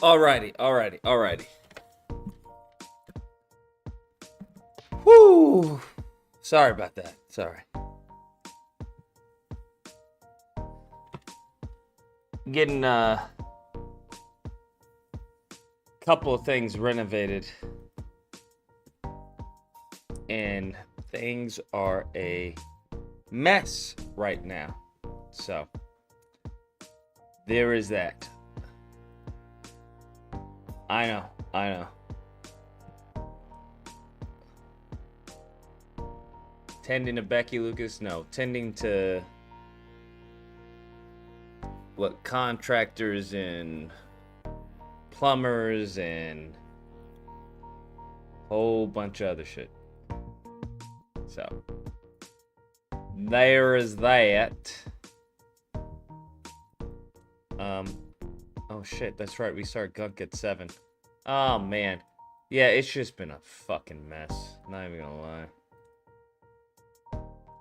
Alrighty. Whoo! Sorry about that. Sorry. Getting a couple of things renovated. And things are a mess right now. So, there is that. I know. Tending to Becky Lucas? No. Tending to what contractors and plumbers and whole bunch of other shit. So there is that. Oh shit, that's right, we start Gunk at 7. Oh man. Yeah, it's just been a fucking mess. Not even gonna lie.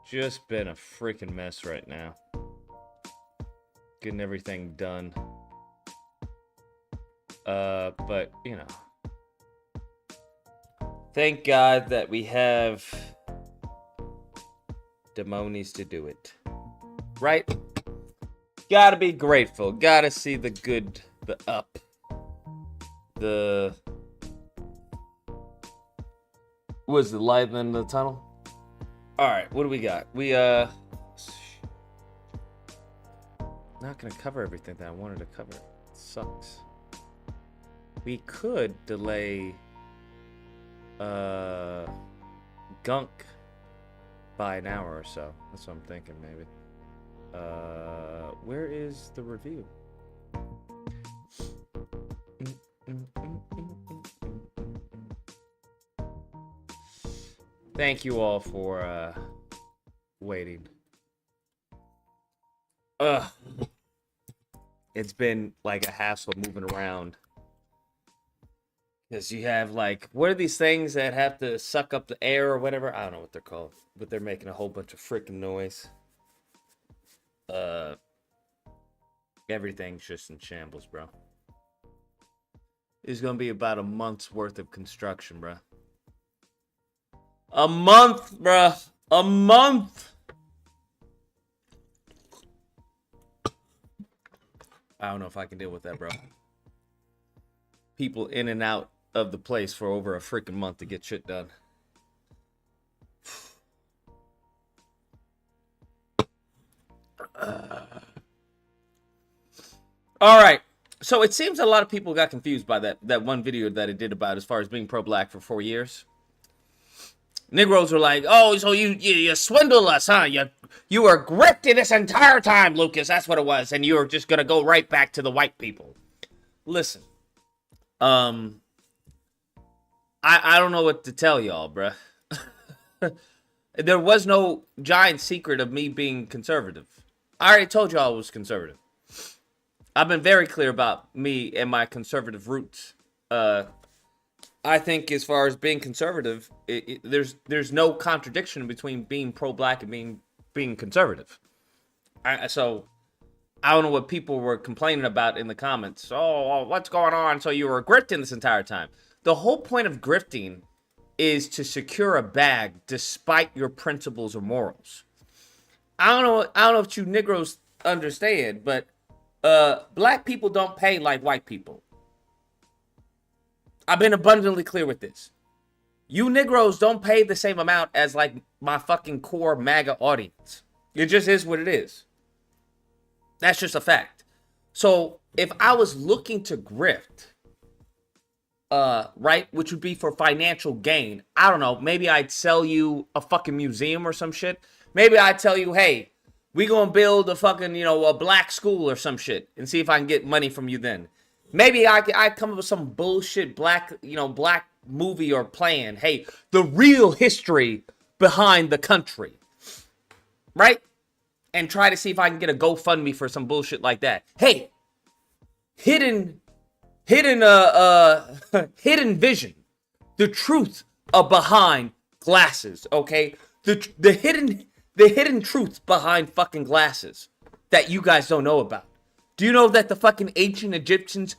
Just been a freaking mess right now. Getting everything done. But, you know. Thank God that we have demonies to do it. Right? Gotta be grateful. Gotta see the good, the up. Was the light in the end of the tunnel? Alright, what do we got? Not gonna cover everything that I wanted to cover. It sucks. We could delay Gunk by an hour or so. That's what I'm thinking, maybe. Where is the review? Thank you all for waiting. It's been like a hassle moving around. Because you have like, what are these things that have to suck up the air or whatever? I don't know what they're called. But they're making a whole bunch of freaking noise. Everything's just in shambles, bro. It's gonna be about a month's worth of construction, bro. A month, bro. A month. I don't know if I can deal with that, bro. People in and out of the place for over a freaking month to get shit done. All right. So it seems a lot of people got confused by that one video that I did about as far as being pro-black for 4 years. Negroes were like, oh, so you swindled us, huh? You were grifted this entire time, Lucas. That's what it was. And you were just going to go right back to the white people. Listen. I don't know what to tell y'all, bruh. There was no giant secret of me being conservative. I already told y'all I was conservative. I've been very clear about me and my conservative roots. I think as far as being conservative, there's no contradiction between being pro-black and being conservative. So I don't know what people were complaining about in the comments. Oh, what's going on? So you were grifting this entire time. The whole point of grifting is to secure a bag despite your principles or morals. I don't know if you Negroes understand, but black people don't pay like white people. I've been abundantly clear with this. You Negroes don't pay the same amount as like my fucking core MAGA audience. It just is what it is. That's just a fact. So if I was looking to grift, right, which would be for financial gain, I don't know, maybe I'd sell you a fucking museum or some shit. Maybe I'd tell you, hey, we gonna build a fucking, a black school or some shit and see if I can get money from you then. Maybe I'd come up with some bullshit black movie or plan. Hey, the real history behind the country. Right? And try to see if I can get a GoFundMe for some bullshit like that. Hey, hidden vision. The truth behind glasses, okay? The hidden truth behind fucking glasses that you guys don't know about. Do you know that the fucking ancient Egyptians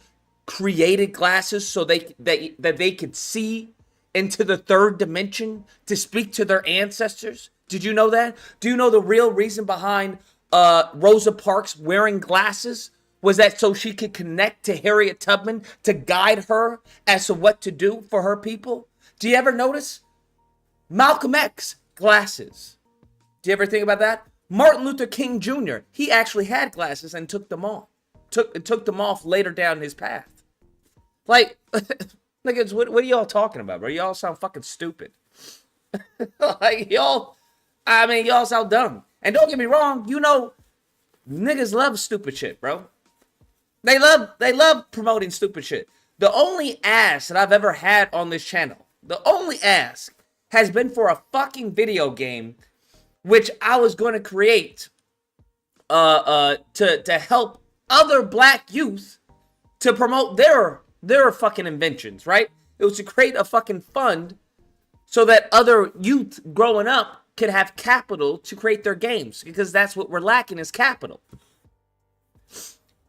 created glasses so that they could see into the third dimension to speak to their ancestors? Did you know that? Do you know the real reason behind Rosa Parks wearing glasses was that so she could connect to Harriet Tubman to guide her as to what to do for her people? Do you ever notice? Malcolm X, glasses. Do you ever think about that? Martin Luther King Jr., he actually had glasses and took them off. Took them off later down his path. Like, niggas, what are y'all talking about, bro? Y'all sound fucking stupid. Like, y'all sound dumb. And don't get me wrong, you know, niggas love stupid shit, bro. They love promoting stupid shit. The only ass that I've ever had on this channel, the only ass has been for a fucking video game, which I was going to create, to help other black youth to promote their fucking inventions, right? It was to create a fucking fund so that other youth growing up could have capital to create their games, because that's what we're lacking is capital.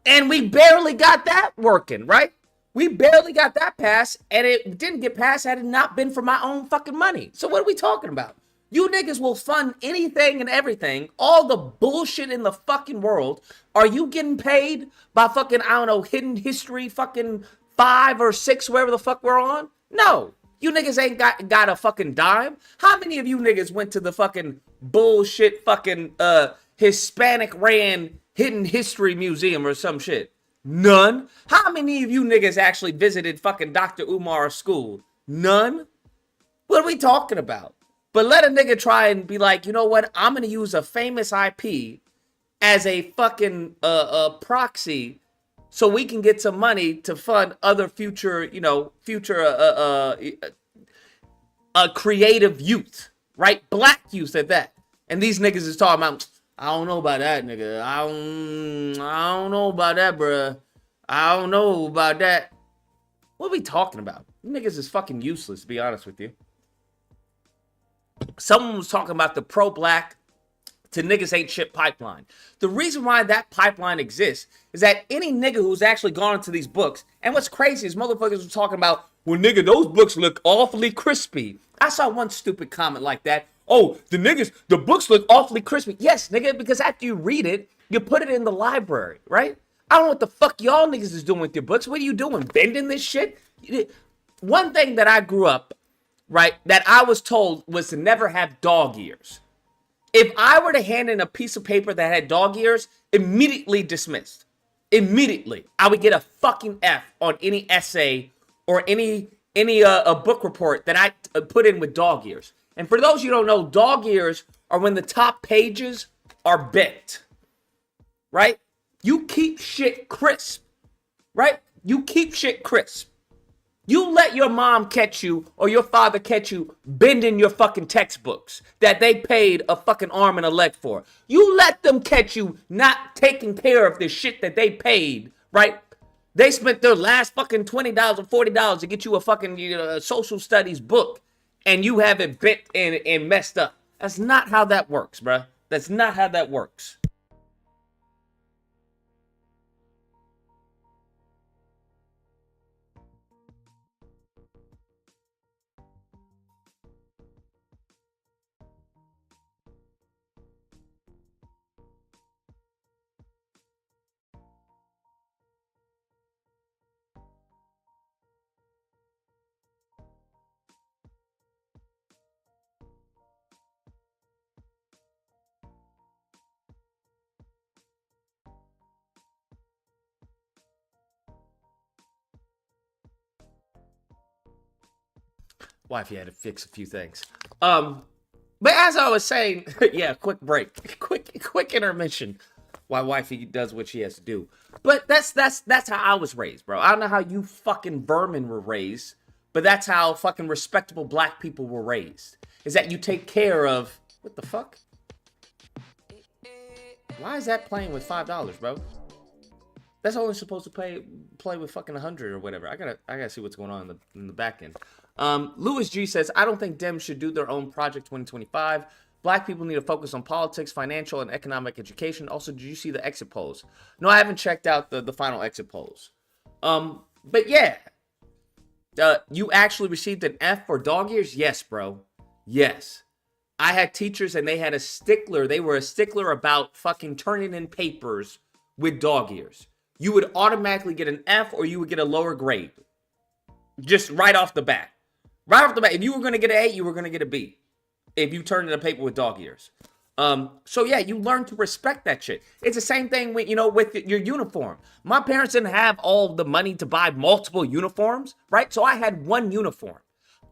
And we barely got that working, right? We barely got that passed, and it didn't get passed had it not been for my own fucking money. So what are we talking about? You niggas will fund anything and everything, all the bullshit in the fucking world. Are you getting paid by fucking, I don't know, Hidden History fucking 5 or 6, wherever the fuck we're on? No. You niggas ain't got a fucking dime. How many of you niggas went to the fucking bullshit fucking Hispanic ran Hidden History Museum or some shit? None. How many of you niggas actually visited fucking Dr. Umar's school? None. What are we talking about? But let a nigga try and be like, you know what? I'm going to use a famous IP as a fucking proxy so we can get some money to fund other future creative youth, right? Black youth at that. And these niggas is talking about, I don't know about that, nigga. I don't know about that, bruh. I don't know about that. What are we talking about? You niggas is fucking useless, to be honest with you. Someone was talking about the pro-black to niggas ain't shit pipeline. The reason why that pipeline exists is that any nigga who's actually gone into these books, and what's crazy is motherfuckers were talking about, well, nigga, those books look awfully crispy. I saw one stupid comment like that. Oh, the books look awfully crispy. Yes, nigga, because after you read it, you put it in the library, right? I don't know what the fuck y'all niggas is doing with your books. What are you doing? Bending this shit? One thing that I grew up, right, that I was told was to never have dog ears. If I were to hand in a piece of paper that had dog ears, immediately dismissed. Immediately. I would get a fucking F on any essay or any a book report that I put in with dog ears. And for those you don't know, dog ears are when the top pages are bent. Right? You keep shit crisp. Right? You keep shit crisp. You let your mom catch you or your father catch you bending your fucking textbooks that they paid a fucking arm and a leg for. You let them catch you not taking care of the shit that they paid, right? They spent their last fucking $20 or $40 to get you a fucking social studies book, and you have it bent and messed up. That's not how that works, bruh. That's not how that works. Wifey had to fix a few things. But as I was saying, yeah, quick break, quick intermission, while wifey does what she has to do. But that's how I was raised, bro. I don't know how you fucking vermin were raised, but that's how fucking respectable black people were raised. Is that you take care of what the fuck? Why is that playing with $5, bro? That's only supposed to play with fucking 100 or whatever. I gotta see what's going on in the back end. Louis G says, I don't think Dems should do their own Project 2025. Black people need to focus on politics, financial, and economic education. Also, did you see the exit polls? No, I haven't checked out the final exit polls. But yeah, you actually received an F for dog years? Yes, bro. Yes. I had teachers and they had a stickler. They were a stickler about fucking turning in papers with dog ears. You would automatically get an F or you would get a lower grade. Just right off the bat. Right off the bat. If you were going to get an A, you were going to get a B. If you turned in a paper with dog ears. So yeah, you learn to respect that shit. It's the same thing with, with your uniform. My parents didn't have all the money to buy multiple uniforms, right? So I had one uniform.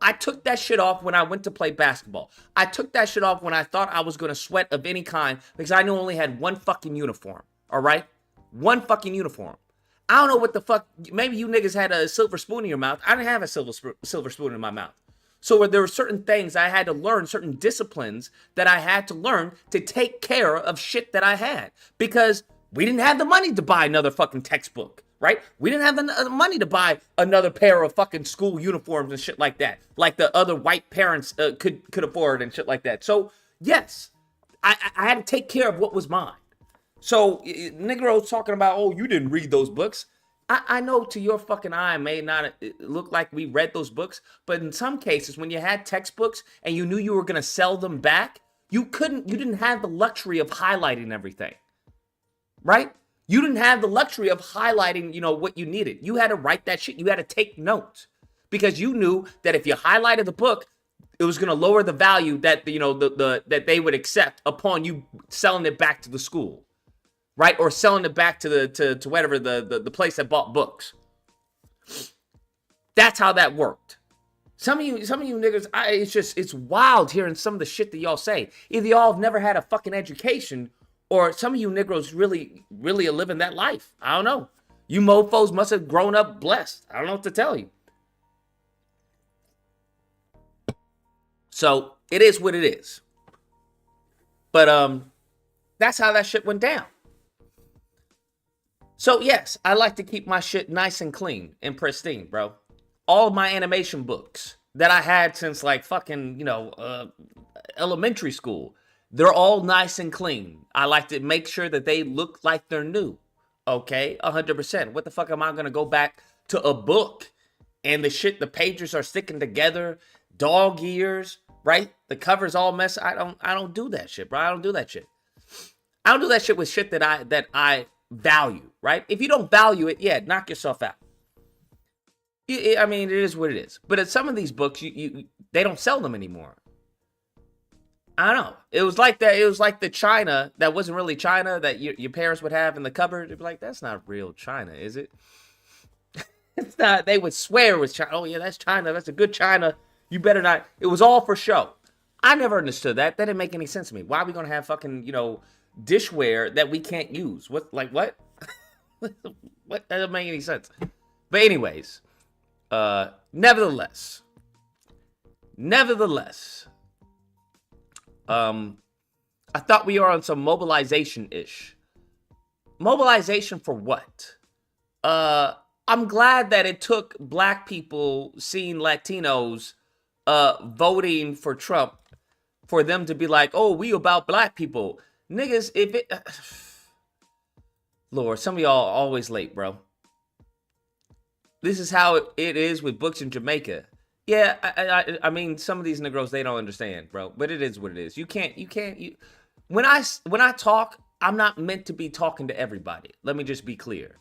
I took that shit off when I went to play basketball. I took that shit off when I thought I was going to sweat of any kind because I knew I only had one fucking uniform. All right? One fucking uniform. I don't know what the fuck. Maybe you niggas had a silver spoon in your mouth. I didn't have a silver spoon in my mouth. So there were certain things I had to learn, certain disciplines that I had to learn to take care of shit that I had. Because we didn't have the money to buy another fucking textbook, right? We didn't have the money to buy another pair of fucking school uniforms and shit like that. Like the other white parents could afford and shit like that. So, yes, I had to take care of what was mine. So, Negro's talking about, oh, you didn't read those books. I know to your fucking eye it may not look like we read those books, but in some cases, when you had textbooks and you knew you were going to sell them back, you didn't have the luxury of highlighting everything, right? You didn't have the luxury of highlighting, what you needed. You had to write that shit. You had to take notes because you knew that if you highlighted the book, it was going to lower the value that, that they would accept upon you selling it back to the school. Right? Or selling it back to whatever the place that bought books. That's how that worked. Some of you niggas, it's wild hearing some of the shit that y'all say. Either y'all have never had a fucking education, or some of you Negroes really, really are living that life. I don't know. You mofos must have grown up blessed. I don't know what to tell you. So it is what it is. But that's how that shit went down. So, yes, I like to keep my shit nice and clean and pristine, bro. All of my animation books that I had since, like, fucking, elementary school, they're all nice and clean. I like to make sure that they look like they're new, okay? 100%. What the fuck am I going to go back to a book and the pages are sticking together, dog ears, right? The cover's all messed. I don't do that shit, bro. I don't do that shit. I don't do that shit with shit that I value, right? If you don't value it, yeah, knock yourself out. I mean, it is what it is. But at some of these books, they don't sell them anymore. I don't know. It was like that. It was like the China that wasn't really China that your parents would have in the cupboard. They'd be like, "That's not real China, is it?" It's not. They would swear it was China. Oh yeah, that's China. That's a good China. You better not. It was all for show. I never understood that. That didn't make any sense to me. Why are we gonna have fucking dishware that we can't use? What? What? What? That doesn't make any sense. But anyways, nevertheless, I thought we were on some mobilization-ish. Mobilization for what? I'm glad that it took black people seeing Latinos voting for Trump for them to be like, oh, we about black people. Niggas, if it... Lord, some of y'all always late, bro. This is how it is with books in Jamaica. Yeah, I mean, some of these Negroes, they don't understand, bro. But it is what it is. When I talk, I'm not meant to be talking to everybody. Let me just be clear.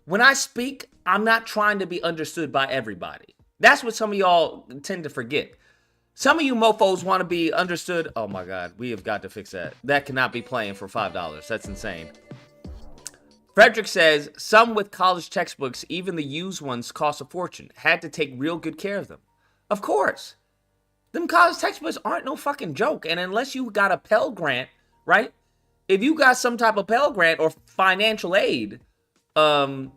When I speak, I'm not trying to be understood by everybody. That's what some of y'all tend to forget. Some of you mofos want to be understood. Oh my God, we have got to fix that. That cannot be playing for $5. That's insane. Frederick says, some with college textbooks, even the used ones, cost a fortune. Had to take real good care of them. Of course. Them college textbooks aren't no fucking joke. And unless you got a Pell Grant, right? If you got some type of Pell Grant or financial aid, yeah,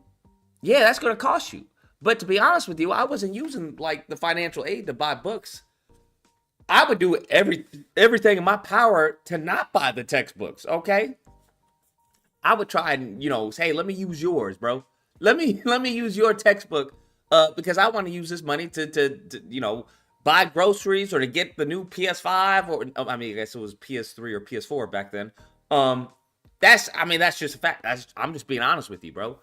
that's going to cost you. But to be honest with you, I wasn't using like the financial aid to buy books. I would do everything in my power to not buy the textbooks, okay? I would try and, say, hey, let me use yours, bro. Let me use your textbook because I want to use this money to buy groceries or to get the new PS5 or, I mean, I guess it was PS3 or PS4 back then. That's just a fact. I'm just being honest with you, bro.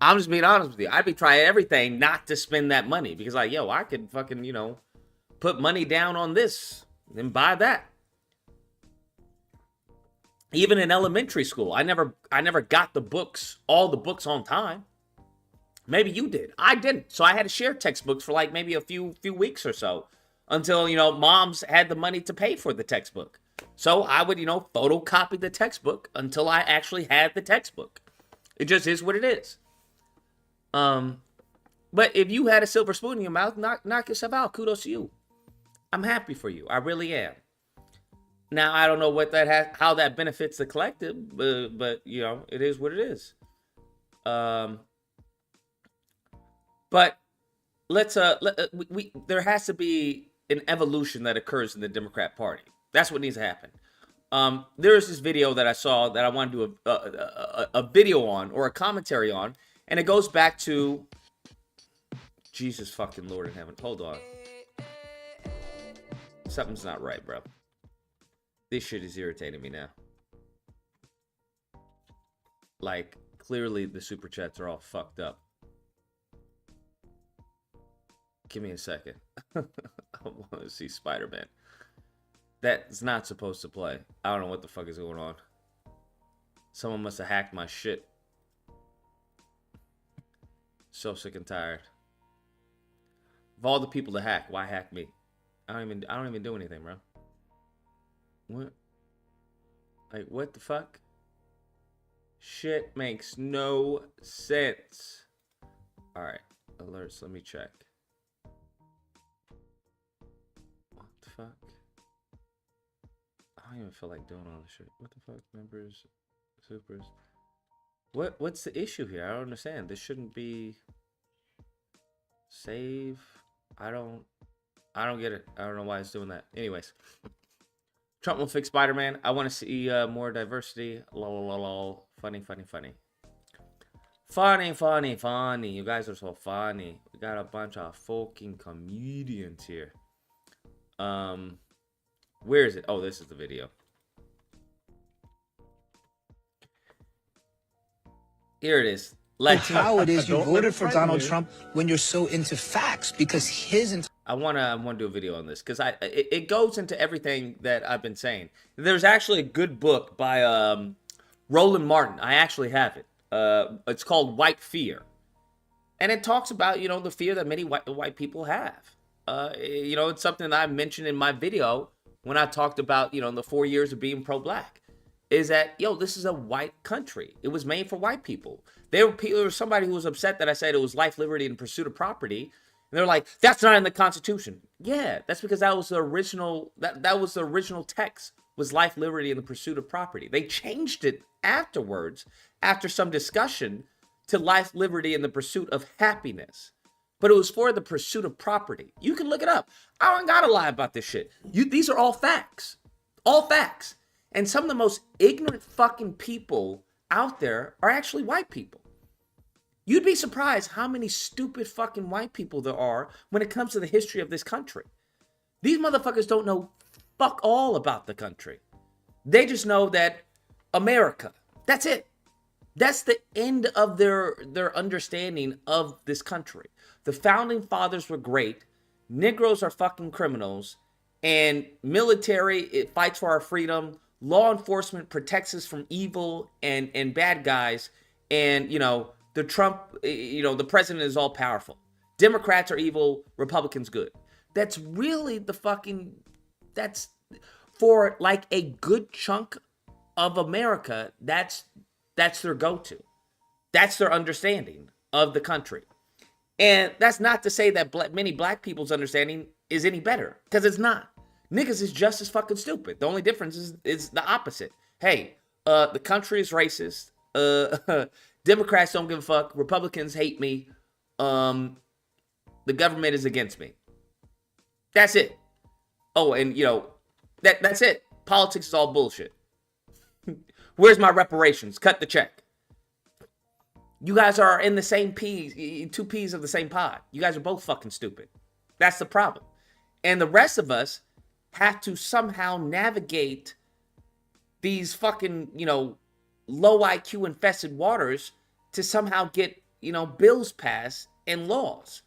I'm just being honest with you. I'd be trying everything not to spend that money because, like, yo, I could fucking, put money down on this and buy that. Even in elementary school, I never got all the books on time. Maybe you did. I didn't. So I had to share textbooks for like maybe a few weeks or so until, moms had the money to pay for the textbook. So I would, photocopy the textbook until I actually had the textbook. It just is what it is. But if you had a silver spoon in your mouth, knock yourself out. Kudos to you. I'm happy for you. I really am. Now, I don't know how that benefits the collective, but it is what it is. But let's there has to be an evolution that occurs in the Democrat Party. That's what needs to happen. There is this video that I saw that I want to do a video on, or a commentary on, and it goes back to Jesus fucking Lord in heaven. Hold on. Something's not right, bro. This shit is irritating me now. Like, clearly the super chats are all fucked up. Give me a second. I want to see Spider-Man. That's not supposed to play. I don't know what the fuck is going on. Someone must have hacked my shit. So sick and tired. Of all the people to hack, why hack me? I don't even do anything, bro. What? Like, what the fuck? Shit makes no sense. Alright, alerts, let me check. What the fuck? I don't even feel like doing all this shit. What the fuck? Members, supers. What's the issue here? I don't understand. This shouldn't be save. I don't get it. I don't know why it's doing that. Anyways. Trump will fix Spider-Man. I want to see more diversity. Lol, lol, lol. Funny, funny, funny. Funny, funny, funny. You guys are so funny. We got a bunch of fucking comedians here. Where is it? Oh, this is the video. Here it is. How it is you voted for Donald Trump when you're so into facts, because his I wanna do a video on this because it goes into everything that I've been saying. There's actually a good book by Roland Martin. I actually have it. It's called White Fear, and it talks about the fear that many white people have. It's something that I mentioned in my video when I talked about the 4 years of being pro-black. Is that this is a white country. It was made for white people. There was somebody who was upset that I said it was life, liberty, and pursuit of property. And they're like, that's not in the Constitution. Yeah, that's because that was the original. That was the original text, was life, liberty, and the pursuit of property. They changed it afterwards, after some discussion, to life, liberty, and the pursuit of happiness. But it was for the pursuit of property. You can look it up. I don't gotta lie about this shit. These are all facts. All facts. And some of the most ignorant fucking people out there are actually white people. You'd be surprised how many stupid fucking white people there are when it comes to the history of this country. These motherfuckers don't know fuck all about the country. They just know that America, that's it. That's the end of their understanding of this country. The founding fathers were great. Negroes are fucking criminals. And military, it fights for our freedom. Law enforcement protects us from evil and bad guys. And, the Trump, the president is all powerful. Democrats are evil, Republicans good. That's really that's for like a good chunk of America, that's their go-to. That's their understanding of the country. And that's not to say that many black people's understanding is any better, because it's not. Niggas is just as fucking stupid. The only difference is the opposite. Hey, the country is racist. Democrats don't give a fuck. Republicans hate me. The government is against me. That's it. Oh, and that's it. Politics is all bullshit. Where's my reparations? Cut the check. You guys are in the same peas, two peas of the same pod. You guys are both fucking stupid. That's the problem. And the rest of us have to somehow navigate these fucking, low IQ infested waters to somehow get bills passed and laws.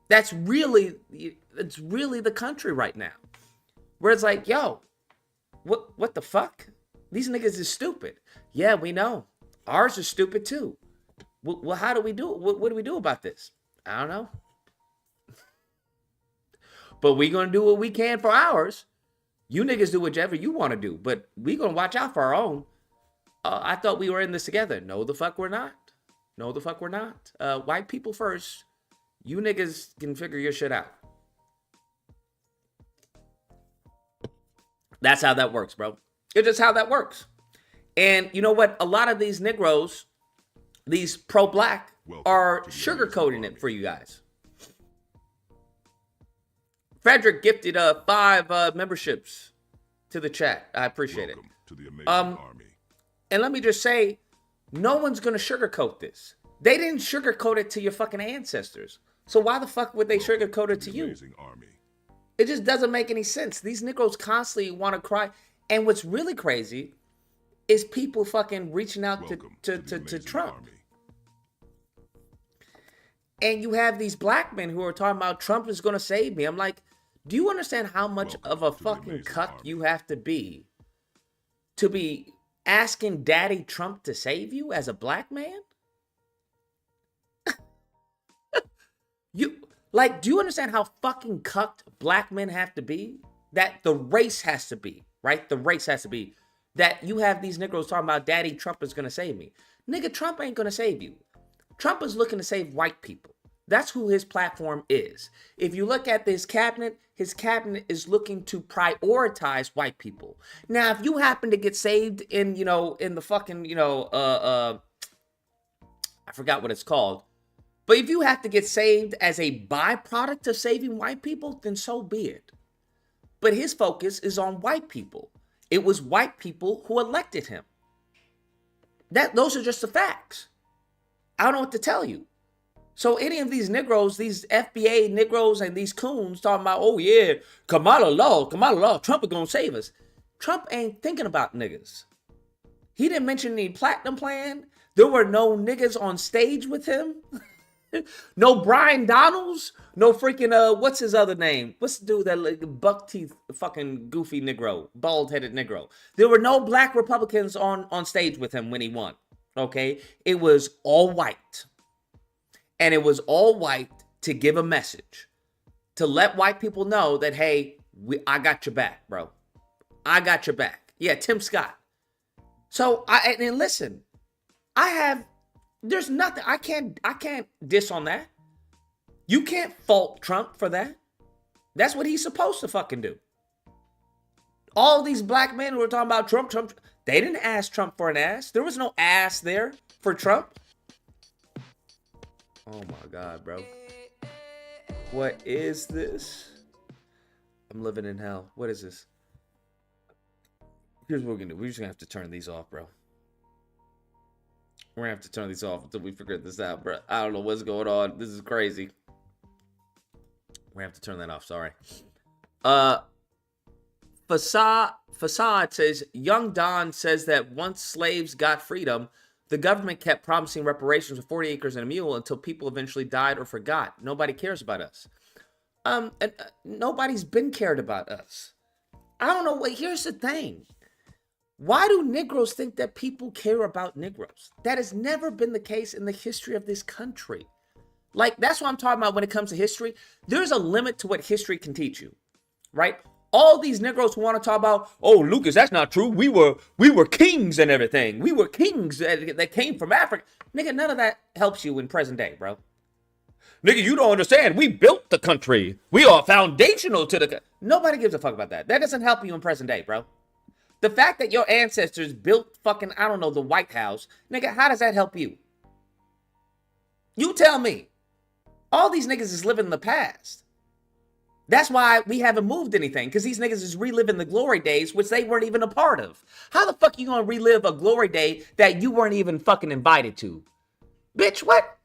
It's really the country right now. Where it's like, yo, what the fuck? These niggas is stupid. Yeah, we know. Ours is stupid too. Well, how do we do it? What do we do about this? I don't know. But we gonna do what we can for ours. You niggas do whichever you want to do, but we gonna watch out for our own. I thought we were in this together. No, the fuck we're not. No, the fuck we're not. White people first. You niggas can figure your shit out. That's how that works, bro. It's just how that works. And you know what? A lot of these Negroes, these pro-black, are sugarcoating it for you guys. Frederick gifted 5 memberships to the chat. I appreciate it. To the amazing army. And let me just say, no one's going to sugarcoat this. They didn't sugarcoat it to your fucking ancestors. So why the fuck would they sugarcoat it to you? Army. It just doesn't make any sense. These Negroes constantly want to cry. And what's really crazy is people fucking reaching out to Trump. Army. And you have these black men who are talking about Trump is going to save me. I'm like, do you understand how much of a fucking cuck you have to be asking Daddy Trump to save you as a black man? Do you understand how fucking cucked black men have to be? That the race has to be, right? The race has to be. That you have these Negroes talking about Daddy Trump is going to save me. Nigga, Trump ain't going to save you. Trump is looking to save white people. That's who his platform is. If you look at his cabinet is looking to prioritize white people. Now, if you happen to get saved in the fucking, I forgot what it's called. But if you have to get saved as a byproduct of saving white people, then so be it. But his focus is on white people. It was white people who elected him. Those are just the facts. I don't know what to tell you. So any of these Negroes, these FBA Negroes and these coons talking about, oh yeah, Kamala law, Trump is gonna save us. Trump ain't thinking about niggas. He didn't mention any platinum plan. There were no niggas on stage with him. No Brian Donalds. No freaking, what's his other name? What's the dude that like, buck teeth fucking goofy Negro, bald headed Negro? There were no black Republicans on stage with him when he won. Okay? It was all white. And it was all white to give a message. To let white people know that, hey, I got your back, bro. I got your back. Yeah, Tim Scott. So, and listen, there's nothing, I can't diss on that. You can't fault Trump for that. That's what he's supposed to fucking do. All these black men who are talking about Trump, they didn't ask Trump for an ass. There was no ass there for Trump. Oh my God, bro. What is this? I'm living in hell. What is this? Here's what we're gonna do. We're just gonna have to turn these off, bro. We're gonna have to turn these off until we figure this out, bro. I don't know what's going on. This is crazy. We're gonna have to turn that off. Sorry. Facade says, Young Don says that once slaves got freedom, the government kept promising reparations of 40 acres and a mule until people eventually died or forgot. Nobody cares about us. Nobody's been cared about us. I don't know. Here's the thing. Why do Negroes think that people care about Negroes? That has never been the case in the history of this country. Like, that's what I'm talking about when it comes to history. There's a limit to what history can teach you, right? All these Negroes who want to talk about, oh, Lucas, that's not true. We were kings and everything. We were kings that came from Africa. Nigga, none of that helps you in present day, bro. Nigga, you don't understand. We built the country. We are foundational to the... Nobody gives a fuck about that. That doesn't help you in present day, bro. The fact that your ancestors built fucking, I don't know, the White House, nigga, how does that help you? You tell me. All these niggas is living in the past. That's why we haven't moved anything, because these niggas is reliving the glory days, which they weren't even a part of. How the fuck you gonna relive a glory day that you weren't even fucking invited to? Bitch, what?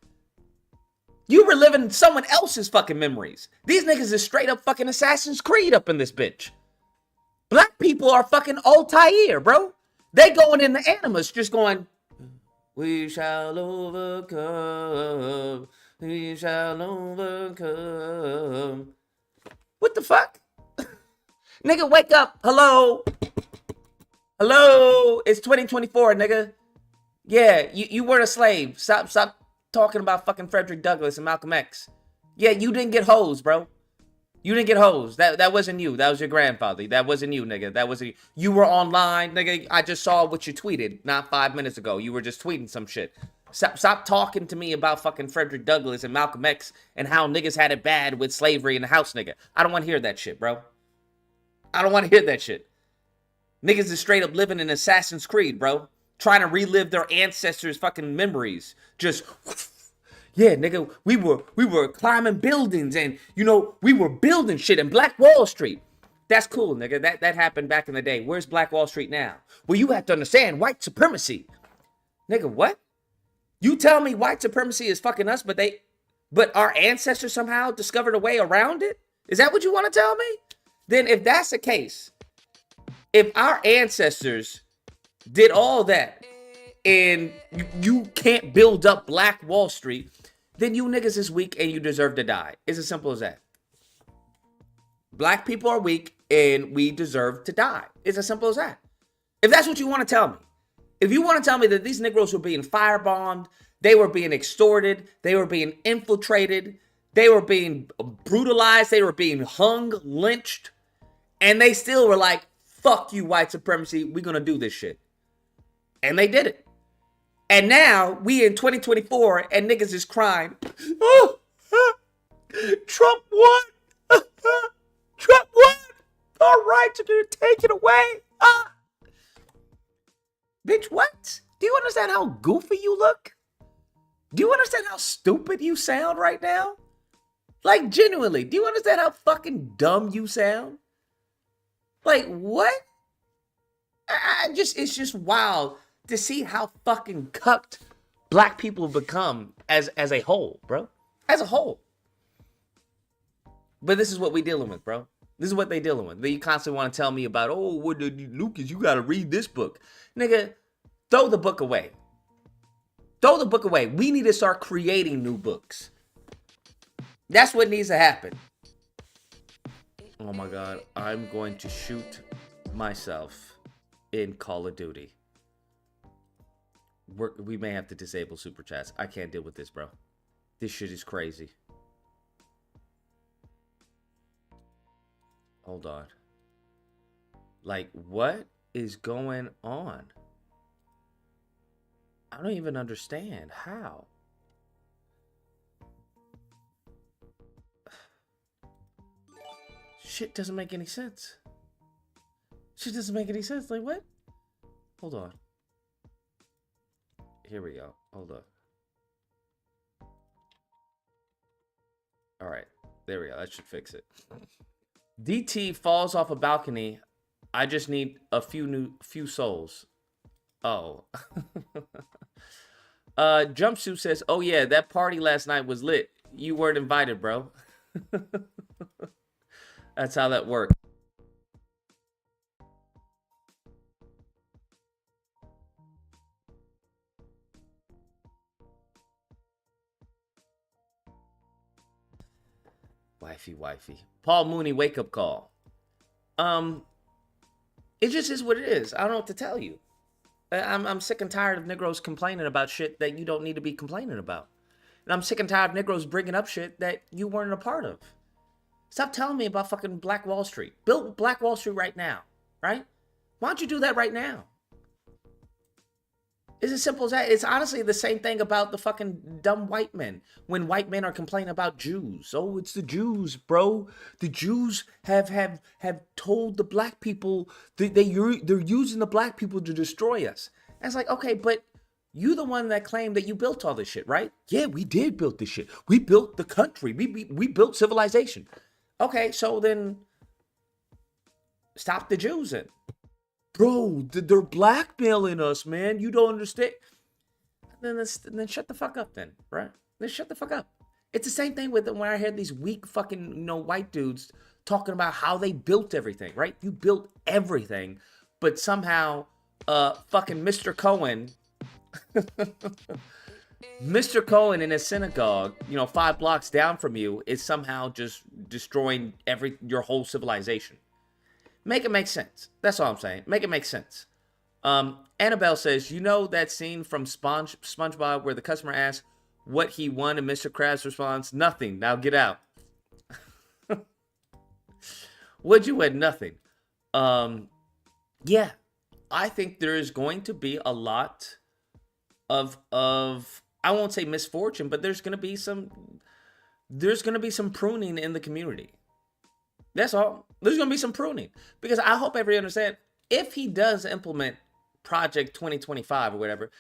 You reliving someone else's fucking memories. These niggas is straight up fucking Assassin's Creed up in this bitch. Black people are fucking Altair, bro. They going in the animus just going, We shall overcome. We shall overcome. What the fuck? Nigga, wake up. Hello. Hello. It's 2024, nigga. Yeah, you weren't a slave. Stop talking about fucking Frederick Douglass and Malcolm X. Yeah, you didn't get hosed, bro. You didn't get hosed. That wasn't you. That was your grandfather. That wasn't you, nigga. That wasn't you. You were online, nigga. I just saw what you tweeted not 5 minutes ago. You were just tweeting some shit. Stop talking to me about fucking Frederick Douglass and Malcolm X and how niggas had it bad with slavery in the house, nigga. I don't want to hear that shit, bro. I don't want to hear that shit. Niggas is straight up living in Assassin's Creed, bro. Trying to relive their ancestors' fucking memories. Just... Yeah, nigga, we were climbing buildings and, you know, we were building shit in Black Wall Street. That's cool, nigga. That happened back in the day. Where's Black Wall Street now? Well, you have to understand white supremacy. Nigga, what? You tell me white supremacy is fucking us, but our ancestors somehow discovered a way around it? Is that what you want to tell me? Then if that's the case, if our ancestors did all that, and you can't build up Black Wall Street, then you niggas is weak and you deserve to die. It's as simple as that. Black people are weak and we deserve to die. It's as simple as that. If that's what you want to tell me. If you want to tell me that these Negroes were being firebombed, they were being extorted, they were being infiltrated, they were being brutalized, they were being hung, lynched, and they still were like, fuck you, white supremacy, we're going to do this shit. And they did it. And now we in 2024 and niggas is crying. Oh, Trump won. Trump won. Our rights are going to take it away. Bitch, what? Do you understand how goofy you look? Do you understand how stupid you sound right now? Like, genuinely, do you understand how fucking dumb you sound? Like, what? It's just wild to see how fucking cucked black people have become as a whole, bro. As a whole. But this is what we dealing with, bro. This is what they dealing with. They constantly want to tell me about, oh, what Lucas, you got to read this book. Nigga, throw the book away. Throw the book away. We need to start creating new books. That's what needs to happen. Oh my God, I'm going to shoot myself in Call of Duty. We may have to disable super chats. I can't deal with this, bro. This shit is crazy. Hold on. Like, what is going on? I don't even understand how. Shit doesn't make any sense. Shit doesn't make any sense. Like, what? Hold on. Here we go. Hold up. All right. There we go. That should fix it. DT falls off a balcony. I just need a few souls. Oh. Jumpsuit says, oh yeah, that party last night was lit. You weren't invited, bro. That's how that works. Wifey. Paul Mooney wake up call. It just is what it is. I don't know what to tell you. I'm sick and tired of Negroes complaining about shit that you don't need to be complaining about. And I'm sick and tired of Negroes bringing up shit that you weren't a part of. Stop telling me about fucking Black Wall Street. Build Black Wall Street right now, right? Why don't you do that right now? It's as simple as that. It's honestly the same thing about the fucking dumb white men. When white men are complaining about Jews. Oh, it's the Jews, bro. The Jews have told the black people that they're using the black people to destroy us. And it's like, okay, but you the one that claimed that you built all this shit, right? Yeah, we did build this shit. We built the country. We built civilization. Okay, so then stop the Jews then. Bro, they're blackmailing us, man. You don't understand. Then shut the fuck up then, right? Then shut the fuck up. It's the same thing with when I hear these weak fucking, white dudes talking about how they built everything, right? You built everything, but somehow fucking Mr. Cohen Mr. Cohen in a synagogue, 5 blocks down from you, is somehow just destroying your whole civilization. Make it make sense. That's all I'm saying. Make it make sense. Annabelle says, you know that scene from SpongeBob where the customer asks what he won and Mr. Krabs responds, nothing. Now get out. What'd you win? Nothing. Yeah, I think there is going to be a lot of I won't say misfortune, but there's going to be some pruning in the community. That's all. There's going to be some pruning, because I hope everyone understand, if he does implement Project 2025 or whatever,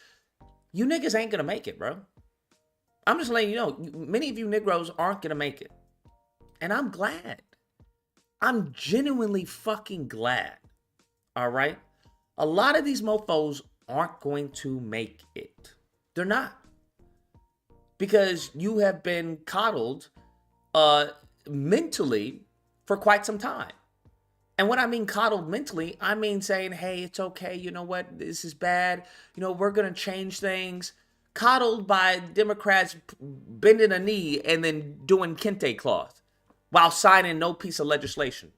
you niggas ain't going to make it, bro. I'm just letting you know, many of you Negroes aren't going to make it. And I'm glad. I'm genuinely fucking glad. All right? A lot of these mofos aren't going to make it. They're not. Because you have been coddled mentally for quite some time. And when I mean coddled mentally, I mean saying, hey, it's okay. You know what? This is bad. We're going to change things. Coddled by Democrats bending a knee and then doing kente cloth while signing no piece of legislation.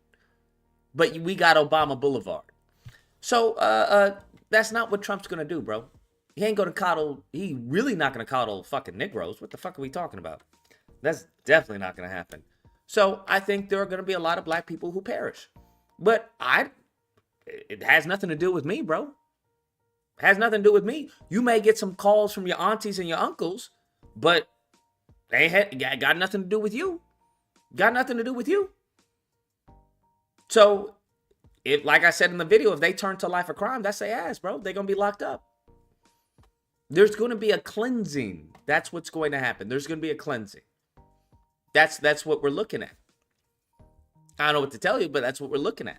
But we got Obama Boulevard. So that's not what Trump's going to do, bro. He ain't going to coddle. He really not going to coddle fucking Negroes. What the fuck are we talking about? That's definitely not going to happen. So I think there are going to be a lot of black people who perish. But it has nothing to do with me, bro. It has nothing to do with me. You may get some calls from your aunties and your uncles, but they got nothing to do with you. Got nothing to do with you. So, like I said in the video, if they turn to life of crime, that's their ass, bro. They're going to be locked up. There's going to be a cleansing. That's what's going to happen. There's going to be a cleansing. That's what we're looking at. I don't know what to tell you, but that's what we're looking at.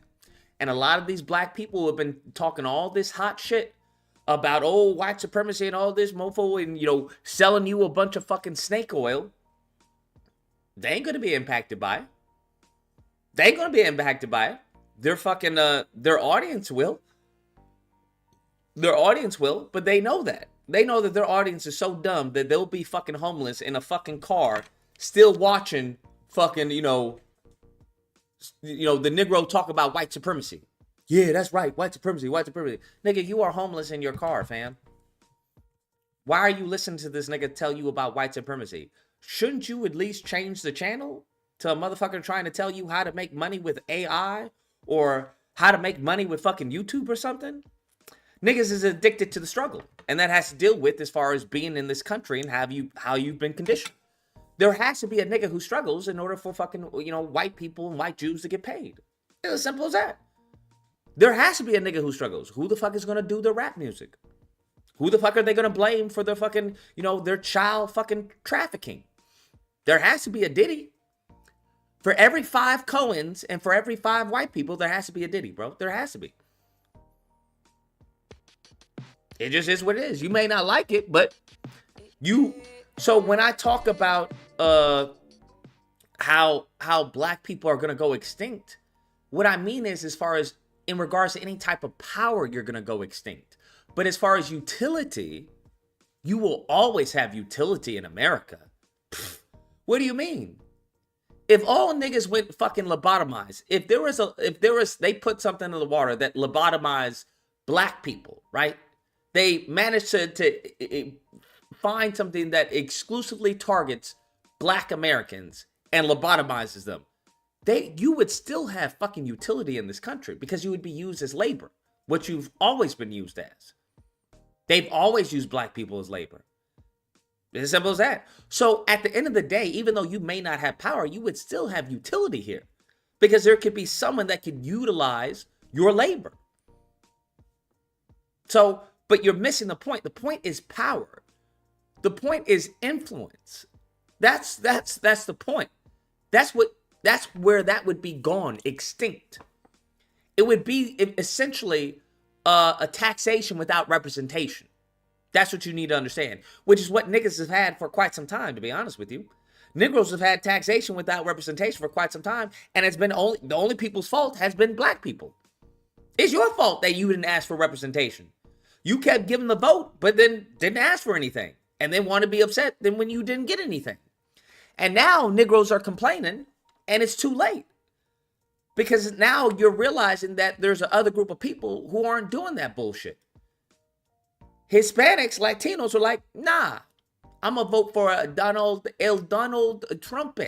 And a lot of these black people who have been talking all this hot shit about, white supremacy and all this mofo and, selling you a bunch of fucking snake oil, they ain't going to be impacted by it. They ain't going to be impacted by it. Their fucking, their audience will. Their audience will, but they know that. They know that their audience is so dumb that they'll be fucking homeless in a fucking car still watching fucking, the Negro talk about white supremacy. Yeah, that's right. White supremacy, white supremacy. Nigga, you are homeless in your car, fam. Why are you listening to this nigga tell you about white supremacy? Shouldn't you at least change the channel to a motherfucker trying to tell you how to make money with AI or how to make money with fucking YouTube or something? Niggas is addicted to the struggle. And that has to deal with as far as being in this country and how you've been conditioned. There has to be a nigga who struggles in order for fucking, white people and white Jews to get paid. It's as simple as that. There has to be a nigga who struggles. Who the fuck is going to do the rap music? Who the fuck are they going to blame for their fucking, their child fucking trafficking? There has to be a Diddy. For every 5 Cohens and for every 5 white people, there has to be a Diddy, bro. There has to be. It just is what it is. You may not like it, but so when I talk about how black people are going to go extinct, what I mean is as far as in regards to any type of power, you're going to go extinct. But as far as utility, you will always have utility in America. Pfft, what do you mean? If all niggas went fucking lobotomized, if they put something in the water that lobotomized black people, right? They managed to find something that exclusively targets black Americans and lobotomizes them. You would still have fucking utility in this country because you would be used as labor, what you've always been used as. They've always used black people as labor. It's as simple as that. So at the end of the day, even though you may not have power, you would still have utility here because there could be someone that could utilize your labor. So, but you're missing the point. The point is power. The point is influence. That's the point. That's where that would be gone, extinct. It would be essentially a taxation without representation. That's what you need to understand, which is what niggas have had for quite some time, to be honest with you. Negroes have had taxation without representation for quite some time, and it's been the only people's fault has been black people. It's your fault that you didn't ask for representation. You kept giving the vote, but then didn't ask for anything. And then want to be upset then when you didn't get anything. And now Negroes are complaining, and it's too late. Because now you're realizing that there's another group of people who aren't doing that bullshit. Hispanics, Latinos are like, nah, I'm going to vote for Donald Trump.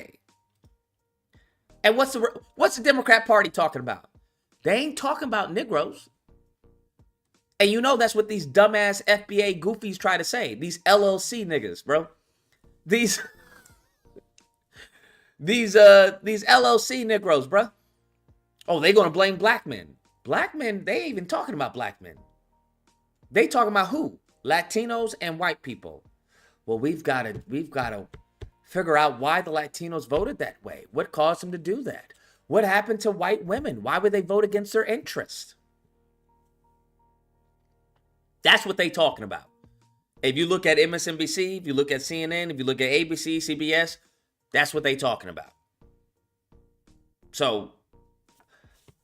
And what's the Democrat Party talking about? They ain't talking about Negroes. And you know that's what these dumbass FBA goofies try to say. These LLC niggas, bro. These LLC Negroes, bro. Oh, they gonna blame black men. Black men, they ain't even talking about black men. They talking about who? Latinos and white people. Well, we've got to figure out why the Latinos voted that way. What caused them to do that? What happened to white women? Why would they vote against their interest? That's what they talking about. If you look at MSNBC, if you look at CNN, if you look at ABC, CBS, that's what they talking about. So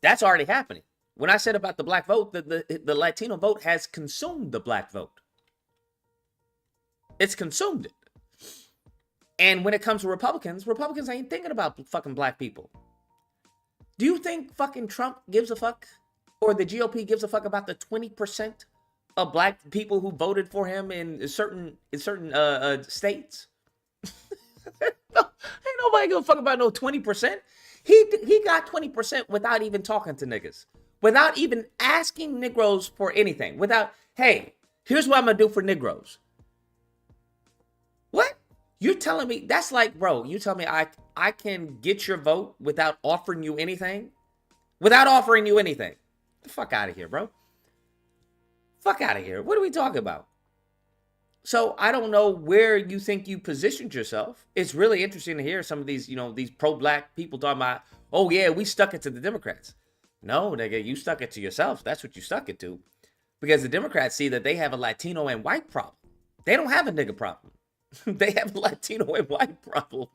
that's already happening. When I said about the black vote, the Latino vote has consumed the black vote. It's consumed it. And when it comes to Republicans ain't thinking about fucking black people. Do you think fucking Trump gives a fuck? Or the GOP gives a fuck about the 20% of black people who voted for him in certain states? Ain't nobody give a fuck about no 20%. He got 20% without even talking to niggas. Without even asking Negroes for anything. Without, hey, here's what I'm going to do for Negroes. What? You're telling me, that's like, bro, you tell me I can get your vote without offering you anything? Without offering you anything. Get the fuck out of here, bro. Fuck out of here. What are we talking about? So I don't know where you think you positioned yourself. It's really interesting to hear some of these, these pro-black people talking about, oh yeah, we stuck it to the Democrats. No, nigga, you stuck it to yourself. That's what you stuck it to. Because the Democrats see that they have a Latino and white problem. They don't have a nigga problem. They have a Latino and white problem.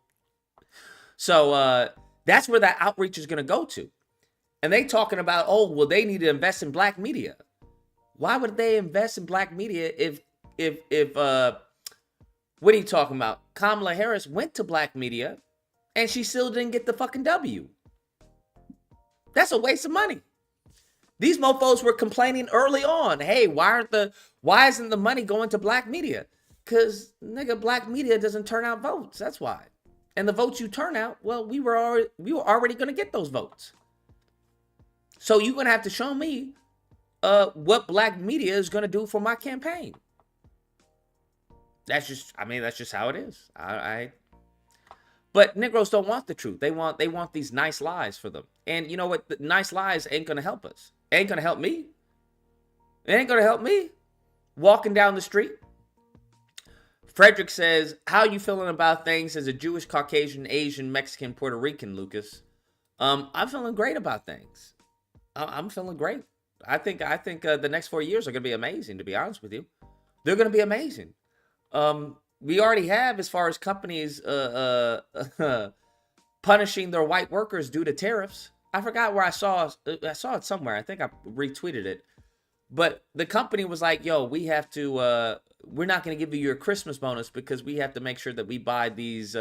So that's where that outreach is going to go to. And they talking about, oh, well, they need to invest in black media. Why would they invest in black media if what are you talking about? Kamala Harris went to black media and she still didn't get the fucking W. That's a waste of money. These mofos were complaining early on. Hey, why isn't the money going to black media? Because, nigga, black media doesn't turn out votes. That's why. And the votes you turn out, well, we were already going to get those votes. So you're going to have to show me what black media is going to do for my campaign. That's just how it is. But Negroes don't want the truth. They want these nice lies for them. And you know what? The nice lies ain't going to help us. It ain't going to help me. It ain't going to help me. Walking down the street. Frederick says, how you feeling about things as a Jewish, Caucasian, Asian, Mexican, Puerto Rican, Lucas? I'm feeling great about things. I'm feeling great. I think the next 4 years are going to be amazing, to be honest with you. They're going to be amazing. We already have, as far as companies punishing their white workers due to tariffs. I forgot where I saw it somewhere. I think I retweeted it. But the company was like, yo, we have to, we're not going to give you your Christmas bonus because we have to make sure that we buy these,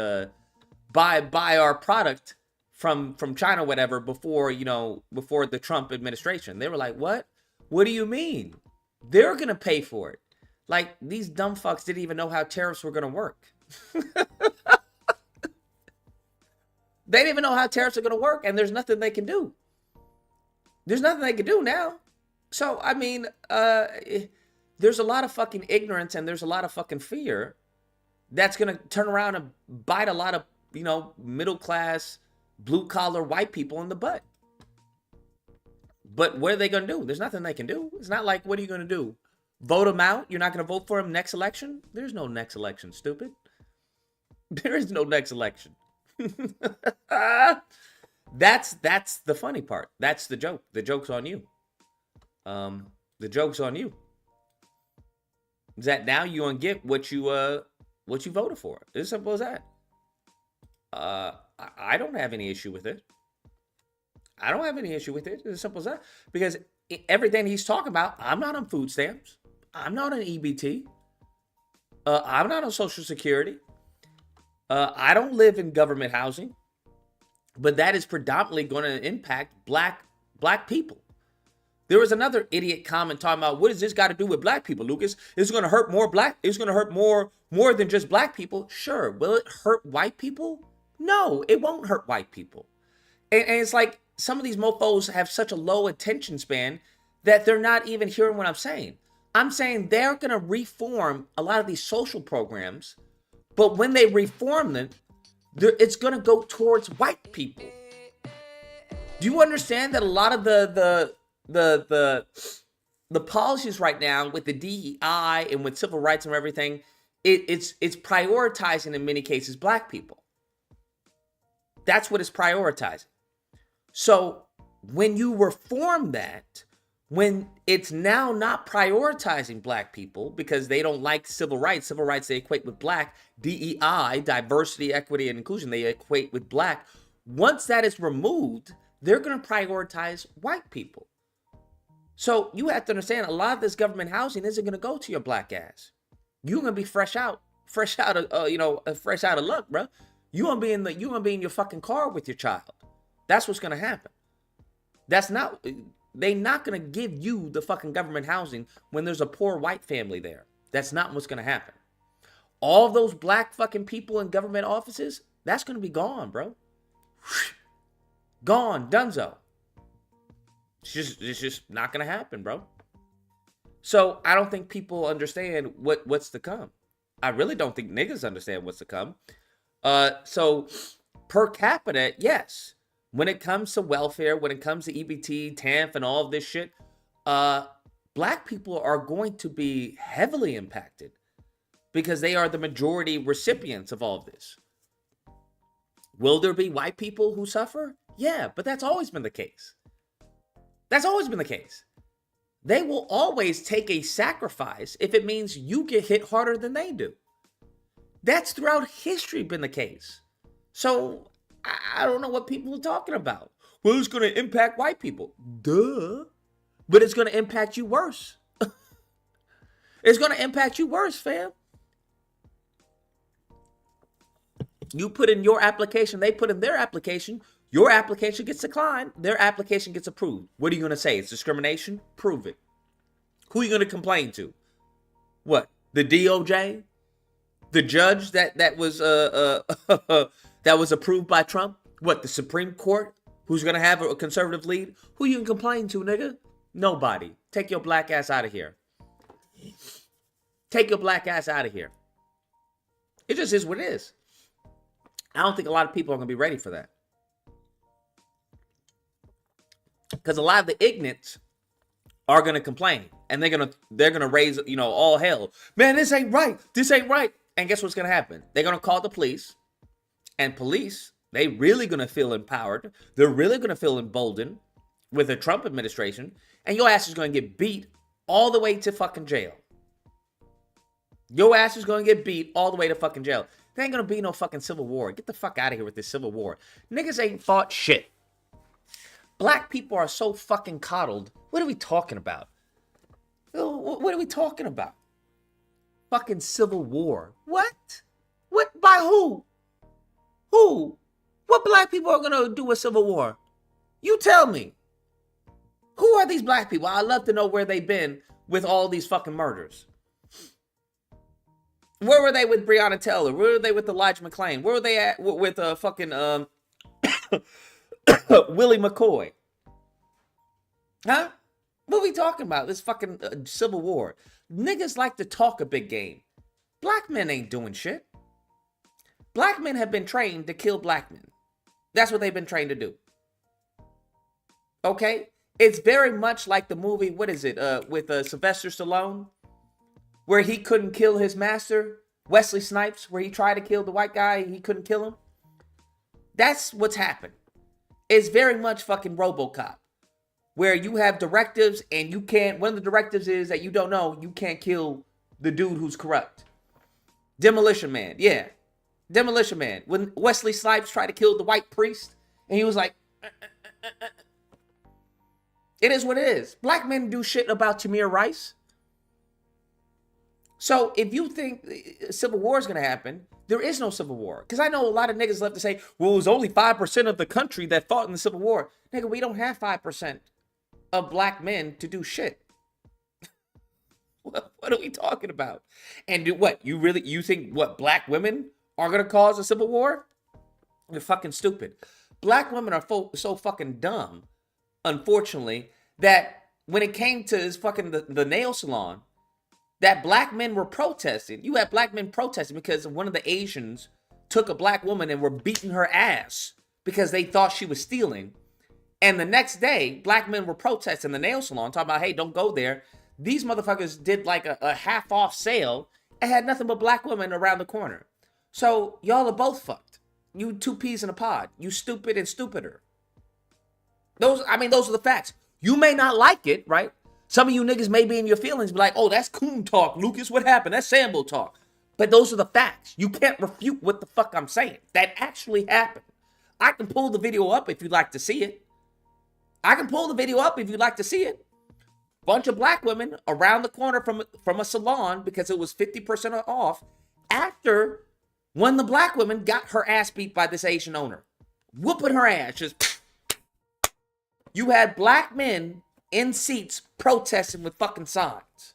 buy our product from China, whatever, before the Trump administration. They were like, what? What do you mean? They're going to pay for it. Like, these dumb fucks didn't even know how tariffs were going to work. They didn't even know how tariffs are going to work, and there's nothing they can do. There's nothing they can do now. So, I mean, there's a lot of fucking ignorance and there's a lot of fucking fear that's going to turn around and bite a lot of, middle-class, blue-collar white people in the butt. But what are they going to do? There's nothing they can do. It's not like, what are you going to do? Vote them out? You're not going to vote for them next election? There's no next election, stupid. There is no next election. That's the funny part. That's the joke. The joke's on you. The joke's on you. Is that now you gonna get what you voted for? It's as simple as that. I don't have any issue with it. I don't have any issue with it. It's as simple as that. Because everything he's talking about, I'm not on food stamps. I'm not an EBT. I'm not on Social Security. I don't live in government housing, but that is predominantly going to impact black people. There was another idiot comment talking about, what does this got to do with black people, Lucas? It's going to hurt more it's going to hurt more than just black people. Sure. Will it hurt white people? No, it won't hurt white people. And it's like some of these mofos have such a low attention span that they're not even hearing what I'm saying. I'm saying they're going to reform a lot of these social programs, but when they reform them, it's going to go towards white people. Do you understand that a lot of the policies right now with the DEI and with civil rights and everything, it's prioritizing in many cases black people. That's what it's prioritizing. So when you reform that, when it's now not prioritizing black people because they don't like civil rights they equate with black, DEI, diversity, equity, and inclusion, they equate with black. Once that is removed, they're going to prioritize white people. So you have to understand, a lot of this government housing isn't going to go to your black ass. You're going to be fresh out of luck, bro. You going to be in your fucking car with your child. That's what's going to happen. They're not going to give you the fucking government housing when there's a poor white family there. That's not what's going to happen. All of those black fucking people in government offices, that's going to be gone, bro. Gone, dunzo. It's just not going to happen, bro. So I don't think people understand what's to come. I really don't think niggas understand what's to come. So per capita, yes. When it comes to welfare, when it comes to EBT, TANF, and all of this shit, black people are going to be heavily impacted because they are the majority recipients of all of this. Will there be white people who suffer? Yeah, but that's always been the case. That's always been the case. They will always take a sacrifice if it means you get hit harder than they do. That's throughout history been the case. So I don't know what people are talking about. Well, it's going to impact white people. Duh. But it's going to impact you worse. It's going to impact you worse, fam. You put in your application, they put in their application. Your application gets declined. Their application gets approved. What are you going to say? It's discrimination? Prove it. Who are you going to complain to? What? The DOJ? The judge that was that was approved by Trump? What? The Supreme Court? Who's going to have a conservative lead? Who you can complain to, nigga? Nobody. Take your black ass out of here. Take your black ass out of here. It just is what it is. I don't think a lot of people are going to be ready for that. Because a lot of the ignorants are going to complain. And they're going to raise, all hell. Man, this ain't right. This ain't right. And guess what's going to happen? They're going to call the police. And police, they really going to feel empowered. They're really going to feel emboldened with the Trump administration. And your ass is going to get beat all the way to fucking jail. Your ass is going to get beat all the way to fucking jail. There ain't going to be no fucking civil war. Get the fuck out of here with this civil war. Niggas ain't fought shit. Black people are so fucking coddled. What are we talking about? What are we talking about? Fucking civil war. What? What? By who? Who? What black people are going to do a civil war? You tell me. Who are these black people? I'd love to know where they've been with all these fucking murders. Where were they with Breonna Taylor? Where were they with Elijah McClain? Where were they at with fucking Willie McCoy? Huh? What are we talking about? This fucking civil war. Niggas like to talk a big game. Black men ain't doing shit. Black men have been trained to kill black men. That's what they've been trained to do. Okay? It's very much like the movie, what is it, with Sylvester Stallone? Where he couldn't kill his master, Wesley Snipes, where he tried to kill the white guy and he couldn't kill him. That's what's happened. It's very much fucking RoboCop, where you have directives and you can't, one of the directives is that you don't know, you can't kill the dude who's corrupt. Demolition Man, yeah. Demolition Man. When Wesley Snipes tried to kill the white priest and he was like, It is what it is. Black men do shit about Tamir Rice. So if you think civil war is going to happen, there is no civil war. Because I know a lot of niggas love to say, well, it was only 5% of the country that fought in the Civil War. Nigga, we don't have 5% of black men to do shit. What are we talking about? And you think black women are going to cause a civil war? You're fucking stupid. Black women are so fucking dumb, unfortunately, that when it came to this fucking the nail salon, that black men were protesting. You had black men protesting because one of the Asians took a black woman and were beating her ass because they thought she was stealing. And the next day, black men were protesting the nail salon, talking about, hey, don't go there. These motherfuckers did like a half off sale and had nothing but black women around the corner. So y'all are both fucked. You two peas in a pod. You stupid and stupider. Those are the facts. You may not like it, right? Some of you niggas may be in your feelings, be like, oh, that's coon talk, Lucas. What happened? That's Sambo talk. But those are the facts. You can't refute what the fuck I'm saying. That actually happened. I can pull the video up if you'd like to see it. Bunch of black women around the corner from a salon because it was 50% off after when the black woman got her ass beat by this Asian owner. Whooping her ass. Just you had black men in seats protesting with fucking signs.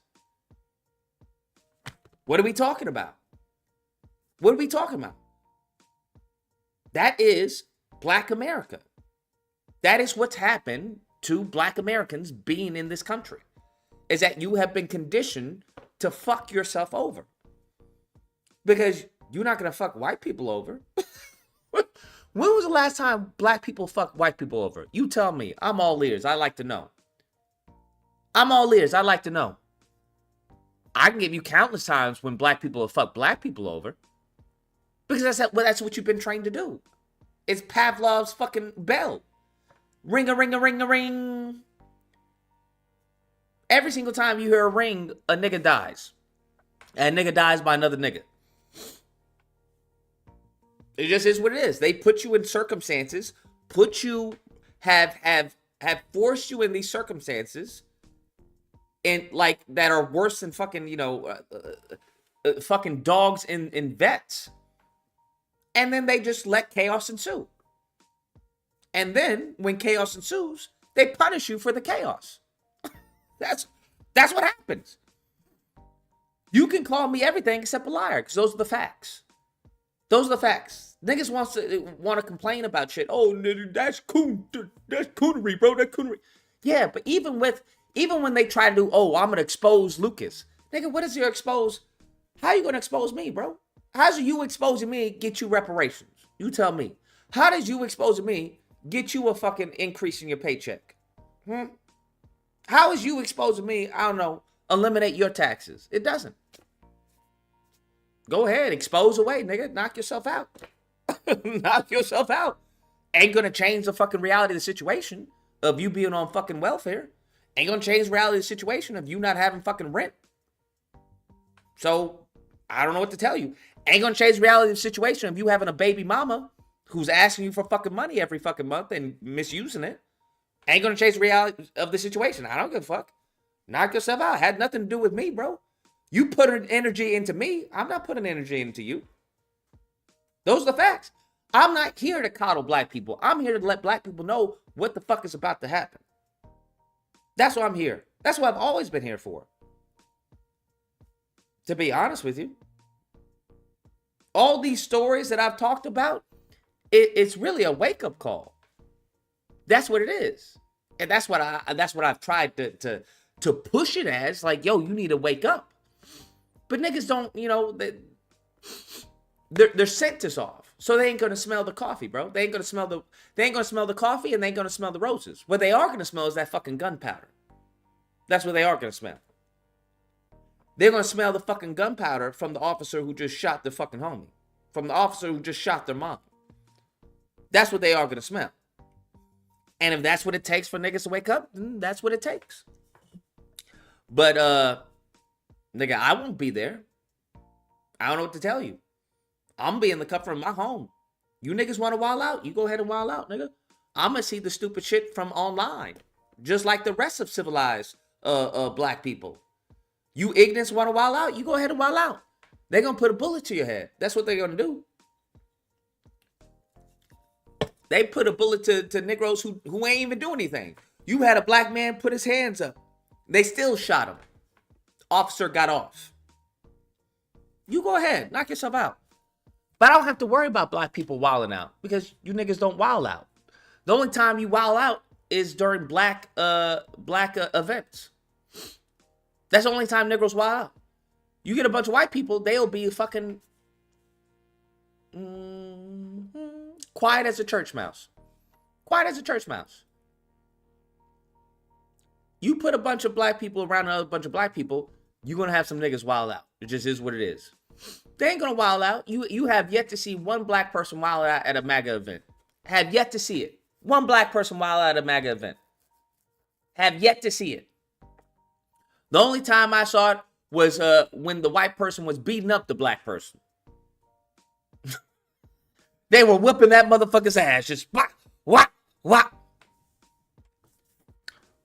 What are we talking about? That is black America. That is what's happened to black Americans being in this country. Is that you have been conditioned to fuck yourself over. Because you're not going to fuck white people over. When was the last time black people fucked white people over? You tell me. I'm all ears. I like to know. I can give you countless times when black people have fucked black people over. Because that's what you've been trained to do. It's Pavlov's fucking bell. Ring a ring a ring a ring. Every single time you hear a ring, a nigga dies. And a nigga dies by another nigga. It just is what it is. They put you in circumstances, have forced you in these circumstances, and like that are worse than fucking fucking dogs in vets, and then they just let chaos ensue. And then when chaos ensues, they punish you for the chaos. That's what happens. You can call me everything except a liar, because those are the facts. Niggas want to complain about shit. Oh, that's coonery, bro. That's coonery. Yeah, but even when they try to do, oh, I'm gonna expose Lucas. Nigga, what is your expose? How you gonna expose me, bro? How's you exposing me get you reparations? You tell me. How does you exposing me get you a fucking increase in your paycheck? How is you exposing me, I don't know, eliminate your taxes? It doesn't. Go ahead, expose away, nigga. Knock yourself out. Knock yourself out. Ain't gonna change the fucking reality of the situation of you being on fucking welfare. Ain't gonna change the reality of the situation of you not having fucking rent. So, I don't know what to tell you. Ain't gonna change the reality of the situation of you having a baby mama who's asking you for fucking money every fucking month and misusing it. Ain't gonna change the reality of the situation. I don't give a fuck. Knock yourself out. Had nothing to do with me, bro. You put energy into me. I'm not putting energy into you. Those are the facts. I'm not here to coddle black people. I'm here to let black people know what the fuck is about to happen. That's why I'm here. That's what I've always been here for. To be honest with you. All these stories that I've talked about, it's really a wake-up call. That's what it is. And that's what I've tried to push it as, like, yo, you need to wake up. But niggas don't, their scent is off. So they ain't gonna smell the coffee, bro. They ain't gonna smell the coffee, and they ain't gonna smell the roses. What they are gonna smell is that fucking gunpowder. That's what they are gonna smell. They're gonna smell the fucking gunpowder from the officer who just shot their fucking homie. From the officer who just shot their mom. That's what they are gonna smell. And if that's what it takes for niggas to wake up, then that's what it takes. But nigga, I won't be there. I don't know what to tell you. I'm gonna be in the comfort of my home. You niggas want to wild out? You go ahead and wild out, nigga. I'm gonna see the stupid shit from online, just like the rest of civilized black people. You ignorants want to wild out? You go ahead and wild out. They're going to put a bullet to your head. That's what they're going to do. They put a bullet to Negroes who ain't even do anything. You had a black man put his hands up. They still shot him. Officer got off. You go ahead. Knock yourself out. But I don't have to worry about black people wilding out because you niggas don't wild out. The only time you wild out is during black events. That's the only time Negroes wild out. You get a bunch of white people, they'll be fucking quiet as a church mouse. Quiet as a church mouse. You put a bunch of black people around another bunch of black people, you're going to have some niggas wild out. It just is what it is. They ain't going to wild out. You have yet to see one black person wild out at a MAGA event. Have yet to see it. One black person wild out at a MAGA event. Have yet to see it. The only time I saw it was when the white person was beating up the black person. They were whipping that motherfucker's ass. Just whop.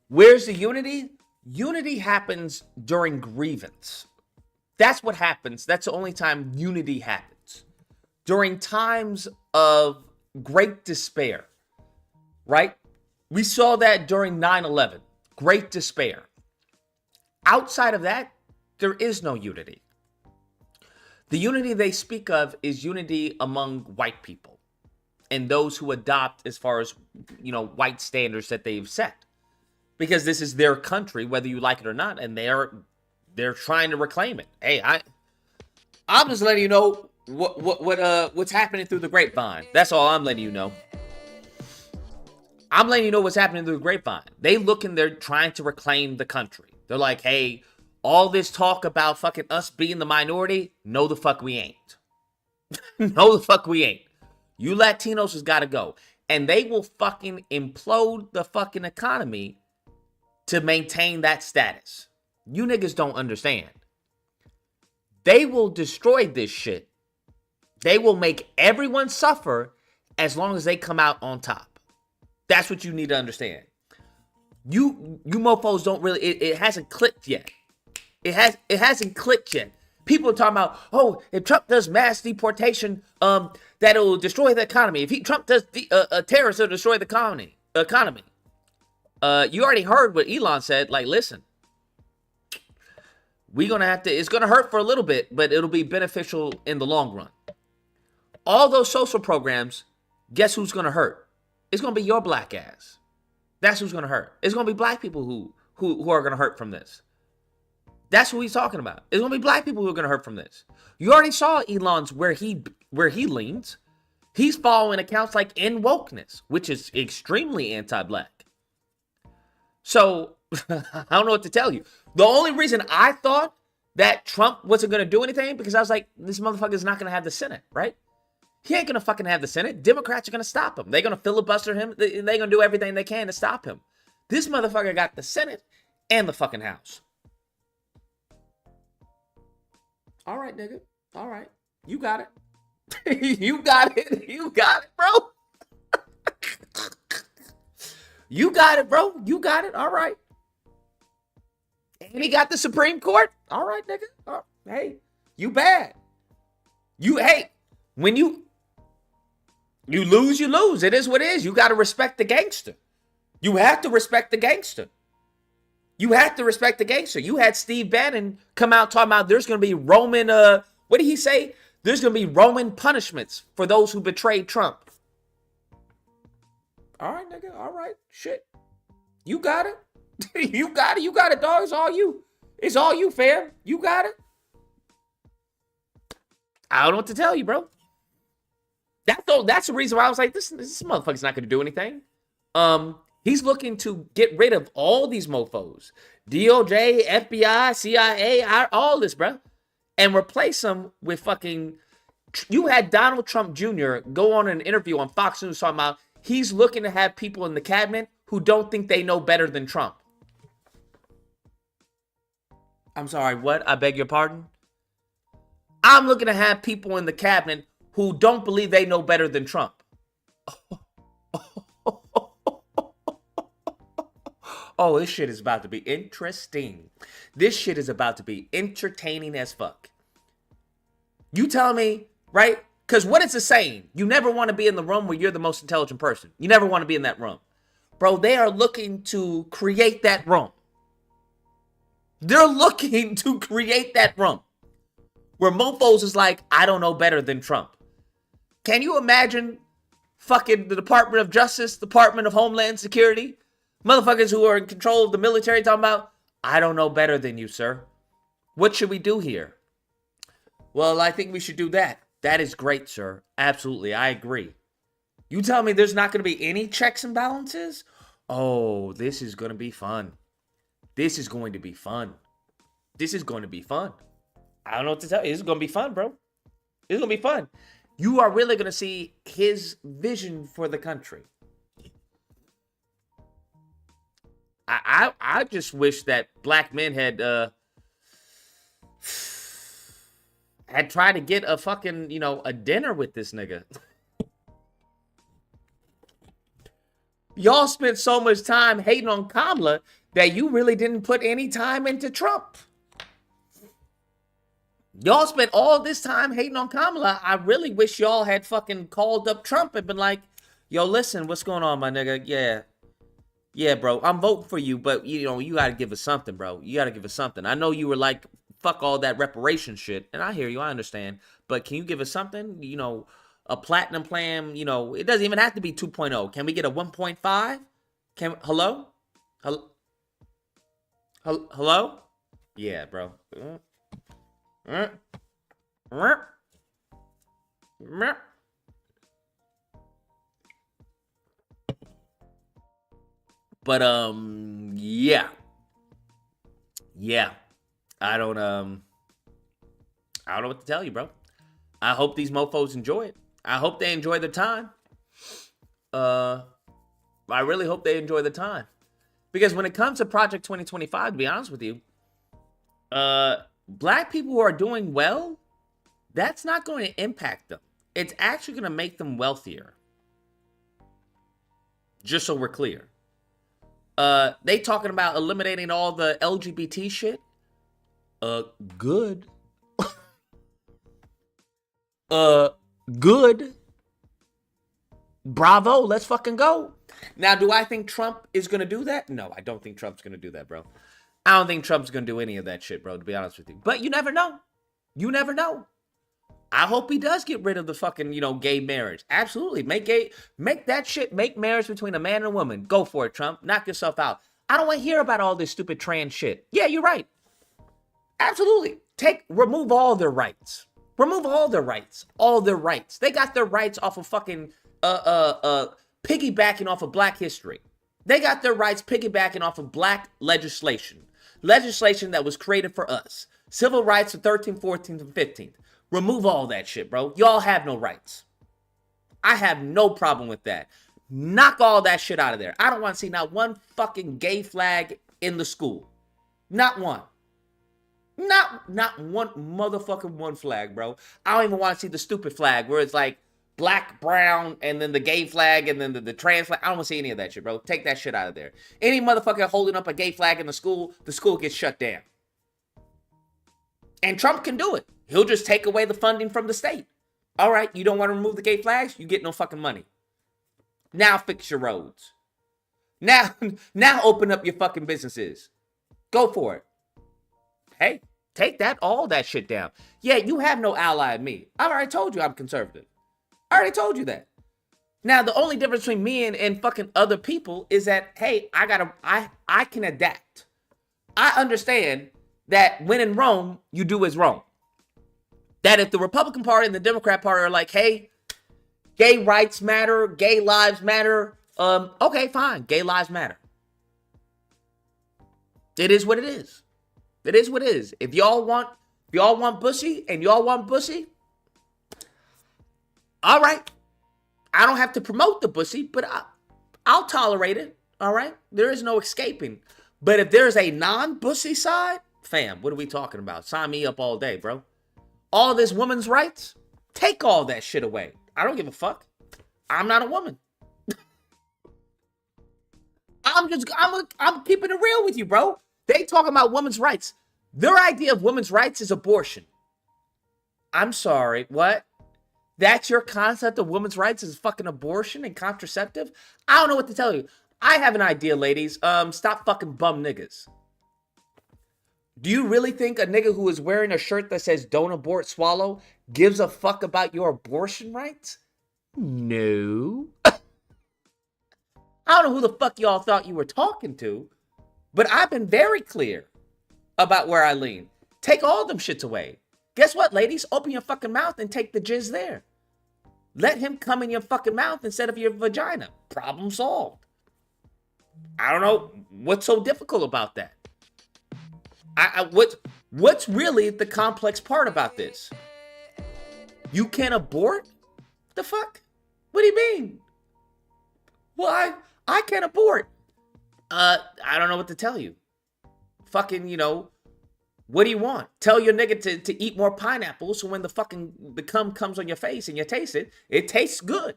Where's the unity? Unity happens during grievance. That's what happens. That's the only time unity happens. During times of great despair, right? We saw that during 9/11. Great despair. Outside of that, there is no unity. The unity they speak of is unity among white people and those who adopt as far as, white standards that they've set. Because this is their country, whether you like it or not, and they're trying to reclaim it. Hey, I'm just letting you know what's happening through the grapevine. That's all I'm letting you know. I'm letting you know what's happening through the grapevine. They're trying to reclaim the country. They're like, hey, all this talk about fucking us being the minority, no the fuck we ain't. No the fuck we ain't. You Latinos has got to go. And they will fucking implode the fucking economy to maintain that status. You niggas don't understand. They will destroy this shit. They will make everyone suffer as long as they come out on top. That's what you need to understand. You mofos don't really, it hasn't clicked yet. It hasn't clicked yet. People are talking about, oh, if Trump does mass deportation, that it'll destroy the economy. If Trump does terrorists, it'll destroy the economy. You already heard what Elon said. Like, listen, it's gonna hurt for a little bit, but it'll be beneficial in the long run. All those social programs, guess who's gonna hurt? It's gonna be your black ass. That's who's gonna hurt. It's gonna be black people who are gonna hurt from this. That's what he's talking about. It's gonna be black people who are gonna hurt from this. You already saw Elon's where he leans. He's following accounts like End Wokeness, which is extremely anti-black. So I don't know what to tell you. The only reason I thought that Trump wasn't gonna do anything because I was like, this motherfucker's not gonna have the Senate, right? He ain't gonna fucking have the Senate. Democrats are gonna stop him. They're gonna filibuster him. They're gonna do everything they can to stop him. This motherfucker got the Senate and the fucking House. All right, nigga. All right. You got it. You got it. You got it, bro. You got it, bro. You got it. All right. And he got the Supreme Court. All right, nigga. Oh, hey, you bad. When you lose, you lose. It is what it is. You got to respect the gangster. You have to respect the gangster. You have to respect the gangster. You had Steve Bannon come out talking about there's going to be Roman, what did he say? There's going to be Roman punishments for those who betrayed Trump. All right, nigga. All right. Shit. You got it. You got it. You got it, dog. It's all you. It's all you, fam. You got it. I don't know what to tell you, bro. That's the reason why I was like, this motherfucker's not going to do anything. He's looking to get rid of all these mofos. DOJ, FBI, CIA, all this, bro. And replace them with fucking... You had Donald Trump Jr. go on an interview on Fox News talking about he's looking to have people in the cabinet who don't think they know better than Trump. I'm sorry, what? I beg your pardon? I'm looking to have people in the cabinet who don't believe they know better than Trump. Oh, this shit is about to be interesting. This shit is about to be entertaining as fuck. You tell me, right? Because what it's a saying, you never want to be in the room where you're the most intelligent person. You never want to be in that room. Bro, they are looking to create that room. They're looking to create that room where mofos is like, I don't know better than Trump. Can you imagine fucking the Department of Justice, Department of Homeland Security, motherfuckers who are in control of the military talking about, I don't know better than you, sir. What should we do here? Well, I think we should do that. That is great, sir. Absolutely, I agree. You tell me there's not going to be any checks and balances? Oh, this is going to be fun. This is going to be fun. This is going to be fun. I don't know what to tell you. This is going to be fun, bro. This is going to be fun. You are really going to see his vision for the country. I just wish that black men had tried to get a fucking, a dinner with this nigga. Y'all spent so much time hating on Kamala that you really didn't put any time into Trump. Y'all spent all this time hating on Kamala. I really wish y'all had fucking called up Trump and been like, yo, listen, what's going on, my nigga? Yeah, bro, I'm voting for you, but, you got to give us something, bro. You got to give us something. I know you were like, fuck all that reparation shit, and I hear you, I understand, but can you give us something? A platinum plan, it doesn't even have to be 2.0. Can we get a 1.5? Hello? Hello? Yeah, bro. But yeah. I don't know what to tell you, bro. I hope these mofos enjoy it. I hope they enjoy the time. I really hope they enjoy the time. Because when it comes to Project 2025, to be honest with you, black people who are doing well, that's not going to impact them. It's actually going to make them wealthier. Just so we're clear. They talking about eliminating all the LGBT shit. Good. Good. Bravo, let's fucking go. Now, do I think Trump is going to do that? No, I don't think Trump's going to do that, bro. I don't think Trump's going to do any of that shit, bro, to be honest with you. But you never know. You never know. I hope he does get rid of the fucking, gay marriage. Absolutely. Make that shit, make marriage between a man and a woman. Go for it, Trump. Knock yourself out. I don't want to hear about all this stupid trans shit. Yeah, you're right. Absolutely. Remove all their rights. Remove all their rights. All their rights. They got their rights off of fucking, piggybacking off of black history. They got their rights piggybacking off of black legislation. Legislation that was created for us. Civil rights of 13th, 14th, and 15th. Remove all that shit, bro. Y'all have no rights. I have no problem with that. Knock all that shit out of there. I don't want to see not one fucking gay flag in the school. Not one. Not one motherfucking one flag, bro. I don't even want to see the stupid flag where it's like black, brown, and then the gay flag, and then the trans flag. I don't want to see any of that shit, bro. Take that shit out of there. Any motherfucker holding up a gay flag in the school gets shut down. And Trump can do it. He'll just take away the funding from the state. All right, you don't want to remove the gay flags? You get no fucking money. Now fix your roads. Now open up your fucking businesses. Go for it. Hey, take all that shit down. Yeah, you have no ally in me. I already told you I'm conservative. I already told you that. Now, the only difference between me and fucking other people is that, hey, I can adapt. I understand that when in Rome, you do as Rome. That if the Republican Party and the Democrat Party are like, hey, gay rights matter, gay lives matter, okay, fine, gay lives matter. It is what it is. It is what it is. If y'all want pussy and y'all want pussy, all right. I don't have to promote the pussy, but I'll tolerate it, all right? There is no escaping. But if there's a non-pussy side, fam, what are we talking about? Sign me up all day, bro. All this women's rights, take all that shit away. I don't give a fuck. I'm not a woman. I'm keeping it real with you, bro. They talking about women's rights. Their idea of women's rights is abortion. I'm sorry, what? That's your concept of women's rights is fucking abortion and contraceptive? I don't know what to tell you. I have an idea, ladies. Stop fucking bum niggas. Do you really think a nigga who is wearing a shirt that says don't abort, swallow gives a fuck about your abortion rights? No. I don't know who the fuck y'all thought you were talking to, but I've been very clear about where I lean. Take all them shits away. Guess what, ladies? Open your fucking mouth and take the jizz there. Let him come in your fucking mouth instead of your vagina. Problem solved. I don't know what's so difficult about that. What's really the complex part about this? You can't abort? The fuck? What do you mean? Well, I can't abort. I don't know what to tell you. Fucking, what do you want? Tell your nigga to eat more pineapples so when the cum comes on your face and you taste it, it tastes good.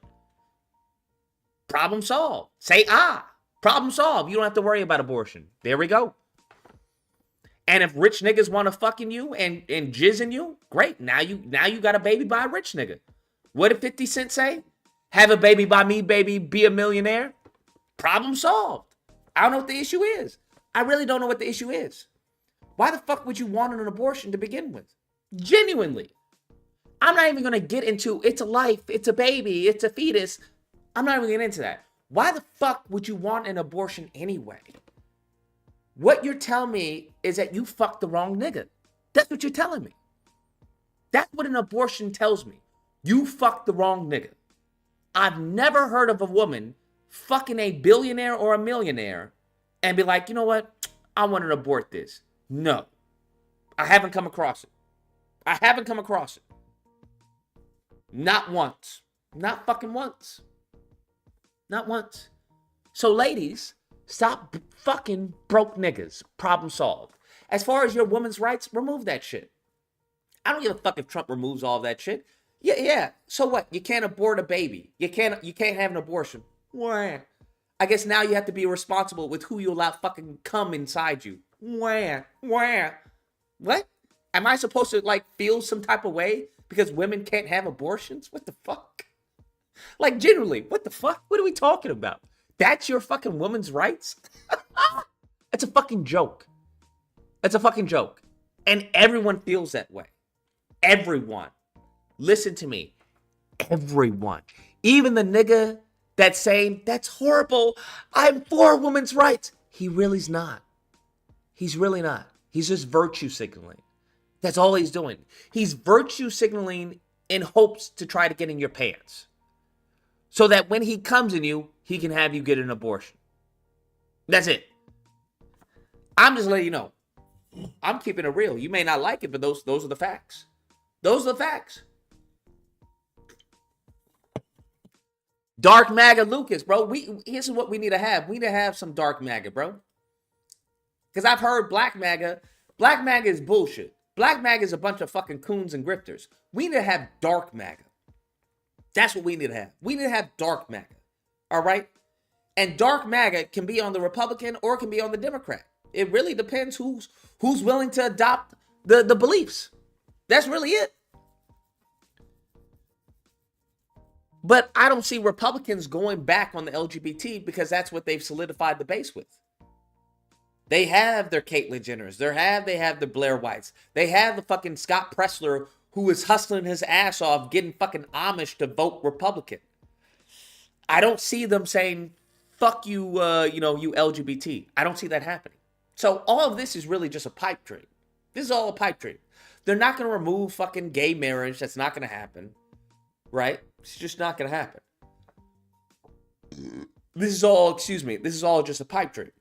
Problem solved. Say ah. Problem solved. You don't have to worry about abortion. There we go. And if rich niggas want to fucking you and jizz in you, great. Now you got a baby by a rich nigga. What did 50 Cent say? Have a baby by me, baby, be a millionaire. Problem solved. I don't know what the issue is. I really don't know what the issue is. Why the fuck would you want an abortion to begin with? Genuinely. I'm not even going to get into it's a life, it's a baby, it's a fetus. I'm not even getting into that. Why the fuck would you want an abortion anyway? What you're telling me is that you fucked the wrong nigga. That's what you're telling me. That's what an abortion tells me. You fucked the wrong nigga. I've never heard of a woman fucking a billionaire or a millionaire and be like, you know what? I want to abort this. No. I haven't come across it. I haven't come across it. Not once. Not fucking once. Not once. So ladies, stop fucking broke niggas. Problem solved. As far as your women's rights, remove that shit. I don't give a fuck if Trump removes all that shit. Yeah. So what? You can't abort a baby. You can't have an abortion. Wah. I guess now you have to be responsible with who you allow fucking come inside you. Wah. What? Am I supposed to feel some type of way because women can't have abortions? What the fuck? Generally, what the fuck? What are we talking about? That's your fucking woman's rights? It's a fucking joke. It's a fucking joke. And everyone feels that way. Everyone. Listen to me. Everyone. Even the nigga that's saying, that's horrible. I'm for women's rights. He really's not. He's really not. He's just virtue signaling. That's all he's doing. He's virtue signaling in hopes to try to get in your pants. So that when he comes in you, he can have you get an abortion. That's it. I'm just letting you know. I'm keeping it real. You may not like it, but those are the facts. Those are the facts. Dark MAGA Lucas, bro. Here's what we need to have. We need to have some dark MAGA, bro. Because I've heard black MAGA. Black MAGA is bullshit. Black MAGA is a bunch of fucking coons and grifters. We need to have dark MAGA. That's what we need to have. We need to have dark MAGA. All right? And dark MAGA can be on the Republican or it can be on the Democrat. It really depends who's willing to adopt the beliefs. That's really it. But I don't see Republicans going back on the LGBT because that's what they've solidified the base with. They have their Caitlyn Jenners. They have the Blair Whites. They have the fucking Scott Presler who is hustling his ass off getting fucking Amish to vote Republican. I don't see them saying, fuck you, you LGBT. I don't see that happening. So all of this is really just a pipe dream. This is all a pipe dream. They're not going to remove fucking gay marriage. That's not going to happen. Right? It's just not going to happen. This is all just a pipe dream.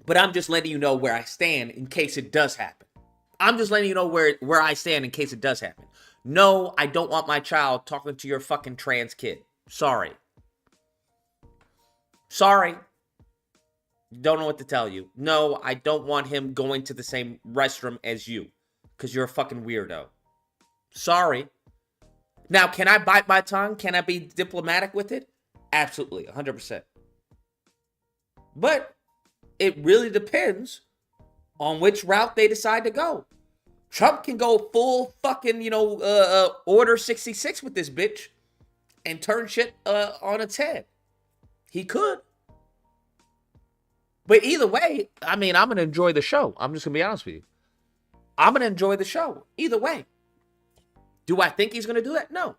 But I'm just letting you know where I stand in case it does happen. I'm just letting you know where I stand in case it does happen. No, I don't want my child talking to your fucking trans kid. Sorry. Don't know what to tell you. No, I don't want him going to the same restroom as you. Because you're a fucking weirdo. Sorry. Now, can I bite my tongue? Can I be diplomatic with it? Absolutely, 100%. But it really depends on which route they decide to go. Trump can go full fucking, Order 66 with this bitch and turn shit on its head. He could. But either way, I mean, I'm going to enjoy the show. I'm just going to be honest with you. I'm going to enjoy the show. Either way. Do I think he's going to do that? No.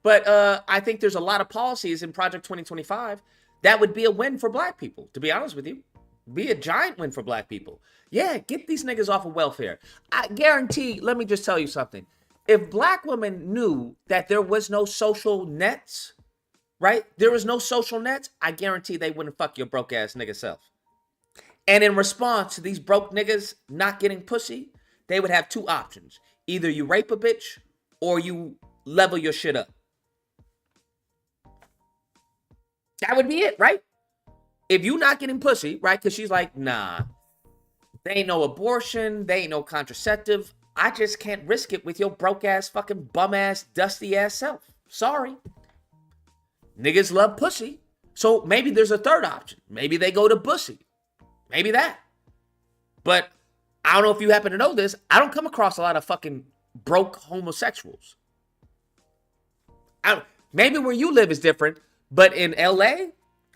But I think there's a lot of policies in Project 2025 that would be a win for black people, to be honest with you. Be a giant win for black people. Yeah, get these niggas off of welfare. I guarantee, let me just tell you something. If black women knew that there was no social nets, right? There was no social nets, I guarantee they wouldn't fuck your broke ass nigga self. And in response to these broke niggas not getting pussy, they would have two options. Either you rape a bitch or you level your shit up. That would be it, right? If you not getting pussy, right? Because she's like, nah, there ain't no abortion, there ain't no contraceptive. I just can't risk it with your broke ass, fucking bum ass, dusty ass self. Sorry. Niggas love pussy. So maybe there's a third option. Maybe they go to pussy. Maybe that. But I don't know if you happen to know this. I don't come across a lot of fucking broke homosexuals. Maybe where you live is different, but in LA,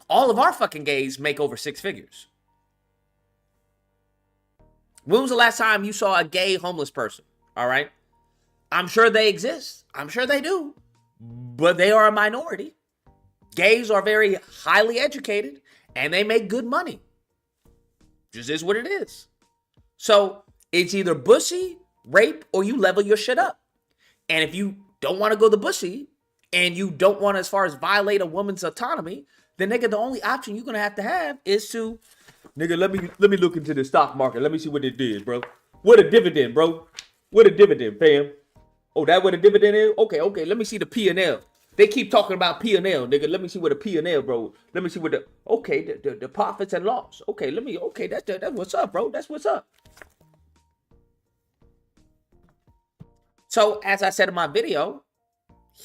all of our fucking gays make over six figures. When was the last time you saw a gay homeless person? All right. I'm sure they exist. I'm sure they do. But they are a minority. Gays are very highly educated and they make good money. Just is what it is. So it's either bussy, rape, or you level your shit up. And if you don't want to go the bussy and you don't want to, as far as violate a woman's autonomy, then nigga, the only option you're gonna have to have is to, nigga, let me look into the stock market. Let me see what it did, bro. What a dividend, bro. What a dividend, fam. Oh, that what a dividend is? Okay. Let me see the P&L. They keep talking about P&L, nigga. Let me see what a P&L, bro. Let me see what the profits and loss. That's what's up, bro. That's what's up. So, as I said in my video,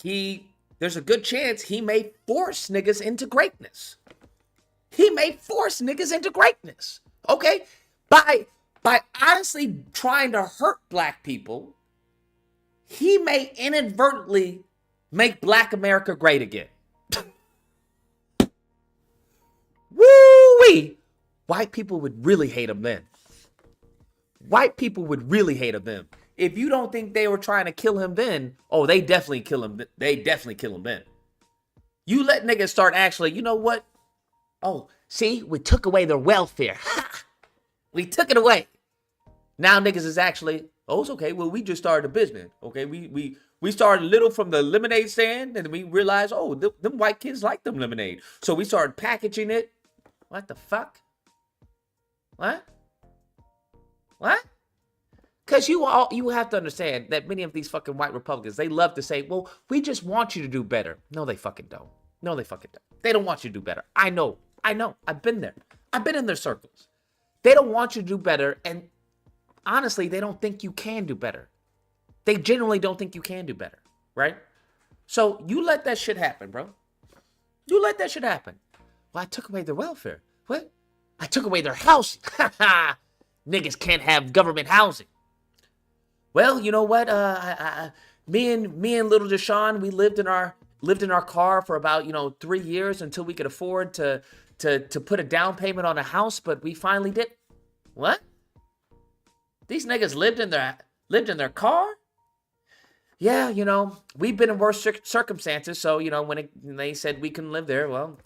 there's a good chance he may force niggas into greatness. He may force niggas into greatness. Okay? By honestly trying to hurt black people, he may inadvertently make black America great again. Woo-wee! White people would really hate him then. White people would really hate him then. If you don't think they were trying to kill him then, oh, they definitely kill him. They definitely kill him then. You let niggas start actually, you know what? Oh, see, we took away their welfare. We took it away. Now niggas is actually, oh, it's okay. Well, we just started a business. Okay, we started little from the lemonade stand, and we realized, oh, them white kids like them lemonade. So we started packaging it. What the fuck? What? Because you have to understand that many of these fucking white Republicans, they love to say, well, we just want you to do better. No, they fucking don't. They don't want you to do better. I know. I've been there. I've been in their circles. They don't want you to do better, and honestly, they don't think you can do better. They generally don't think you can do better, right? So you let that shit happen, bro. You let that shit happen. Well, I took away their welfare. What? I took away their house. Niggas can't have government housing. Well, you know what? Me and little Deshaun, we lived in our car for about 3 years until we could afford to put a down payment on a house, but we finally did. What? These niggas lived in their car? Yeah, we've been in worse circumstances, so when they said we couldn't live there, well,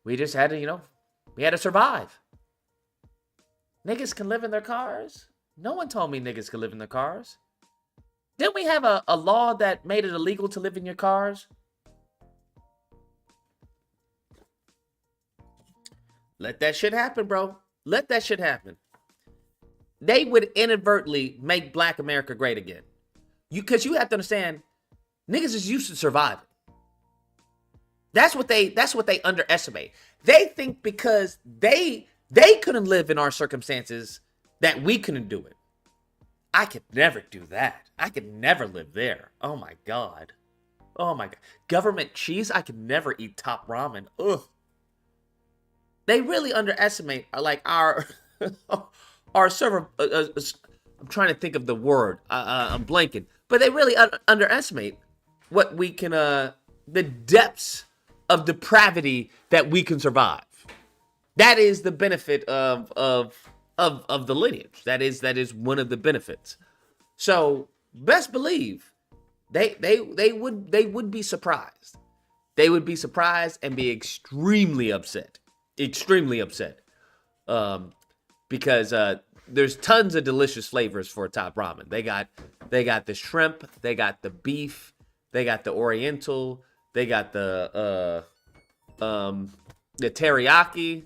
we just had to, we had to survive. Niggas can live in their cars? No one told me niggas could live in their cars. Didn't we have a law that made it illegal to live in your cars? Let that shit happen, bro. Let that shit happen. They would inadvertently make black America great again. Because you have to understand, niggas is used to surviving. That's what they underestimate. They think because they couldn't live in our circumstances that we couldn't do it. I could never do that. I could never live there. Oh my God. Government cheese? I could never eat top ramen. Ugh. They really underestimate like our our server. I'm trying to think of the word. I'm blanking, but they really underestimate what we can. The depths of depravity that we can survive. That is the benefit of the lineage. That is one of the benefits. So best believe they would be surprised. They would be surprised and be extremely upset. Extremely upset. Because there's tons of delicious flavors for top ramen. They got the shrimp, they got the beef, they got the oriental, they got the teriyaki.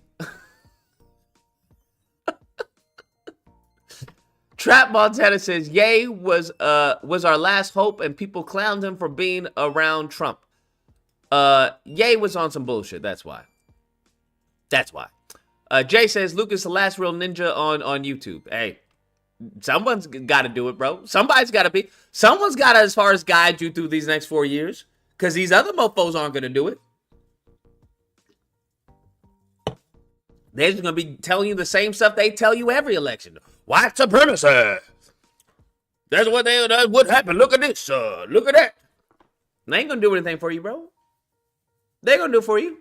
Trap Montana says, Ye was our last hope, and people clowned him for being around Trump. Ye was on some bullshit. That's why. That's why. Jay says, Lucas, the last real ninja on YouTube. Hey, someone's got to do it, bro. Somebody's got to be. Someone's got to, as far as guide you through these next 4 years, because these other mofos aren't going to do it. They're just going to be telling you the same stuff they tell you every election. White supremacy. That's what what happened. Look at this. Look at that. They ain't going to do anything for you, bro. They're going to do it for you.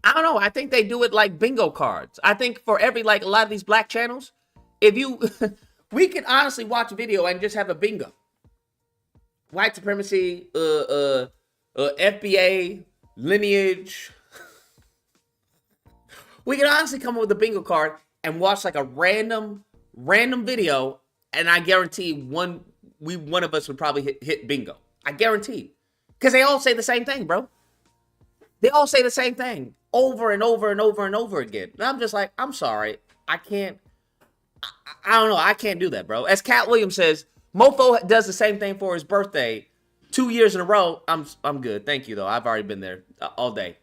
I don't know. I think they do it like bingo cards. I think for every, like a lot of these black channels, if you, we can honestly watch a video and just have a bingo. White supremacy, FBA, lineage. We can honestly come up with a bingo card and watch like a random video, and I guarantee one of us would probably hit bingo. I guarantee. Because they all say the same thing, bro. They all say the same thing over and over and over and over again. And I'm just like, I'm sorry. I can't. I don't know. I can't do that, bro. As Cat Williams says, Mofo does the same thing for his birthday 2 years in a row. I'm good. Thank you, though. I've already been there all day.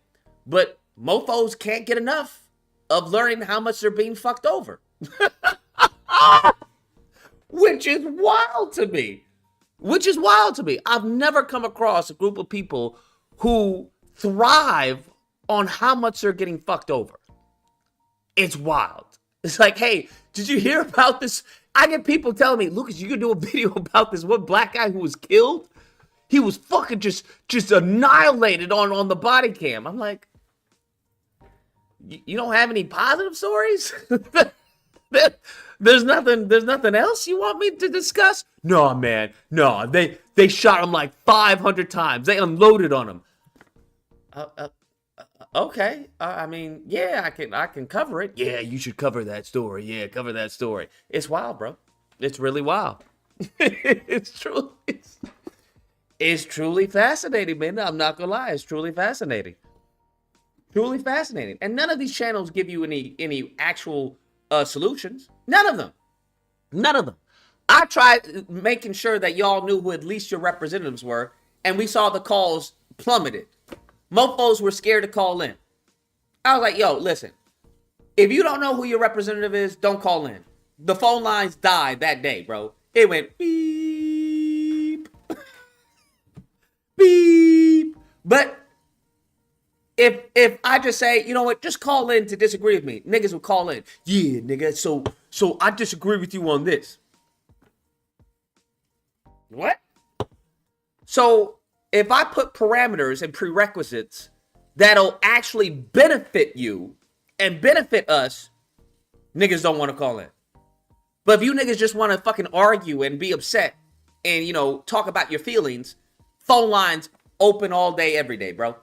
But Mofos can't get enough of learning how much they're being fucked over. Which is wild to me. I've never come across a group of people who thrive on how much they're getting fucked over. It's wild. It's like, hey, did you hear about this? I get people telling me, Lucas, you can do a video about this one black guy who was killed? He was fucking just annihilated on the body cam. I'm like, you don't have any positive stories? There's nothing else you want me to discuss? No, man. No, they shot him like 500 times. They unloaded on him. Okay. I mean, yeah, I can cover it. Yeah, you should cover that story. Yeah, cover that story. It's wild, bro. It's really wild. It's truly fascinating, man. I'm not gonna lie. It's truly fascinating. Truly fascinating. And none of these channels give you any actual solutions. None of them. I tried making sure that y'all knew who at least your representatives were, and we saw the calls plummeted. Mofos were scared to call in. I was like, yo, listen, if you don't know who your representative is, don't call in. The phone lines died that day, bro. It went beep. Beep. But if I just say, you know what, just call in to disagree with me, niggas will call in. Yeah, nigga, so I disagree with you on this. What? So if I put parameters and prerequisites that'll actually benefit you and benefit us, niggas don't want to call in. But if you niggas just want to fucking argue and be upset and, you know, talk about your feelings, phone lines open all day, every day, bro.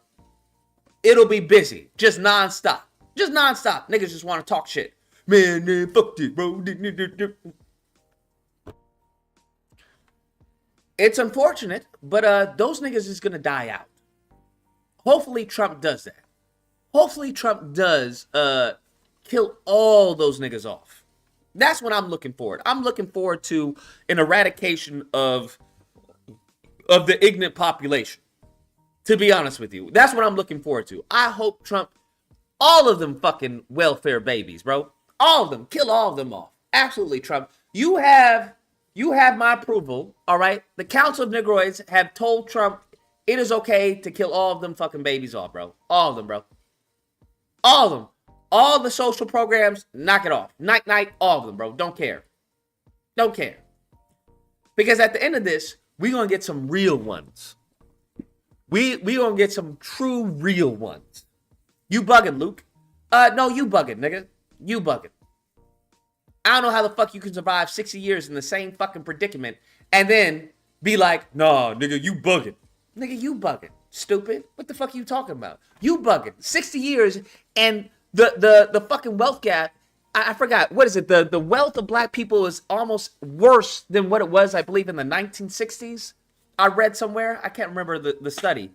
It'll be busy. Just nonstop. Niggas just want to talk shit. Man, fuck this, bro. It's unfortunate, but those niggas is gonna die out. Hopefully Trump does that. Hopefully Trump does kill all those niggas off. That's what I'm looking forward. I'm looking forward to an eradication of the ignorant population. To be honest with you, that's what I'm looking forward to. I hope Trump, all of them fucking welfare babies, bro. All of them, kill all of them off. Absolutely, Trump. You have my approval, all right? The Council of Negroids have told Trump it is okay to kill all of them fucking babies off, bro. All of them, bro. All of them. All the social programs, knock it off. Night, night, all of them, bro. Don't care. Don't care. Because at the end of this, we're going to get some real ones. We going to get some true real ones. You bugging, Luke. No, you bugging, nigga. You bugging. I don't know how the fuck you can survive 60 years in the same fucking predicament and then be like, nah, nigga, you bugging. Nigga, you bugging. Stupid. What the fuck are you talking about? You bugging. 60 years and the fucking wealth gap, I forgot, what is it? The wealth of black people is almost worse than what it was, I believe, in the 1960s. I read somewhere. I can't remember the study.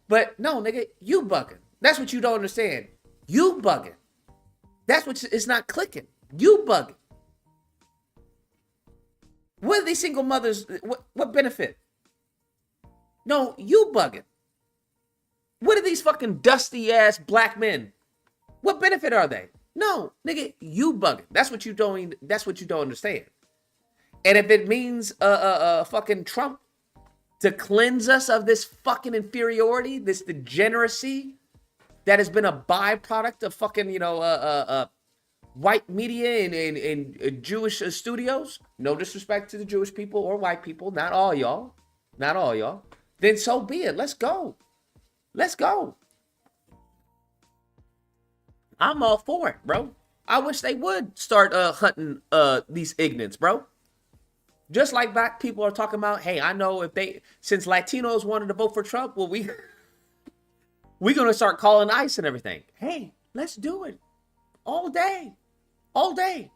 But no, nigga, you bugging. That's what you don't understand. You bugging. That's what it's not clicking. You bugging. What are these single mothers, what benefit? No, you bugging. What are these fucking dusty ass black men? What benefit are they? No, nigga, you bugging. That's what you don't understand. And if it means fucking Trump to cleanse us of this fucking inferiority, this degeneracy that has been a byproduct of fucking, white media and Jewish studios. No disrespect to the Jewish people or white people. Not all y'all. Not all y'all. Then so be it. Let's go. Let's go. I'm all for it, bro. I wish they would start hunting these ignorants, bro. Just like black people are talking about, hey, I know since Latinos wanted to vote for Trump, well, we're going to start calling ICE and everything. Hey, let's do it. All day. All day.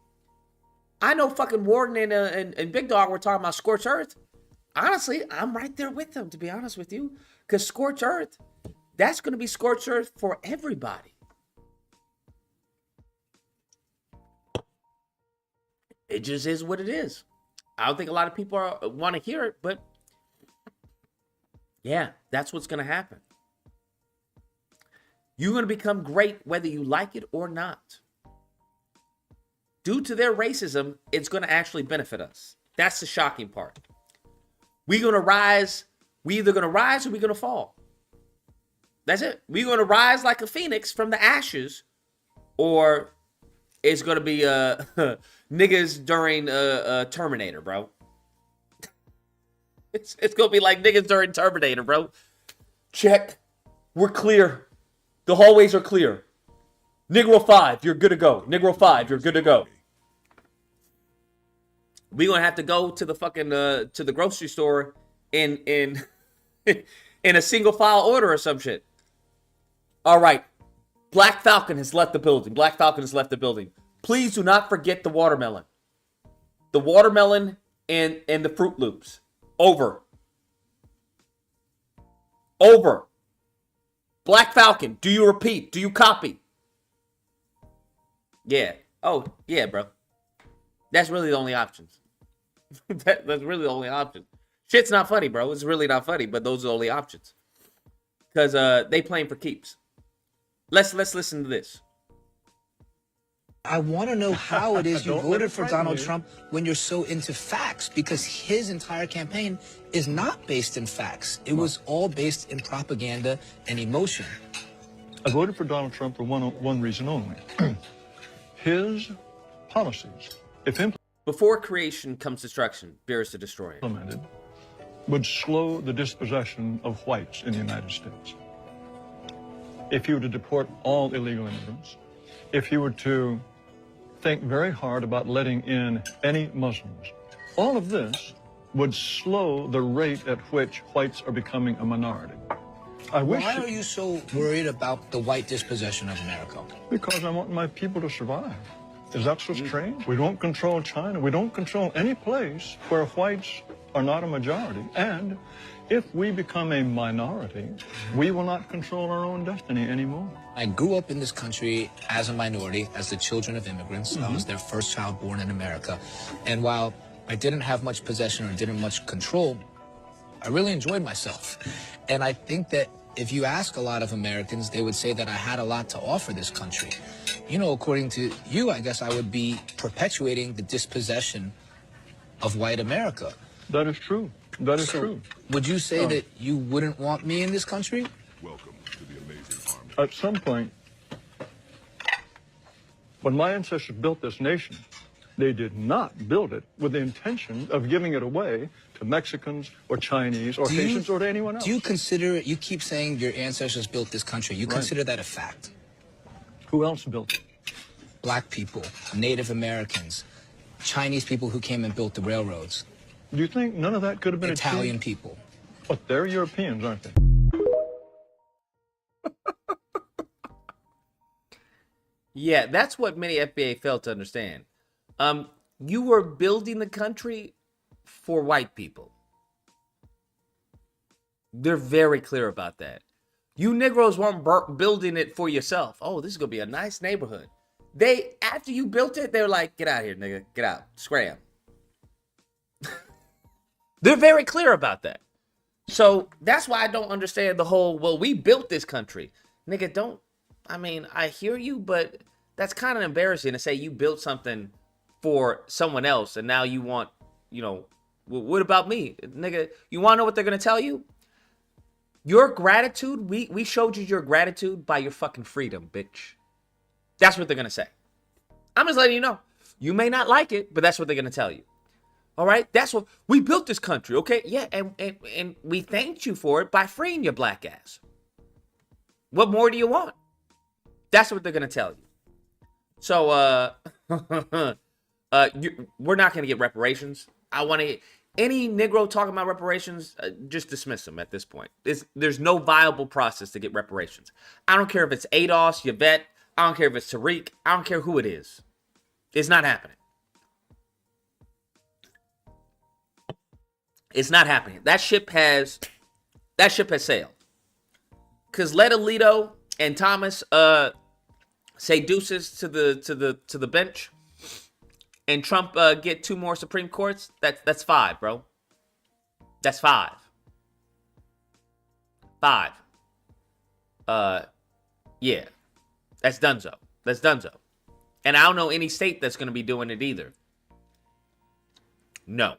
I know fucking Warden and Big Dog were talking about Scorched Earth. Honestly, I'm right there with them, to be honest with you. Because Scorched Earth, that's going to be Scorched Earth for everybody. It just is what it is. I don't think a lot of people want to hear it, but yeah, that's what's going to happen. You're going to become great whether you like it or not. Due to their racism, it's going to actually benefit us. That's the shocking part. We're going to rise. We're either going to rise or we're going to fall. That's it. We're going to rise like a phoenix from the ashes, or it's going to be niggas during Terminator, bro. It's going to be like niggas during Terminator, bro. Check. We're clear. The hallways are clear. Negro 5, you're good to go. Negro 5, you're good to go. We're going to have to go to the fucking, to the grocery store in a single file order or some shit. All right. Black Falcon has left the building. Black Falcon has left the building. Please do not forget the watermelon. The watermelon and the Fruit Loops. Over. Over. Black Falcon, do you repeat? Do you copy? Yeah. Oh, yeah, bro. That's really the only options. That's really the only option. Shit's not funny, bro. It's really not funny, but those are the only options. Because they playing for keeps. Let's listen to this. I want to know how it is you voted for Donald Trump when you're so into facts, because his entire campaign is not based in facts. It was all based in propaganda and emotion. I voted for Donald Trump for one reason only. His policies, if before creation comes destruction, beer is to destroy it. Implemented, would slow the dispossession of whites in the United States. If you were to deport all illegal immigrants, if you were to think very hard about letting in any Muslims, all of this would slow the rate at which whites are becoming a minority. Why are you so worried about the white dispossession of America? Because I want my people to survive. Is that so strange? We don't control China. We don't control any place where whites are not a majority. And if we become a minority, we will not control our own destiny anymore. I grew up in this country as a minority, as the children of immigrants. I was their first child born in America. And while I didn't have much possession or didn't much control, I really enjoyed myself. And I think that if you ask a lot of Americans, they would say that I had a lot to offer this country. You know, according to you, I guess I would be perpetuating the dispossession of white America. That is true. That is true. Would you say that you wouldn't want me in this country? Welcome to the amazing army. At some point, When my ancestors built this nation, they did not build it with the intention of giving it away to Mexicans or Chinese or Haitians or to anyone else. Do you consider, you keep saying your ancestors built this country. You consider that a fact? Who else built it? Black people, Native Americans, Chinese people who came and built the railroads. Do you think none of that could have been Italian achieved? people. But they're Europeans, aren't they? Yeah, that's what many FBA failed to understand. You were building the country for white people. They're very clear about that. You Negroes weren't building it for yourself. Oh, this is gonna be a nice neighborhood. They, after you built it, they're like, get out of here, nigga. Get out. Scram. They're very clear about that. So that's why I don't understand the whole, well, we built this country. Nigga, don't, I mean, I hear you, but that's kind of embarrassing to say you built something for someone else and now you want, you know, what about me? Nigga, you want to know what they're going to tell you? Your gratitude, we showed you your gratitude by your fucking freedom, bitch. That's what they're going to say. I'm just letting you know. You may not like it, but that's what they're going to tell you. All right? That's what, we built this country, okay? Yeah, and we thanked you for it by freeing your black ass. What more do you want? That's what they're going to tell you. So, we're not going to get reparations. I want to, any Negro talking about reparations, just dismiss them at this point. There's no viable process to get reparations. I don't care if it's ADOS, Yvette, I don't care if it's Tariq, I don't care who it is. It's not happening. It's not happening. That ship has sailed. Cause let Alito and Thomas say deuces to the bench, and Trump get 2 more Supreme Courts. That's 5, bro. That's 5. 5. Yeah, that's donezo. That's donezo. And I don't know any state that's going to be doing it either. No.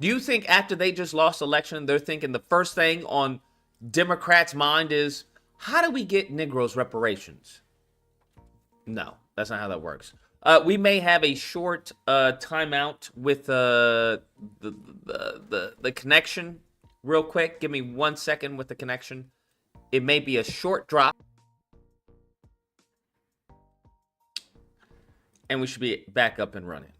Do you think after they just lost election, they're thinking the first thing on Democrats' mind is, how do we get Negroes reparations? No, that's not how that works. We may have a short timeout with the connection real quick. Give me 1 second with the connection. It may be a short drop. And we should be back up and running.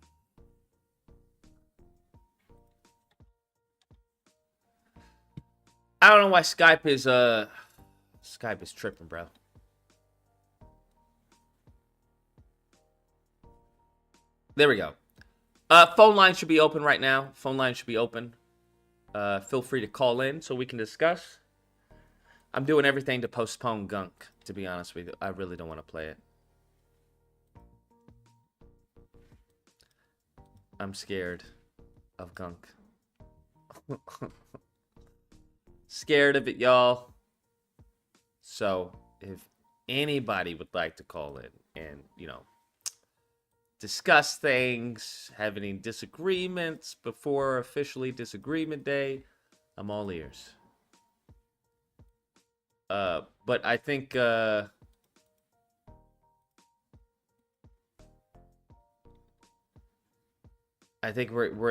I don't know why Skype is tripping, bro. There we go. Phone line should be open right now. Phone line should be open. Feel free to call in so we can discuss. I'm doing everything to postpone Gunk, to be honest with you. I really don't want to play it. I'm scared of Gunk. Scared of it, y'all. So, if anybody would like to call in and, you know, discuss things, have any disagreements before officially disagreement day, I'm all ears. But I think we're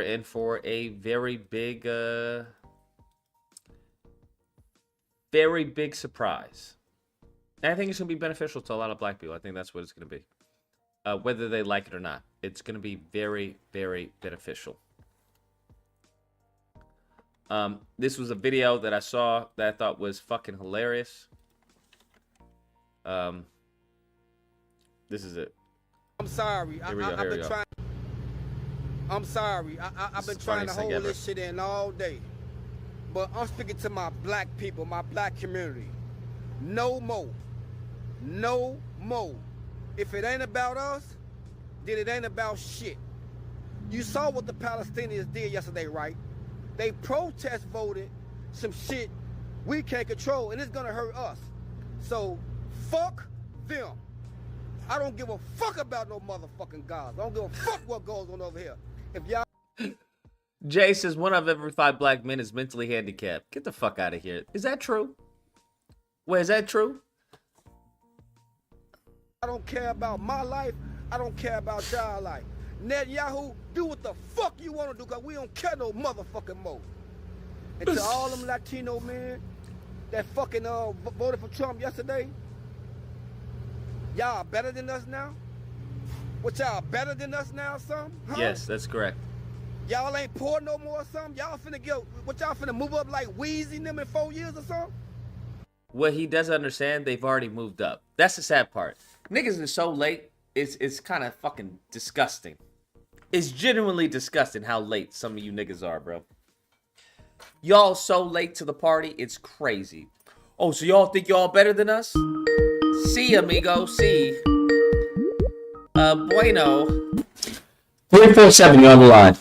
in for a very big surprise. And I think it's going to be beneficial to a lot of black people. I think that's what it's going to be. Whether they like it or not. It's going to be very, very beneficial. This was a video that I saw that I thought was fucking hilarious. This is it. I'm sorry. Here we go. Here we go. I'm sorry. I've been trying to hold this shit in all day. But I'm speaking to my black people, my black community. No more. No more. If it ain't about us, then it ain't about shit. You saw what the Palestinians did yesterday, right? They protest voted some shit we can't control, and it's gonna hurt us. So, fuck them. I don't give a fuck about no motherfucking gods. I don't give a fuck what goes on over here. If y'all... Jay says 1 out of every 5 black men is mentally handicapped. Get the fuck out of here. Is that true? Wait, is that true? I don't care about my life. I don't care about y'all life. Netanyahu, do what the fuck you want to do, because we don't care no motherfucking more. And to all them Latino men that fucking voted for Trump yesterday, y'all better than us now? What, y'all better than us now, son? Huh? Yes, that's correct. Y'all ain't poor no more, son? Y'all finna get, what, y'all finna move up like Weezy them in 4 years or something? What he doesn't understand, they've already moved up. That's the sad part. Niggas are so late, it's kind of fucking disgusting. It's genuinely disgusting how late some of you niggas are, bro. Y'all so late to the party, it's crazy. Oh, so y'all think y'all better than us? See, amigo, see. Bueno. 347, you're on the line.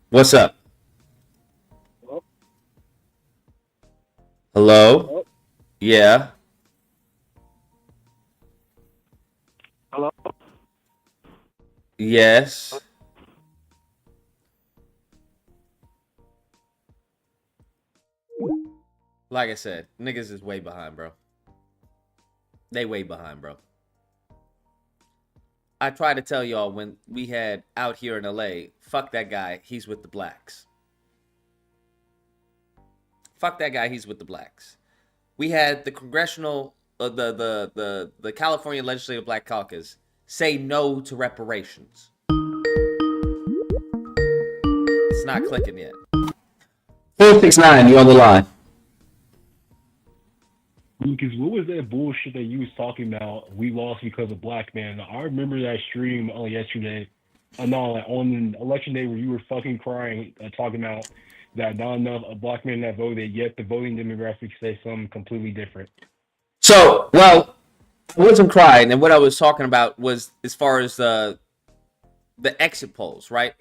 What's up? Hello? Yeah. Hello? Yes. Like I said, niggas is way behind, bro. They way behind, bro. I tried to tell y'all when we had out here in LA, fuck that guy, he's with the blacks. Fuck that guy, he's with the blacks. We had the congressional, the California Legislative Black Caucus say no to reparations. It's not clicking yet. 469, you're on the line. Lucas, what was that bullshit that you was talking about? We lost because of black men. I remember that stream yesterday. No, like on election day where you were fucking crying, talking about that not enough black men that voted, yet the voting demographics say something completely different. So, well, I wasn't crying, and what I was talking about was as far as the exit polls, right?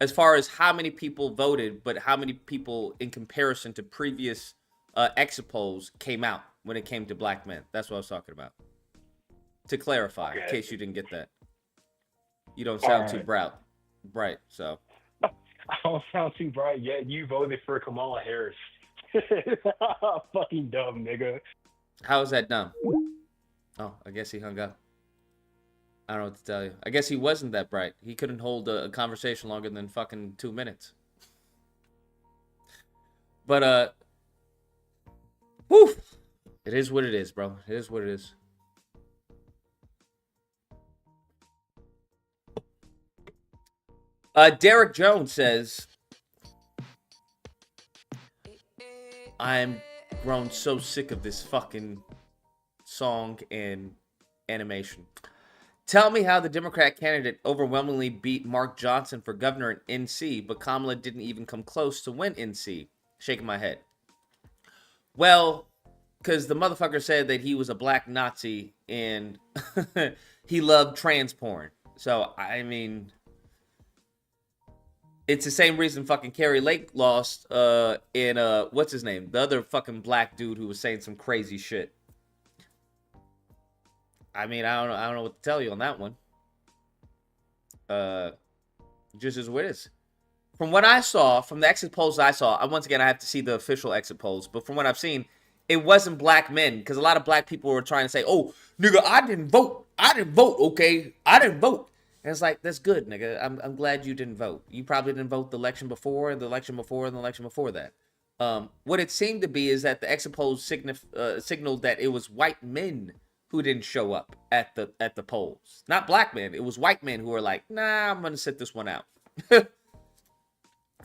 As far as how many people voted, but how many people in comparison to previous exit polls came out when it came to black men. That's what I was talking about. To clarify, in case you didn't get that. You don't sound too bright, so. I don't sound too bright yet. You voted for Kamala Harris. Fucking dumb, nigga. How is that dumb? Oh, I guess he hung up. I don't know what to tell you. I guess he wasn't that bright. He couldn't hold a conversation longer than fucking 2 minutes. But, whew. It is what it is, bro. It is what it is. Derek Jones says, I'm grown so sick of this fucking song and animation. Tell me how the Democrat candidate overwhelmingly beat Mark Johnson for governor in NC, but Kamala didn't even come close to win NC. Shaking my head. Well, because the motherfucker said that he was a black Nazi and he loved trans porn. So, I mean, it's the same reason fucking Carrie Lake lost in, what's his name? The other fucking black dude who was saying some crazy shit. I mean, I don't know what to tell you on that one. Just as what it is. From what I saw, from the exit polls I saw, once again, I have to see the official exit polls, but from what I've seen, it wasn't black men, because a lot of black people were trying to say, oh, nigga, I didn't vote, okay? I didn't vote. And it's like, that's good, nigga. I'm glad you didn't vote. You probably didn't vote the election before, and the election before, and the election before that. What it seemed to be is that the exit polls signaled that it was white men who didn't show up at the polls. Not black men. It was white men who were like, nah, I'm going to sit this one out.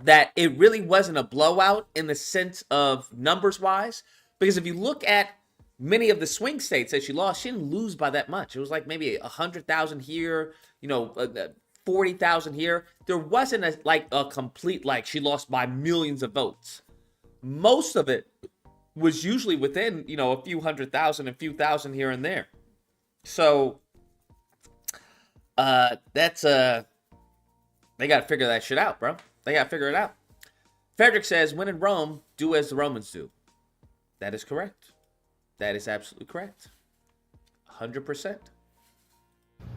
That it really wasn't a blowout in the sense of numbers-wise. Because if you look at many of the swing states that she lost, she didn't lose by that much. It was like maybe 100,000 here, 40,000 here. There wasn't a complete, she lost by millions of votes. Most of it was usually within, a few 100,000, a few thousand here and there. So, that's, they got to figure that shit out, bro. They got to figure it out. Frederick says, when in Rome, do as the Romans do. That is correct. That is absolutely correct. 100%.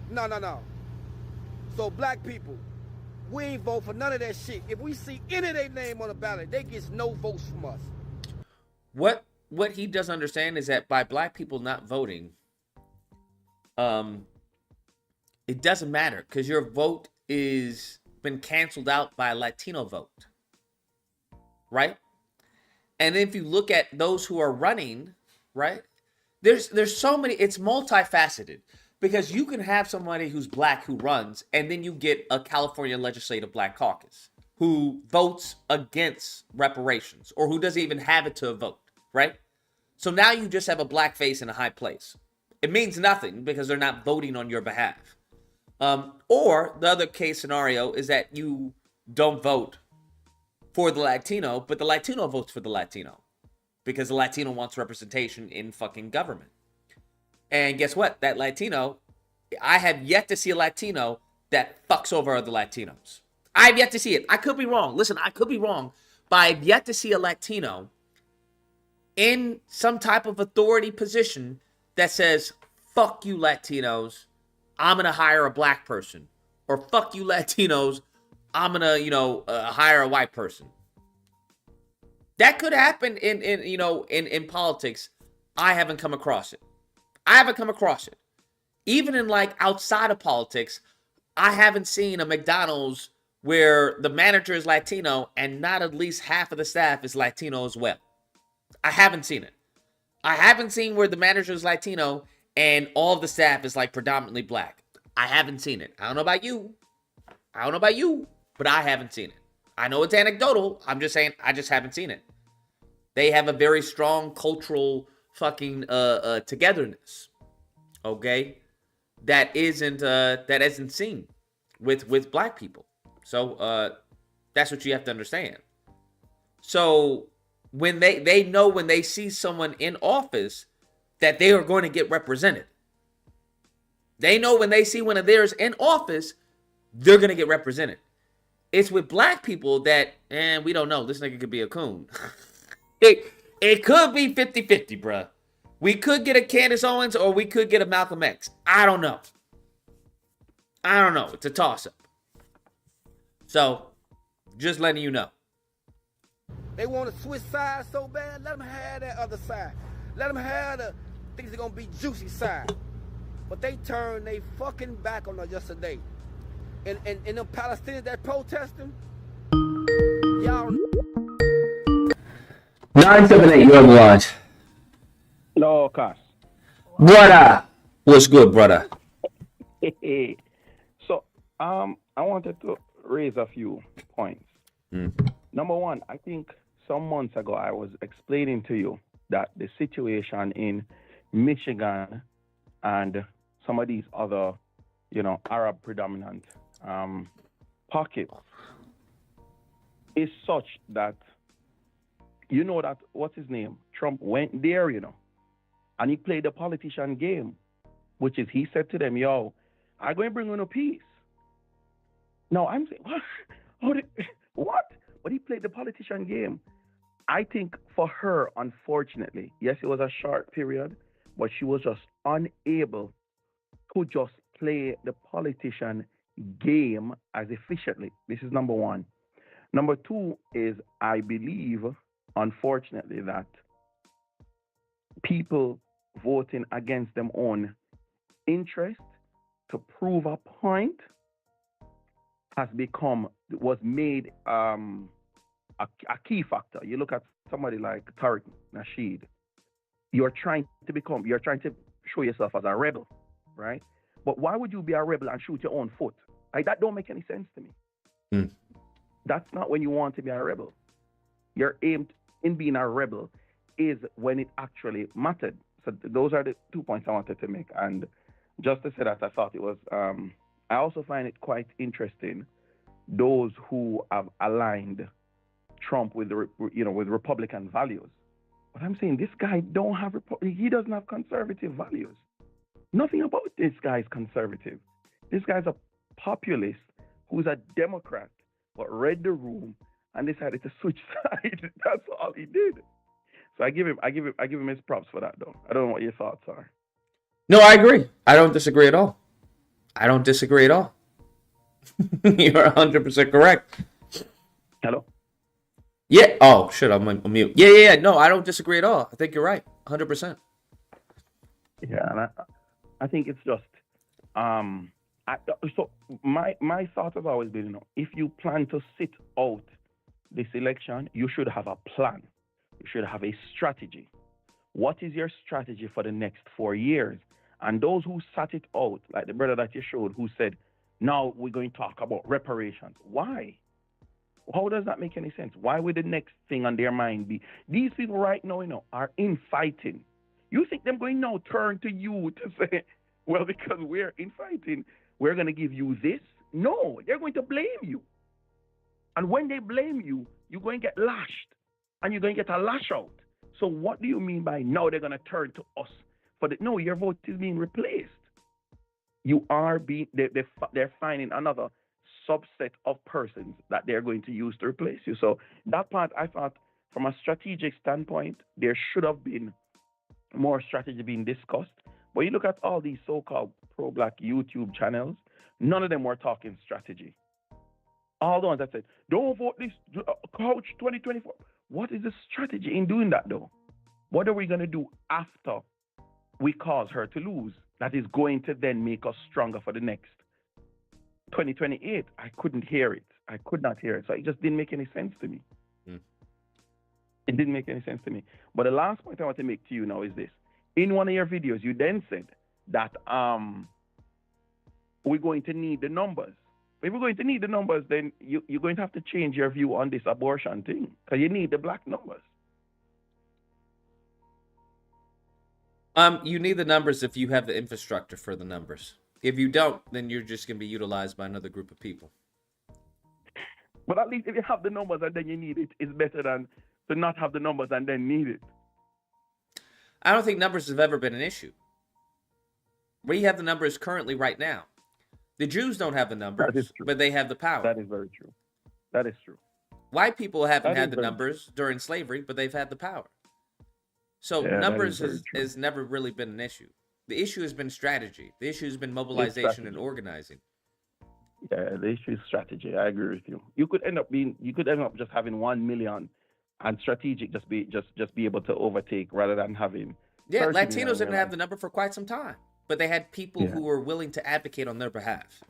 No. So black people, We ain't vote for none of that shit. If we see any of their name on the ballot, they gets no votes from us. What he doesn't understand is that by black people not voting, it doesn't matter because your vote is been canceled out by a Latino vote, right? And if you look at those who are running, right, there's so many. It's multifaceted because you can have somebody who's black who runs, and then you get a California legislative black caucus who votes against reparations or who doesn't even have it to vote, right? So now you just have a black face in a high place. It means nothing because they're not voting on your behalf. Or the other case scenario is that you don't vote for the Latino, but the Latino votes for the Latino because the Latino wants representation in fucking government. And guess what? That Latino, I have yet to see a Latino that fucks over other Latinos. I've yet to see it. I could be wrong. Listen, I could be wrong, but I've yet to see a Latino in some type of authority position that says, fuck you Latinos, I'm going to hire a black person. Or fuck you Latinos, I'm going to, hire a white person. That could happen in politics. I haven't come across it. Even in like outside of politics, I haven't seen a McDonald's where the manager is Latino and not at least half of the staff is Latino as well. I haven't seen it. I haven't seen where the manager is Latino and all of the staff is like predominantly black. I haven't seen it. I don't know about you, but I haven't seen it. I know it's anecdotal. I'm just saying I just haven't seen it. They have a very strong cultural fucking togetherness. Okay? That isn't seen with black people. So that's what you have to understand. So when they know when they see someone in office that they are going to get represented. They know when they see one of theirs in office, they're going to get represented. It's with black people that, we don't know. This nigga could be a coon. It could be 50-50, bruh. We could get a Candace Owens or we could get a Malcolm X. I don't know. It's a toss-up. So, just letting you know. They want to switch sides so bad, let them have that other side. Let them have the things are going to be juicy side. But they turned they fucking back on us yesterday. And them Palestinians that protesting, y'all. 978, you're on the line. Lucas. Brother. What's good, brother? So, I wanted to raise a few points. Number one, I think some months ago I was explaining to you that the situation in Michigan and some of these other, Arab predominant pockets is such that, that, what's his name? Trump went there, and he played the politician game, which is he said to them, yo, I'm going to bring on a peace. No, I'm saying, what? But he played the politician game. I think for her, unfortunately, yes, it was a short period, but she was just unable to just play the politician game as efficiently. This is number one. Number two is I believe, unfortunately, that people voting against their own interest to prove a point was made a key factor. You look at somebody like Tariq Nasheed, you're trying to show yourself as a rebel, right? But why would you be a rebel and shoot your own foot? That don't make any sense to me. That's not when you want to be a rebel. Your aim in being a rebel is when it actually mattered. So those are the 2 points I wanted to make. And just to say that, I thought it was, I also find it quite interesting, those who have aligned Trump with with Republican values. But I'm saying this guy he doesn't have conservative values. Nothing about this guy is conservative. This guy's a populist who's a Democrat, but read the room and decided to switch sides. That's all he did. So I give him his props for that, though. I don't know what your thoughts are. No, I agree. I don't disagree at all. You're 100% correct. Hello? Yeah. Oh, shit, I'm on mute. Yeah. No, I don't disagree at all. I think you're right. 100%. Yeah, and I think it's just so my thought has always been, if you plan to sit out this election, you should have a plan. You should have a strategy. What is your strategy for the next 4 years? And those who sat it out, like the brother that you showed, who said, now we're going to talk about reparations. Why? How does that make any sense? Why would the next thing on their mind be? These people right now, are infighting. You think them going now turn to you to say, well, because we're infighting, we're going to give you this? No, they're going to blame you. And when they blame you, you're going to get lashed. And you're going to get a lash out. So what do you mean by now they're going to turn to us? No, your vote is being replaced. You are they're finding another subset of persons that they're going to use to replace you. So that part, I thought, from a strategic standpoint, there should have been more strategy being discussed. But you look at all these so-called pro-black YouTube channels, none of them were talking strategy. All the ones that said, don't vote this Couch 2024. What is the strategy in doing that, though? What are we going to do after we cause her to lose that is going to then make us stronger for the next 2028? I couldn't hear it. I could not hear it. So it just didn't make any sense to me. It didn't make any sense to me. But the last point I want to make to you now is this. In one of your videos, you then said that we're going to need the numbers. If we're going to need the numbers, then you're going to have to change your view on this abortion thing, because you need the black numbers. You need the numbers if you have the infrastructure for the numbers. If you don't, then you're just going to be utilized by another group of people. But at least if you have the numbers and then you need it, it's better than to not have the numbers and then need it. I don't think numbers have ever been an issue. We have the numbers currently right now. The Jews don't have the numbers, but they have the power. That is very true. That is true. White people haven't had the numbers during slavery, but they've had the power. So numbers has never really been an issue. The issue has been strategy. The issue has been mobilization and organizing. Yeah, the issue is strategy. I agree with you. You could end up just having 1 million, and strategic just be able to overtake rather than having. Yeah, Latinos didn't have the number for quite some time, but they had people who were willing to advocate on their behalf.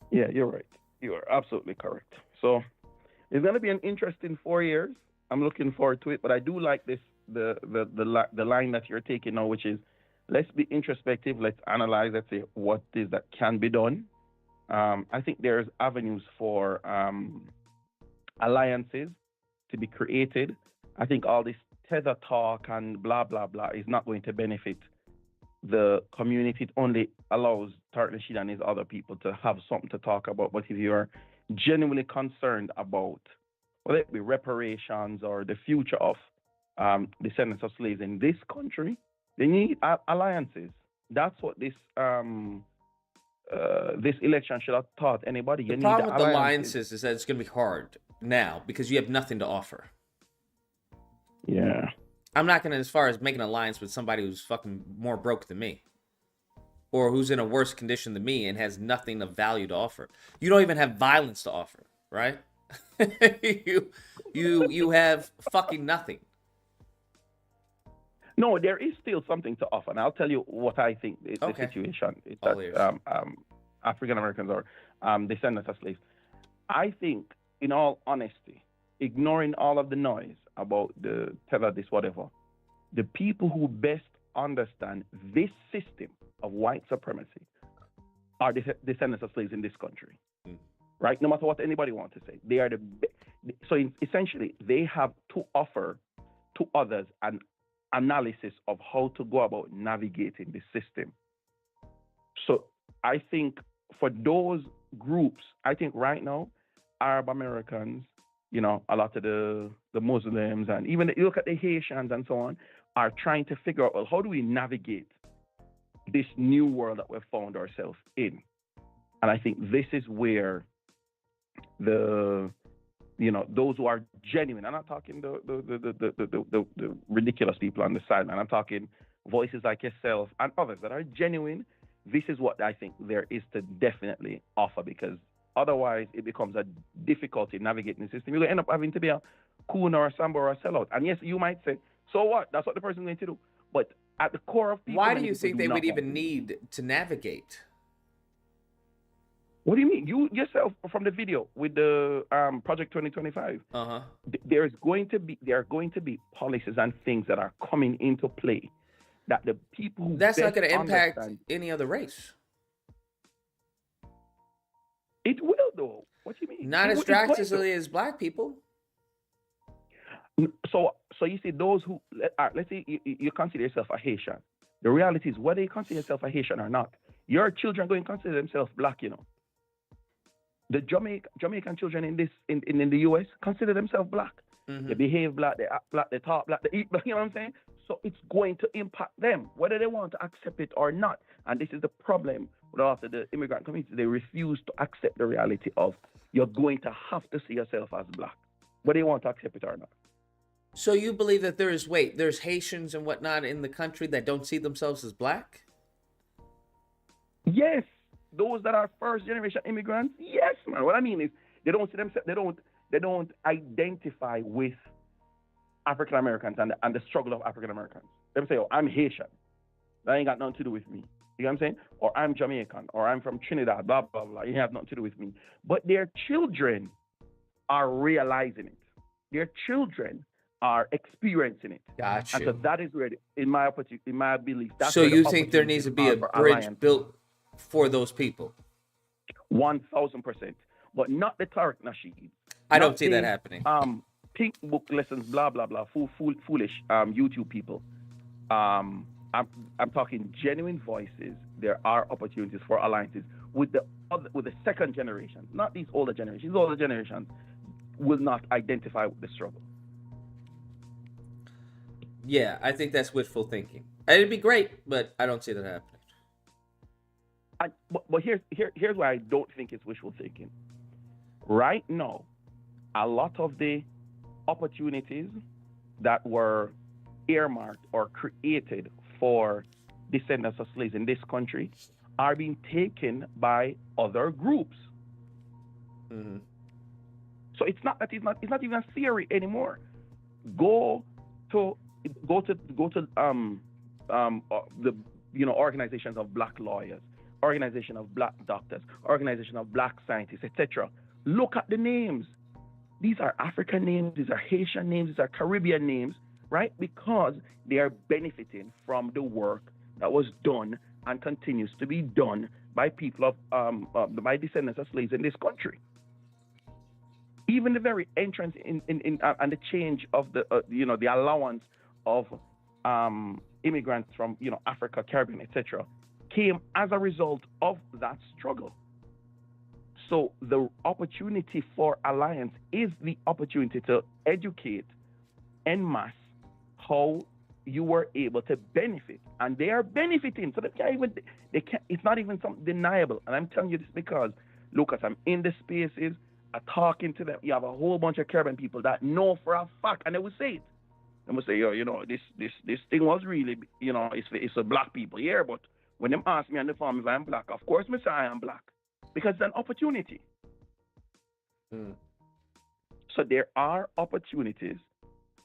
Yeah, you're right. You are absolutely correct. So it's going to be an interesting 4 years. I'm looking forward to it, but I do like this the line that you're taking now, which is, let's be introspective. Let's analyze. Let's say what is that can be done. I think there's avenues for alliances to be created. I think all this tether talk and blah blah blah is not going to benefit the community. It only allows Tariq Nasheed and his other people to have something to talk about. But if you are genuinely concerned about whether it be reparations or the future of descendants of slaves in this country, they need alliances. That's what this this election should have taught anybody. The problem with the alliances is that it's going to be hard now because you have nothing to offer. Yeah. I'm not going to, as far as making an alliance with somebody who's fucking more broke than me, or who's in a worse condition than me and has nothing of value to offer. You don't even have violence to offer, right? you have fucking nothing. No, there is still something to offer, and I'll tell you what I think is the situation is that African Americans are descendants of slaves. I think, in all honesty, ignoring all of the noise about the tether, this, whatever, the people who best understand this system of white supremacy are the descendants of slaves in this country. Right? No matter what anybody wants to say, they are essentially, they have to offer to others an analysis of how to go about navigating the system. So I think for those groups, I think right now, Arab Americans, a lot of the Muslims, and even you look at the Haitians and so on, are trying to figure out, well, how do we navigate this new world that we've found ourselves in? And I think this is where those who are genuine, I'm not talking the ridiculous people on the sideline, I'm talking voices like yourself and others that are genuine this is what I think there is to definitely offer, because otherwise it becomes a difficulty navigating the system. You'll end up having to be a coon or a samba or a sellout. And yes, you might say, so what? That's what the person is going to do. But at the core of people, Why do many you people think do they not would want even to. need to navigate? What do you mean? You yourself from the video with the Project 2025. Uh-huh. There are going to be policies and things that are coming into play that the people who That's not best going to impact understand- any other race. It will, though. What do you mean? Not as It's going to. drastically as black people. So you see those who let's say you consider yourself a Haitian. The reality is, whether you consider yourself a Haitian or not, your children are going to consider themselves black. You know, the Jamaican children in the US consider themselves black. Mm-hmm. They behave black, they act black, they talk black, they eat black. You know what I'm saying? So it's going to impact them, whether they want to accept it or not. And this is the problem with after the immigrant community. They refuse to accept the reality of you're going to have to see yourself as black, whether they want to accept it or not. So you believe that there's Haitians and whatnot in the country that don't see themselves as black? Yes, those that are first generation immigrants. Yes, man. What I mean is they don't see themselves. They don't identify with African Americans and the struggle of African Americans. They say, "Oh, I'm Haitian. That ain't got nothing to do with me." You know what I'm saying? Or I'm Jamaican, or I'm from Trinidad. Blah blah blah. It has nothing to do with me. But their children are realizing it. Their children are experiencing it. Gotcha. And so that is where, in my belief, that's so where the you think there needs to be a opportunities are for bridge alliance. built for those people? 1,000%, but not the Tariq Nasheed. I don't Not see that the, happening. Pink book lessons, blah blah blah, foolish YouTube people. I'm talking genuine voices. There are opportunities for alliances with the second generation, not these older generations. These older generations will not identify with the struggle. Yeah, I think that's wishful thinking. And it'd be great, but I don't see that happening. But here's why I don't think it's wishful thinking. Right now, a lot of the opportunities that were earmarked or created for descendants of slaves in this country are being taken by other groups. Mm-hmm. So it's not even a theory anymore. Go to the organizations of black lawyers, organization of black doctors, organization of black scientists, etc. Look at the names. These are African names, these are Haitian names, these are Caribbean names, right? Because they are benefiting from the work that was done and continues to be done by people by descendants of slaves in this country. Even the very entrance in and the change of the allowance of immigrants from Africa, Caribbean, etc., came as a result of that struggle. So the opportunity for alliance is the opportunity to educate en masse how you were able to benefit, and they are benefiting. So they can't. It's not even something deniable. And I'm telling you this because, Lucas, I'm in the spaces, I'm talking to them. You have a whole bunch of Caribbean people that know for a fact, and they will say it. They will say, yo, this thing was really, it's a black people here, but when them ask me on the farm if I'm black, of course, me say I am black, because it's an opportunity. Mm. So there are opportunities,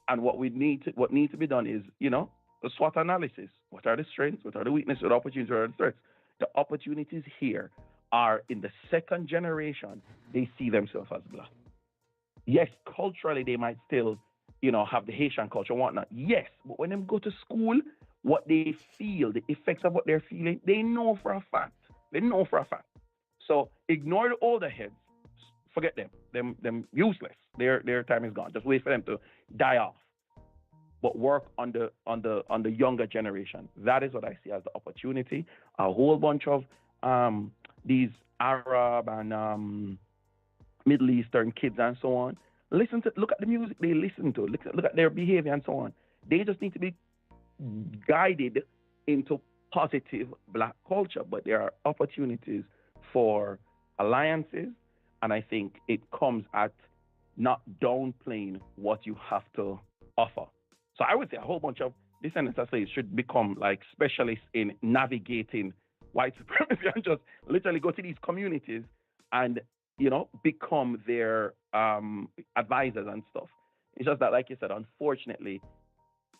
and what needs to be done is, the SWOT analysis. What are the strengths? What are the weaknesses? What are the opportunities? What are the threats? The opportunities here are in the second generation. They see themselves as black. Yes, culturally they might still, have the Haitian culture and whatnot. Yes, but when they go to school, what they feel, the effects of what they're feeling, they know for a fact. So ignore the older heads. Forget them. Them useless. Their time is gone. Just wait for them to die off. But work on the younger generation. That is what I see as the opportunity. A whole bunch of these Arab and Middle Eastern kids and so on. Look at the music they listen to. Look at their behavior and so on. They just need to be guided into positive black culture. But there are opportunities for alliances, and I think it comes at not downplaying what you have to offer. So I would say a whole bunch of descendants of slaves should become like specialists in navigating white supremacy and just literally go to these communities and, become their advisors and stuff. It's just that, like you said, unfortunately,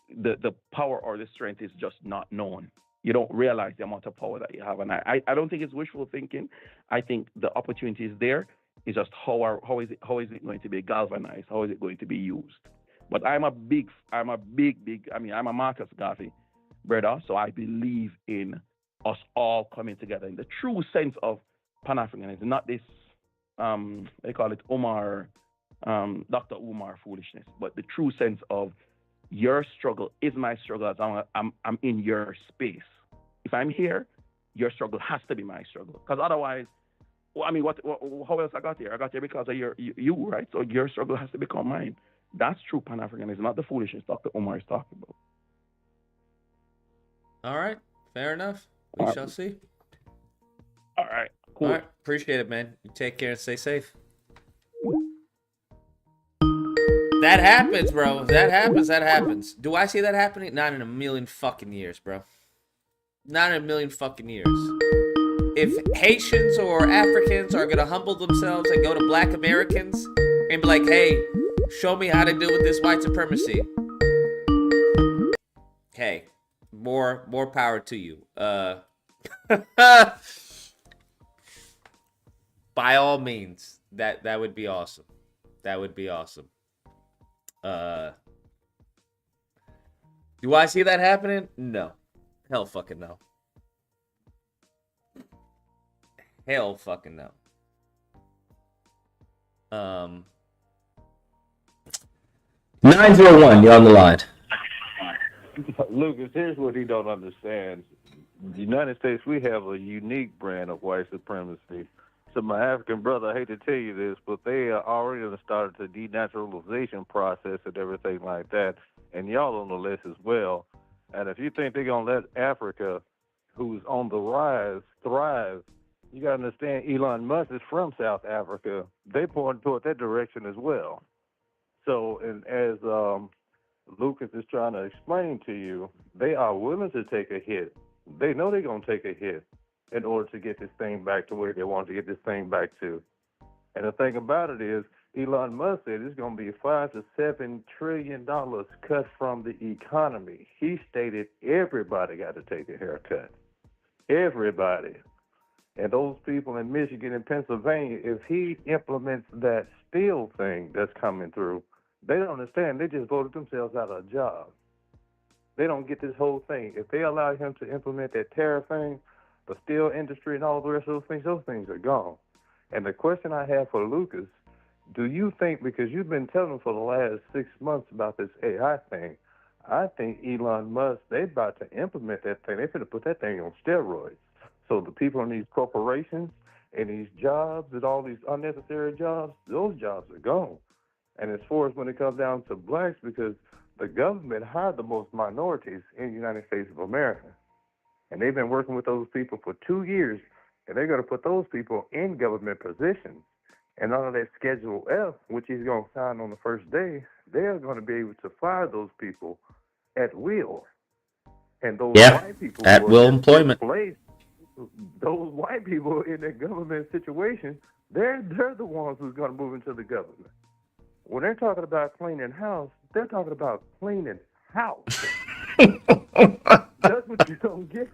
the power or the strength is just not known. You don't realize the amount of power that you have. And I don't think it's wishful thinking. I think the opportunity is there. It's just how is it going to be galvanized? How is it going to be used? But I'm a Marcus Garvey brother, so I believe in us all coming together in the true sense of Pan-Africanism, not this they call it Dr. Umar foolishness, but the true sense of your struggle is my struggle as long as I'm in your space. If I'm here, your struggle has to be my struggle. Because otherwise, how else I got here? I got here because of you, right? So your struggle has to become mine. That's true Pan-Africanism, not the foolishness Dr. Umar is talking about. All right. Fair enough. We shall see. All right. Cool. All right. Appreciate it, man. You take care and stay safe. That happens, bro. That happens. Do I see that happening? Not in a million fucking years, bro. Not in a million fucking years. If Haitians or Africans are gonna humble themselves and go to Black Americans and be like, hey, show me how to deal with this white supremacy. Hey, more power to you. By all means, that would be awesome. That would be awesome. Do I see that happening? No. Hell fucking no. Hell fucking no. 901, you're on the line. Lucas, here's what he don't understand. The United States, we have a unique brand of white supremacy. So my African brother, I hate to tell you this, but they are already started the denaturalization process and everything like that, and y'all on the list as well. And if you think they're going to let Africa, who's on the rise, thrive, you got to understand Elon Musk is from South Africa. They point toward that direction as well. So, and as Lucas is trying to explain to you, they are willing to take a hit. They know they're going to take a hit in order to get this thing back to where they want to get this thing back to. And the thing about it is, Elon Musk said it's going to be $5 to $7 trillion cut from the economy. He stated everybody got to take a haircut. Everybody. And those people in Michigan and Pennsylvania, if he implements that steel thing that's coming through, they don't understand. They just voted themselves out of a job. They don't get this whole thing. If they allow him to implement that tariff thing, the steel industry and all the rest of those things are gone. And the question I have for Lucas, do you think, because you've been telling him for the last 6 months about this AI thing, I think Elon Musk, they're about to implement that thing. They're going to put that thing on steroids. So the people in these corporations and these jobs and all these unnecessary jobs, those jobs are gone. And as far as when it comes down to blacks, because the government hired the most minorities in the United States of America. And they've been working with those people for 2 years, and they're going to put those people in government positions. And under that Schedule F, which he's going to sign on the first day, they're going to be able to fire those people at will. And those white people at will employment. Those white people in that government situation, they're the ones who's going to move into the government. When they're talking about cleaning house, they're talking about cleaning house. That's what you don't get.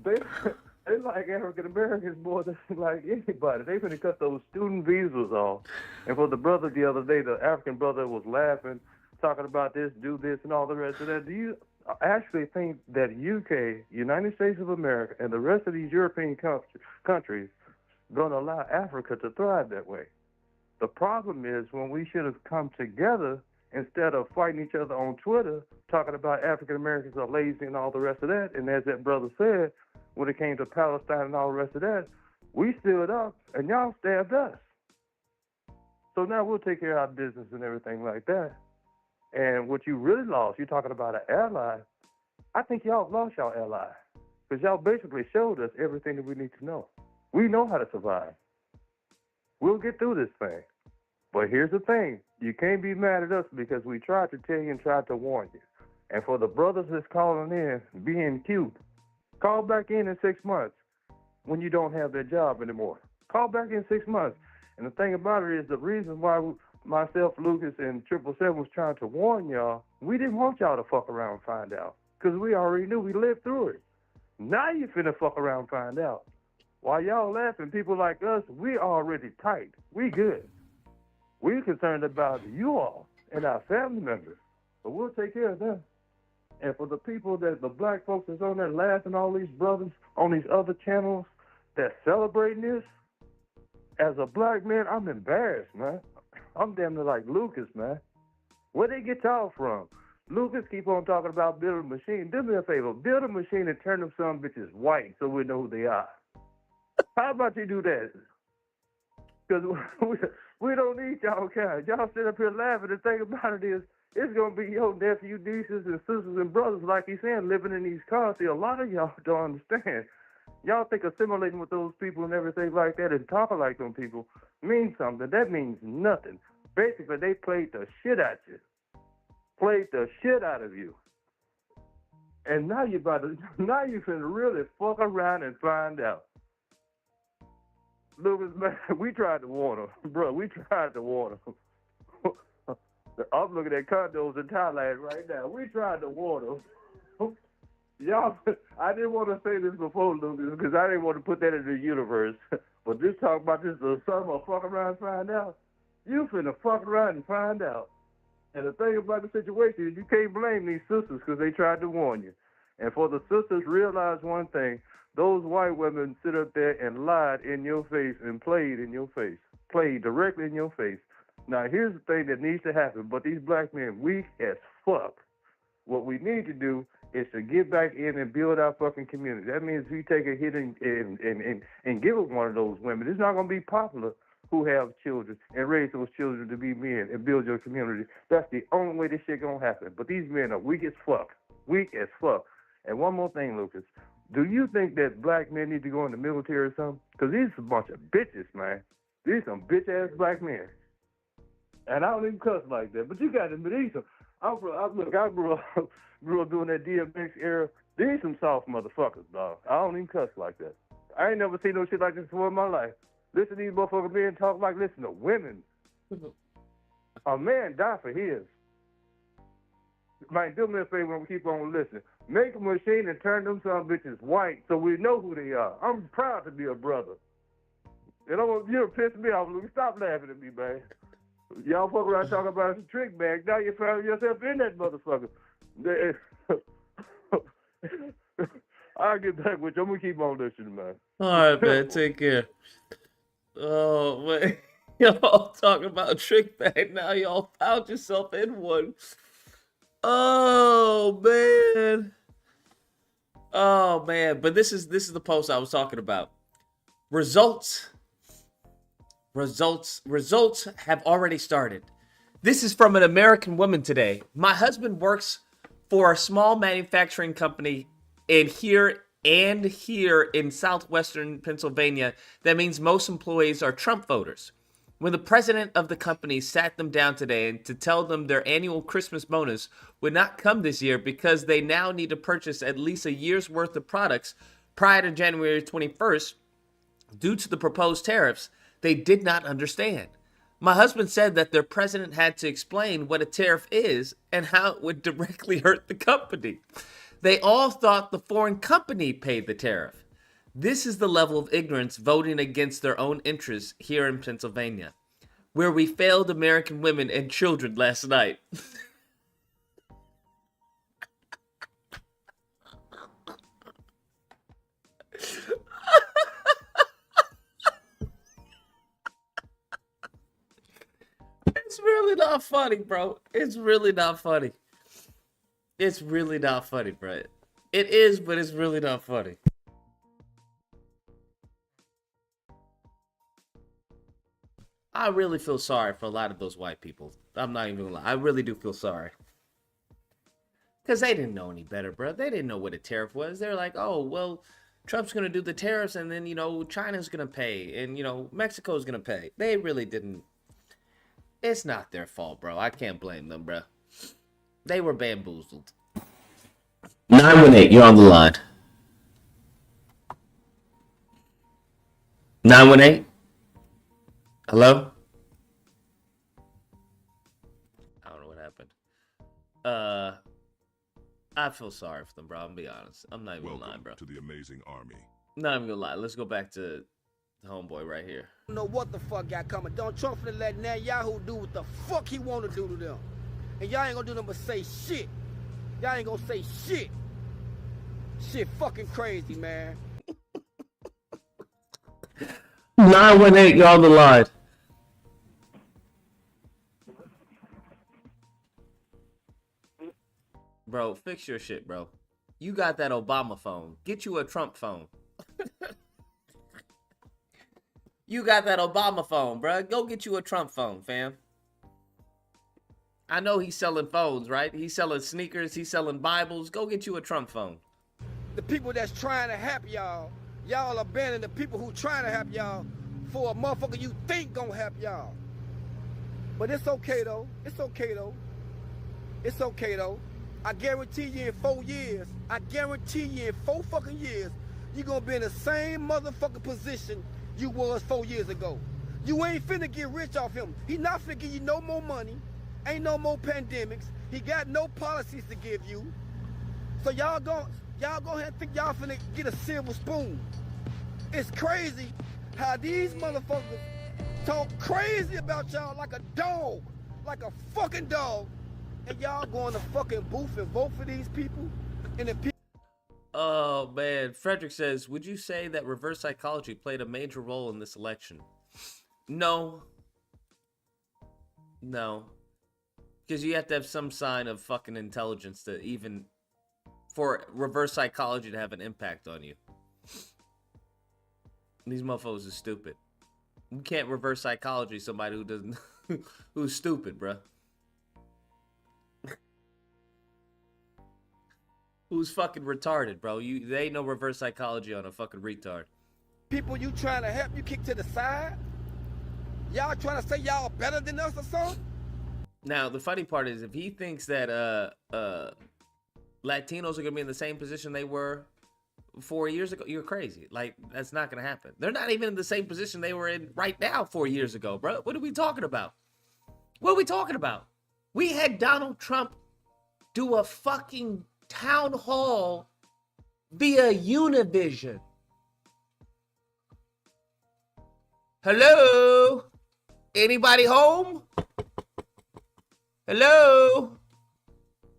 They like African Americans more than like anybody. They finna cut those student visas off. And for the brother the other day, the African brother was laughing, talking about this, do this, and all the rest of that. Do you actually think that UK, United States of America, and the rest of these European countries going to allow Africa to thrive that way? The problem is when we should have come together instead of fighting each other on Twitter, talking about African Americans are lazy and all the rest of that. And as that brother said, when it came to Palestine and all the rest of that, we stood up and y'all stabbed us. So now we'll take care of our business and everything like that. And what you really lost, you're talking about an ally. I think y'all lost y'all ally because y'all basically showed us everything that we need to know. We know how to survive. We'll get through this thing. But here's the thing. You can't be mad at us because we tried to tell you and tried to warn you. And for the brothers that's calling in, being cute, Call back in 6 months when you don't have that job anymore. Call back in 6 months. And the thing about it is the reason why myself, Lucas, and 777 was trying to warn y'all, we didn't want y'all to fuck around and find out. Because we already knew. We lived through it. Now you finna fuck around and find out. While y'all laughing, people like us, we already tight. We good. We're concerned about you all and our family members. But we'll take care of them. And for the people that the black folks that's on there laughing, all these brothers on these other channels that's celebrating this, as a black man, I'm embarrassed, man. I'm damn near like Lucas, man. Where they get y'all from? Lucas keep on talking about building a machine. Do me a favor, build a machine and turn them some bitches white so we know who they are. How about you do that? Because we don't need y'all kind. Y'all sit up here laughing. The thing about it is, it's going to be your nephew, nieces, and sisters and brothers, like he's saying, living in these cars. See, a lot of y'all don't understand. Y'all think assimilating with those people and everything like that and talking like them people means something. That means nothing. Basically, they played the shit at you. Played the shit out of you. And now you finna really fuck around and find out. Lucas, man, we tried to warn him. Bro, we tried to warn him. I'm looking at condos in Thailand right now. We tried to warn him. Y'all, I didn't want to say this before, Lucas, because I didn't want to put that in the universe. But this talk about this, the son of a fuck around and find out. You finna fuck around and find out. And the thing about the situation is you can't blame these sisters because they tried to warn you. And for the sisters, realize one thing. Those white women sit up there and lied in your face and played in your face. Played directly in your face. Now, here's the thing that needs to happen. But these black men, weak as fuck. What we need to do is to get back in and build our fucking community. That means we take a hit and give it one of those women. It's not going to be popular who have children and raise those children to be men and build your community. That's the only way this shit going to happen. But these men are weak as fuck. Weak as fuck. And one more thing, Lucas. Do you think that black men need to go in the military or something? Because these are a bunch of bitches, man. These some bitch-ass black men. And I don't even cuss like that. But you got to admit, these some... I grew up doing that DMX era. These some soft motherfuckers, dog. I don't even cuss like that. I ain't never seen no shit like this before in my life. Listen to these motherfuckers men talk like listen to women. A man die for his. Man, do me a favor when we keep on listening. Make a machine and turn them some bitches white so we know who they are. I'm proud to be a brother. You piss me off, Luke. Stop laughing at me, man. Y'all fuck around talking about a trick bag. Now you found yourself in that motherfucker. I'll get back with you. I'm going to keep on listening, man. All right, man. Take care. Oh, man. Y'all talking about trick bag. Now y'all found yourself in one. Oh, man. Oh, man. But this is the post I was talking about. Results have already started. This is from an American woman today. My husband works for a small manufacturing company here in southwestern Pennsylvania. That means most employees are Trump voters. When the president of the company sat them down today and to tell them their annual Christmas bonus would not come this year because they now need to purchase at least a year's worth of products prior to January 21st due to the proposed tariffs, they did not understand. My husband said that their president had to explain what a tariff is and how it would directly hurt the company. They all thought the foreign company paid the tariff. This is the level of ignorance voting against their own interests here in Pennsylvania, where we failed American women and children last night. It's really not funny, bro. It's really not funny. It's really not funny, bro. It is, but it's really not funny. I really feel sorry for a lot of those white people. I'm not even gonna lie. I really do feel sorry. Because they didn't know any better, bro. They didn't know what a tariff was. They're like, oh, well, Trump's going to do the tariffs and then, China's going to pay and, Mexico's going to pay. They really didn't. It's not their fault, bro. I can't blame them, bro. They were bamboozled. 918, you're on the line. 918. Hello? I don't know what happened. I feel sorry for them, bro. I'm gonna be honest. I'm not even gonna lie, bro. To the amazing army. Not even gonna lie. Let's go back to the homeboy right here. I don't know what the fuck got coming. Don't Trump finna let Netanyahu do what the fuck he wanna do to them. And y'all ain't gonna do nothing but say shit. Y'all ain't gonna say shit. Shit fucking crazy, man. 918, you're on the line. Bro, fix your shit, bro. You got that Obama phone. Get you a Trump phone. You got that Obama phone, bro. Go get you a Trump phone, fam. I know he's selling phones, right? He's selling sneakers. He's selling Bibles. Go get you a Trump phone. The people that's trying to help y'all, y'all abandon the people who trying to help y'all for a motherfucker you think gonna help y'all. But it's okay though. It's okay though. It's okay though. I guarantee you in 4 years, I guarantee you in 4 fucking years, you're gonna be in the same motherfucking position you was 4 years ago. You ain't finna get rich off him. He not finna give you no more money. Ain't no more pandemics. He got no policies to give you. So y'all go ahead and think y'all finna get a silver spoon. It's crazy how these motherfuckers talk crazy about y'all like a dog, like a fucking dog. And y'all go in the fucking booth and vote for these people? And the people. Oh, man. Frederick says, would you say that reverse psychology played a major role in this election? No. No. Because you have to have some sign of fucking intelligence to even... for reverse psychology to have an impact on you. These motherfuckers are stupid. You can't reverse psychology somebody who doesn't... who's stupid, bruh. Who's fucking retarded, bro? They ain't no reverse psychology on a fucking retard. People you trying to help, you kick to the side? Y'all trying to say y'all better than us or something? Now, the funny part is if he thinks that Latinos are gonna be in the same position they were 4 years ago, you're crazy. Like, that's not gonna happen. They're not even in the same position they were in right now 4 years ago, bro. What are we talking about? What are we talking about? We had Donald Trump do a fucking town hall via Univision. Hello? Anybody home? Hello?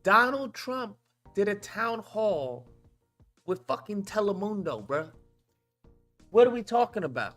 Donald Trump did a town hall with fucking Telemundo, bruh. What are we talking about?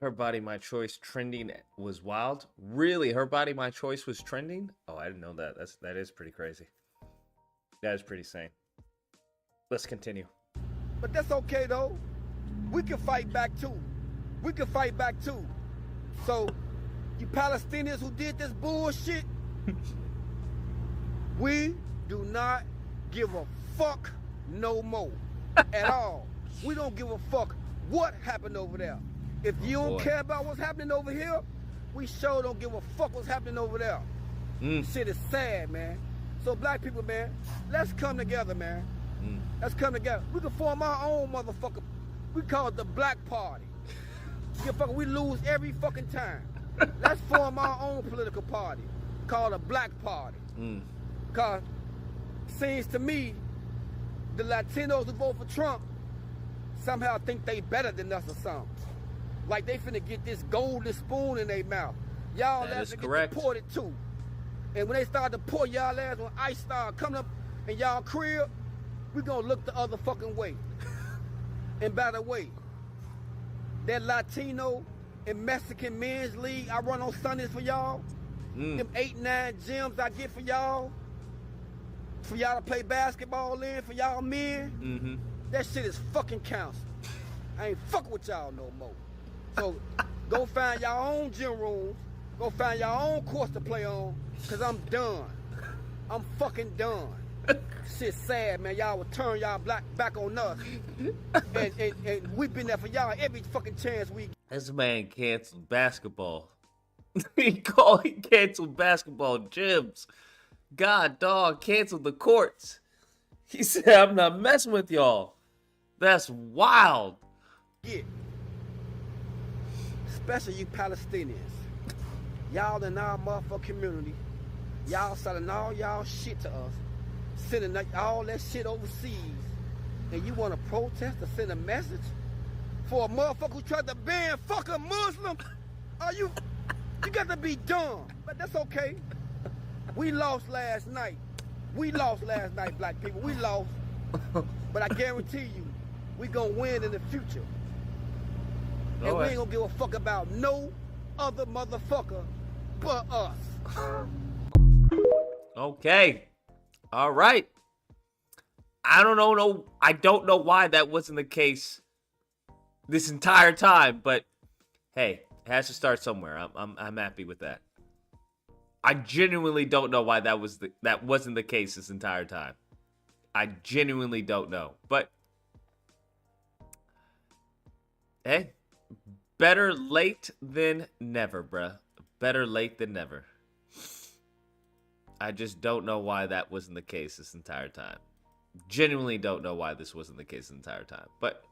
Her Body, My Choice trending was wild. Really? Her Body, My Choice was trending? Oh, I didn't know that. That is pretty crazy. That is pretty sane. Let's continue. But that's okay, though. We can fight back, too. We can fight back, too. So, you Palestinians who did this bullshit, we do not give a fuck no more at all. We don't give a fuck what happened over there. If you don't care about what's happening over here, we sure don't give a fuck what's happening over there. Shit is sad, man. So black people, man, let's come together, man. Let's come together. We can form our own motherfucker. We call it the Black Party. We lose every fucking time. Let's form our own political party called a Black Party. Cause seems to me the Latinos who vote for Trump somehow think they better than us or something. Like they finna get this golden spoon in their mouth. Y'all ass to get deported too. And when they start to pour y'all ass, when ICE start coming up in y'all crib, we gonna look the other fucking way. And by the way, that Latino and Mexican men's league I run on Sundays for y'all, them 8-9 gyms I get for y'all to play basketball in, for y'all men, that shit is fucking canceled. I ain't fucking with y'all no more. So go find y'all own gym rooms, go find y'all own course to play on, cause I'm done. I'm fucking done. Shit sad, man. Y'all will turn y'all back on us. And we've been there for y'all every fucking chance we get. This man canceled basketball. he canceled basketball gyms. God, dog, canceled the courts. He said, I'm not messing with y'all. That's wild. Yeah. Especially you Palestinians. Y'all in our motherfucking community. Y'all selling all y'all shit to us. Sending all that shit overseas. And you want to protest or send a message for a motherfucker who tried to ban fucking Muslim? Are you got to be dumb. But that's okay. We lost last night. Black people. We lost. But I guarantee you, we gonna win in the future. And we ain't gonna give a fuck about no other motherfucker but us. Okay. All right. I don't know why that wasn't the case this entire time, but hey, it has to start somewhere. I'm happy with that. I genuinely don't know why that wasn't the case this entire time. I genuinely don't know. But hey, better late than never, bruh. Better late than never. I just don't know why that wasn't the case this entire time. Genuinely don't know why this wasn't the case the entire time. But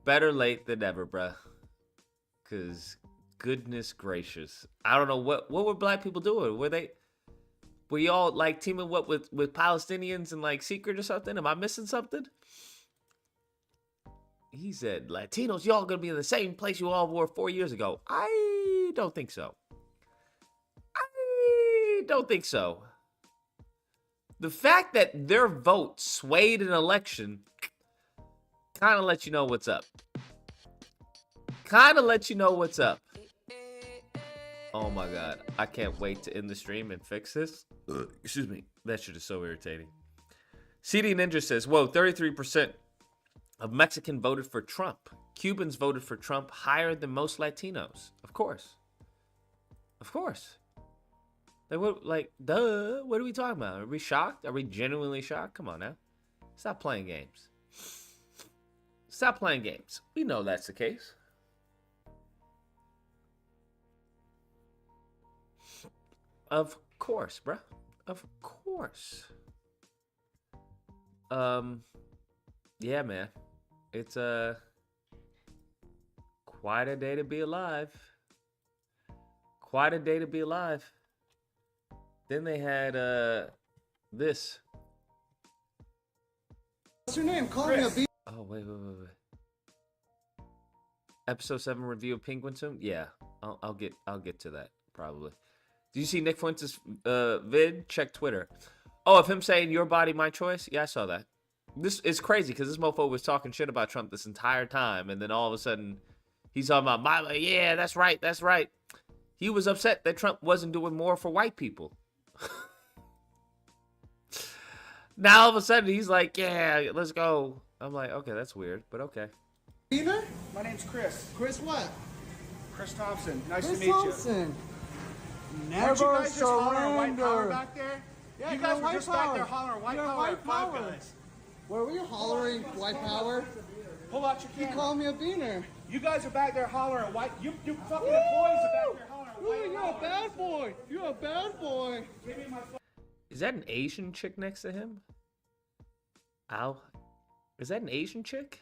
better late than never, bruh. Because goodness gracious. I don't know what were black people doing? Were y'all like teaming up with Palestinians and like secret or something? Am I missing something? He said, Latinos, y'all gonna be in the same place you all were 4 years ago. I don't think so. The fact that their vote swayed an election kind of lets you know what's up. Oh my God. I can't wait to end the stream and fix this. Excuse me. That shit is so irritating. CD Ninja says, whoa, 33% of Mexican voted for Trump. Cubans voted for Trump higher than most Latinos. Of course. Duh. What are we talking about? Are we shocked? Are we genuinely shocked? Come on now. Stop playing games. We know that's the case. Of course, bruh. Of course. Yeah, man. It's quite a day to be alive. Then they had this. What's your name? Call me a beat. Oh, wait. Episode 7 review of Penguin soon? Yeah, I'll get to that probably. Did you see Nick Fuentes' vid? Check Twitter. Oh, of him saying "Your body, my choice." Yeah, I saw that. This is crazy because this mofo was talking shit about Trump this entire time, and then all of a sudden, He's talking about, yeah, that's right, that's right. He was upset that Trump wasn't doing more for white people. Now all of a sudden he's like, yeah, let's go. I'm like, okay, that's weird, but okay. My name's Chris. Chris what? Chris Thompson. Nice Chris to meet Thompson. you. Never Weren't you guys just hollering white power surrender. back there? Yeah, you guys were white just power. back there hollering white You're power white at Five power. Guys. Were we hollering white power? Pull out your You camera. called me a beaner. You guys are back there hollering white. You fucking employees are back there hollering Ooh, white you're power. a bad boy. You're a bad boy. Give me my Is that an Asian chick next to him? Ow. Is that an Asian chick?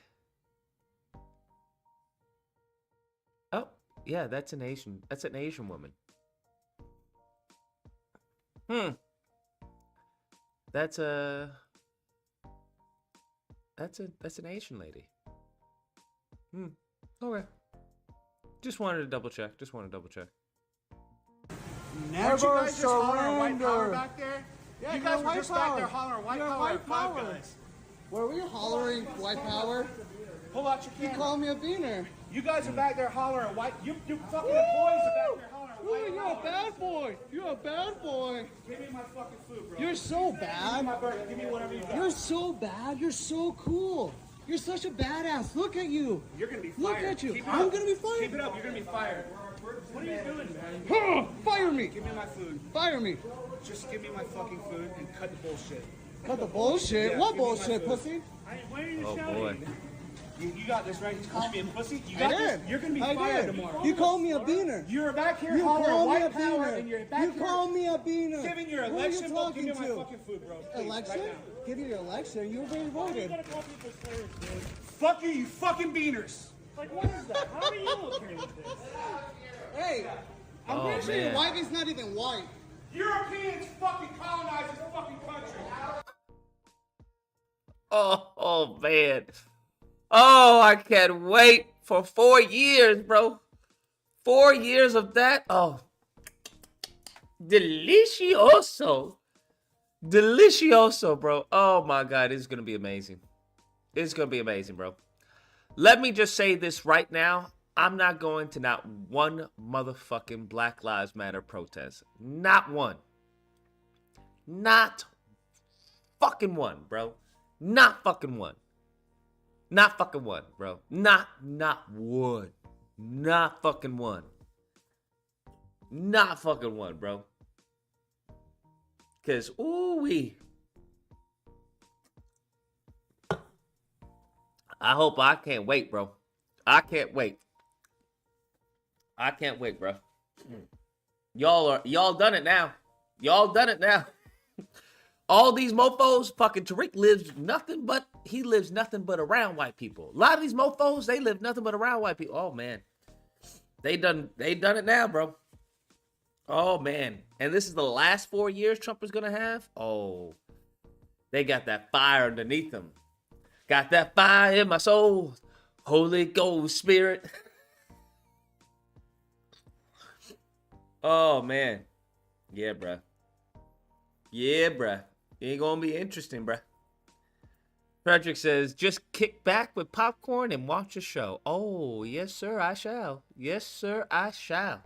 Oh, yeah, that's an Asian woman. That's an Asian lady. Okay. Just wanted to double check. Never you guys just hollering white power surrender. back there? Yeah, you you're guys were white just back there power. hollering white You're power white at Five power. Guys. Were we hollering white power? Pull out your You camera. called me a beaner. You guys are back there hollering white. You fucking employees are back there hollering Ooh, white you're a power. bad boy. You're a bad boy. Give me my fucking food, bro. You're so Give me bad. my burger. Give me whatever you got. You're so bad. You're so cool. You're such a badass. Look at you. You're gonna be fired. Look at you. Keep it I'm up. gonna be fired. Keep it up. You're gonna be fired. What are you doing, man? Fire me. Give me my food. Fire me. Just give me my fucking food and cut the bullshit. Cut the bullshit. Yeah, what give me my bullshit, food. pussy? Why are you Oh, shouting? boy. You got this, right? He's calling me a pussy. You I got did. this. You're gonna be I fired did. tomorrow. You called me a beaner. You're back here You hollering called me a white power, and you're beaner. back You here called me a beaner. giving your Who are you election. Give me talking my to? fucking food, bro. Please, Election? Right now. Give you your election. You were being voted. Fuck you, you fucking beaners. Like, what is that? How are you okay with this? Hey, I'm Oh, pretty sure your man. wife is not even white. Europeans fucking colonized this fucking country. Oh man. Oh, I can't wait for 4 years, bro. 4 years of that. Oh. Delicioso. Delicioso, bro. Oh my God. It's going to be amazing. It's going to be amazing, bro. Let me just say this right now. I'm not going to not one motherfucking Black Lives Matter protest. Not one. Not fucking one, bro. Not fucking one. Not fucking one, bro. Not one. Not fucking one. Not fucking one, bro. Cause ooh-wee. I can't wait, bro. I can't wait. I can't wait, bro. Y'all done it now. Y'all done it now. All these mofos, fucking Tariq lives nothing but around white people. A lot of these mofos, they live nothing but around white people. Oh man. They done it now, bro. Oh man. And this is the last 4 years Trump is gonna have. Oh, they got that fire underneath them. Got that fire in my soul. Holy Ghost Spirit. Oh man. Yeah, bruh. Yeah, bruh. Ain't gonna be interesting, bruh. Frederick says, just kick back with popcorn and watch a show. Oh, yes, sir, I shall. Yes, sir, I shall.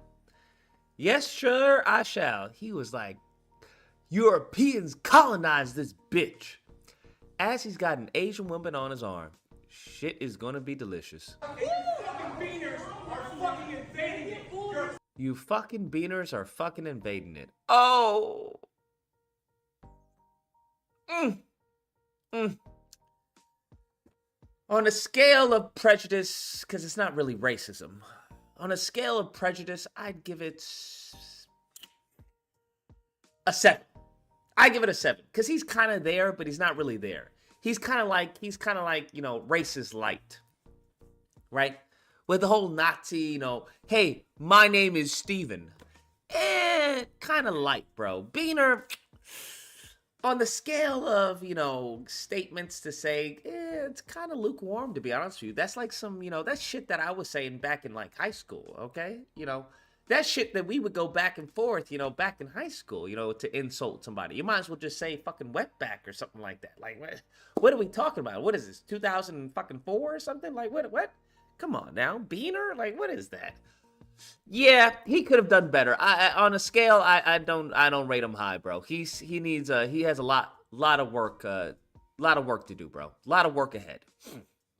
Yes, sir, I shall. He was like, Europeans colonized this bitch. As he's got an Asian woman on his arm. Shit is gonna be delicious. You fucking beaners are fucking invading it. Oh. On a scale of prejudice, because it's not really racism. On a scale of prejudice, I'd give it a 7. I give it a 7 because he's kind of there, but he's not really there. He's kind of like, you know, racist light, right? With the whole Nazi, hey, my name is Steven. Kind of light, bro. Beaner, on the scale of, statements to say, it's kind of lukewarm, to be honest with you. That's like some, that shit that I was saying back in, like, high school, okay? That shit that we would go back and forth, back in high school, to insult somebody. You might as well just say fucking wetback or something like that. Like, what are we talking about? What is this, 2004 or something? Like, what? Come on now, Beaner? Like, what is that? Yeah, he could have done better. I on a scale, I don't rate him high, bro. He has a lot of work to do, bro. A lot of work ahead.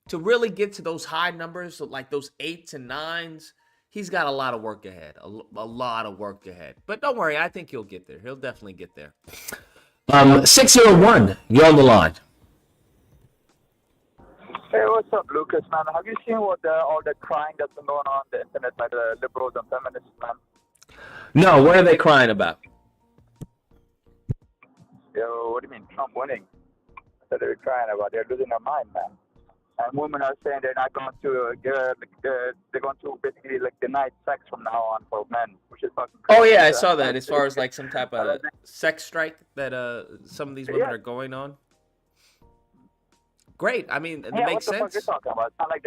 To really get to those high numbers, like those 8s and 9s, he's got a lot of work ahead. A lot of work ahead. But don't worry, I think he'll get there. He'll definitely get there. 601, you're on the line. Hey, what's up, Lucas, man? Have you seen all the crying that's been going on the internet by the liberals and feminists, man? No, what are they crying about? Yo, what do you mean, Trump winning? That's what they're crying about. They're losing their mind, man. And women are saying they're not going to they're going to basically like deny sex from now on for men, which is fucking crazy. Oh yeah, I saw that. As far as like some type of sex strike that some of these women are going on. Great. I mean, it makes sense. What the fuck are you talking about? It's not like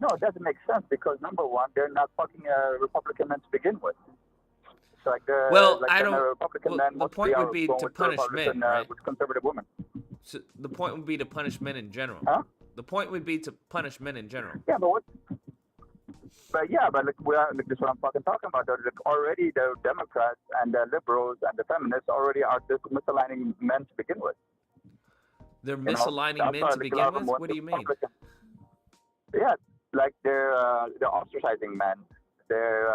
no, it doesn't make sense because number one, they're not fucking Republican men to begin with. It's like I don't. Republican men the point would be to punish men, right? With conservative women. So the point would be to punish men in general. Huh? The point would be to punish men in general. Yeah, but what? But yeah, but this is what I'm fucking talking about. Like, already the Democrats and the liberals and the feminists already are just misaligning men to begin with. They're misaligning men to begin with? What do you mean? Yeah, like they're ostracizing men. They're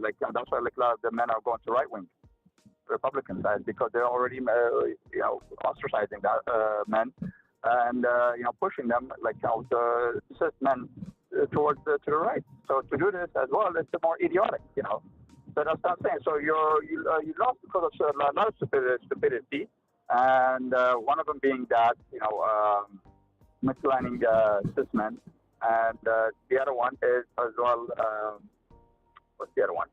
like that's why like a lot of the men are going to right wing Republican side because they're already ostracizing that men and pushing them like the cis men towards to the right. So to do this as well, it's more idiotic, So that's what I'm saying. So you lost because of a lot of stupidity, and one of them being that misalignning cis men, and the other one is as well. What's the other one?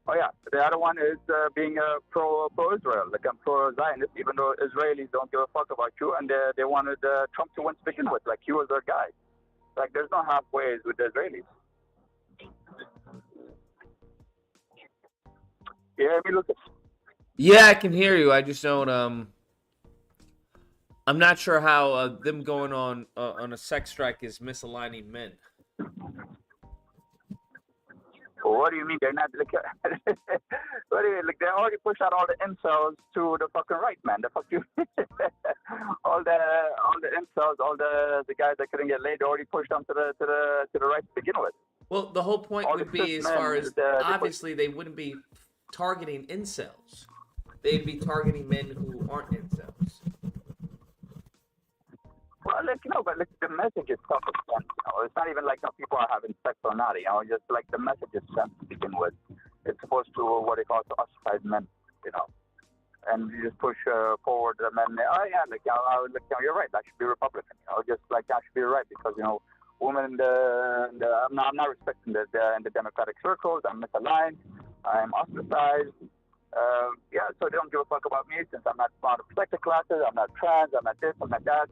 Oh yeah, the other one is being pro-Israel, like I'm pro-Zionist, even though Israelis don't give a fuck about you, and they wanted Trump to win to begin with, like he was their guy. Like there's no halfways with the Israelis. You hear me, Lucas? Yeah, I can hear you. I just don't. I'm not sure how them going on a sex strike is misaligning men. What do you mean they're not like? What do you mean? Like they already pushed out all the incels to the fucking right, man. The fuck you, all the incels, all the guys that couldn't get laid, they already pushed them to the right to begin with. Well, the whole point would be as far as obviously they wouldn't be targeting incels. They'd be targeting men who aren't incels. Well, but the message is fucking sent. It's not even like people are having sex or not. Just like the message is sent to begin with. It's supposed to what they call to ostracize men. And you just push forward the men. Oh yeah, you're right. That should be Republican. Just like that should be right because women. I'm not respecting in the Democratic circles. I'm misaligned. I'm ostracized. So they don't give a fuck about me since I'm not part of protected classes. I'm not trans. I'm not this. I'm not that.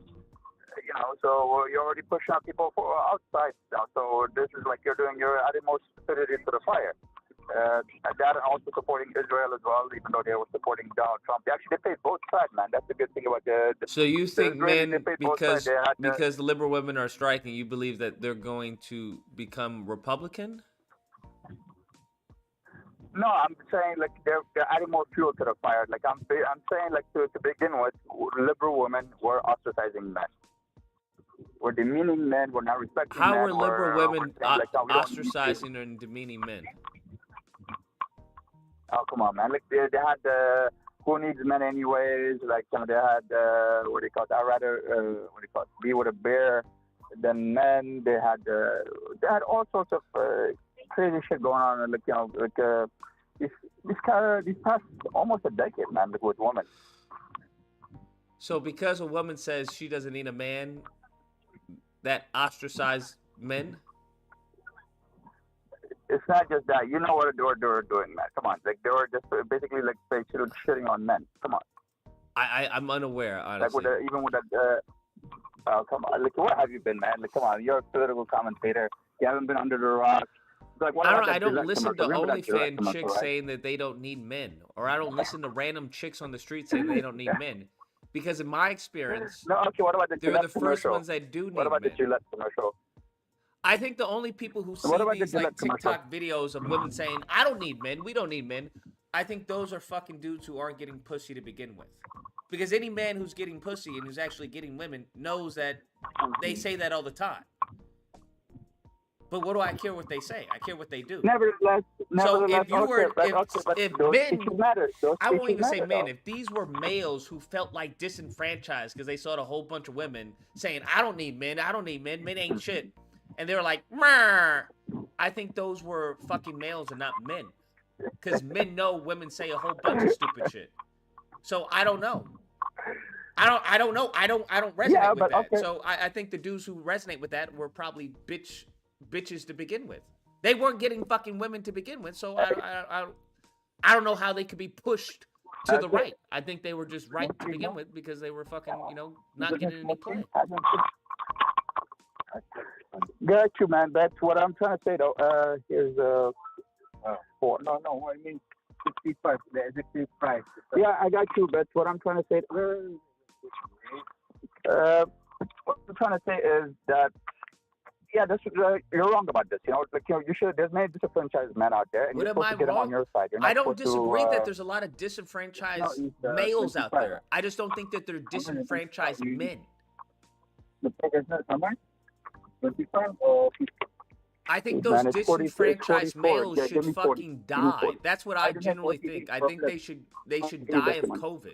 So you're already pushing out people outside now. So this is like you're adding more stupidity to the fire. That and also supporting Israel as well, even though they were supporting Donald Trump. They paid both sides, man. That's the good thing about the So you think men, because the liberal women are striking, you believe that they're going to become Republican? No, I'm saying like they're adding more fuel to the fire. Like I'm saying like to begin with, liberal women were ostracizing men. We're demeaning men. We're not respecting men. How are liberal women ostracizing and demeaning men? Oh, come on, man. Like, they had who needs men anyways? Like, they had, what do you call it? I'd rather, be with a bear than men. They had all sorts of crazy shit going on. These past almost a decade, man, with women. So because a woman says she doesn't need a man, that ostracize men? It's not just that. You know what they were doing, man. Come on. Like, they were just basically, like, shitting on men. Come on. I'm unaware, honestly. Like, even with that, come on. Like, where have you been, man? Like, come on. You're a political commentator. You haven't been under the rock. Like, I don't listen to OnlyFans chicks saying that they don't need men. Or I don't listen to random chicks on the street saying they don't need men. Because in my experience, what about they're the first ones that do need men. What about the Gillette commercial? I think the only people who see What about the these like Gillette commercial? TikTok videos of women saying, "I don't need men, we don't need men," I think those are fucking dudes who aren't getting pussy to begin with. Because any man who's getting pussy and who's actually getting women knows that they say that all the time. But what do I care what they say? I care what they do. Nevertheless, So if you were, if those men, issues matter. Those I won't issues even say matter, men. though. If these were males who felt like disenfranchised because they saw a whole bunch of women saying, "I don't need men, I don't need men, men ain't shit," and they were like, "Meh," I think those were fucking males and not men, because men know women say a whole bunch of stupid shit. So I don't know. I don't know. I don't resonate with that. okay. So I think the dudes who resonate with that were probably bitches to begin with. They weren't getting fucking women to begin with, so I don't know how they could be pushed to the right. I think they were just right to begin with because they were fucking, not getting any play. Got you, man. That's what I'm trying to say, though. Here's four. No, what I mean, 65. The executive price. Yeah, I got you. That's what I'm trying to say. What I'm trying to say is that, yeah, you're wrong about this. You should. There's many disenfranchised men out there, and What you're am supposed I to get them on wrong? your side. You're not I don't supposed disagree to, that there's a lot of disenfranchised males out there. I just don't think that they're disenfranchised men. The figure is not how much? 25 or 50? I think those disenfranchised males should fucking die. That's what I generally think. I think they should die of COVID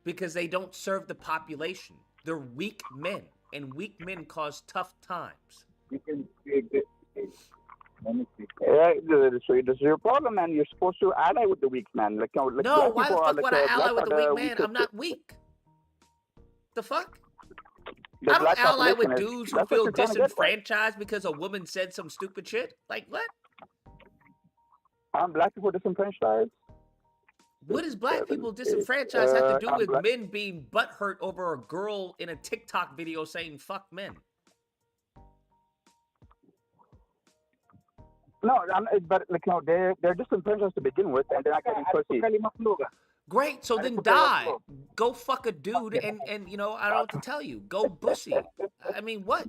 because they don't serve the population. They're weak men, and weak men cause tough times. Yeah, so this is your problem, man. You're supposed to ally with the weak man. No, why the fuck would I ally with the weak man? I'm not weak. The fuck? I don't ally with dudes who feel disenfranchised because a woman said some stupid shit. Like, what? Black people disenfranchised? What does black people disenfranchised have to do with men being butthurt over a girl in a TikTok video saying "fuck men"? No, but they're disenfranchised to begin with, and they're not getting pussy. Great, so then die. Go fuck a dude, and I don't know what to tell you. Go bussy. I mean, what?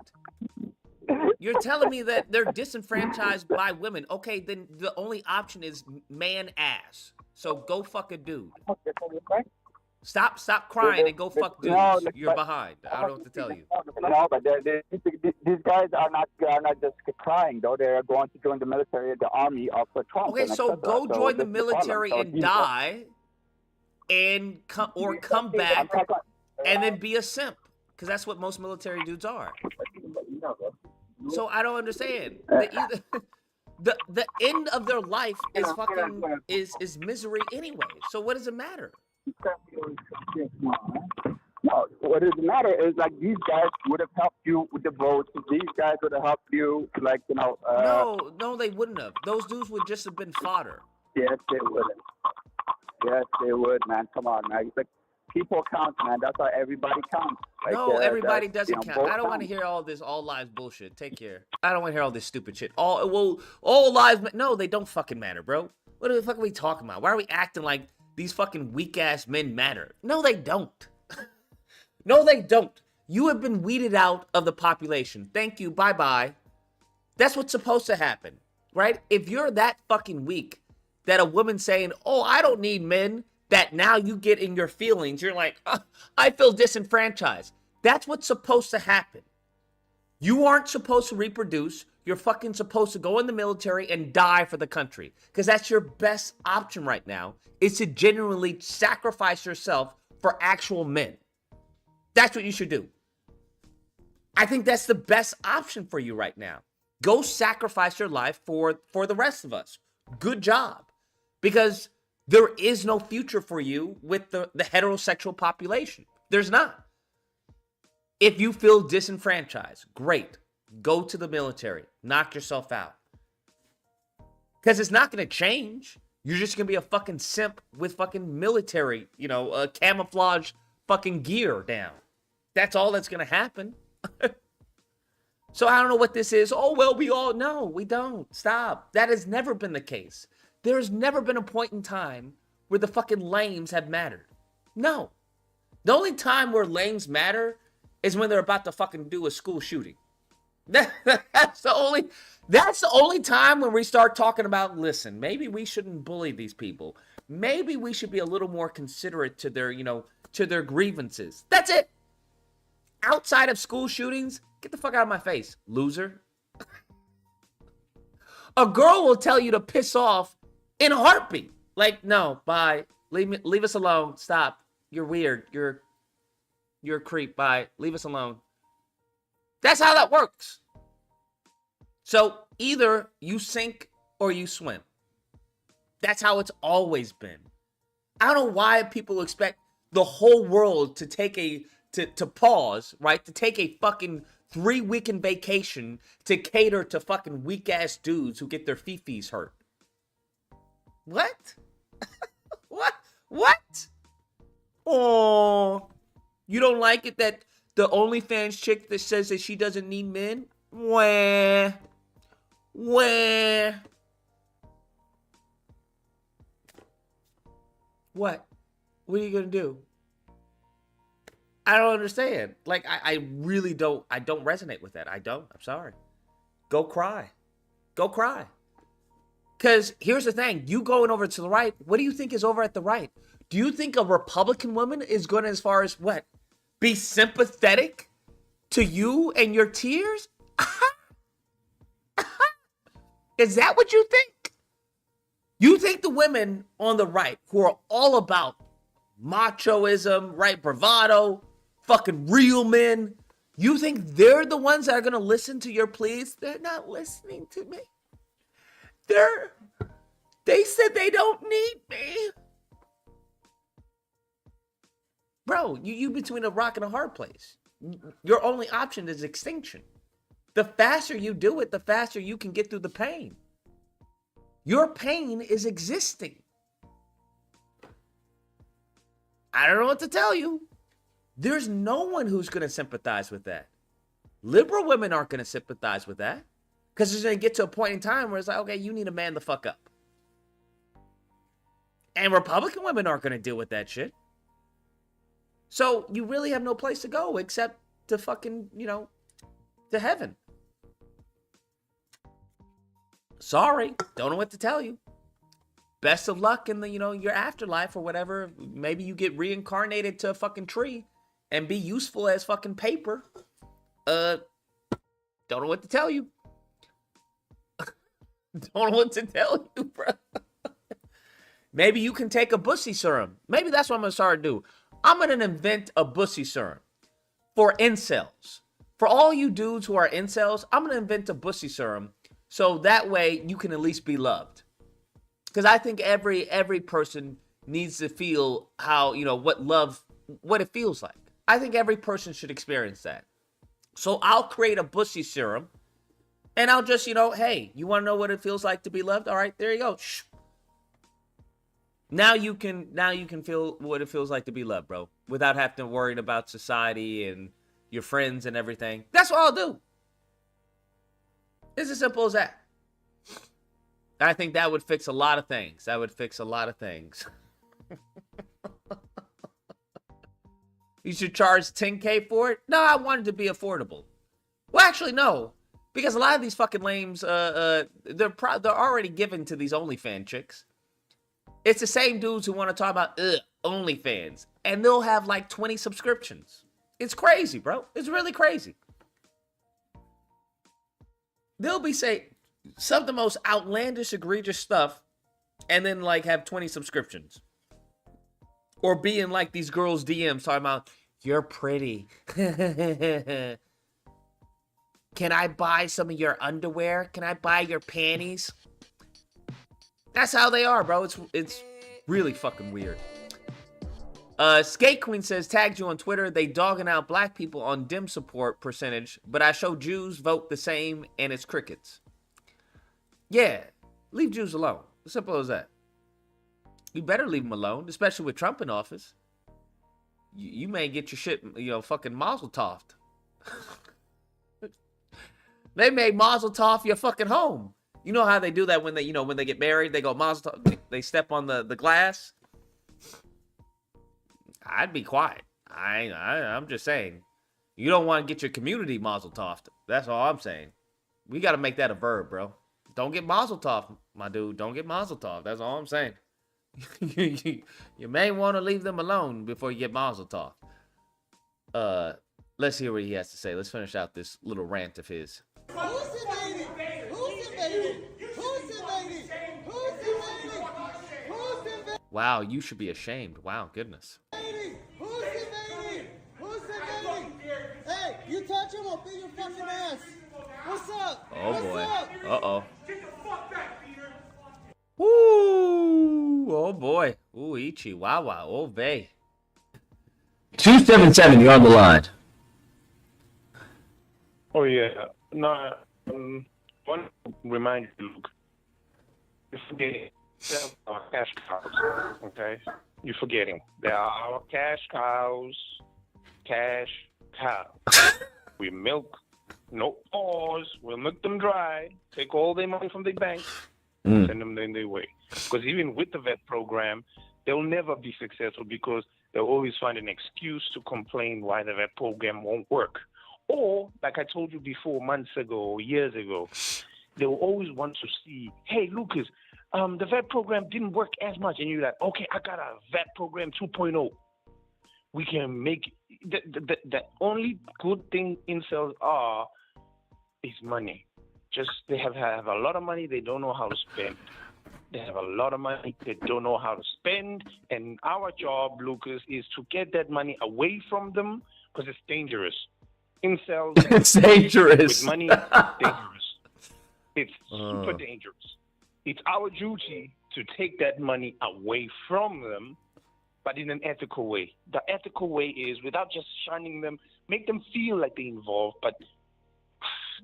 You're telling me that they're disenfranchised by women. Okay, then the only option is man ass. So go fuck a dude. Stop crying and go fuck dudes. You're behind. I don't know what to tell you. No, but these guys are not just crying, though. They're going to join the military, the army, for Trump. Okay, so go join the military and die, and come back and then be a simp, because that's what most military dudes are. So I don't understand. The end of their life is fucking is misery anyway. So what does it matter? No, what does matter is these guys would have helped you with the votes. These guys would have helped you, No, they wouldn't have. Those dudes would just have been fodder. Yes, they would. Yes, they would, man. Come on, man. People count, man. That's how everybody counts. No, everybody doesn't count. I don't want to hear all this all lives bullshit. Take care. I don't want to hear all this stupid shit. All lives. No, they don't fucking matter, bro. What the fuck are we talking about? Why are we acting like these fucking weak ass men matter? No, they don't. No, they don't. You have been weeded out of the population. Thank you. Bye bye. That's what's supposed to happen, right? If you're that fucking weak that a woman saying, "Oh, I don't need men," that now you get in your feelings. You're like, I feel disenfranchised. That's what's supposed to happen. You aren't supposed to reproduce. You're fucking supposed to go in the military and die for the country. Because that's your best option right now, is to genuinely sacrifice yourself for actual men. That's what you should do. I think that's the best option for you right now. Go sacrifice your life for the rest of us. Good job. Because there is no future for you with the heterosexual population. There's not. If you feel disenfranchised, great. Go to the military. Knock yourself out. Because it's not going to change. You're just going to be a fucking simp with fucking military, camouflage fucking gear down. That's all that's going to happen. So I don't know what this is. Oh, well, we all know. We don't. Stop. That has never been the case. There's never been a point in time where the fucking lames have mattered. No. The only time where lames matter is when they're about to fucking do a school shooting. That's the only time when we start talking about, listen, maybe we shouldn't bully these people. Maybe we should be a little more considerate to their, to their grievances. That's it. Outside of school shootings, get the fuck out of my face, loser. A girl will tell you to piss off in a heartbeat. Like, no, bye. Leave us alone. Stop. You're weird. You're a creep. Bye. Leave us alone. That's how that works. So either you sink or you swim. That's how it's always been. I don't know why people expect the whole world to take to pause, right? To take a fucking 3-weekend vacation to cater to fucking weak ass dudes who get their fifis hurt. What? What? Oh, you don't like it that the OnlyFans chick that says that she doesn't need men? Wah. What? What are you gonna do? I don't understand. Like, I really don't. I don't resonate with that. I don't. I'm sorry. Go cry. Go cry. Because here's the thing. You going over to the right, what do you think is over at the right? Do you think a Republican woman is going as far as what? Be sympathetic to you and your tears? Is that what you think? You think the women on the right who are all about machoism, right? Bravado, fucking real men. You think they're the ones that are going to listen to your pleas? They're not listening to me. They said they don't need me. Bro, you between a rock and a hard place. Your only option is extinction. The faster you do it, the faster you can get through the pain. Your pain is existing. I don't know what to tell you. There's no one who's going to sympathize with that. Liberal women aren't going to sympathize with that. Because it's going to get to a point in time where it's like, okay, you need to man the fuck up. And Republican women aren't going to deal with that shit. So you really have no place to go except to fucking, to heaven. Sorry, don't know what to tell you. Best of luck in the, your afterlife or whatever. Maybe you get reincarnated to a fucking tree and be useful as fucking paper. Don't know what to tell you. Don't know what to tell you, bro. Maybe you can take a bussy serum. Maybe that's what I'm going to start to do. I'm going to invent a bussy serum for incels. For all you dudes who are incels, I'm going to invent a bussy serum so that way you can at least be loved. Because I think every person needs to feel how, what it feels like. I think every person should experience that. So I'll create a bussy serum and I'll just, hey, you want to know what it feels like to be loved? All right, there you go. Shh. Now you can feel what it feels like to be loved, bro, without having to worry about society and your friends and everything. That's what I'll do. It's as simple as that. I think that would fix a lot of things. You should charge $10K for it? No, I want it to be affordable. Well, actually, no. Because a lot of these fucking lames, they're already given to these OnlyFans chicks. It's the same dudes who want to talk about OnlyFans. And they'll have like 20 subscriptions. It's crazy, bro. It's really crazy. They'll be saying some of the most outlandish, egregious stuff and then like have 20 subscriptions. Or be in like these girls' DMs talking about, you're pretty. Can I buy some of your underwear? Can I buy your panties? That's how they are, bro. It's really fucking weird. Skate Queen says, tagged you on Twitter. They dogging out black people on dim support percentage, but I show Jews vote the same and it's crickets. Yeah, leave Jews alone. Simple as that. You better leave them alone, especially with Trump in office. You may get your shit, fucking mazel tov. They may mazel tov your fucking home. You know how they do that when they, when they get married, they go mazel tov, they step on the glass. I'd be quiet. I'm just saying. You don't want to get your community mazel tov. That's all I'm saying. We got to make that a verb, bro. Don't get mazel tov, my dude. Don't get mazel tov. That's all I'm saying. You may want to leave them alone before you get mazel tov. Let's hear what he has to say. Let's finish out this little rant of his. Who's invading? Who's invading? Who's invading? Who's invading? Who's invading? Wow, you should be ashamed. Wow, goodness. Who's invading? Who's invading? Hey, you touch him, I'll beat your fucking ass. What's up? Oh What's boy. up? Uh-oh. Woo! Oh boy. Ooh, Ichi. Wow, wow. Oh, vey. 277, you're on the line. Oh yeah. No. One remind you, Luke. You're forgetting our cash cows. Okay. You're forgetting. They are our cash cows. Cash cows. We milk. No pause. We'll milk them dry. Take all their money from their bank. Send them in their way. Because even with the vet program, they'll never be successful because they'll always find an excuse to complain why the vet program won't work. Or, like I told you before, months ago or years ago, they will always want to see, hey, Lucas, the vet program didn't work as much. And you're like, okay, I got a vet program 2.0. We can make the only good thing incels are is money. Just they have a lot of money they don't know how to spend. They have a lot of money they don't know how to spend. And our job, Lucas, is to get that money away from them because it's dangerous. Incels, It's dangerous. with money, it's dangerous. It's super dangerous. It's our duty to take that money away from them, but in an ethical way. The ethical way is without just shunning them, make them feel like they're involved, but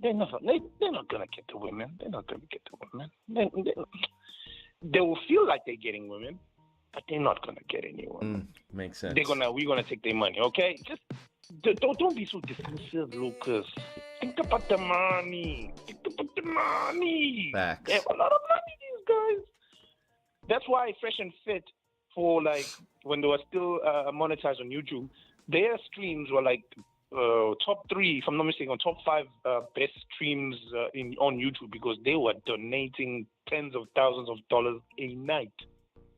they're not gonna get the women. They're not gonna get the women. They will feel like they're getting women, but they're not gonna get any women. Makes sense. We're gonna take their money, okay? Just don't be so defensive, Lucas. Think about the money. Think about the money. Facts. They have a lot of money, these guys. That's why Fresh and Fit, for like when they were still monetized on YouTube, their streams were like top 3, if I'm not mistaken, top 5 best streams on YouTube because they were donating tens of thousands of dollars a night.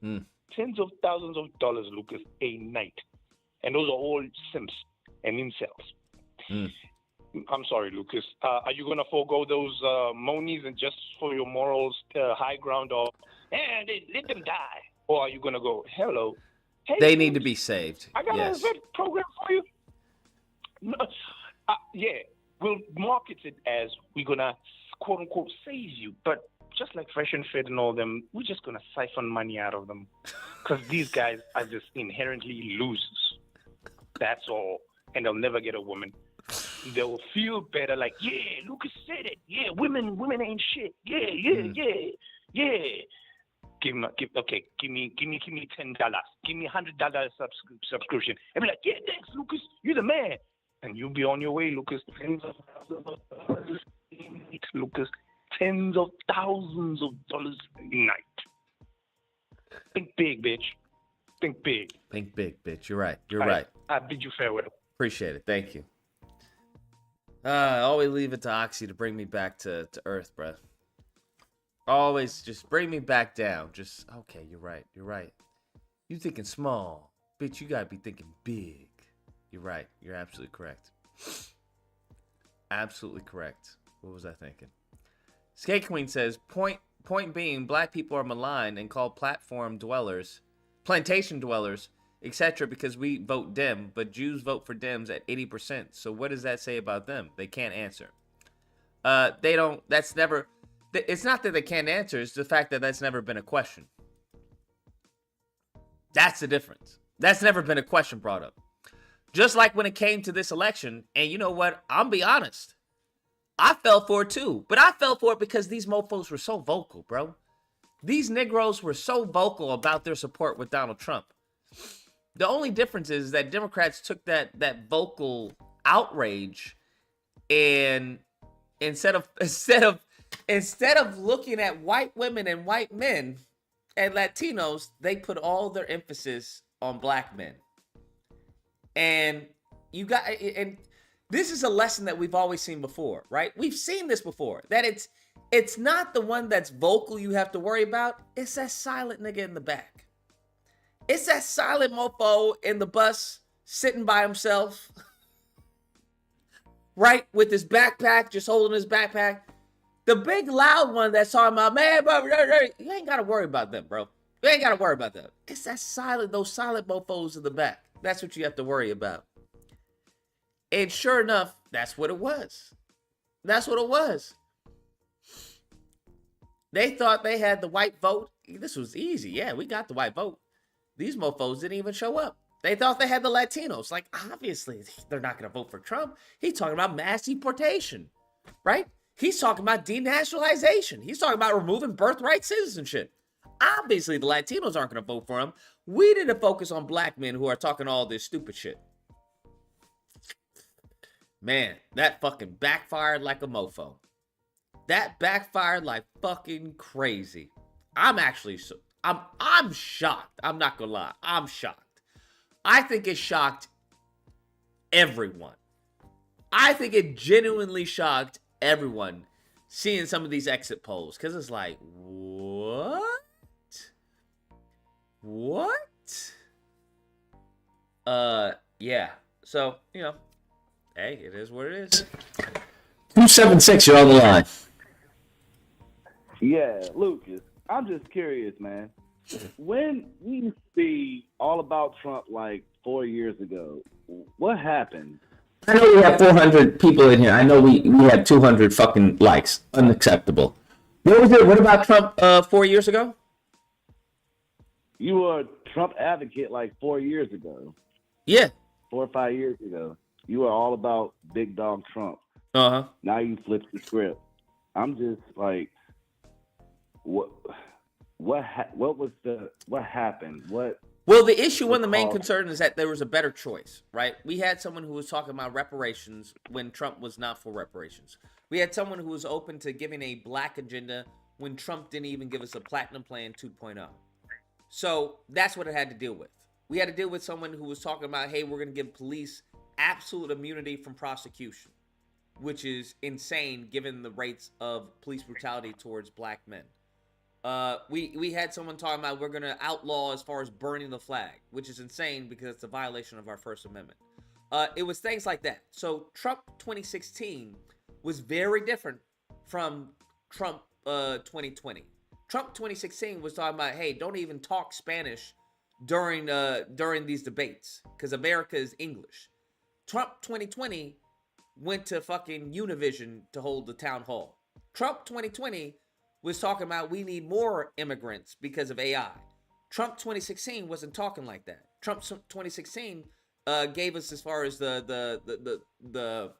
Tens of thousands of dollars, Lucas, a night. And those are all simps and incels. I'm sorry, Lucas. Are you going to forego those monies and just for your morals high ground or, let them die? Or are you going to go, hello? Hey, They need to be saved. I got Yes. a vet program for you. No, yeah, we'll market it as we're going to, quote unquote, save you. But just like Fresh and Fit and all them, we're just going to siphon money out of them. Because these guys are just inherently losers. That's all. And they'll never get a woman. They'll feel better like, yeah, Lucas said it. Yeah, women ain't shit. Yeah. Give me $10. Give me $100 subscription. And be like, yeah, thanks, Lucas. You're the man. And you'll be on your way, Lucas. Tens of thousands of dollars a night, Lucas. Tens of thousands of dollars a night. Think big, bitch. Think big. Think big, bitch. You're right. You're All right. I bid you farewell. Appreciate it. Thank you. I always leave it to Oxy to bring me back to earth, bruh. Always just bring me back down. Just, okay, you're right. You're right. You thinking small. Bitch, you gotta be thinking big. You're right. You're absolutely correct. Absolutely correct. What was I thinking? Skate Queen says, point being, black people are maligned and called plantation dwellers, etc. because we vote Dem, but Jews vote for Dems at 80%. So what does that say about them? They can't answer. They don't, that's never, it's not that they can't answer, it's the fact that that's never been a question. That's the difference. That's never been a question brought up. Just like when it came to this election, and you know what? I'll be honest. I fell for it too, but I fell for it because these mofos were so vocal, bro. These Negroes were so vocal about their support with Donald Trump. The only difference is that Democrats took that vocal outrage and instead of looking at white women and white men and Latinos, they put all their emphasis on black men. And This is a lesson that we've always seen before, right? We've seen this before. That it's not the one that's vocal you have to worry about. It's that silent nigga in the back. It's that silent mofo in the bus sitting by himself, right? With his backpack, just holding his backpack. The big loud one that's talking about, man, bro, you ain't got to worry about them, bro. You ain't got to worry about them. It's that those silent mofos in the back. That's what you have to worry about. And sure enough, that's what it was. That's what it was. They thought they had the white vote. This was easy. Yeah, we got the white vote. These mofos didn't even show up. They thought they had the Latinos. Like, obviously, they're not going to vote for Trump. He's talking about mass deportation, right? He's talking about denationalization. He's talking about removing birthright citizenship. Obviously, the Latinos aren't going to vote for him. We need to focus on black men who are talking all this stupid shit. Man, that fucking backfired like a mofo. That backfired like fucking crazy. I'm shocked. I'm not gonna lie. I'm shocked. I think it shocked everyone. I think it genuinely shocked everyone seeing some of these exit polls. Because it's like, what? Yeah. So, hey, it is what it is. 276, you're on the line. Yeah, Lucas, I'm just curious, man. When we used to be all about Trump like 4 years ago, what happened? I know we have 400 people in here. I know we had 200 fucking likes. Unacceptable. What was it? What about Trump 4 years ago? You were a Trump advocate like 4 years ago. Yeah. 4 or 5 years ago. You were all about big dog Trump. Uh-huh. Now you flipped the script. I'm just like, what happened? Well, the issue and the main concern is that there was a better choice, right? We had someone who was talking about reparations when Trump was not for reparations. We had someone who was open to giving a black agenda when Trump didn't even give us a platinum plan 2.0. So that's what it had to deal with. We had to deal with someone who was talking about, hey, we're going to give police absolute immunity from prosecution, which is insane given the rates of police brutality towards black men. We had someone talking about we're going to outlaw as far as burning the flag, which is insane because it's a violation of our First Amendment. It was things like that. So Trump 2016 was very different from Trump 2020. Trump 2016 was talking about, hey, don't even talk Spanish during these debates because America is English. Trump 2020 went to fucking Univision to hold the town hall. Trump 2020 was talking about we need more immigrants because of AI. Trump 2016 wasn't talking like that. Trump 2016 gave us as far as the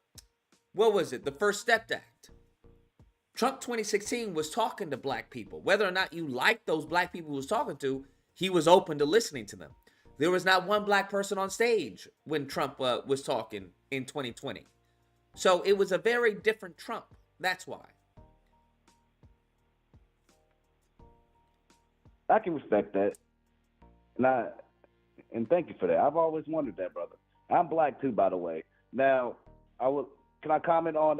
what was it? The First Step Act. Trump 2016 was talking to black people. Whether or not you liked those black people he was talking to, he was open to listening to them. There was not one black person on stage when Trump was talking in 2020. So it was a very different Trump. That's why. I can respect that. And thank you for that. I've always wondered that, brother. I'm black too, by the way. Now, can I comment on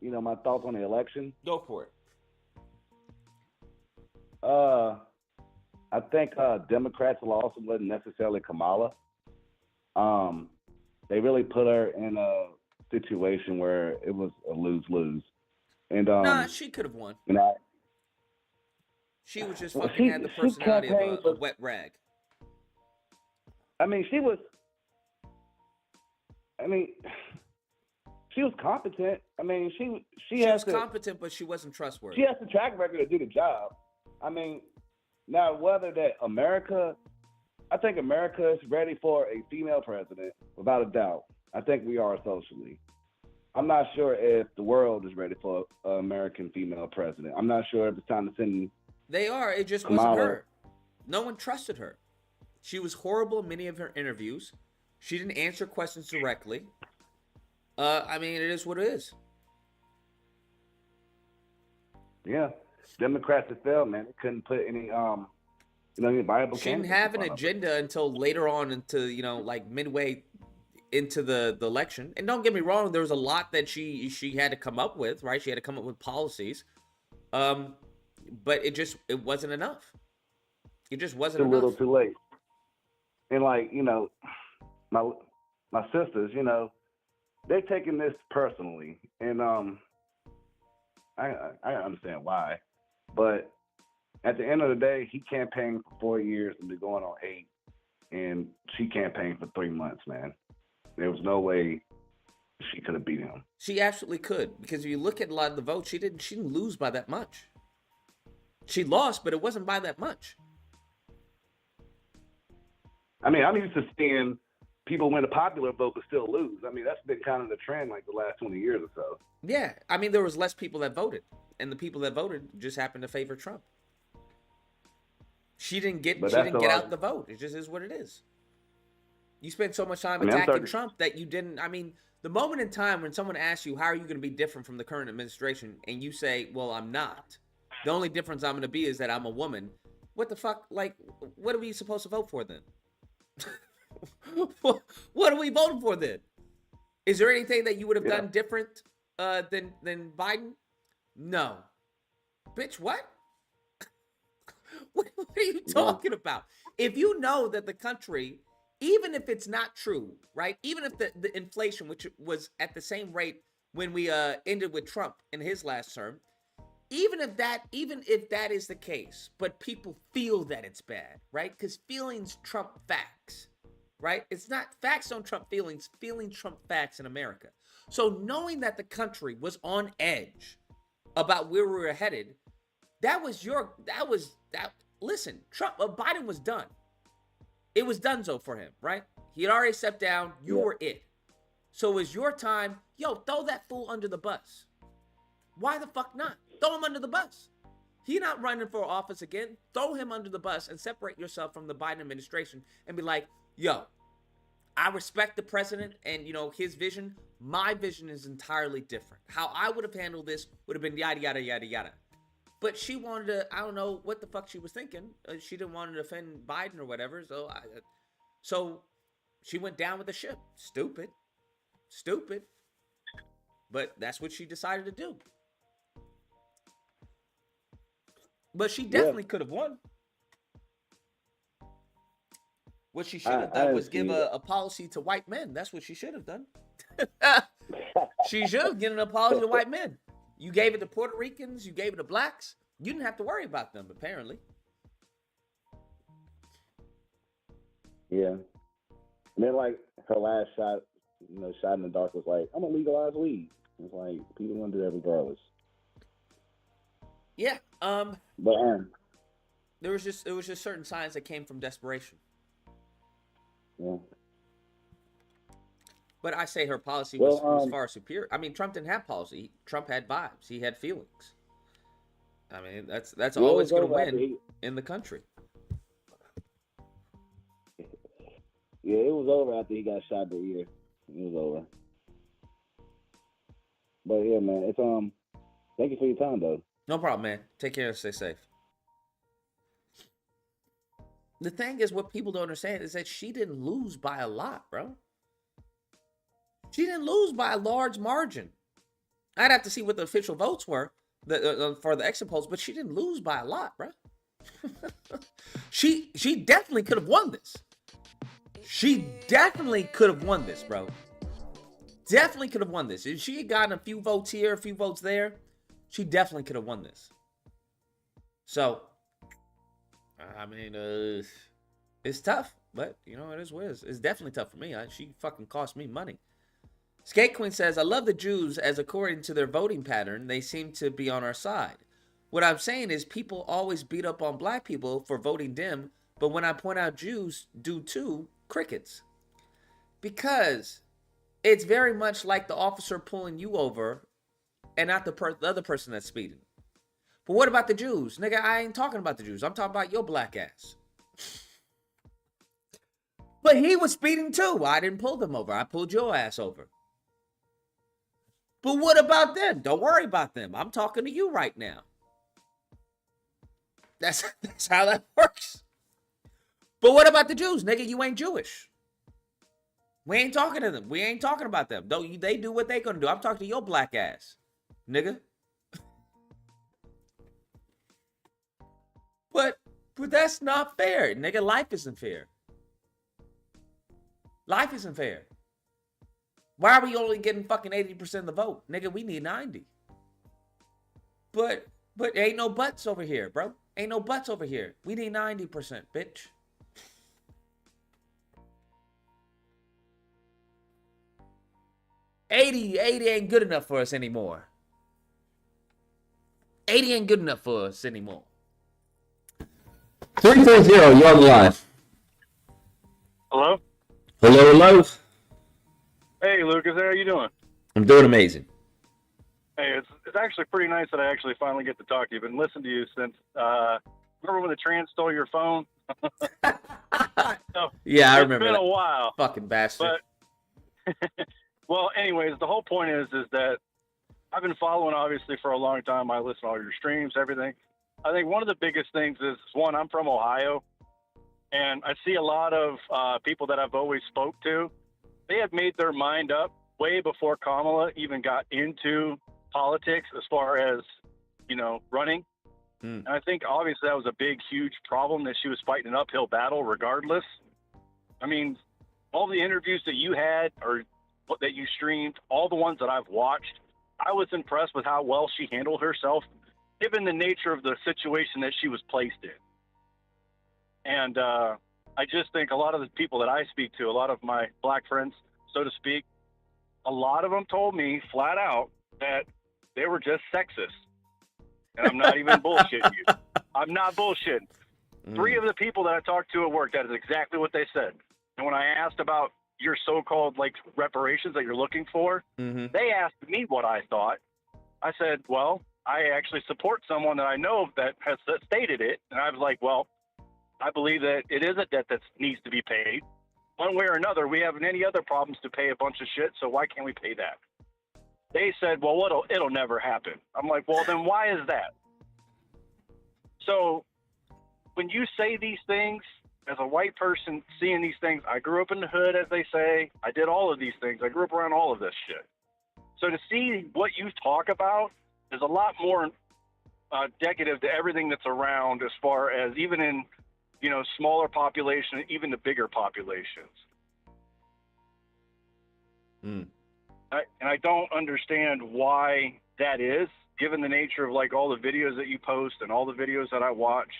my thoughts on the election? Go for it. I think Democrats lost wasn't necessarily Kamala. They really put her in a situation where it was a lose-lose. And nah, she could have won. She was just fucking had the personality of a wet rag. I mean, she was competent. I mean, she was competent, but she wasn't trustworthy. She has the track record to do the job. I mean, now whether that I think America is ready for a female president, without a doubt. I think we are socially. I'm not sure if the world is ready for an American female president. I'm not sure if it's time to send. They are. It just wasn't her. No one trusted her. She was horrible in many of her interviews. She didn't answer questions directly. I mean, it is what it is. Yeah. Democrats have failed, man. They couldn't put any any viable She didn't have an agenda until later on, into like midway into the election. And don't get me wrong, there was a lot that she had to come up with, right? She had to come up with policies. But it wasn't enough. It just wasn't Too enough. little, too late. And like, you know, my sisters, you know, they're taking this personally, and I understand why, but at the end of the day, he campaigned for 4 years and they're going on 8, and she campaigned for 3 months, man. There was no way she could have beat him. She absolutely could, because if you look at a lot of the votes, she didn't lose by that much. She lost, but it wasn't by that much. I mean, I'm used to seeing people win a popular vote but still lose. I mean, that's been kind of the trend like the last 20 years or so. Yeah, I mean, there was less people that voted, and the people that voted just happened to favor Trump. She didn't get out the vote. It just is what it is. You spent so much time attacking Trump that you didn't. I mean, the moment in time when someone asks you, how are you going to be different from the current administration? And you say, well, I'm not. The only difference I'm going to be is that I'm a woman. What the fuck? Like, what are we supposed to vote for then? What are we voting for then? Is there anything that you would have done different than Biden? No. Bitch, what? What are you talking about? If you know that the country, even if it's not true, right? Even if the inflation, which was at the same rate when we ended with Trump in his last term, even if that is the case, but people feel that it's bad, right? Because feelings trump facts, right? It's not facts don't trump feelings trump facts in America. So knowing that the country was on edge about where we were headed, listen, Biden was done. It was donezo for him, right? He had already stepped down. You were it. So it was your time. Yo, throw that fool under the bus. Why the fuck not? Throw him under the bus. He's not running for office again. Throw him under the bus and separate yourself from the Biden administration and be like, yo, I respect the president and, you know, his vision. My vision is entirely different. How I would have handled this would have been yada, yada, yada, yada. But she wanted to, I don't know what the fuck she was thinking. She didn't want to offend Biden or whatever. So she went down with the ship. Stupid. But that's what she decided to do. But she definitely could have won. What she should have done was give a policy to white men. That's what she should have done. She should have given an apology to white men. You gave it to Puerto Ricans. You gave it to blacks. You didn't have to worry about them, apparently. Yeah. And then, like, her last shot, you know, shot in the dark was like, I'm going to legalize weed. It's like, people want to do that regardless. Yeah. But there was just certain signs that came from desperation. Yeah. But I say her policy was far superior. I mean, Trump didn't have policy. Trump had vibes. He had feelings. I mean, that's always going to win in the country. Yeah, it was over after he got shot the year. It was over. But yeah, man, it's thank you for your time though. No problem, man. Take care and stay safe. The thing is, what people don't understand is that she didn't lose by a lot, bro. She didn't lose by a large margin. I'd have to see what the official votes were for the exit polls, but she didn't lose by a lot, bro. She definitely could have won this. She definitely could have won this, bro. Definitely could have won this. If she had gotten a few votes here, a few votes there, she definitely could have won this. So, I mean, it's tough, but, you know, it is what it is. It's definitely tough for me. She fucking cost me money. Skate Queen says, I love the Jews as according to their voting pattern, they seem to be on our side. What I'm saying is people always beat up on black people for voting Dem, but when I point out Jews do too, crickets. Because it's very much like the officer pulling you over and not the other person that's speeding. But what about the Jews? Nigga, I ain't talking about the Jews. I'm talking about your black ass. But he was speeding too. I didn't pull them over. I pulled your ass over. But what about them? Don't worry about them. I'm talking to you right now. That's how that works. But what about the Jews? Nigga, you ain't Jewish. We ain't talking to them. We ain't talking about them. They do what they gonna do. I'm talking to your black ass, nigga. But that's not fair, nigga. Life isn't fair. Life isn't fair. Why are we only getting fucking 80% of the vote? Nigga, we need 90. But ain't no buts over here, bro. Ain't no buts over here. We need 90%, bitch. $80 ain't good enough for us anymore. 80 ain't good enough for us anymore. 330, you're on the line. Hello? Hello. Hey, Lucas, how are you doing? I'm doing amazing. Hey, it's actually pretty nice that I actually finally get to talk to you. I've been listening to you since, remember when the trans stole your phone? So, Yeah, I remember It's been that. a while. Fucking bastard. But, well, anyways, the whole point is that I've been following, obviously, for a long time. I listen to all your streams, everything. I think one of the biggest things is, one, I'm from Ohio, and I see a lot of people that I've always spoke to. They have made their mind up way before Kamala even got into politics as far as, running. And I think obviously that was a big, huge problem that she was fighting an uphill battle regardless. I mean, all the interviews that you had or that you streamed, all the ones that I've watched, I was impressed with how well she handled herself, given the nature of the situation that she was placed in. And I just think a lot of the people that I speak to, a lot of my black friends, so to speak, a lot of them told me flat out that they were just sexist. And I'm not even bullshitting you. I'm not bullshitting. 3 of the people that I talked to at work, that is exactly what they said. And when I asked about your so-called reparations that you're looking for, they asked me what I thought. I said, well, I actually support someone that I know that has stated it. And I was like, well, I believe that it is a debt that needs to be paid. One way or another, we have any other problems to pay a bunch of shit, so why can't we pay that? They said, well, it'll never happen. I'm like, well, then why is that? So when you say these things, as a white person seeing these things, I grew up in the hood, as they say. I did all of these things. I grew up around all of this shit. So to see what you talk about is a lot more decadative to everything that's around, as far as even in, smaller population, even the bigger populations. And I don't understand why that is, given the nature of all the videos that you post and all the videos that I watch.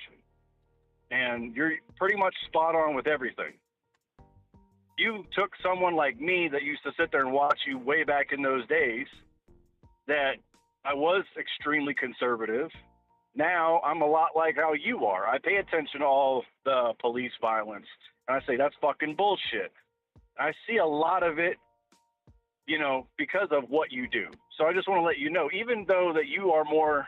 And you're pretty much spot on with everything. You took someone like me that used to sit there and watch you way back in those days, that I was extremely conservative. Now I'm a lot like how you are. I pay attention to all the police violence, and I say that's fucking bullshit. I see a lot of it, because of what you do. So I just want to let you know, even though that you are more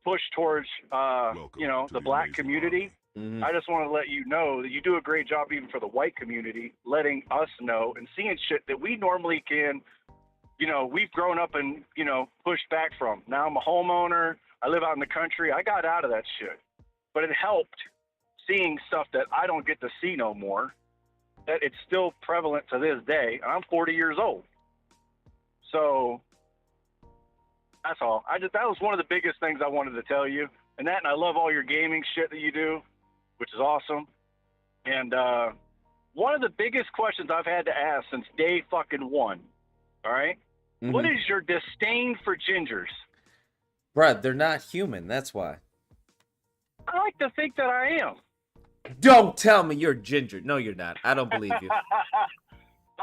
pushed towards, the black community, I just want to let you know that you do a great job even for the white community, letting us know and seeing shit that we normally can, we've grown up and, pushed back from. Now I'm a homeowner. I live out in the country. I got out of that shit. But it helped seeing stuff that I don't get to see no more, that it's still prevalent to this day. I'm 40 years old. So that's all. That was one of the biggest things I wanted to tell you. And I love all your gaming shit that you do, which is awesome. And one of the biggest questions I've had to ask since day fucking 1, all right? What is your disdain for gingers? Bruh, they're not human, that's why. I like to think that I am. Don't tell me you're ginger. No, you're not. I don't believe you.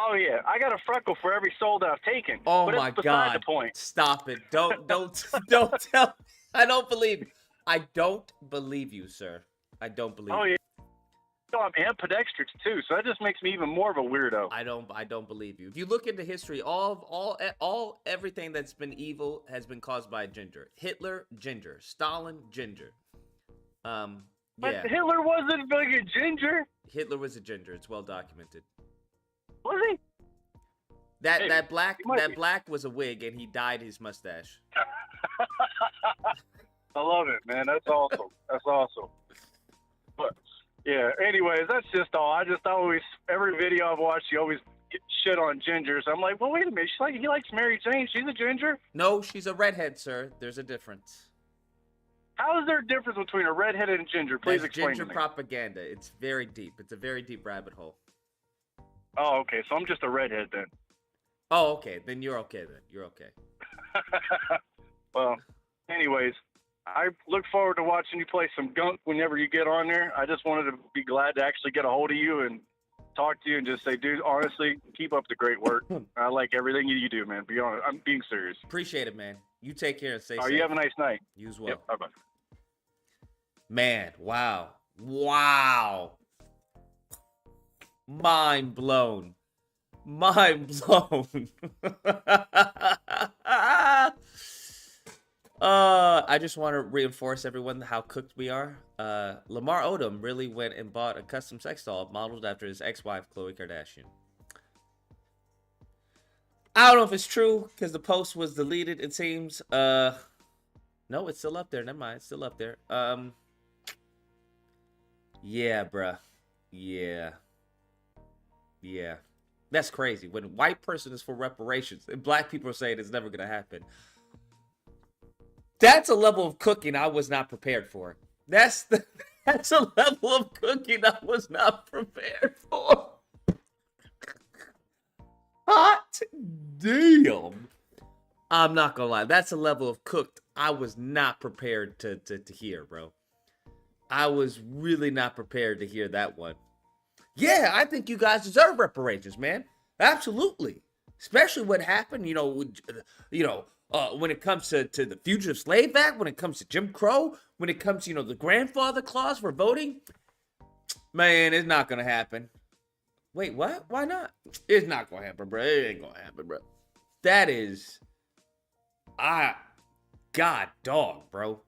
Oh yeah, I got a freckle for every soul that I've taken. Oh but my it's beside God! The point. Stop it! Don't tell. I don't believe you. I don't believe you, sir. I don't believe. Oh you. yeah. No, I'm ambidextrous too, so that just makes me even more of a weirdo. I don't believe you. If you look into history, everything that's been evil has been caused by a ginger. Hitler, ginger. Stalin, ginger. But yeah. Hitler wasn't like a ginger. Hitler was a ginger. It's well documented. Was he? That black was a wig, and he dyed his mustache. I love it, man. That's awesome. That's awesome. But yeah. Anyways, that's just all. I just always, every video I've watched, you always shit on gingers. I'm like, well, wait a minute. He likes Mary Jane. She's a ginger. No, she's a redhead, sir. There's a difference. How is there a difference between a redhead and a ginger? Please That's explain ginger to me. propaganda. It's very deep. It's a very deep rabbit hole. Oh, okay. So I'm just a redhead then. Oh, okay. Then you're okay. You're okay. Well, anyways, I look forward to watching you play some gunk whenever you get on there. I just wanted to be glad to actually get a hold of you and talk to you and just say, dude, honestly, keep up the great work. I like everything you do, man. Be honest. I'm being serious. Appreciate it, man. You take care and stay Oh, safe. you have a nice night. You as well. Yep, bye-bye. Man, wow. Wow. Mind blown. Mind blown. I just want to reinforce everyone how cooked we are. Lamar Odom really went and bought a custom sex doll modeled after his ex-wife, Khloe Kardashian. I don't know if it's true because the post was deleted, it seems. No, it's still up there. Never mind. It's still up there. Yeah, bruh. Yeah. Yeah. That's crazy. When a white person is for reparations and black people are saying it's never going to happen. That's a level of cooking I was not prepared for. That's a level of cooking I was not prepared for. Hot damn. I'm not going to lie. That's a level of cooked I was not prepared to hear, bro. I was really not prepared to hear that one. Yeah, I think you guys deserve reparations, man. Absolutely. Especially what happened, when it comes to the Fugitive Slave Act, when it comes to Jim Crow, when it comes to, the grandfather clause for voting. Man, it's not going to happen. Wait, what? Why not? It's not going to happen, bro. It ain't going to happen, bro. That is... God dog, bro.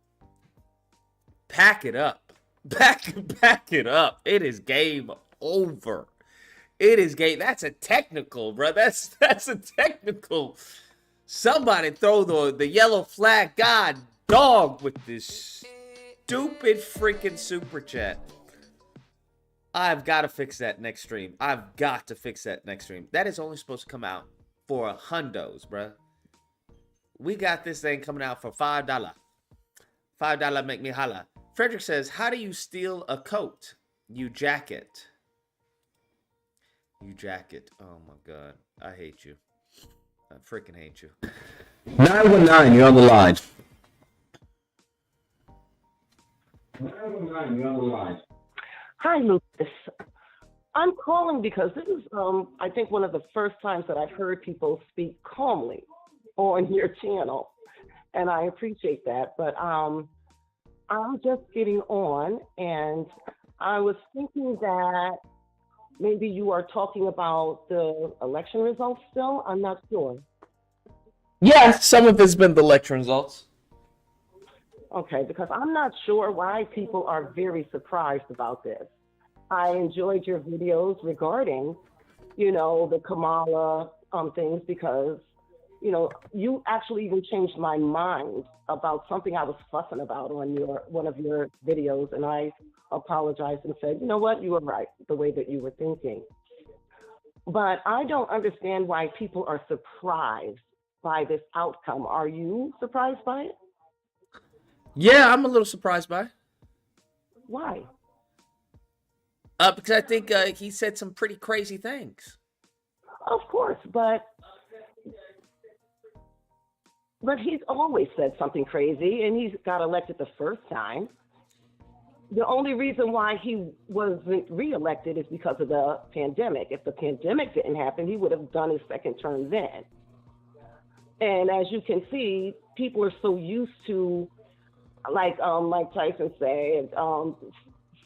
Pack it up. Back it up. It is game over. It is game. That's a technical, bro. That's a technical. Somebody throw the yellow flag. God dog with this stupid freaking super chat. I've got to fix that next stream. I've got to fix that next stream. That is only supposed to come out for $100, bro. We got this thing coming out for $5. $5 make me holla. Frederick says, how do you steal a coat? You jacket. You jacket. Oh my God. I hate you. I freaking hate you. 919, you're on the line. 919, you're on the line. Hi, Lucas. I'm calling because this is, I think, one of the first times that I've heard people speak calmly on your channel, and I appreciate that. But I'm just getting on, and I was thinking that maybe you are talking about the election results still. I'm not sure. Yeah, some of it's been the election results. Okay, because I'm not sure why people are very surprised about this. I enjoyed your videos regarding, the Kamala things because, you actually even changed my mind about something I was fussing about on one of your videos, and I apologized and said, you know what, you were right, the way that you were thinking. But I don't understand why people are surprised by this outcome. Are you surprised by it? Yeah, I'm a little surprised by it. Why? Because I think he said some pretty crazy things. Of course, but he's always said something crazy, and he's got elected the first time. The only reason why he wasn't reelected is because of the pandemic. If the pandemic didn't happen, he would have done his second term then. And as you can see, people are so used to, like Mike Tyson said,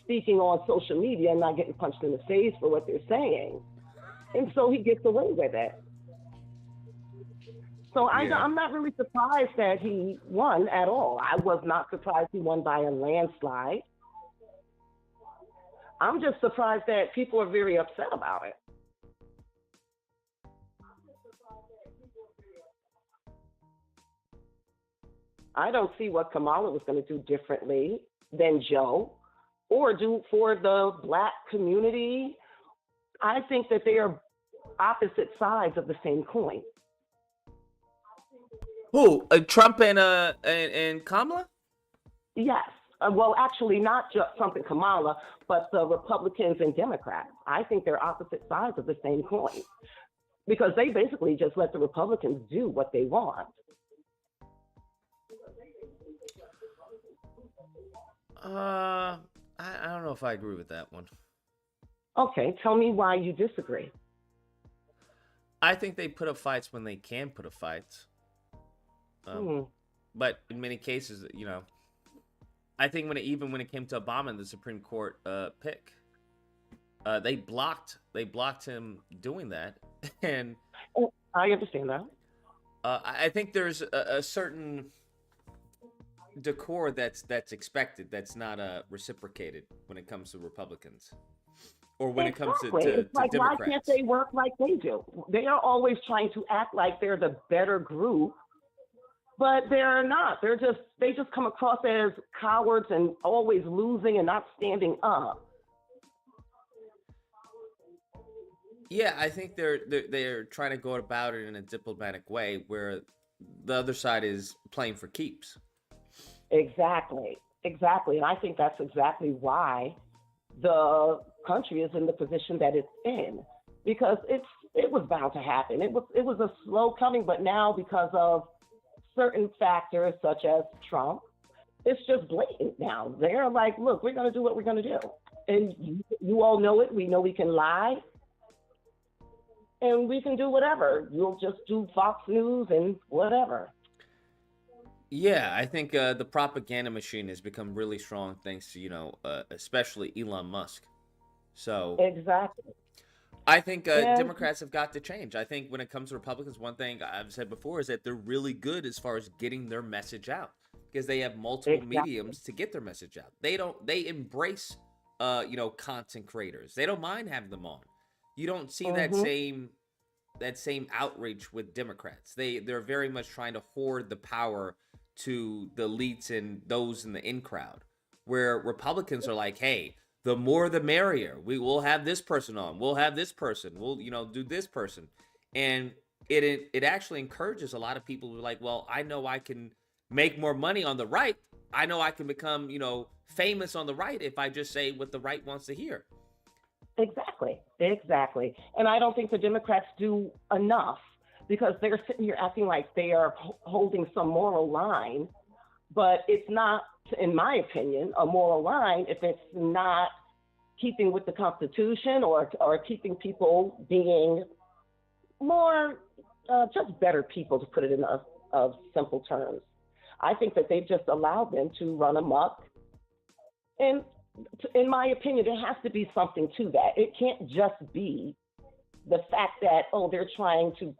speaking on social media and not getting punched in the face for what they're saying. And so he gets away with it. So I'm not really surprised that he won at all. I was not surprised he won by a landslide. I'm just surprised that people are very upset about it. I don't see what Kamala was going to do differently than Joe or do for the Black community. I think that they are opposite sides of the same coin. Who? Trump and Kamala? Yes. Well, actually, not just Trump and Kamala, but the Republicans and Democrats. I think they're opposite sides of the same coin because they basically just let the Republicans do what they want. I don't know if I agree with that one. Okay, tell me why you disagree. I think they put up fights when they can put up fights. But in many cases, you know, I think even when it came to Obama and the Supreme Court pick, they blocked him doing that, and I understand that. I think there's a certain decor that's expected, that's not reciprocated when it comes to Republicans, or when it comes to it's like, Democrats. why can't they work like they do? They are always trying to act like they're the better group. But they're not. They just come across as cowards and always losing and not standing up. Yeah, I think they're trying to go about it in a diplomatic way where the other side is playing for keeps. Exactly. And I think that's exactly why the country is in the position that it's in, because it was bound to happen. It was a slow coming, but now because of certain factors such as Trump, it's just blatant now. They're like, look, we're going to do what we're going to do. And you all know it. We know we can lie. And we can do whatever. You'll just do Fox News and whatever. Yeah, I think the propaganda machine has become really strong thanks to, especially Elon Musk. So exactly. I think Democrats have got to change. I think when it comes to Republicans, one thing I've said before is that they're really good as far as getting their message out because they have multiple mediums to get their message out. They embrace, content creators. They don't mind having them on. You don't see that same outreach with Democrats. They're very much trying to hoard the power to the elites and those in the in crowd, where Republicans are like, hey, the more the merrier. We will have this person on. We'll have this person. We'll, do this person. And it actually encourages a lot of people who are like, well, I know I can make more money on the right. I know I can become, famous on the right if I just say what the right wants to hear. Exactly. And I don't think the Democrats do enough because they're sitting here acting like they are holding some moral line, but it's not, in my opinion, a moral line if it's not keeping with the Constitution or keeping people being more, just better people, to put it in of simple terms. I think that they've just allowed them to run amok. And in my opinion, there has to be something to that. It can't just be the fact that, they're trying to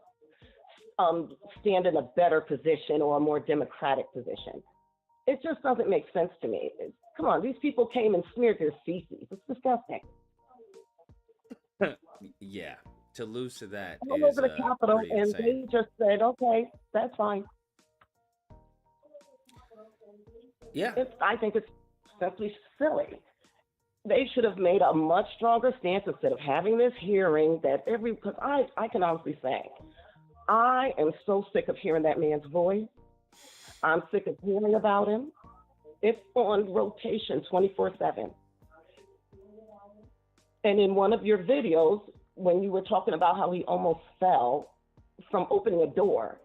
stand in a better position or a more democratic position. It just doesn't make sense to me. Come on, these people came and smeared their feces. It's disgusting. Yeah, to lose to that all over the Capitol, and insane. They just said, okay, that's fine. Yeah. I think it's simply silly. They should have made a much stronger stance instead of having this hearing because I can honestly say, I am so sick of hearing that man's voice. I'm sick of hearing about him. It's on rotation 24/7. And in one of your videos, when you were talking about how he almost fell from opening a door,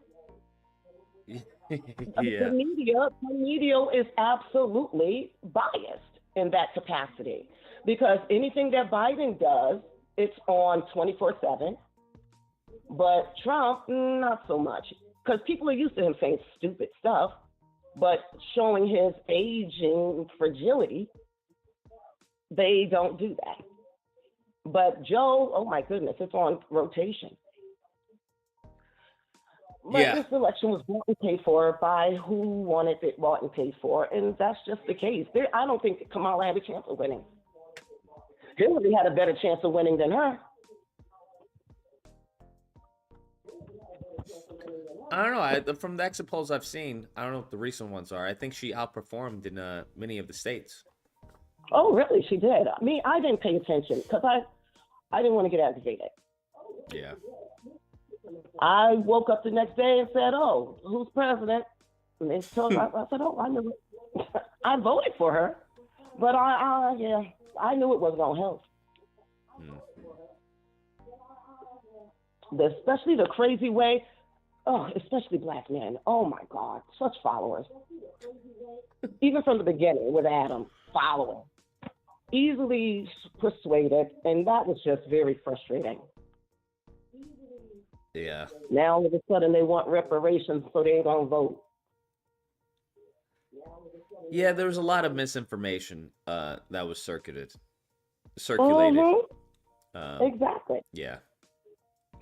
the media is absolutely biased in that capacity because anything that Biden does, it's on 24/7. But Trump, not so much. Because people are used to him saying stupid stuff, but showing his aging fragility, they don't do that. But Joe, oh my goodness, it's on rotation. But this election was bought and paid for by who wanted it bought and paid for, and that's just the case. I don't think Kamala had a chance of winning. Hillary had a better chance of winning than her. I don't know. From the exit polls I've seen, I don't know what the recent ones are. I think she outperformed in many of the states. Oh, really? She did? I mean, I didn't pay attention because I didn't want to get aggravated. Yeah. I woke up the next day and said, "Oh, who's president?" And they told I said, "Oh, I knew it. I voted for her, but I knew it wasn't gonna help." Especially the crazy way. Oh, especially black men. Oh my God, such followers. Even from the beginning with Adam, following, easily persuaded, and that was just very frustrating. Yeah. Now all of a sudden they want reparations, so they don't vote. Yeah, there was a lot of misinformation that was circulated. Exactly. Yeah.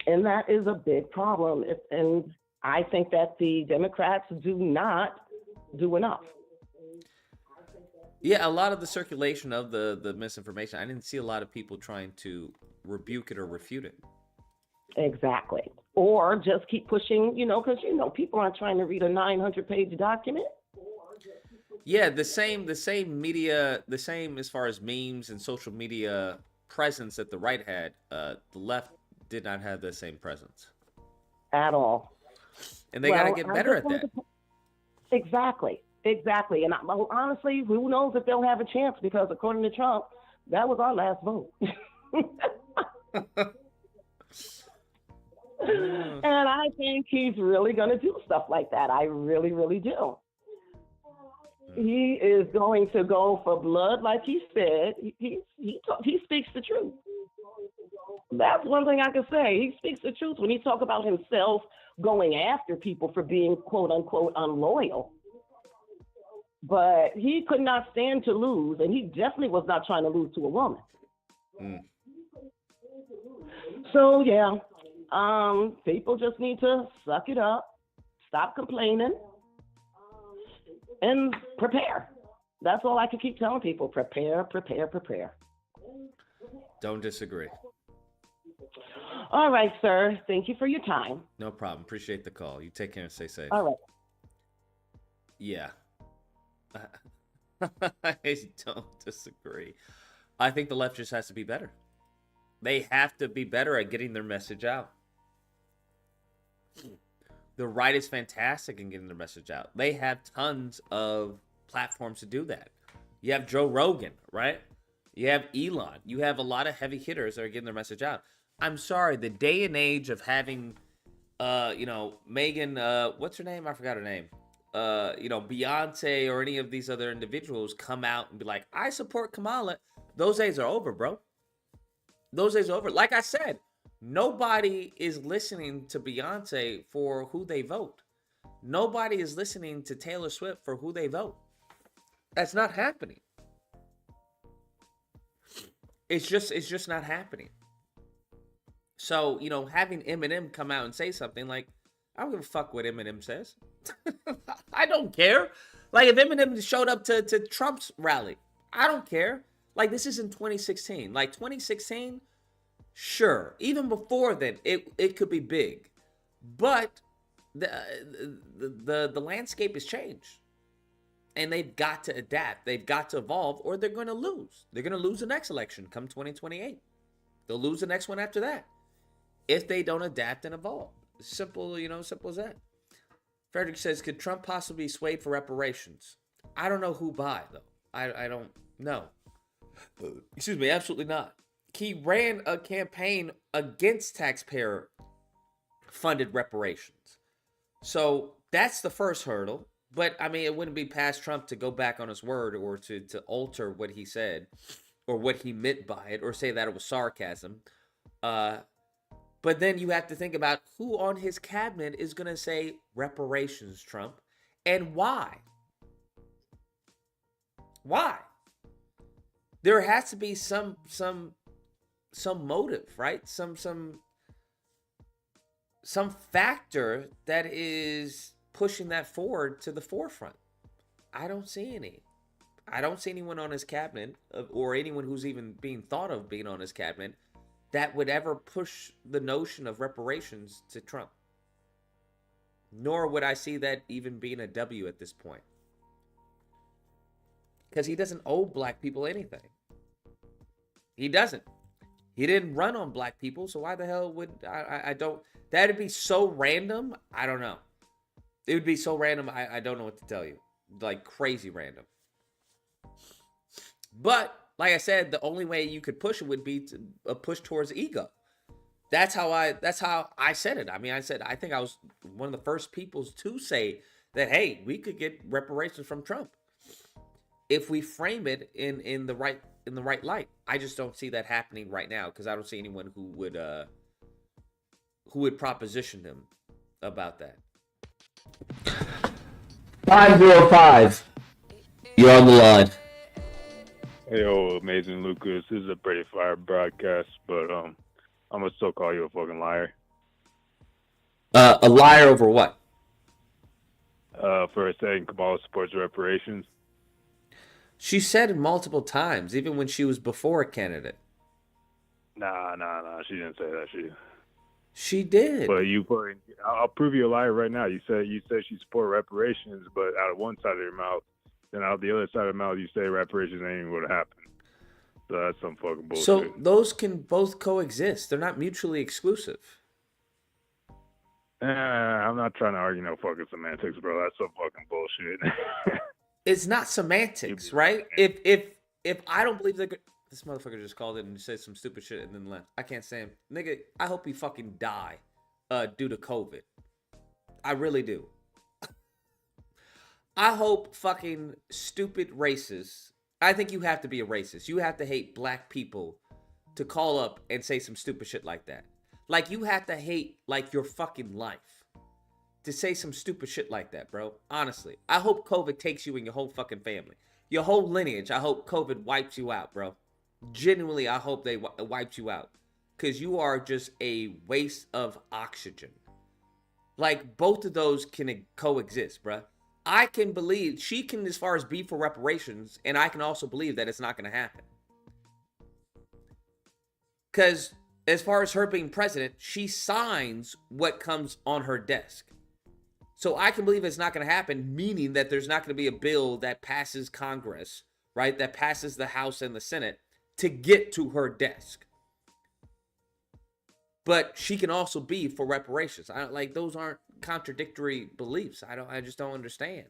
And that is a big problem. And I think that the Democrats do not do enough. Yeah, a lot of the circulation of the misinformation, I didn't see a lot of people trying to rebuke it or refute it. Exactly. Or just keep pushing, because, people aren't trying to read a 900-page document. Yeah, the same media, the same as far as memes and social media presence that the right had, the left did not have the same presence. At all. And they got to get better at that. Exactly. And honestly, who knows if they'll have a chance, because according to Trump, that was our last vote. And I think he's really going to do stuff like that. I really, really do. He is going to go for blood, like he said. He speaks the truth. That's one thing I can say. He speaks the truth when he talks about himself going after people for being, quote unquote, unloyal. But he could not stand to lose, and he definitely was not trying to lose to a woman. So yeah, people just need to suck it up, stop complaining, and prepare. That's all I can keep telling people. Prepare. Don't disagree. All right, sir. Thank you for your time. No problem. Appreciate the call. You take care and stay safe. All right. Yeah. I don't disagree. I think the left just has to be better. They have to be better at getting their message out. The right is fantastic in getting their message out. They have tons of platforms to do that. You have Joe Rogan, right? You have Elon. You have a lot of heavy hitters that are getting their message out. I'm sorry, the day and age of having, Megan, what's her name? I forgot her name. Beyonce or any of these other individuals come out and be like, I support Kamala. Those days are over, bro. Those days are over. Like I said, nobody is listening to Beyonce for who they vote. Nobody is listening to Taylor Swift for who they vote. That's not happening. It's just not happening. So, having Eminem come out and say something like, I don't give a fuck what Eminem says. I don't care. Like, if Eminem showed up to Trump's rally, I don't care. Like, this is in 2016. Like, 2016, sure. Even before then, it could be big. But the landscape has changed. And they've got to adapt. They've got to evolve, or they're going to lose. They're going to lose the next election come 2028. They'll lose the next one after that if they don't adapt and evolve. Simple, simple as that. Frederick says, could Trump possibly be swayed for reparations? I don't know who by, though. I don't know. Excuse me, absolutely not. He ran a campaign against taxpayer-funded reparations. So that's the first hurdle. But, it wouldn't be past Trump to go back on his word or to alter what he said or what he meant by it or say that it was sarcasm. But then you have to think about who on his cabinet is going to say reparations, Trump, and why. Why? There has to be some motive, right? Some factor that is pushing that forward to the forefront. I don't see any. I don't see anyone on his cabinet or anyone who's even being thought of being on his cabinet that would ever push the notion of reparations to Trump. Nor would I see that even being a W at this point. Because he doesn't owe black people anything. He doesn't. He didn't run on black people, so why the hell would I don't? That'd be so random. I don't know. It would be so random. I don't know what to tell you. Like crazy random. But like I said, the only way you could push it would be to a push towards ego. That's how I said it. I mean, I said I think I was one of the first people to say that, hey, we could get reparations from Trump if we frame it in the right light. I just don't see that happening right now because I don't see anyone who would proposition him about that. 505. You're on the line. Hey, Amazing Lucas. This is a pretty fire broadcast, but I'm gonna still call you a fucking liar. A liar over what? For saying Kamala supports reparations. She said it multiple times, even when she was before a candidate. Nah. She didn't say that. She did. But I'll prove you a liar right now. You said she support reparations, but out of one side of your mouth, then out of the other side of the mouth, you say reparations ain't even going to happen. So that's some fucking bullshit. So those can both coexist. They're not mutually exclusive. I'm not trying to argue no fucking semantics, bro. That's some fucking bullshit. It's not semantics, right? If I don't believe that this motherfucker just called it and said some stupid shit and then left. I can't say him. Nigga, I hope he fucking die due to COVID. I really do. I hope fucking stupid racists. I think you have to be a racist. You have to hate black people to call up and say some stupid shit like that. Like you have to hate like your fucking life to say some stupid shit like that, bro. Honestly, I hope COVID takes you and your whole fucking family, your whole lineage. I hope COVID wipes you out, bro. Genuinely, I hope they wiped you out because you are just a waste of oxygen. Like both of those can coexist, bro. I can believe she can, as far as be for reparations, and I can also believe that it's not going to happen. Because as far as her being president, she signs what comes on her desk. So I can believe it's not going to happen, meaning that there's not going to be a bill that passes Congress, right? That passes the House and the Senate to get to her desk. But she can also be for reparations. I don't like those aren't contradictory beliefs. I just don't understand.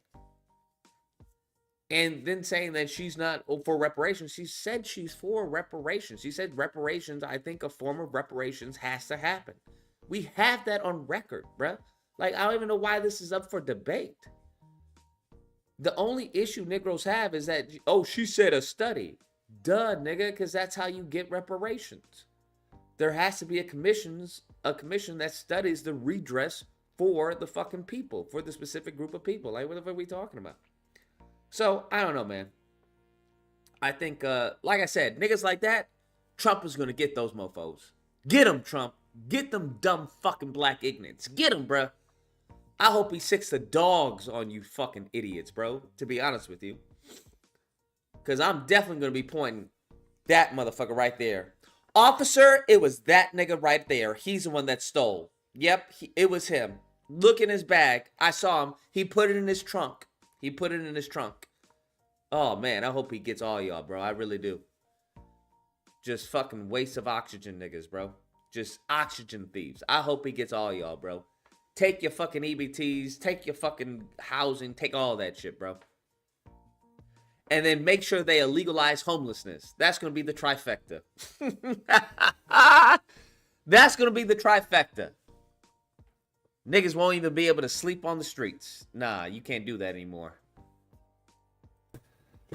And then saying that she's not for reparations, she said she's for reparations. She said reparations, I think a form of reparations has to happen. We have that on record, bruh. Like, I don't even know why this is up for debate. The only issue Negroes have is that, oh, she said a study. Duh, nigga, because that's how you get reparations. There has to be a commission that studies the redress for the fucking people, for the specific group of people. Like, what the fuck are we talking about? So, I don't know, man. I think, like I said, niggas like that, Trump is going to get those mofos. Get them, Trump. Get them dumb fucking black ignorants. Get them, bruh. I hope he sicks the dogs on you fucking idiots, bro, to be honest with you. Because I'm definitely going to be pointing that motherfucker right there. Officer, it was that nigga right there. He's the one that stole. Yep, it was him. Look in his bag. I saw him. He put it in his trunk. Oh, man, I hope he gets all y'all, bro. I really do. Just fucking waste of oxygen niggas, bro. Just oxygen thieves. I hope he gets all y'all, bro. Take your fucking EBTs. Take your fucking housing. Take all that shit, bro. And then make sure they legalize homelessness. That's going to be the trifecta. That's going to be the trifecta. Niggas won't even be able to sleep on the streets. Nah, you can't do that anymore.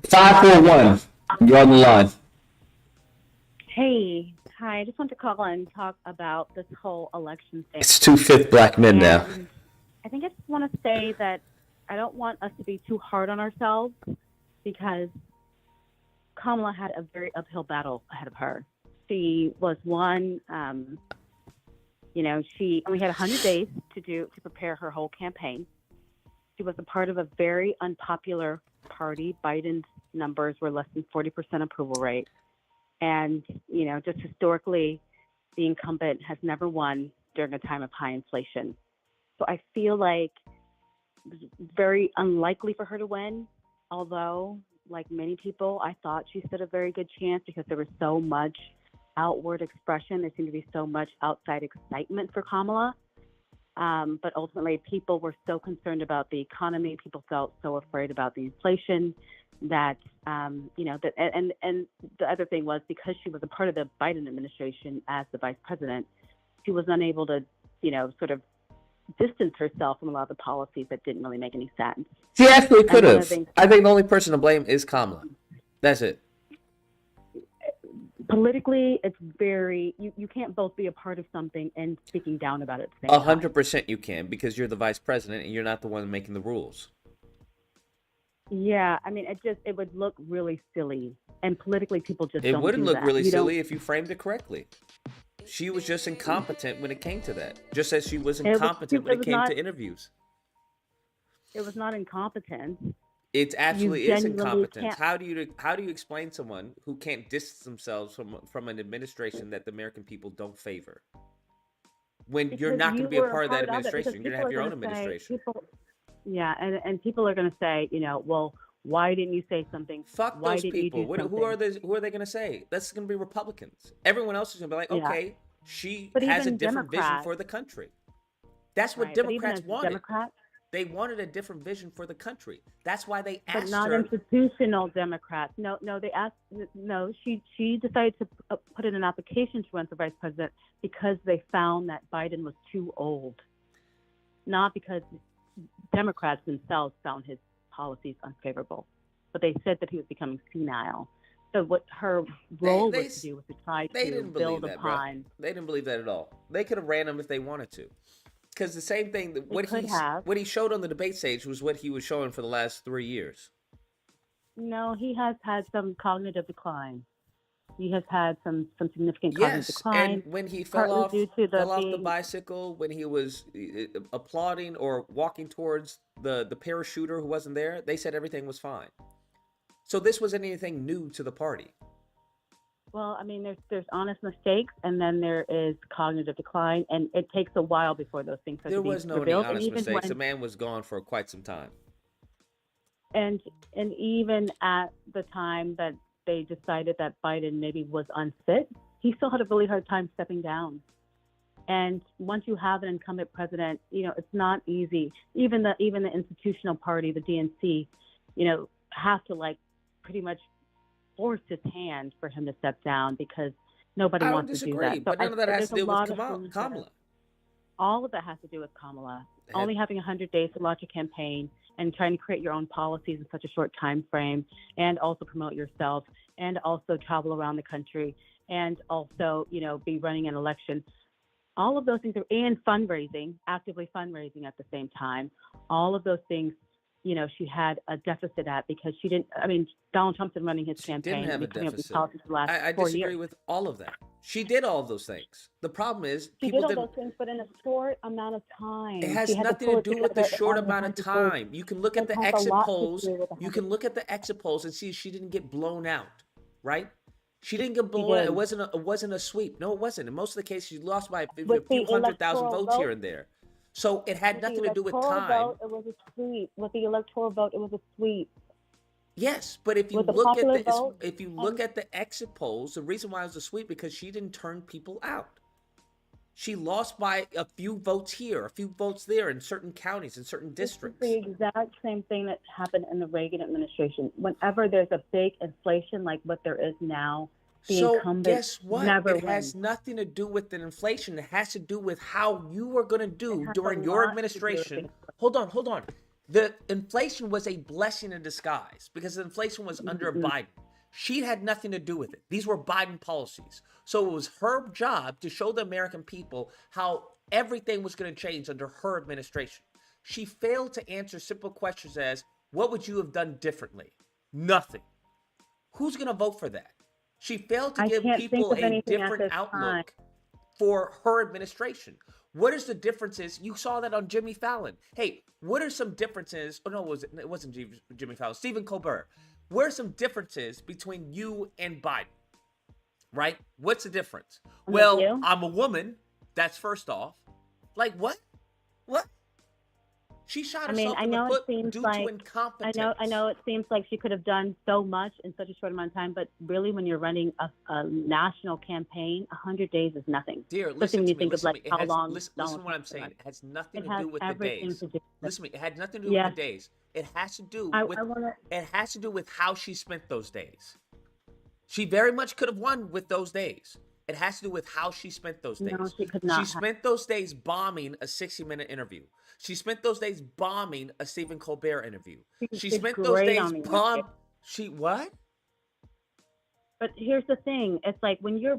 541. You're on the line. Hey, hi. I just want to call and talk about this whole election thing. It's 2/5 black men now. I think I just want to say that I don't want us to be too hard on ourselves because Kamala had a very uphill battle ahead of her. She was one, she only had 100 days to prepare her whole campaign. She was a part of a very unpopular party. Biden's numbers were less than 40% approval rate. And, just historically, the incumbent has never won during a time of high inflation. So I feel like it's very unlikely for her to win, although, like many people, I thought she stood a very good chance because there was so much outward expression. There seemed to be so much outside excitement for Kamala. But ultimately, people were so concerned about the economy. People felt so afraid about the inflation that, and the other thing was, because she was a part of the Biden administration as the vice president, she was unable to, sort of distance herself from a lot of the policies that didn't really make any sense. She actually And could one of have. the things- I think the only person to blame is Kamala. That's it. Politically, it's very, you can't both be a part of something and speaking down about it at the same time. 100% you can, because you're the vice president and you're not the one making the rules. Yeah, I mean, it would look really silly, and politically, people just It don't wouldn't do look that. really You don't- silly if you framed it correctly. She was just incompetent when it came to that. Just as she was It was- incompetent when it it was came not- to interviews. It was not incompetence. It absolutely You is genuinely incompetence. can't- How do you explain someone who can't distance themselves from an administration that the American people don't favor? When you're Because not going you to be a were part of that it, because administration, you're going to have people your are own gonna say- administration. Yeah, and people are going to say, well, why didn't you say something? Fuck Why those didn't people. You do something? Who are they going to say? That's going to be Republicans. Everyone else is going to be like, Yeah. okay, she But has a even different vision Democrats- for the country. That's what Right, but even Democrats as wanted. Democrats- They wanted a different vision for the country. That's why they But asked not her. institutional Democrats. No, they asked. No, she decided to put in an application to run for vice president because they found that Biden was too old, not because Democrats themselves found his policies unfavorable, but they said that he was becoming senile. So what her role was to do was to try They to didn't believe build that, bro. upon. They didn't believe that at all. They could have ran him if they wanted to. Because the same thing, what he showed on the debate stage was what he was showing for the last 3 years. No, he has had some cognitive decline. He has had some significant cognitive Yes, decline. and when he fell partly off due to the bicycle, when he was applauding or walking towards the parachuter who wasn't there, they said everything was fine. So this wasn't anything new to the party. Well, I mean, there's honest mistakes, and then there is cognitive decline, and it takes a while before those things start There to be was no any revealed. honest and even mistakes. The when, man was gone for quite some time. and even at the time that they decided that Biden maybe was unfit, he still had a really hard time stepping down. And once you have an incumbent president, it's not easy. Even the institutional party, the DNC, have to pretty much force his hand for him to step down because nobody I don't wants to do disagree, that. but none of that has to do with Kamala. Kamala. All of that has to do with Kamala. Only having 100 days to launch a campaign and trying to create your own policies in such a short time frame, and also promote yourself, and also travel around the country, and also, be running an election. All of those things and fundraising, actively fundraising at the same time. All of those things, she had a deficit at because she didn't. I mean, Donald Trump's been running his campaign Didn't have a and coming up with deficit. policies for the last I 4 disagree years. with all of that. She did all of those things. The problem is She people did all didn't. those things, but in a short amount of time. It has She had nothing pull to it do with the together short on amount of 100 days. time. You can look at It the has a exit lot to polls. do with You can look at the exit polls and see she didn't get blown out, right? She didn't get She blown out. did. It wasn't a sweep. No, it wasn't. In most of the cases, she lost by a With few the 100,000 electoral votes here vote- and there. So it had With the nothing to do with electoral time. vote, it was a sweep. With the electoral vote, it was a sweep. Yes, but if you With the look popular at the vote, if you look at the exit polls, the reason why it was a sweep because she didn't turn people out. She lost by a few votes here, a few votes there in certain counties, in certain districts. It's the exact same thing that happened in the Reagan administration. Whenever there's a big inflation like what there is now, the So incumbent guess what? never It has wins. nothing to do with the inflation. It has to do with how you were going to do has during a your lot to do with administration. Hold on. The inflation was a blessing in disguise because the inflation was under Biden. She had nothing to do with it. These were Biden policies. So it was her job to show the American people how everything was going to change under her administration. She failed to answer simple questions as, what would you have done differently? Nothing. Who's going to vote for that? She failed to I give can't people think of a anything at different this outlook for her administration. What is the differences? You saw that on Jimmy Fallon. Hey, what are some differences? Oh no, it wasn't Jimmy Fallon. Stephen Colbert. What are some differences between you and Biden? Right? What's the difference? Well, I'm a woman. That's first off. Like what? What? She shot I mean, herself I in the know it foot seems due like to incompetence. I know it seems like she could have done so much in such a short amount of time, but really, when you're running a national campaign, 100 days is nothing. Dear, Especially listen when to you me. think of Listen to like me. how long Listen Donald to what I'm Trump's been saying. running. It has nothing It to has do with the everything days. to do. Listen to me. It had nothing to do Yes, with the days. It has to do I with want to. it has to do with how she spent those days. She very much could have won with those days. It has to do with how she spent those days. No, she could She not have. spent those days bombing a 60-minute interview. She spent those days bombing a Stephen Colbert interview. She Did spent those great days on the interview. what? But here's the thing: it's like when you're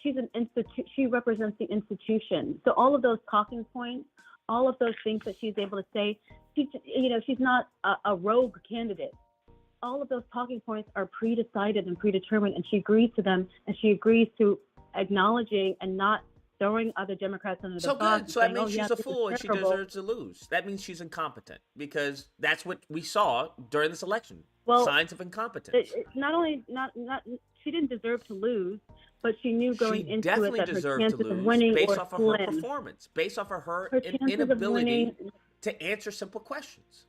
she's an institute. She represents the institution. So all of those talking points, all of those things that she's able to say, she's not a rogue candidate. All of those talking points are pre-decided and predetermined, and she agrees to them, and she agrees to acknowledging and not throwing other Democrats under So the bus. good. So that means yeah, she's a this is fool and she terrible. deserves to lose. That means she's incompetent because that's what we saw during this election. Well, signs of incompetence. It's not only not she didn't deserve to lose, but she knew going She into definitely it that her deserved chances to of lose winning based were off of her slim. performance, based off of her chances of inability winning. to answer simple questions.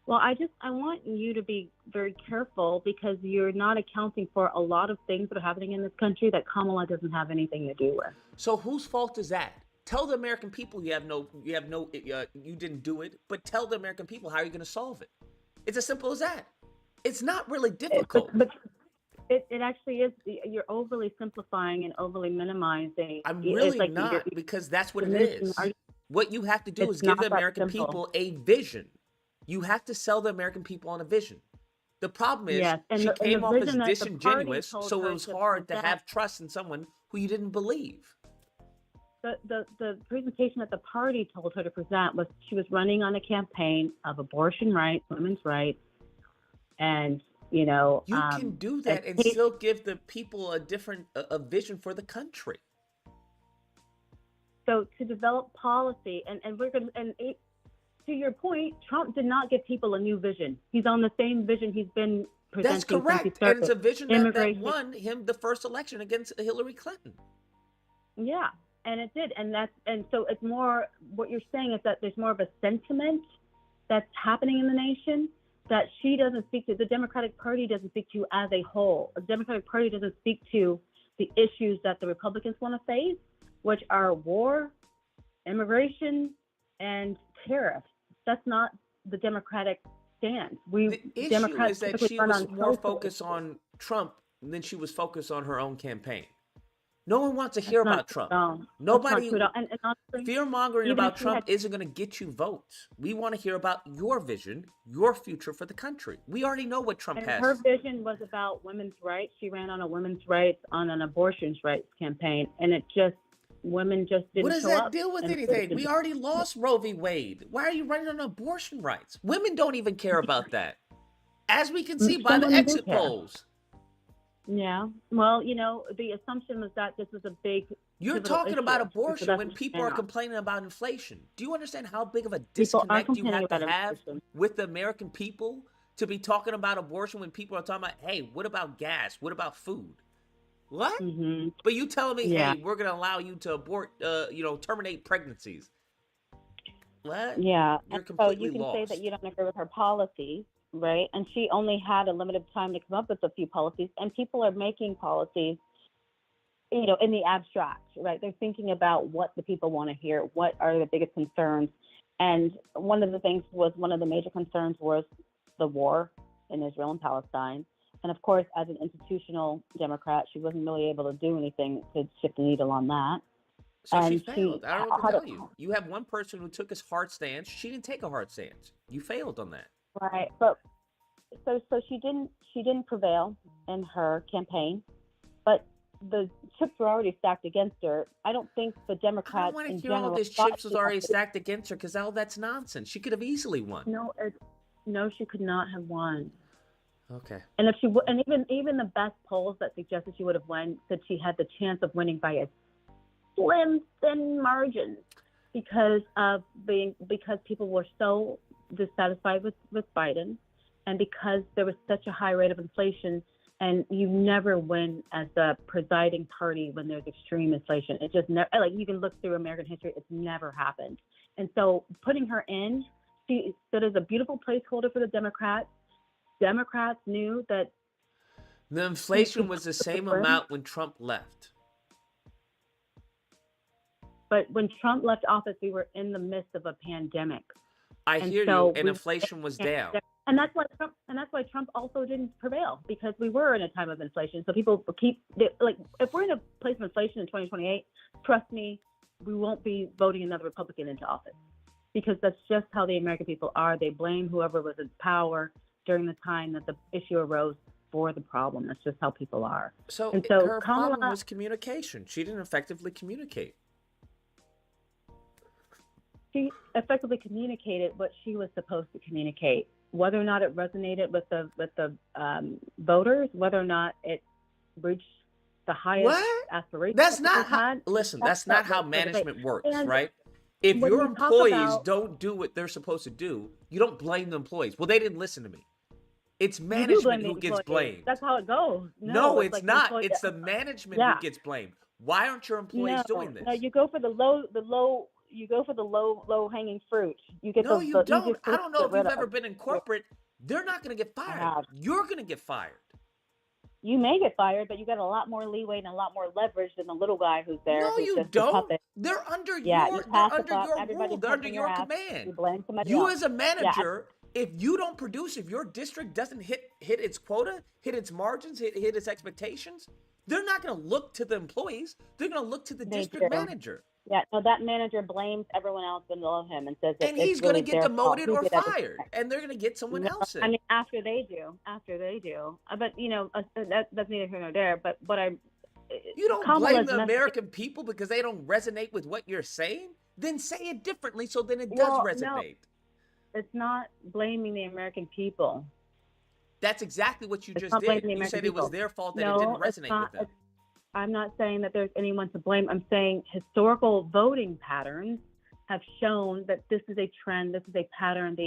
Well, I want you to be very careful because you're not accounting for a lot of things that are happening in this country that Kamala doesn't have anything to do with. So whose fault is that? Tell the American people you didn't do it, but tell the American people how you're going to solve it. It's as simple as that. It's not really difficult. But it actually is. You're overly simplifying and overly minimizing. I'm really like not, because that's what it diminishing is. What you have to do is give the American people a vision. You have to sell the American people on a vision. The problem is Yes, and she the came off vision as that the party disingenuous, told so her it was to hard to present. have trust in someone who you didn't believe. The presentation that the party told her to present was she was running on a campaign of abortion rights, women's rights, and You can do that and still give the people a different a vision for the country. So to develop policy, and we're going to your point, Trump did not give people a new vision. He's on the same vision he's been presenting. That's correct, since he started. and it's a vision that Immigration. won him the first election against Hillary Clinton. Yeah, and it did, and so it's more. What you're saying is that there's more of a sentiment that's happening in the nation that she doesn't speak to. The Democratic Party doesn't speak to as a whole. The Democratic Party doesn't speak to the issues that the Republicans want to face, which are war, immigration, and tariffs. That's not the Democratic stance. The issue Democrats is that typically she run was on more social focused issues. on Trump than she was focused on her own campaign. No one wants to hear That's not about true Trump. at all. That's Nobody. not true at all. And honestly, Fear mongering even about if she Trump had- isn't going to get you votes. We want to hear about your vision, your future for the country. We already know what Trump And has. her vision was about women's rights. She ran on a women's rights, on an abortion rights campaign, and women just didn't What does show that up. deal with and anything? voted. We already lost Roe v. Wade. Why are you running on abortion rights? Women don't even care about that. As we can see by Some the women do exit care. polls. Yeah. Well, the assumption was that this was a big. You're pivotal talking issue. about So abortion that's when what people she's are saying. complaining about inflation. Do you understand how big of a People are disconnect you complaining have to about have inflation. with the American people to be talking about abortion when people are talking about, hey, what about gas? What about food? What? Mm-hmm. But you telling me, Yeah. hey, we're going to allow you to abort, terminate pregnancies. What? Yeah. You're And so completely you can say lost. that you don't agree with her policies, right? And she only had a limited time to come up with a few policies, and people are making policies, in the abstract, right? They're thinking about what the people want to hear, what are the biggest concerns. And one of the major concerns was the war in Israel and Palestine. And of course, as an institutional Democrat, she wasn't really able to do anything to shift the needle on that. So she And failed. I don't know what to had tell you. You have one person who took a hard stance. She didn't take a hard stance. You failed on that. Right, but so she didn't prevail in her campaign, but the chips were already stacked against her. I don't think the I Democrats don't want to in hear all general this thought chips was she already had- stacked against her because all that's nonsense. She could have easily won. No, she could not have won. Okay. And if even the best polls that suggested she would have won said she had the chance of winning by a slim, thin margin because people were so dissatisfied with Biden, and because there was such a high rate of inflation, and you never win as the presiding party when there's extreme inflation. It just never, you can look through American history, it's never happened. And so putting her in She stood as a beautiful placeholder for the Democrats. Democrats knew that the inflation was the same amount when Trump left. But when Trump left office, we were in the midst of a pandemic. I And hear so you, and inflation was down. And that's why Trump also didn't prevail, because we were in a time of inflation. So people if we're in a place of inflation in 2028, trust me, we won't be voting another Republican into office, because that's just how the American people are. They blame whoever was in power during the time that the issue arose for the problem. That's just how people are. So her Kamala, problem was communication. She didn't effectively communicate. She effectively communicated what she was supposed to communicate. Whether or not it resonated with the voters, whether or not it reached the highest aspirations. That's not how. Listen, that's not how management works, right? If your employees don't do what they're supposed to do, you don't blame the employees. Well, they didn't listen to me. It's management who gets blamed. That's how it goes. No, it's not. It's the management who gets blamed. Why aren't your employees doing this? No, you go for the low. You go for the low hanging fruit. You get no, the, you the don't. I don't know if you've ever of. been in corporate. They're not going to get fired. You're going to get fired. You may get fired, but you got a lot more leeway and a lot more leverage than the little guy who's there. No, who's you just don't. A puppet. They're under yeah, your. They're under your rule. They're under your command. You blame somebody you else. as a manager, if you don't produce, if your district doesn't hit its quota, hit its margins, hit its expectations, they're not going to look to the employees. They're going to look to the district manager. Yeah, no, that manager blames everyone else below him and says that and he's going to get demoted or fired, and they're going to get someone else in. I mean, after they do. But that's neither here nor there. But you don't blame the American people because they don't resonate with what you're saying. Then say it differently, so then it does resonate. No, it's not blaming the American people. That's exactly what you just did. You said it was their fault that it didn't resonate with them. I'm not saying that there's anyone to blame. I'm saying historical voting patterns have shown that this is a trend, this is a pattern.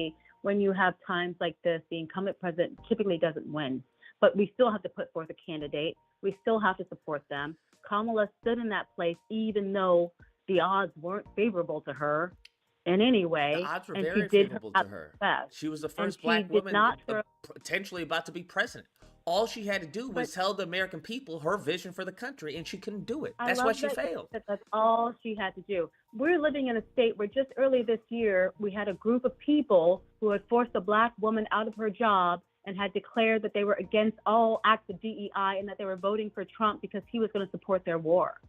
When you have times like this, the incumbent president typically doesn't win. But we still have to put forth a candidate. We still have to support them. Kamala stood in that place even though the odds weren't favorable to her in any way. The odds were very favorable to her. She was the first black woman potentially about to be president. All she had to do was tell the American people her vision for the country, and she couldn't do it. That's why she failed. That's all she had to do. We're living in a state where just early this year, we had a group of people who had forced a black woman out of her job and had declared that they were against all acts of DEI and that they were voting for Trump because he was going to support their war.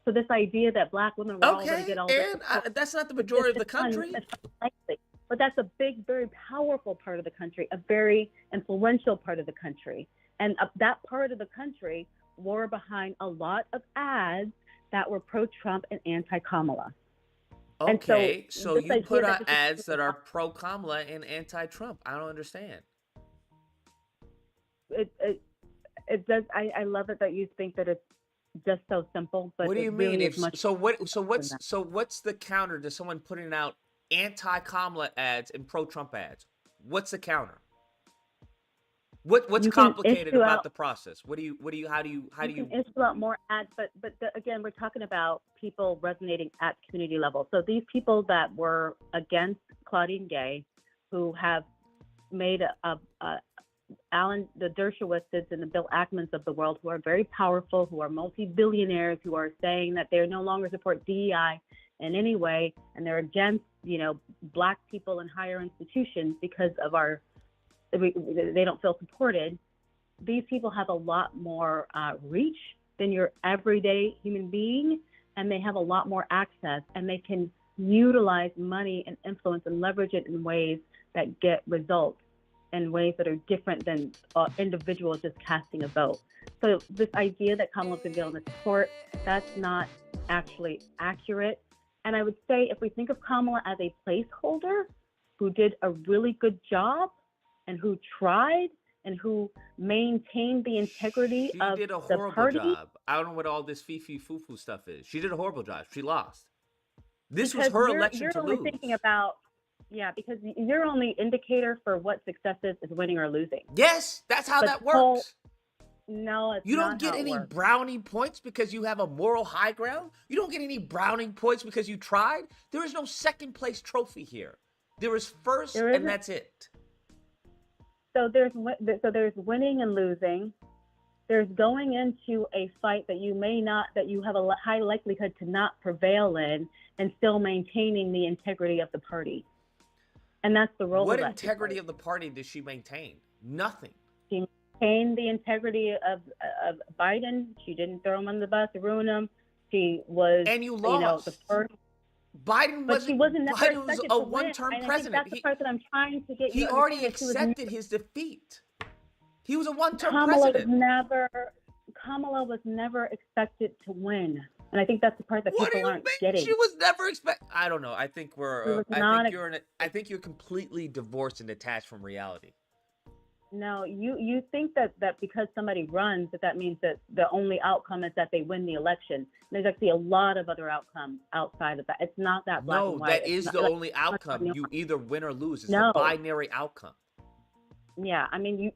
So this idea that black women were all going to get all this. That's not the majority of the country. But that's a big, very powerful part of the country, a very influential part of the country. And that part of the country were behind a lot of ads that were pro-Trump and anti-Kamala. Okay, so you put out ads that are pro-Kamala and anti-Trump. I don't understand. It does. I love it that you think that it's just so simple. But what do you mean? Really What's the counter to someone putting out anti-Kamala ads and pro-Trump ads? What's the counter? What's complicated about the process? How do you issue out more ads? But again, we're talking about people resonating at community level. So these people that were against Claudine Gay, who have made Alan, the Dershowitzes and the Bill Ackmans of the world, who are very powerful, who are multi-billionaires, who are saying that they no longer support DEI in any way, and they're against, black people in higher institutions because of they don't feel supported. These people have a lot more reach than your everyday human being, and they have a lot more access, and they can utilize money and influence and leverage it in ways that get results, in ways that are different than individuals just casting a vote. So this idea that Kamala's going to get on the court, that's not actually accurate. And I would say if we think of Kamala as a placeholder who did a really good job and who tried and who maintained the integrity of the party. She did a horrible job. I don't know what all this foo-foo stuff is. She did a horrible job. She lost. This was her election to lose. You're only thinking about, because your only indicator for what success is winning or losing. Yes, that's how that works. No, it's not. You don't get any brownie points because you have a moral high ground. You don't get any brownie points because you tried. There is no second place trophy here. There is first, There and isn't- that's it. So there's winning and losing. There's going into a fight that you have a high likelihood to not prevail in, and still maintaining the integrity of the party. And that's the role. What that integrity of the party does she maintain? Nothing. She maintained the integrity of Biden. She didn't throw him on the bus, ruin him. She was, And you lost. the first. Biden But she wasn't never Biden was expected a to win. one-term And I think president. that's the part that I'm trying to get you. He to already understand, that she was accepted his defeat. He was a one-term Kamala president. Kamala was never expected to win, and I think that's the part that people aren't getting. She was never expected. I don't know. I think She was I think you're completely divorced and detached from reality. No, you think that because somebody runs, that means that the only outcome is that they win the election. There's actually a lot of other outcomes outside of that. It's not that black and white. That is the only outcome. You either win or lose. It's No. a binary outcome. Yeah, I mean,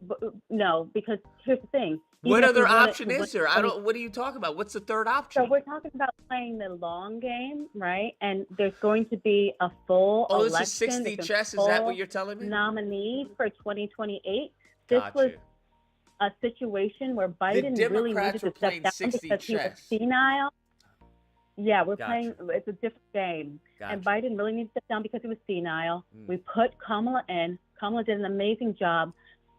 no, because here's the thing. What Even if other you want it option to is win- there? What are you talking about? What's the third option? So we're talking about playing the long game, right? And there's going to be a full Oh, this election. is 60 There's a chess? Is that what full you're telling me? Nominees for 2028. This Got was you. a situation where Biden really Democrats needed were to step playing down 60 because he was chess. senile. Yeah, we're Gotcha. playing. It's a different game, and Gotcha. Biden really needed to step down because he was senile. Mm. We put Kamala in. Kamala did an amazing job,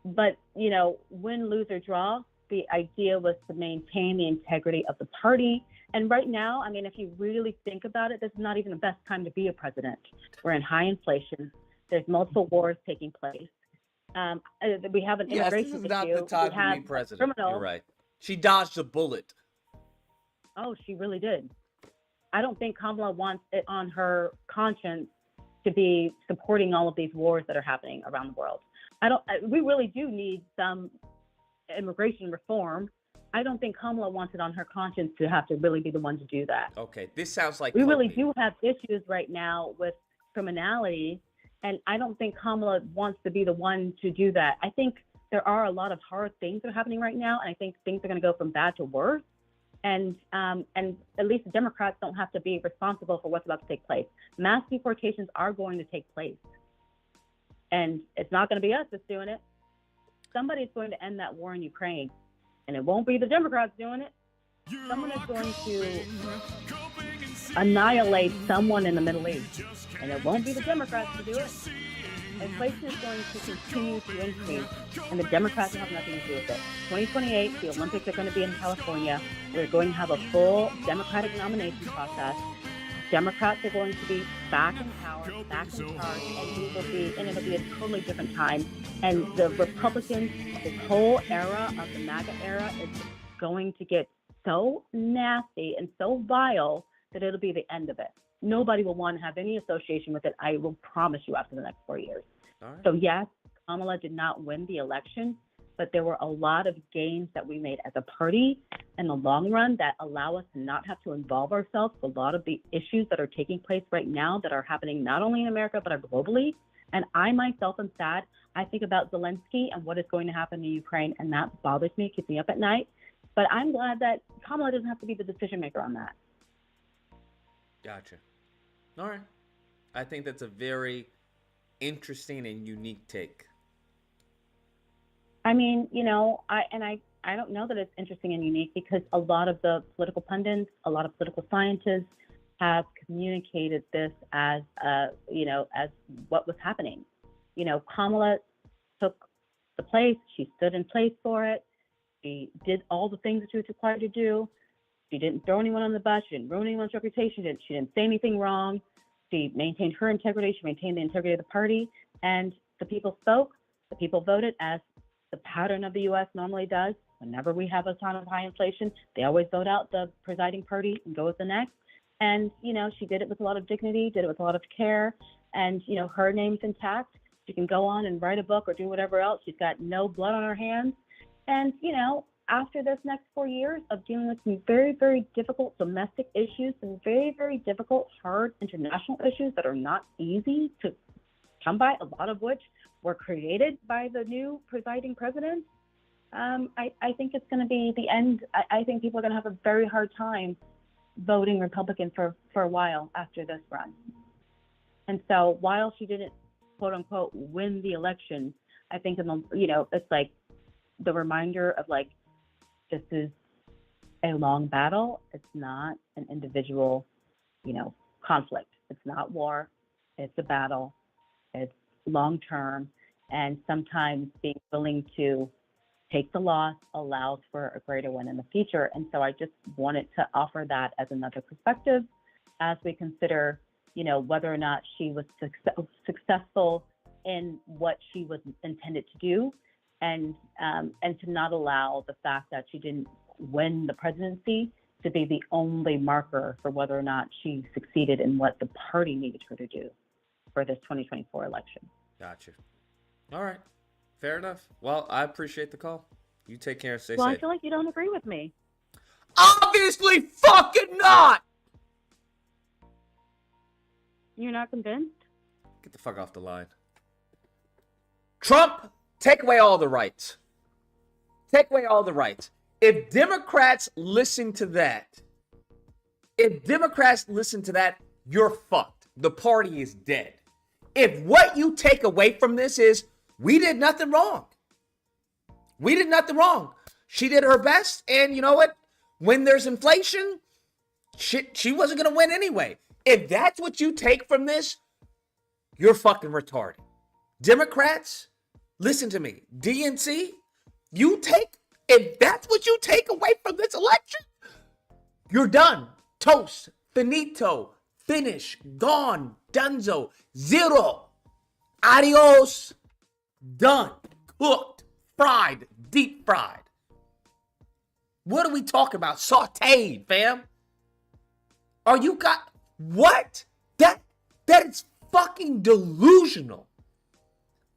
but win, lose or draw, the idea was to maintain the integrity of the party. And right now, I mean, if you really think about it, this is not even the best time to be a president. We're in high inflation. There's multiple wars taking place. We have an Yes, this immigration is not issue. the time We to have be president. criminals. You're right. She dodged a bullet. Oh, she really did. I don't think Kamala wants it on her conscience to be supporting all of these wars that are happening around the world. We really do need some immigration reform. I don't think Kamala wants it on her conscience to have to really be the one to do that. Okay, this sounds like We really coping. do have issues right now with criminality, and I don't think Kamala wants to be the one to do that. I think there are a lot of hard things that are happening right now, and I think things are going to go from bad to worse. And at least the Democrats don't have to be responsible for what's about to take place. Mass deportations are going to take place, and it's not going to be us that's doing it. Somebody's going to end that war in Ukraine, and it won't be the Democrats doing it. Someone is going to annihilate someone in the Middle East, and it won't be the Democrats to do it. Inflation is going to continue to increase, and the Democrats have nothing to do with it. 2028, the Olympics are going to be in California. We're going to have a full Democratic nomination process. Democrats are going to be back in power, back in charge, and it'll be a totally different time. And the Republicans, this whole era of the MAGA era, is going to get so nasty and so vile that it'll be the end of it. Nobody will want to have any association with it, I will promise you, after the next 4 years. All right. So yes, Kamala did not win the election, but there were a lot of gains that we made as a party in the long run that allow us to not have to involve ourselves with a lot of the issues that are taking place right now that are happening not only in America, but globally. And I myself am sad. I think about Zelensky and what is going to happen in Ukraine, and that bothers me, keeps me up at night. But I'm glad that Kamala doesn't have to be the decision maker on that. Gotcha. All right. I think that's a very interesting and unique take. I mean, I don't know that it's interesting and unique because a lot of the political pundits, a lot of political scientists have communicated this as as what was happening. Kamala took the place. She stood in place for it. She did all the things that she was required to do. She didn't throw anyone on the bus. She didn't ruin anyone's reputation. She didn't say anything wrong. She maintained her integrity. She maintained the integrity of the party. And the people spoke. The people voted, as the pattern of the U.S. normally does. Whenever we have a time of high inflation, they always vote out the presiding party and go with the next. And, she did it with a lot of dignity, did it with a lot of care. And, her name's intact. She can go on and write a book or do whatever else. She's got no blood on her hands. And, after this next 4 years of dealing with some very, very difficult domestic issues, some very, very difficult, hard international issues that are not easy to come by, a lot of which were created by the new presiding president, I think it's going to be the end. I think people are going to have a very hard time voting Republican for a while after this run. And so while she didn't quote unquote win the election, I think it's like the reminder of like, this is a long battle. It's not an individual, conflict. It's not war. It's a battle. It's long term. And sometimes being willing to take the loss allows for a greater win in the future. And so I just wanted to offer that as another perspective as we consider, whether or not she was successful in what she was intended to do, and to not allow the fact that she didn't win the presidency to be the only marker for whether or not she succeeded in what the party needed her to do for this 2024 election. Gotcha. All right. Fair enough. Well, I appreciate the call. You take care and stay Well, safe. I feel like you don't agree with me. Obviously fucking not! You're not convinced? Get the fuck off the line. Trump, take away all the rights. Take away all the rights. If Democrats listen to that, you're fucked. The party is dead. If what you take away from this is, we did nothing wrong. We did nothing wrong. She did her best, and you know what? When there's inflation, she wasn't going to win anyway. If that's what you take from this, you're fucking retarded. Democrats, listen to me. DNC, if that's what you take away from this election, you're done. Toast, finito, finish, gone, dunzo, zero, adios, done, cooked, fried, deep fried. What are we talking about? Sauteed, fam. What? That is fucking delusional.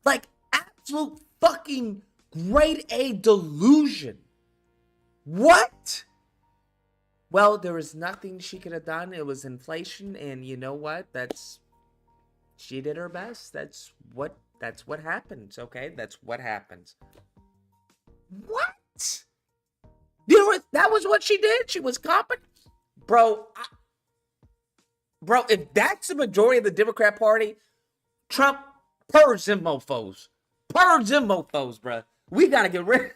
Like absolute fucking grade A delusion. What? Well, there was nothing she could have done. It was inflation, and you know what? She did her best. That's what happens, okay? That's what happens. What? That was what she did? She was competent? Bro, if that's the majority of the Democrat Party, Trump, purge them mofos. Purge them mofos, bro. We got to get rid.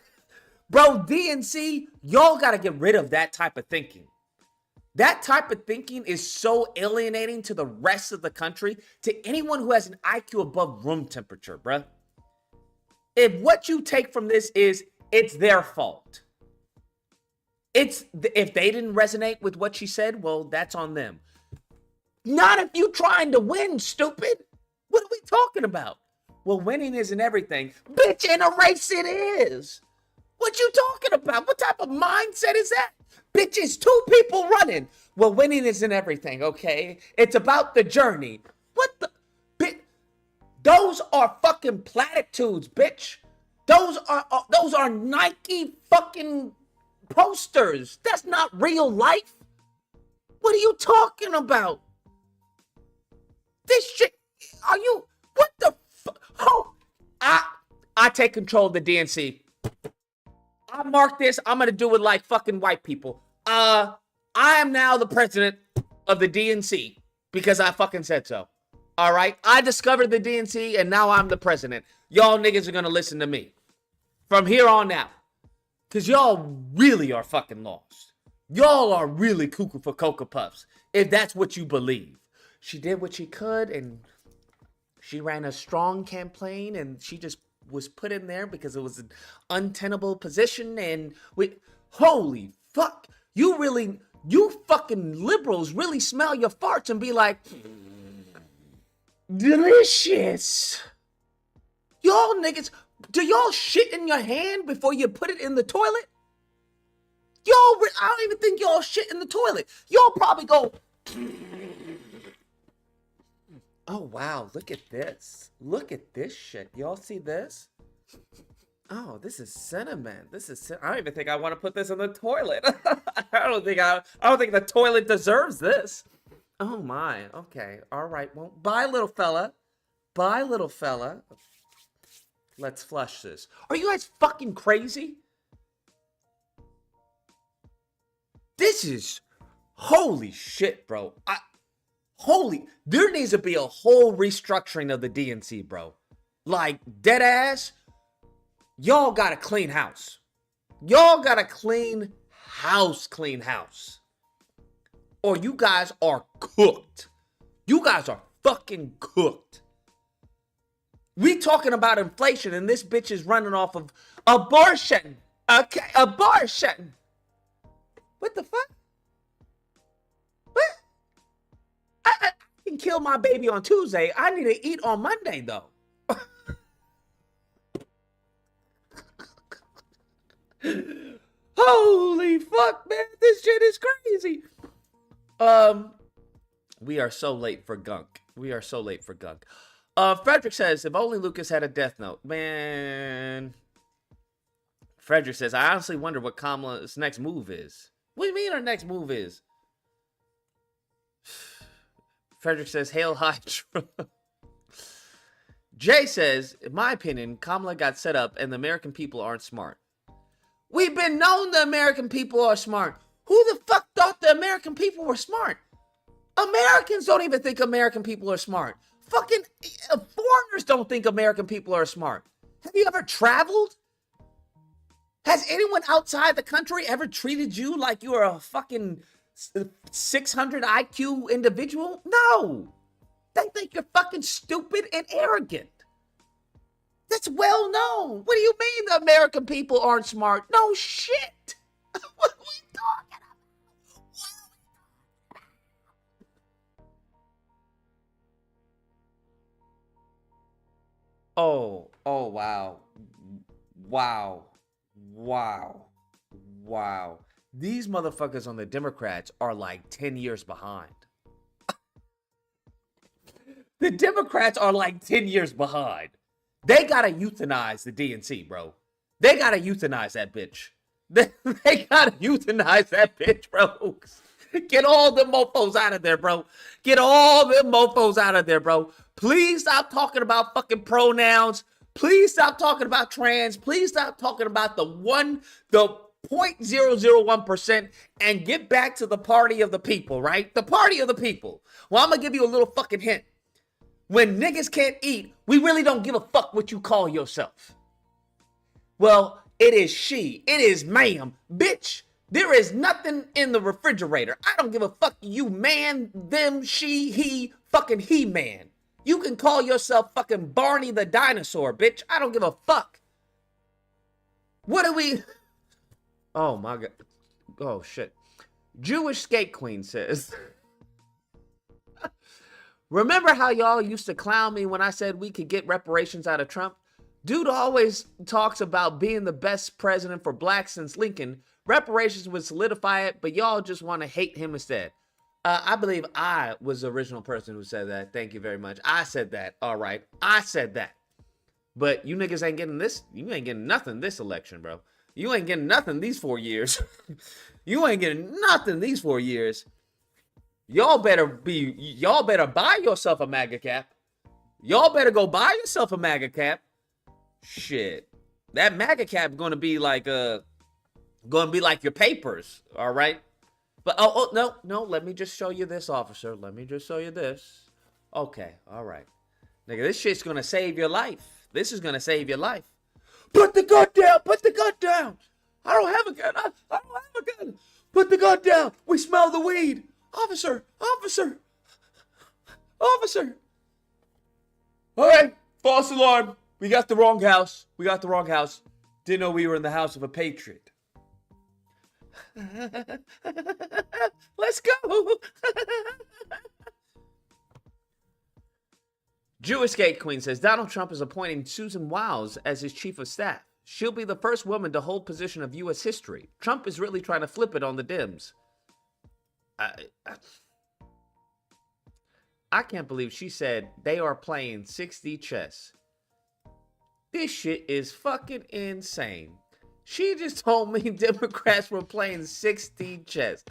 Bro, DNC, y'all got to get rid of that type of thinking. That type of thinking is so alienating to the rest of the country, to anyone who has an IQ above room temperature, bro. If what you take from this is it's their fault. If they didn't resonate with what she said, well, that's on them. Not if you trying to win, stupid. What are we talking about? Well, winning isn't everything. Bitch, in a race it is. What you talking about? What type of mindset is that? Bitch, it's two people running. Well, winning isn't everything, okay? It's about the journey. What the? Bitch, those are fucking platitudes, bitch. Those are Nike fucking posters. That's not real life. What are you talking about? This shit, what the fuck? Oh, I take control of the DNC. I mark this. I'm going to do it like fucking white people. I am now the president of the DNC because I fucking said so. All right? I discovered the DNC and now I'm the president. Y'all niggas are going to listen to me from here on out because y'all really are fucking lost. Y'all are really cuckoo for Cocoa Puffs if that's what you believe. She did what she could, and she ran a strong campaign, and she just was put in there because it was an untenable position, and holy fuck, you fucking liberals really smell your farts and be like, delicious. Y'all niggas, do y'all shit in your hand before you put it in the toilet? I don't even think y'all shit in the toilet. Y'all probably go, oh, wow, look at this. Look at this shit. Y'all see this? Oh, this is cinnamon. I don't even think I want to put this in the toilet. I don't think the toilet deserves this. Oh my. Okay. All right. Well, bye, little fella. Bye, little fella. Let's flush this. Are you guys fucking crazy? This is holy shit, bro. There needs to be a whole restructuring of the DNC, bro. Like, dead ass, y'all got to clean house. Y'all got to clean house. Or you guys are cooked. You guys are fucking cooked. We talking about inflation and this bitch is running off of abortion. Okay, abortion. What the fuck? What? I can kill my baby on Tuesday. I need to eat on Monday, though. Holy fuck, man. This shit is crazy. We are so late for gunk. Frederick says, if only Lucas had a death note. Man. Frederick says, I honestly wonder what Kamala's next move is. What do you mean her next move is? Frederick says, Hail Hydra. Jay says, in my opinion, Kamala got set up and the American people aren't smart. We've been known the American people are smart. Who the fuck thought the American people were smart? Americans don't even think American people are smart. Fucking foreigners don't think American people are smart. Have you ever traveled? Has anyone outside the country ever treated you like you are a fucking 600 IQ individual? No. They think you're fucking stupid and arrogant. That's well known. What do you mean the American people aren't smart? No shit. What are we talking about? Oh, wow. These motherfuckers on the Democrats are like 10 years behind. The Democrats are like 10 years behind. They gotta euthanize the DNC, bro. They gotta euthanize that bitch. They gotta euthanize that bitch, bro. Get all them mofos out of there, bro. Get all them mofos out of there, bro. Please stop talking about fucking pronouns. Please stop talking about trans. Please stop talking about the 0.001% and get back to the party of the people, right? The party of the people. Well, I'm gonna give you a little fucking hint. When niggas can't eat, we really don't give a fuck what you call yourself. Well, it is she. It is ma'am. Bitch, there is nothing in the refrigerator. I don't give a fuck you man, them, she, he, fucking he man. You can call yourself fucking Barney the dinosaur, bitch. I don't give a fuck. What are we... Oh my God. Oh shit. Jewish Skate Queen says... Remember how y'all used to clown me when I said we could get reparations out of Trump? Dude always talks about being the best president for blacks since Lincoln. Reparations would solidify it, but y'all just want to hate him instead. I believe I was the original person who said that. Thank you very much. I said that. All right. I said that. But you niggas ain't getting this. You ain't getting nothing this election, bro. You ain't getting nothing these 4 years. You ain't getting nothing these 4 years. Y'all better buy yourself a MAGA cap. Y'all better go buy yourself a MAGA cap. Shit. That MAGA cap gonna be like your papers, all right? But no, let me just show you this, officer. Let me just show you this. Okay, all right. Nigga, this shit's gonna save your life. This is gonna save your life. Put the gun down! Put the gun down! I don't have a gun. I don't have a gun. Put the gun down. We smell the weed. Officer! All right, false alarm. We got the wrong house. Didn't know we were in the house of a patriot. Let's go. Jewish Skate Queen says, Donald Trump is appointing Susan Wiles as his chief of staff. She'll be the first woman to hold position of U.S. history. Trump is really trying to flip it on the Dems. I can't believe she said they are playing 6D chess. This shit is fucking insane. She just told me Democrats were playing 6D chess.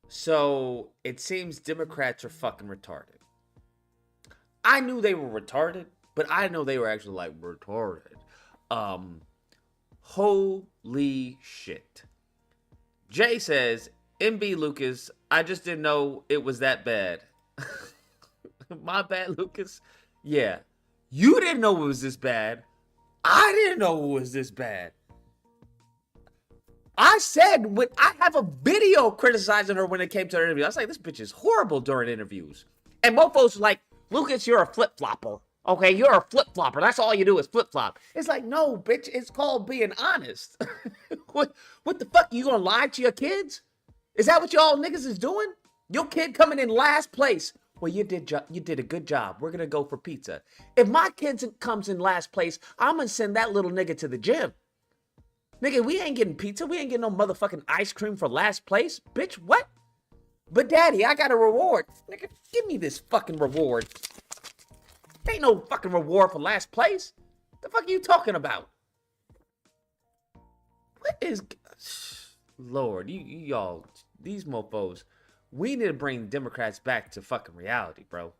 So it seems Democrats are fucking retarded. I knew they were retarded, but I know they were actually like retarded. Holy shit. Jay says, MB Lucas, I just didn't know it was that bad. My bad, Lucas. Yeah. You didn't know it was this bad. I didn't know it was this bad. I said, when I have a video criticizing her when it came to her interview, I was like, this bitch is horrible during interviews. And mofos were like, Lucas, you're a flip-flopper. Okay, you're a flip-flopper. That's all you do is flip-flop. It's like, no, bitch, it's called being honest. What the fuck? You gonna lie to your kids? Is that what y'all niggas is doing? Your kid coming in last place. Well, you did a good job. We're gonna go for pizza. If my kid comes in last place, I'm gonna send that little nigga to the gym. Nigga, we ain't getting pizza. We ain't getting no motherfucking ice cream for last place. Bitch, what? But daddy, I got a reward. Nigga, give me this fucking reward. Ain't no fucking reward for last place. The fuck are you talking about? What is... Lord, y'all, these mofos, we need to bring Democrats back to fucking reality, bro.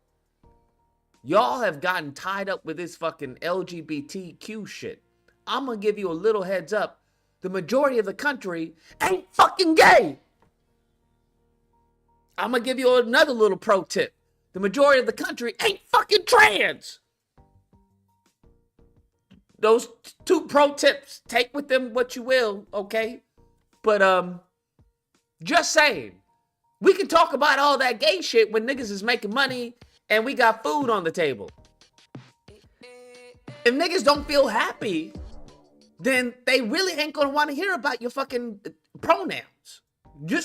Y'all have gotten tied up with this fucking LGBTQ shit. I'm gonna give you a little heads up. The majority of the country ain't fucking gay. I'm gonna give you another little pro tip. The majority of the country ain't fucking trans. Those two pro tips, take with them what you will, okay? But, just saying. We can talk about all that gay shit when niggas is making money and we got food on the table. If niggas don't feel happy, then they really ain't gonna want to hear about your fucking pronouns.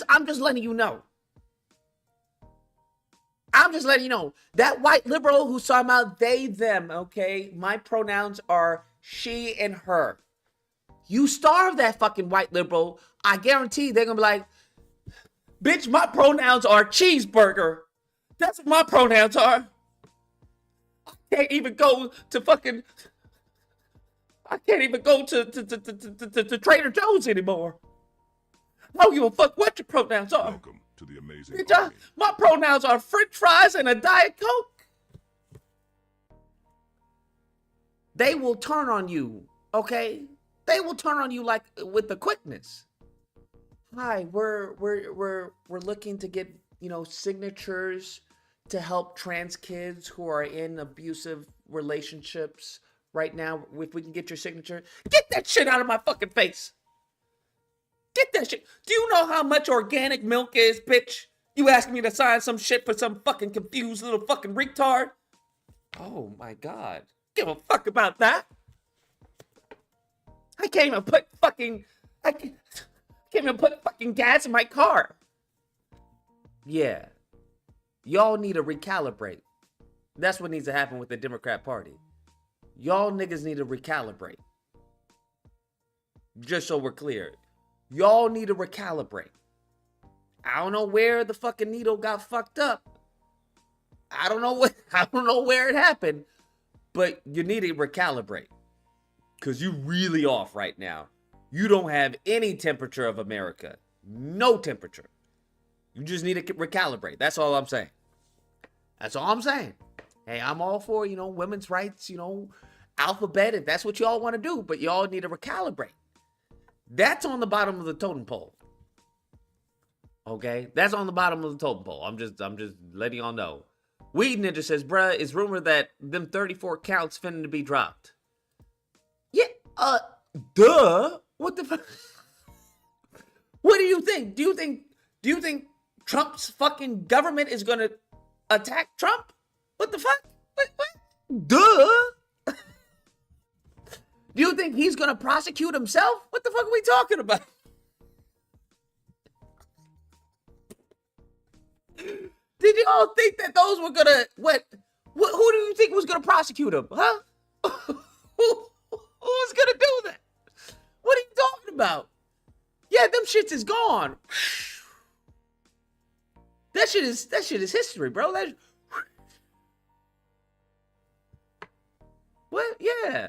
I'm just letting you know. I'm just letting you know. That white liberal who's talking about they, them, okay? My pronouns are she and her. You starve that fucking white liberal, I guarantee they're gonna be like, bitch, my pronouns are cheeseburger. That's what my pronouns are. I can't even go to fucking... I can't even go to Trader Joe's anymore. I don't give a fuck what your pronouns are. Welcome to the amazing. Bitch, my pronouns are French fries and a Diet Coke. They will turn on you, okay? They will turn on you like with the quickness. Hi, we're looking to get, signatures to help trans kids who are in abusive relationships. Right now, if we can get your signature, get that shit out of my fucking face. Get that shit. Do you know how much organic milk is, bitch? You asked me to sign some shit for some fucking confused little fucking retard? Oh my God. Give a fuck about that. I can't even put fucking gas in my car. Yeah. Y'all need to recalibrate. That's what needs to happen with the Democrat Party. Y'all niggas need to recalibrate. Just so we're clear. Y'all need to recalibrate. I don't know where the fucking needle got fucked up. I don't know where it happened. But you need to recalibrate. Because you really off right now. You don't have any temperature of America. No temperature. You just need to recalibrate. That's all I'm saying. That's all I'm saying. Hey, I'm all for, women's rights, alphabet, if that's what y'all want to do, but y'all need to recalibrate. That's on the bottom of the totem pole. Okay? That's on the bottom of the totem pole. I'm just letting y'all know. Weed Ninja says, bruh, it's rumored that them 34 counts finna to be dropped. Yeah, duh. What the fuck? What do you think? Do you think Trump's fucking government is gonna attack Trump? What the fuck? What? Duh. Do you think he's gonna prosecute himself? What the fuck are we talking about? Did you all think that those were gonna who do you think was gonna prosecute him? Huh? Who's gonna do that? What are you talking about? Yeah, them shits is gone. That shit is history, bro. What? Yeah.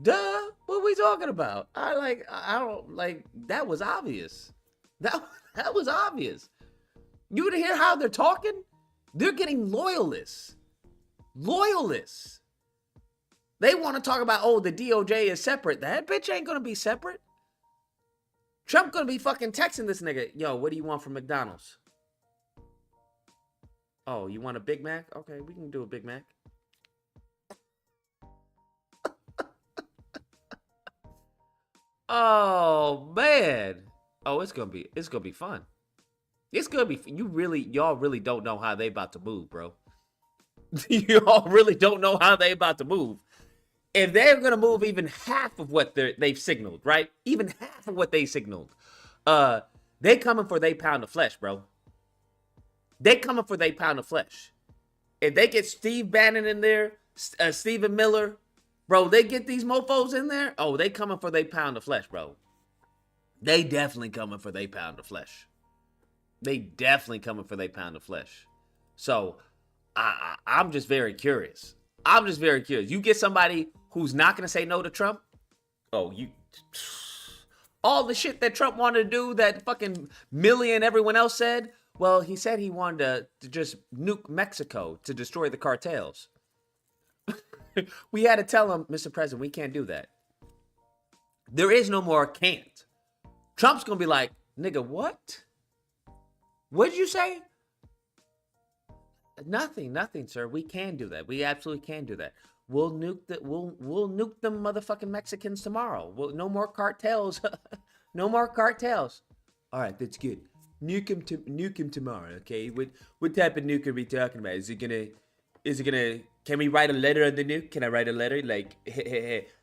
Duh. What are we talking about? That was obvious. That was obvious. You to hear how they're talking? They're getting loyalists. Loyalists. They want to talk about, oh, the DOJ is separate. That bitch ain't going to be separate. Trump going to be fucking texting this nigga. Yo, what do you want from McDonald's? Oh, you want a Big Mac? Okay, we can do a Big Mac. Oh, man. Oh, it's going to be fun. It's going to be, y'all really don't know how they about to move, bro. Y'all really don't know how they about to move. If they're going to move even half of what they've signaled, right? Even half of what they signaled. They coming for they pound of flesh, bro. They coming for they pound of flesh. If they get Steve Bannon in there, Stephen Miller, bro, they get these mofos in there. Oh, they coming for they pound of flesh, bro. They definitely coming for they pound of flesh. They definitely coming for they pound of flesh. So I'm just very curious. I'm just very curious. You get somebody who's not going to say no to Trump. Oh, all the shit that Trump wanted to do that fucking Milley and everyone else said. Well, he said he wanted to just nuke Mexico to destroy the cartels. We had to tell him, Mr. President, we can't do that. There is no more can't. Trump's going to be like, nigga, what? What did you say? Nothing, sir. We can do that. We absolutely can do that. We'll nuke them motherfucking Mexicans tomorrow. No more cartels. No more cartels. All right, that's good. Nuke him tomorrow, okay? What type of nuke are we talking about? Is it gonna can we write a letter on the nuke? Can I write a letter like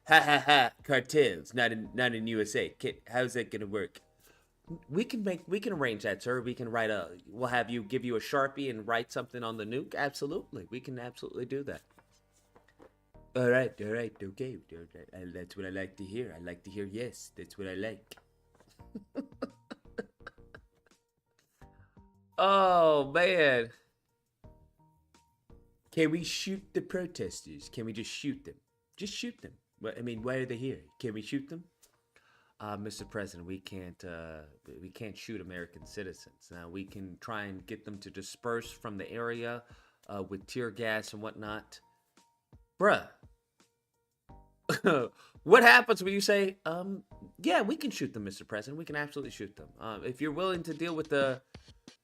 ha ha ha cartels, not in USA. How's that gonna work? We can arrange that, sir. We'll have you give you a Sharpie and write something on the nuke. Absolutely. We can absolutely do that. All right, okay. That's what I like to hear. I like to hear yes. That's what I like. Oh, man. Can we shoot the protesters? Can we just shoot them? Just shoot them. I mean, why are they here? Can we shoot them? Mr. President, we can't shoot American citizens. Now, we can try and get them to disperse from the area with tear gas and whatnot. Bruh. What happens when you say, yeah, we can shoot them, Mr. President. We can absolutely shoot them. If you're willing to deal with the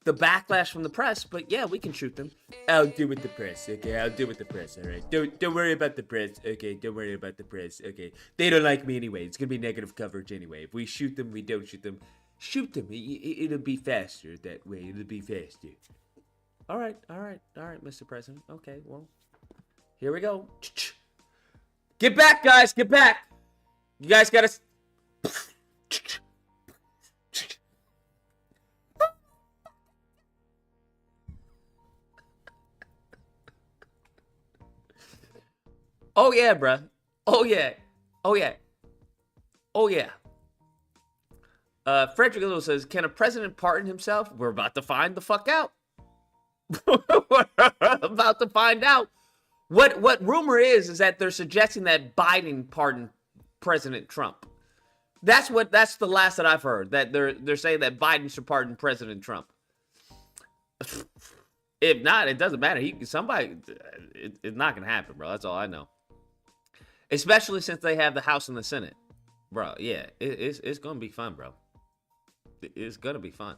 backlash from the press, but yeah, we can shoot them. I'll deal with the press, okay? I'll deal with the press, all right? Don't worry about the press, okay? Don't worry about the press, okay? They don't like me anyway. It's gonna be negative coverage anyway. If we shoot them, we don't shoot them. Shoot them. It'll be faster that way. It'll be faster. All right, Mr. President. Okay, well, here we go. Get back, guys. Get back. You guys gotta... Oh, yeah, bruh. Oh, yeah. Frederick Little says, can a president pardon himself? We're about to find the fuck out. We're about to find out. What rumor is that they're suggesting that Biden pardon President Trump. That's the last that I've heard, that they're saying that Biden should pardon President Trump. If not, it doesn't matter. It's not going to happen, bro. That's all I know. Especially since they have the House and the Senate. Bro, yeah, it's going to be fun, bro. It's going to be fun.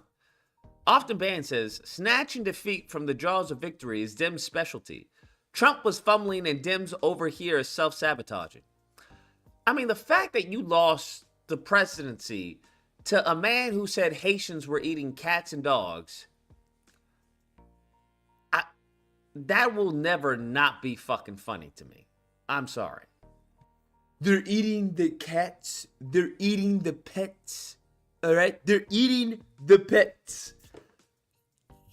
Often Band says, snatching defeat from the jaws of victory is Dem's specialty. Trump was fumbling and Dems over here is self-sabotaging. I mean, the fact that you lost the presidency to a man who said Haitians were eating cats and dogs, that will never not be fucking funny to me. I'm sorry. They're eating the cats. They're eating the pets. All right? They're eating the pets.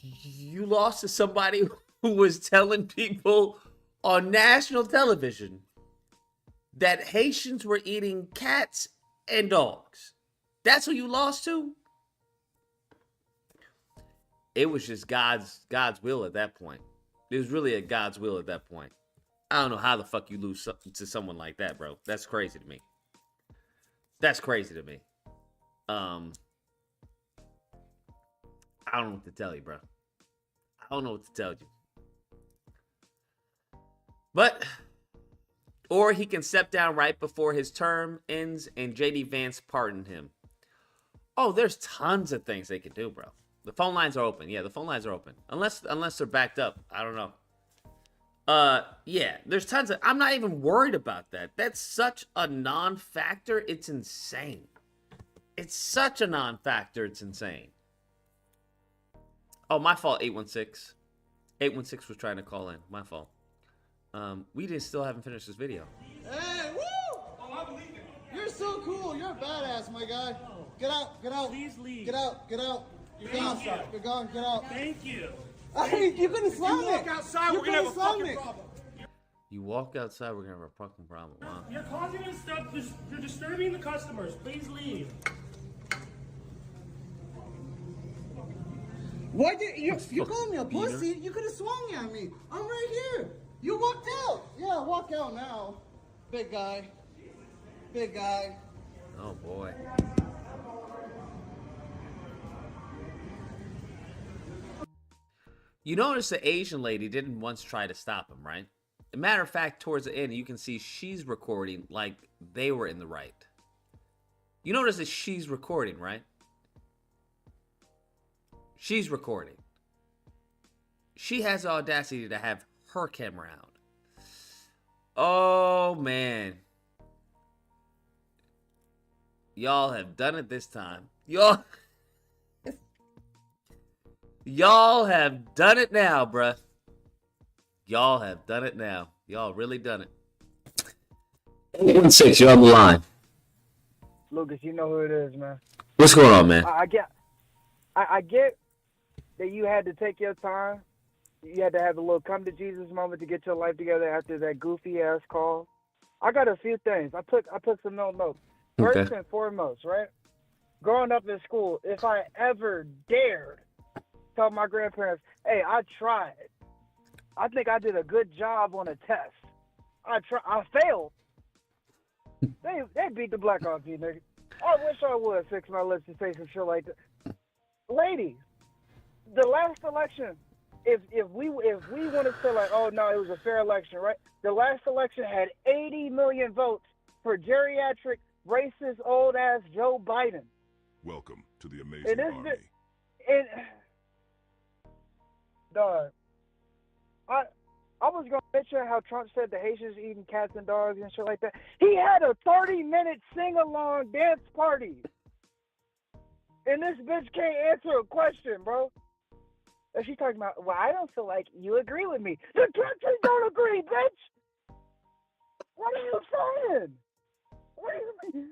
You lost to somebody who was telling people on national television that Haitians were eating cats and dogs. That's who you lost to? It was just God's will at that point. It was really a God's will at that point. I don't know how the fuck you lose to someone like that, bro. That's crazy to me. That's crazy to me. I don't know what to tell you, bro. I don't know what to tell you. But Or he can step down right before his term ends and JD Vance pardon him. Oh, there's tons of things they could do, bro. The phone lines are open. Yeah, the phone lines are open. Unless they're backed up. I don't know. Yeah, there's tons of... I'm not even worried about that. That's such a non-factor. It's insane. It's such a non-factor. It's insane. Oh, my fault, 816. 816 was trying to call in. My fault. We still haven't finished this video. Hey, woo! Oh, I'm leaving. You're so cool. You're a badass, my guy. Get out. Get out. Please leave. Get out. Get out. You're gone. You're gone. Get out. Thank you. Hey, you're gonna slam me. You walk outside, we're gonna have a fucking problem. You walk outside, we're gonna have a fucking problem. Wow. You're causing us stuff. You're disturbing the customers. Please leave. Why did you called me a pussy? You could have swung at me. I'm right here. You walked out. Yeah, walk out now. Big guy. Big guy. Oh boy. You notice the Asian lady didn't once try to stop him, right? As a matter of fact, towards the end, you can see she's recording like they were in the right. You notice that she's recording, right? She's recording. She has the audacity to have her camera out. Oh, man. Y'all have done it this time. Y'all have done it now, bruh. Y'all have done it now. Y'all really done it. 816, you're on the line. Lucas, you know who it is, man. What's going on, man? I get that you had to take your time. You had to have a little come to Jesus moment to get your life together after that goofy ass call. I got a few things. I took some notes. First and foremost, right? Growing up in school, if I ever dared tell my grandparents, "Hey, I tried. I think I did a good job on a test. I failed." They beat the black off you, nigga. I wish I would fix my lips to say some shit like that. Ladies, the last election, if we want to say like, oh no, it was a fair election, right? The last election had 80 million votes for geriatric, racist, old ass Joe Biden. Welcome to the amazing army. Dog, I was gonna mention how Trump said the Haitians eating cats and dogs and shit like that. He had a 30-minute sing-along dance party, and this bitch can't answer a question, bro. And she's talking about, well, I don't feel like you agree with me. The country don't agree, bitch. What are you saying? What do you mean?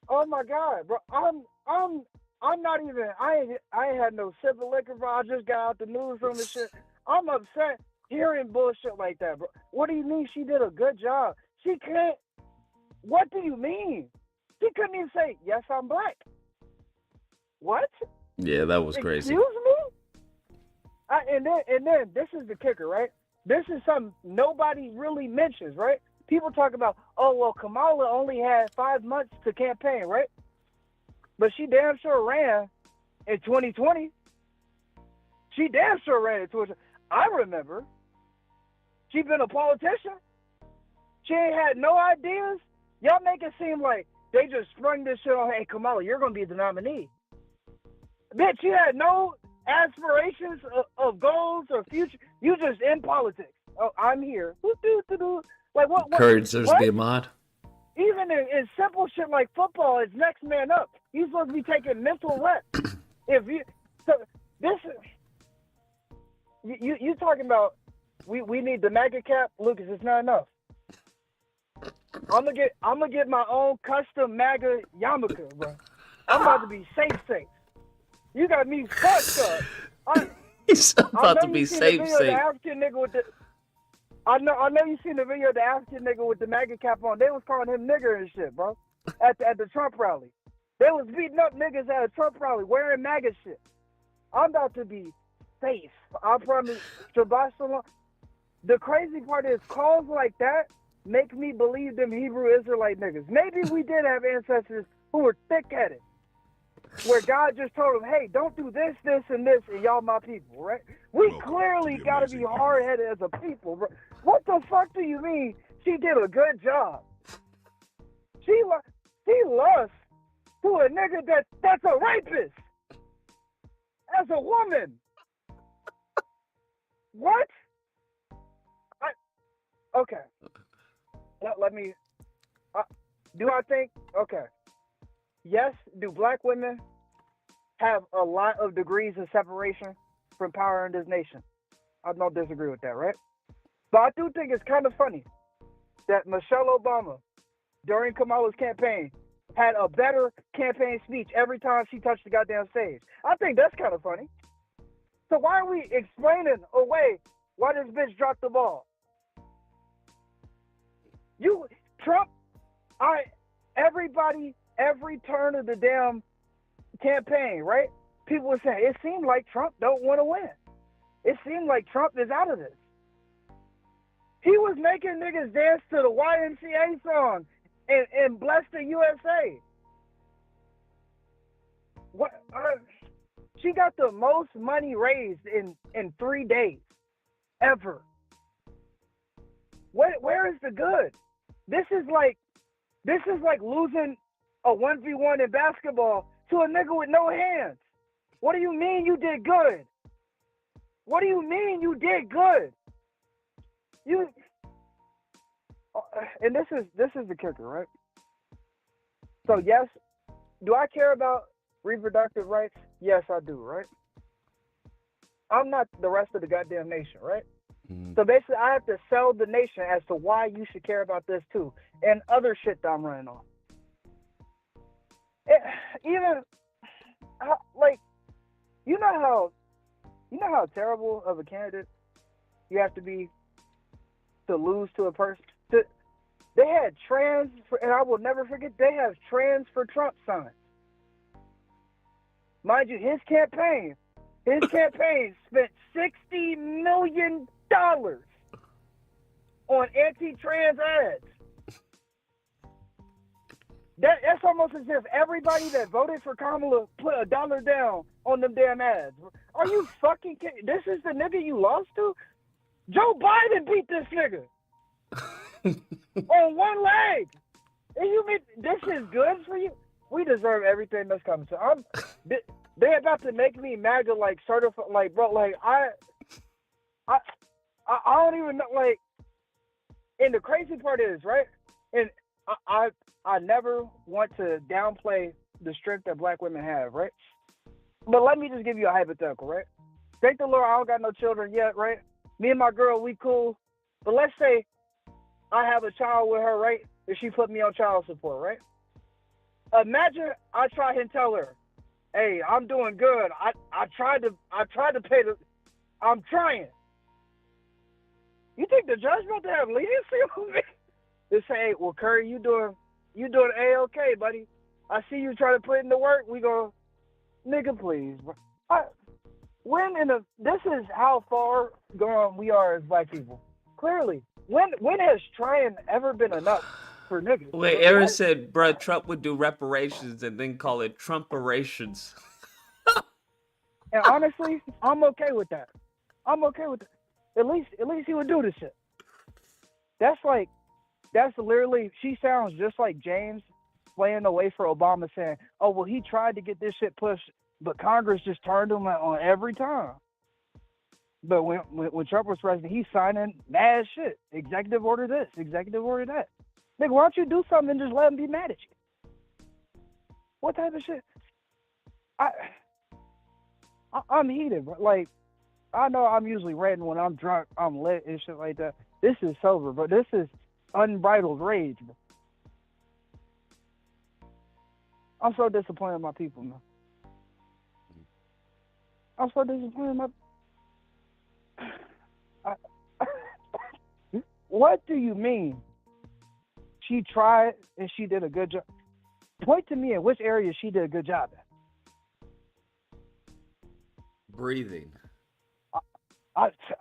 Oh my God, bro. I'm not even. I ain't had no sip of liquor, bro. I just got out the newsroom and shit. I'm upset hearing bullshit like that, bro. What do you mean she did a good job? She can't. What do you mean? She couldn't even say, yes, I'm black. What? Yeah, that was crazy. Excuse me? And then this is the kicker, right? This is something nobody really mentions, right? People talk about, oh, well, Kamala only had 5 months to campaign, right? But she damn sure ran in 2020. She damn sure ran in 2020. I remember. She been a politician. She ain't had no ideas. Y'all make it seem like they just sprung this shit on, hey, Kamala, you're going to be the nominee. Bitch, you had no aspirations of goals or future. You just in politics. Oh, I'm here. Like what? Courage, there's be a mod. Even in simple shit like football, it's next man up. You're supposed to be taking mental reps. You talking about we need the MAGA cap, Lucas? It's not enough. I'm gonna get my own custom MAGA yarmulke, bro. I'm about to be safe. You got me fucked up. He's about to be safe. I know you seen the video of the African nigga with the MAGA cap on. They was calling him nigger and shit, bro. At the Trump rally. They was beating up niggas at a Trump rally wearing MAGA shit. I'm about to be safe. I promise. Shabbat shalom. The crazy part is calls like that make me believe them Hebrew Israelite niggas. Maybe we did have ancestors who were thick-headed. where God just told him, hey, don't do this, this, and this, and y'all my people, right? We clearly got to be hard-headed as a people, bro. What the fuck do you mean she did a good job? She lost to a nigga that's a rapist as a woman. What? Okay. Let me. Do I think? Okay. Yes. Do black women have a lot of degrees of separation from power in this nation? I don't disagree with that, right? But I do think it's kind of funny that Michelle Obama, during Kamala's campaign, had a better campaign speech every time she touched the goddamn stage. I think that's kind of funny. So why are we explaining away why this bitch dropped the ball? Trump, everybody, every turn of the damn campaign, right? People were saying, it seemed like Trump don't want to win. It seemed like Trump is out of this. He was making niggas dance to the YMCA song and bless the USA. What? She got the most money raised in 3 days ever. Where is the good? This is like losing a 1v1 in basketball to a nigga with no hands. What do you mean you did good? What do you mean you did good? And this is the kicker, right? So yes, do I care about reproductive rights? Yes, I do, right? I'm not the rest of the goddamn nation, right? So basically, I have to sell the nation as to why you should care about this too, and other shit that I'm running on. Even like, you know how terrible of a candidate you have to be to lose to a person. They had trans, and I will never forget. They have trans for Trump signs. Mind you, his campaign spent $60 million on anti-trans ads. That's almost as if everybody that voted for Kamala put $1 down on them damn ads. Are you fucking kidding? This is the nigga you lost to? Joe Biden beat this nigga on one leg. And you mean this is good for you? We deserve everything that's coming. So they're about to make me MAGA like certified, like bro, like I don't even know, like. And the crazy part is, right? And I never want to downplay the strength that black women have, right? But let me just give you a hypothetical, right? Thank the Lord, I don't got no children yet, right? Me and my girl, we cool. But let's say I have a child with her, right? And she put me on child support, right? Imagine I try and tell her, hey, I'm doing good. I tried to pay I'm trying. You think the judge about to have leniency on me? They say, hey, well, Curry, you doing A-okay, buddy. I see you trying to put in the work. We go, nigga, please. This is how far gone we are as black people. Clearly. When has trying ever been enough for niggas? Wait, Aaron said, bruh, Trump would do reparations and then call it Trumparations. And honestly, I'm okay with that. I'm okay with that. At least he would do this shit. That's literally, she sounds just like James playing away for Obama saying, oh, well, he tried to get this shit pushed, but Congress just turned him on every time. But when Trump was president, he's signing mad shit. Executive order this, executive order that. Nigga, why don't you do something and just let him be mad at you? What type of shit? I'm heated, bro. Like, I know I'm usually ranting when I'm drunk, I'm lit and shit like that. This is sober, but this is unbridled rage, bro. I'm so disappointed in my people, man. I'm so disappointed in my... What do you mean? She tried and she did a good job. Point to me in which area she did a good job at. Breathing.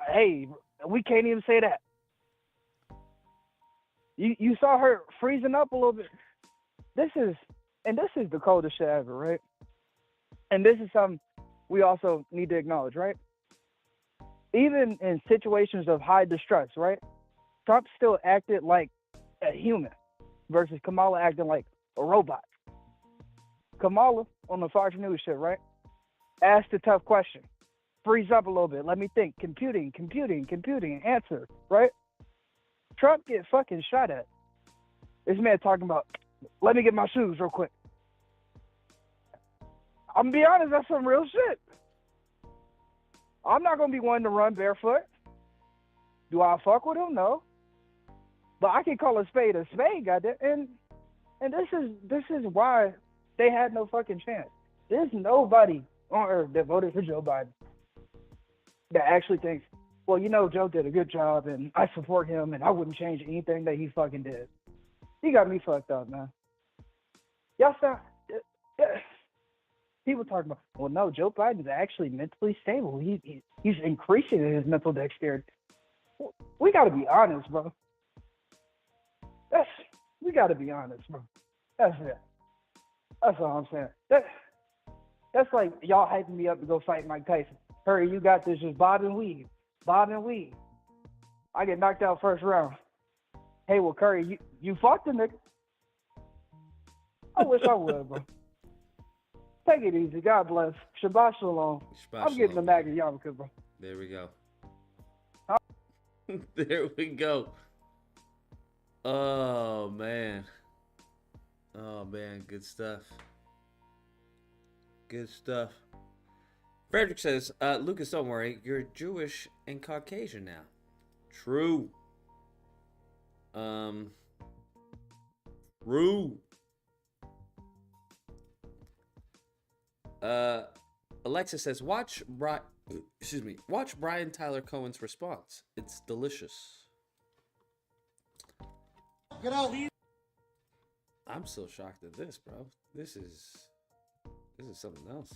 Hey, we can't even say that. You saw her freezing up a little bit. This is the coldest shit ever, right? and this is something we also need to acknowledge, right? Even in situations of high distress, right? Trump still acted like a human versus Kamala acting like a robot. Kamala on the Fox News shit, right? Asked a tough question. Freeze up a little bit. Let me think. Computing, answer, right? Trump get fucking shot at. This man talking about, let me get my shoes real quick. I'm gonna be honest, that's some real shit. I'm not gonna be one to run barefoot. Do I fuck with him? No. But I can call a spade, goddamn. And this is why they had no fucking chance. There's nobody on earth that voted for Joe Biden that actually thinks, well, you know, Joe did a good job and I support him and I wouldn't change anything that he fucking did. He got me fucked up, man. Y'all stop. People talking about, well, no, Joe Biden's actually mentally stable. He's increasing in his mental dexterity. We got to be honest, bro. We got to be honest, bro. That's it. That's all I'm saying. That's like y'all hyping me up to go fight Mike Tyson. Hurry, you got this. Just bob and weave. Bob and weave. I get knocked out first round. Hey, well, Curry, you fought the nigga. I wish I would, bro. Take it easy. God bless. Shabbat shalom. I'm getting the MAGA yarmulke, bro. There we go. There we go. Oh, man. Oh, man. Good stuff. Good stuff. Frederick says, Lucas, don't worry. You're Jewish and Caucasian now. True. True. Alexa says, watch Brian Tyler Cohen's response. It's delicious. Get out. I'm still shocked at this, bro. This is something else.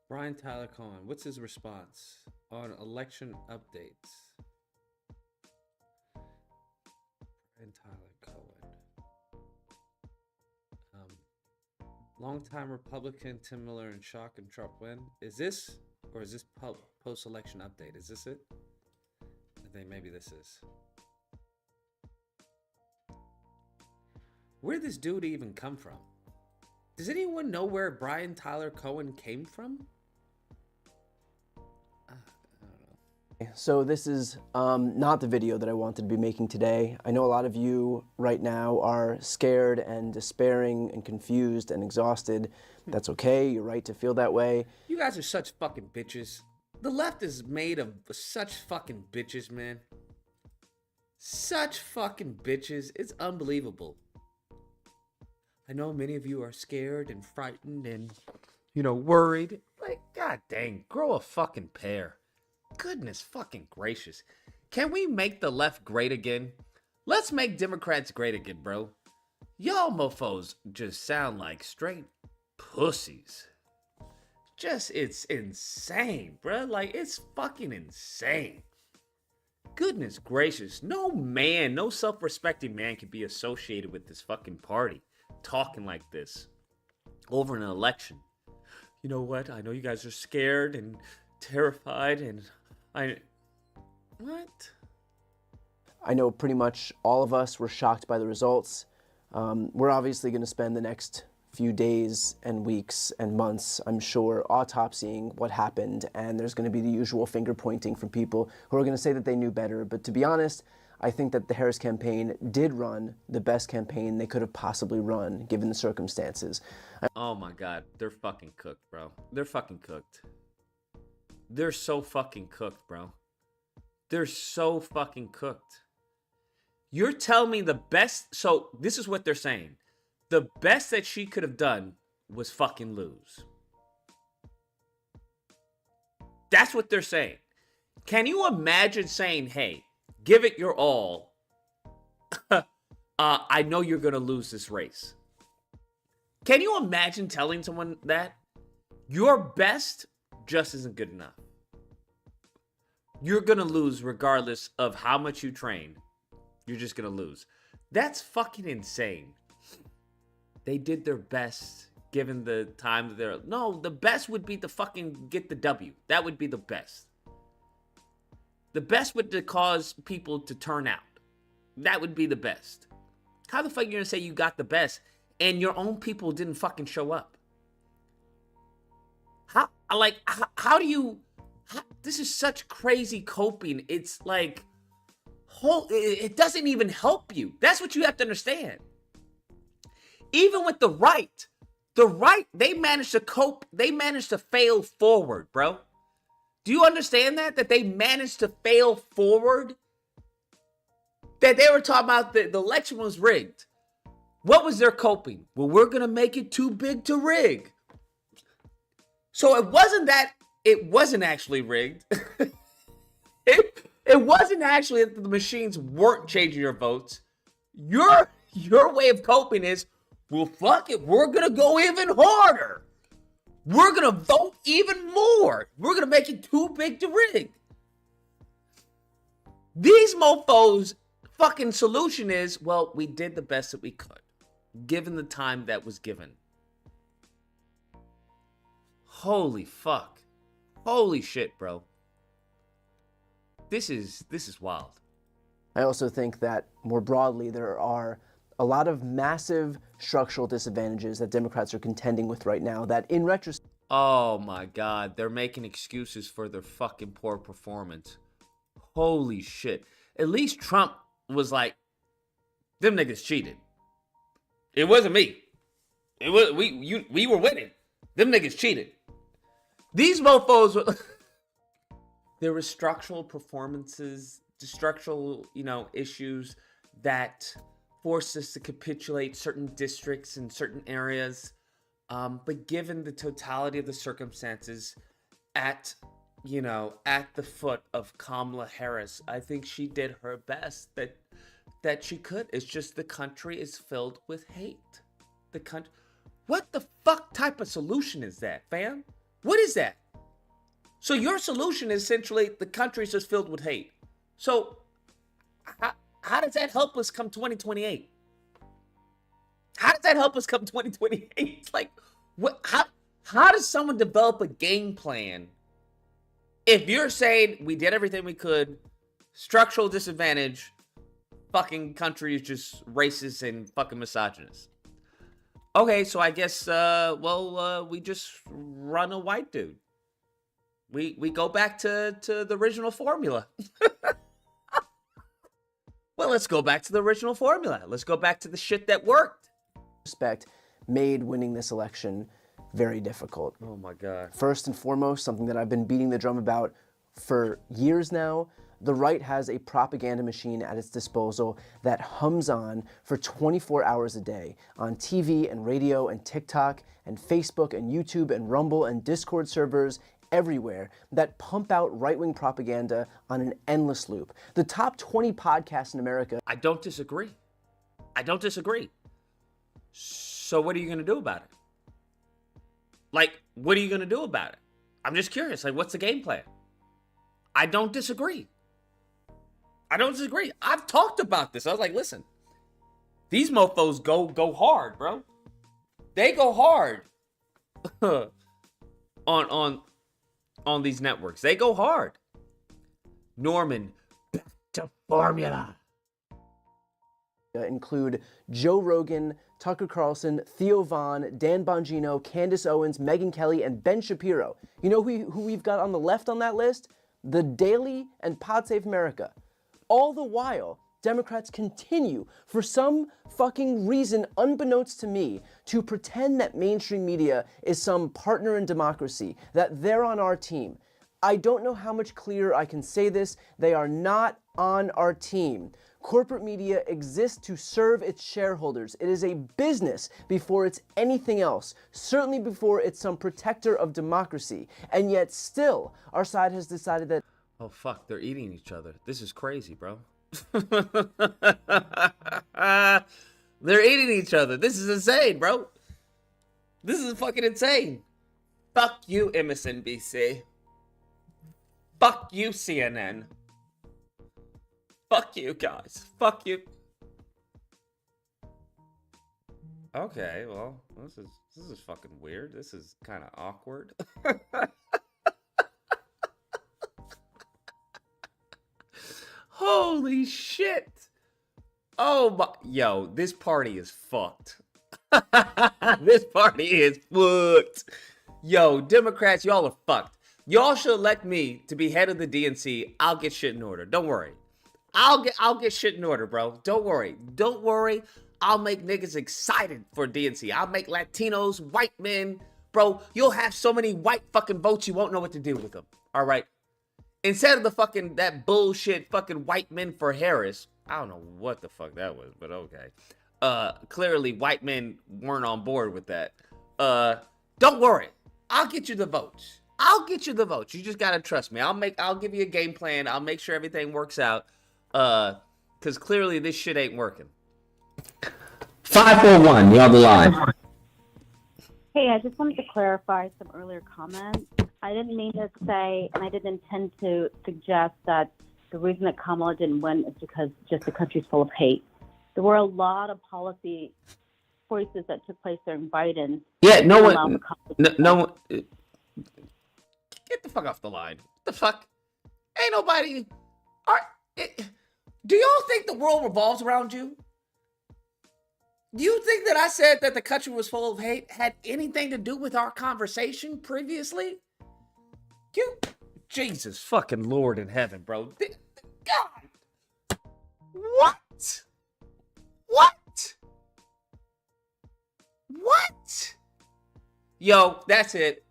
Brian Tyler Cohen, what's his response on election updates? Brian Tyler Cohen. Longtime Republican Tim Miller in shock and Trump win. Is this post-election update? Is this it? I think maybe this is. Where did this dude even come from? Does anyone know where Brian Tyler Cohen came from? So this is not the video that I wanted to be making today. I know a lot of you right now are scared and despairing and confused and exhausted. That's okay, you're right to feel that way. You guys are such fucking bitches. The left is made of such fucking bitches, man. Such fucking bitches. It's unbelievable. I know many of you are scared and frightened and, worried. Like, god dang, grow a fucking pair. Goodness fucking gracious. Can we make the left great again? Let's make Democrats great again, bro. Y'all mofos just sound like straight pussies. It's insane, bro. Like, it's fucking insane. Goodness gracious. No man, no self-respecting man can be associated with this fucking party talking like this over an election. You know what? I know you guys are scared and terrified and what? I know pretty much all of us were shocked by the results. We're obviously going to spend the next few days and weeks and months, I'm sure, autopsying what happened, and there's going to be the usual finger pointing from people who are going to say that they knew better. But to be honest, I think that the Harris campaign did run the best campaign they could have possibly run, given the circumstances. Oh my God, they're fucking cooked, bro. They're fucking cooked. They're so fucking cooked, bro. They're so fucking cooked. You're telling me the best, so this is what they're saying. The best that she could have done was fucking lose. That's what they're saying. Can you imagine saying, hey, give it your all. I know you're going to lose this race. Can you imagine telling someone that? Your best just isn't good enough. You're going to lose regardless of how much you train. You're just going to lose. That's fucking insane. They did their best given the time that they're... No, the best would be to fucking get the W. That would be the best. The best would to cause people to turn out. That would be the best. How the fuck are you gonna say you got the best and your own people didn't fucking show up? How do you... this is such crazy coping. It's like... it doesn't even help you. That's what you have to understand. Even with the right, they managed to cope. They managed to fail forward, bro. Do you understand that? That they managed to fail forward? That they were talking about the election was rigged. What was their coping? Well, we're going to make it too big to rig. So it wasn't actually rigged. It wasn't actually that the machines weren't changing your votes. Your way of coping is, well, fuck it. We're going to go even harder. We're going to vote even more. We're going to make it too big to rig. These mofos' fucking solution is, well, we did the best that we could, given the time that was given. Holy fuck. Holy shit, bro. This is wild. I also think that more broadly, there are a lot of massive structural disadvantages that Democrats are contending with right now that in retrospect... Oh my God, they're making excuses for their fucking poor performance. Holy shit. At least Trump was like, them niggas cheated. It wasn't me. It was we were winning. Them niggas cheated. These mofos were... There were structural performances, structural, issues that forced us to capitulate certain districts and certain areas. But given the totality of the circumstances at the foot of Kamala Harris, I think she did her best that she could. It's just the country is filled with hate. What the fuck type of solution is that, fam? What is that? So your solution is essentially the country is just filled with hate. So how does that help us come 2028? How does that help us come 2028? It's like, what? How does someone develop a game plan if you're saying we did everything we could, structural disadvantage, fucking country is just racist and fucking misogynist? Okay, so I guess we just run a white dude. We go back to the original formula. Well, let's go back to the original formula. Let's go back to the shit that worked. Respect made winning this election very difficult. Oh my God. First and foremost, something that I've been beating the drum about for years now, the right has a propaganda machine at its disposal that hums on for 24 hours a day on TV and radio and TikTok and Facebook and YouTube and Rumble and Discord servers everywhere that pump out right-wing propaganda on an endless loop. The top 20 podcasts in America... I don't disagree. So what are you going to do about it? What are you going to do about it? I'm just curious. What's the game plan? I don't disagree. I've talked about this. I was like, listen, these mofos go hard, bro. They go hard on these networks. They go hard. Norman, back to formula. Include Joe Rogan, Tucker Carlson, Theo Vaughn, Dan Bongino, Candace Owens, Megyn Kelly, and Ben Shapiro. You know who we've got on the left on that list? The Daily and Pod Save America. All the while, Democrats continue, for some fucking reason unbeknownst to me, to pretend that mainstream media is some partner in democracy, that they're on our team. I don't know how much clearer I can say this. They are not on our team. Corporate media exists to serve its shareholders. It is a business before it's anything else, certainly before it's some protector of democracy. And yet still, our side has decided that... Oh fuck, they're eating each other. This is crazy, bro. They're eating each other. This is insane, bro. This is fucking insane. Fuck you, MSNBC. Fuck you, CNN. Fuck you, guys. Fuck you. Okay, well, this is fucking weird. This is kind of awkward. Holy shit. Oh my, yo, this party is fucked. This party is fucked. Yo, Democrats, y'all are fucked. Y'all should elect me to be head of the DNC. I'll get shit in order. Don't worry. I'll get shit in order, bro. Don't worry. Don't worry. I'll make niggas excited for DNC. I'll make Latinos, white men. Bro, you'll have so many white fucking votes you won't know what to do with them. All right. Instead of the fucking, that bullshit fucking white men for Harris. I don't know what the fuck that was, but okay. Clearly white men weren't on board with that. Don't worry. I'll get you the votes. I'll get you the votes. You just gotta trust me. I'll give you a game plan. I'll make sure everything works out. Cause clearly this shit ain't working. 541, you're on the line. Hey, I just wanted to clarify some earlier comments. I didn't mean to say, and I didn't intend to suggest that the reason that Kamala didn't win is because just the country's full of hate. There were a lot of policy choices that took place during Biden. Yeah, no one. Get the fuck off the line. What the fuck? Ain't nobody. Do y'all think the world revolves around you? Do you think that I said that the country was full of hate had anything to do with our conversation previously? Jesus fucking Lord in heaven, bro. God. What? What? What? Yo, that's it.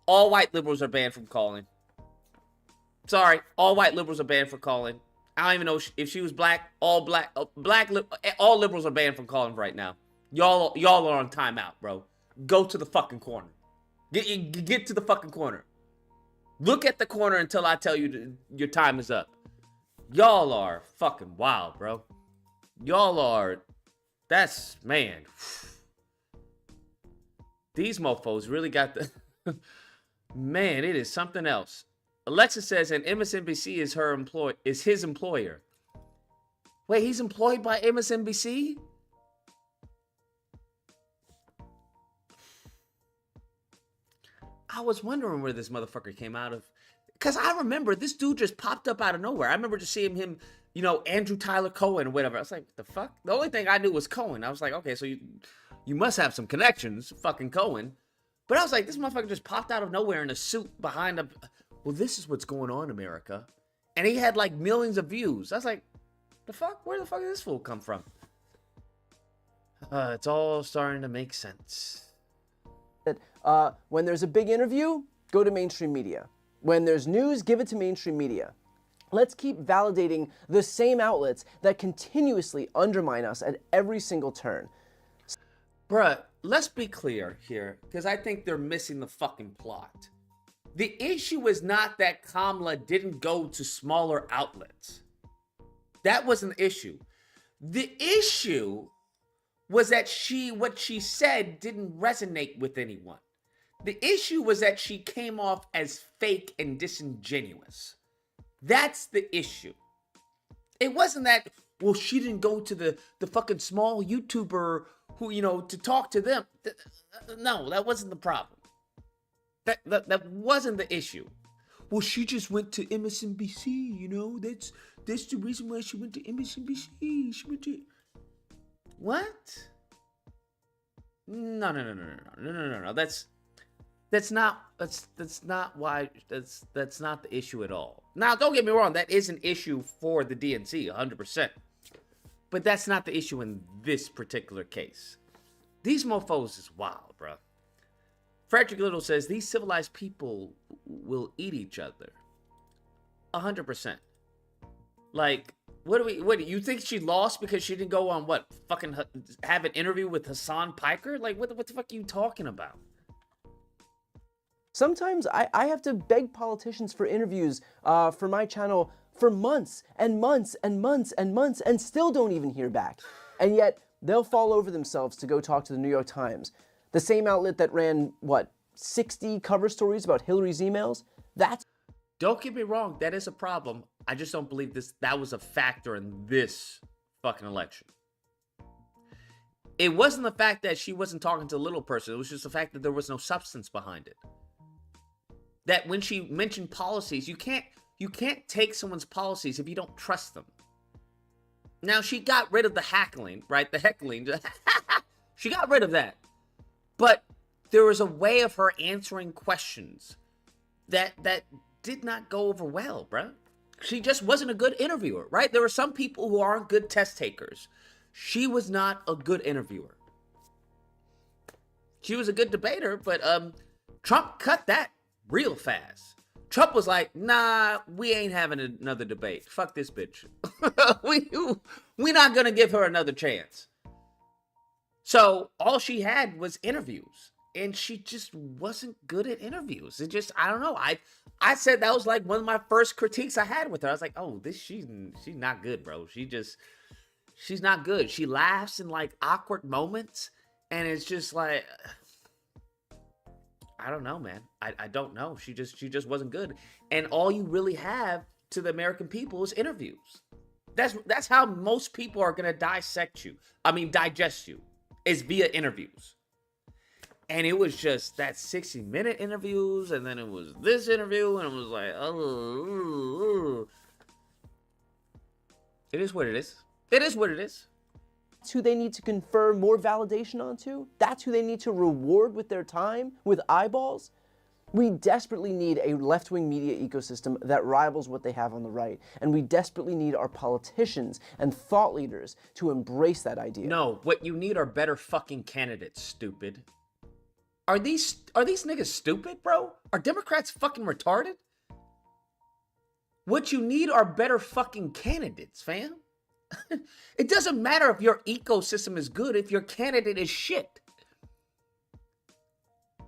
All white liberals are banned from calling. Sorry, all white liberals are banned from calling. I don't even know if she was black. All liberals are banned from calling right now. Y'all are on timeout, bro. Go to the fucking corner. Get to the fucking corner. Look at the corner until I tell you your time is up. Y'all are fucking wild, bro. Y'all are. That's, man. These mofos really got the. Man, it is something else. Alexa says, and MSNBC is his employer. Wait, he's employed by MSNBC? I was wondering where this motherfucker came out of. Because I remember this dude just popped up out of nowhere. I remember just seeing him, Andrew Tyler Cohen or whatever. I was like, what the fuck? The only thing I knew was Cohen. I was like, okay, so you must have some connections, fucking Cohen. But I was like, this motherfucker just popped out of nowhere in a suit behind a... Well, this is what's going on, America. And he had like millions of views. I was like, the fuck? Where the fuck did this fool come from? It's all starting to make sense. When there's a big interview, go to mainstream media. When there's news, give it to mainstream media. Let's keep validating the same outlets that continuously undermine us at every single turn. Bruh, let's be clear here, because I think they're missing the fucking plot. The issue is not that Kamala didn't go to smaller outlets. That wasn't the issue. The issue was that what she said didn't resonate with anyone. The issue was that she came off as fake and disingenuous. That's the issue. It wasn't that, well, she didn't go to the fucking small YouTuber who, to talk to them. No, that wasn't the problem. That wasn't the issue. Well, she just went to MSNBC, that's the reason why she went to MSNBC. She went to... What? No. That's not the issue at all. Now, don't get me wrong, that is an issue for the DNC, 100%. But that's not the issue in this particular case. These mofos is wild, bro. Frederick Little says, these civilized people will eat each other. 100%. Like, what do you think she lost because she didn't go on fucking have an interview with Hassan Piker? Like, what the fuck are you talking about? Sometimes I have to beg politicians for interviews for my channel for months and months and months and months and still don't even hear back. And yet they'll fall over themselves to go talk to the New York Times. The same outlet that ran, 60 cover stories about Hillary's emails? Don't get me wrong, that is a problem. I just don't believe that was a factor in this fucking election. It wasn't the fact that she wasn't talking to a little person. It was just the fact that there was no substance behind it. That when she mentioned policies, you can't take someone's policies if you don't trust them. Now, she got rid of the heckling, right? The heckling. She got rid of that. But there was a way of her answering questions that did not go over well, bruh. She just wasn't a good interviewer, right? There were some people who aren't good test takers. She was not a good interviewer. She was a good debater, but Trump cut that real fast. Trump was like, nah, we ain't having another debate. Fuck this bitch. we not gonna give her another chance. So all she had was interviews. And she just wasn't good at interviews. It just, I don't know. I said that was like one of my first critiques I had with her. I was like, oh, she's not good, bro. She's not good. She laughs in like awkward moments. And it's just like, I don't know, man. I don't know. She just wasn't good. And all you really have to the American people is interviews. That's how most people are gonna digest you, is via interviews. And it was just that 60-minute interviews, and then it was this interview, and it was like, oh. It is what it is. It is what it is. That's who they need to confer more validation onto. That's who they need to reward with their time, with eyeballs. We desperately need a left-wing media ecosystem that rivals what they have on the right. And we desperately need our politicians and thought leaders to embrace that idea. No, what you need are better fucking candidates, stupid. Are these niggas stupid, bro? Are Democrats fucking retarded? What you need are better fucking candidates, fam. It doesn't matter if your ecosystem is good if your candidate is shit.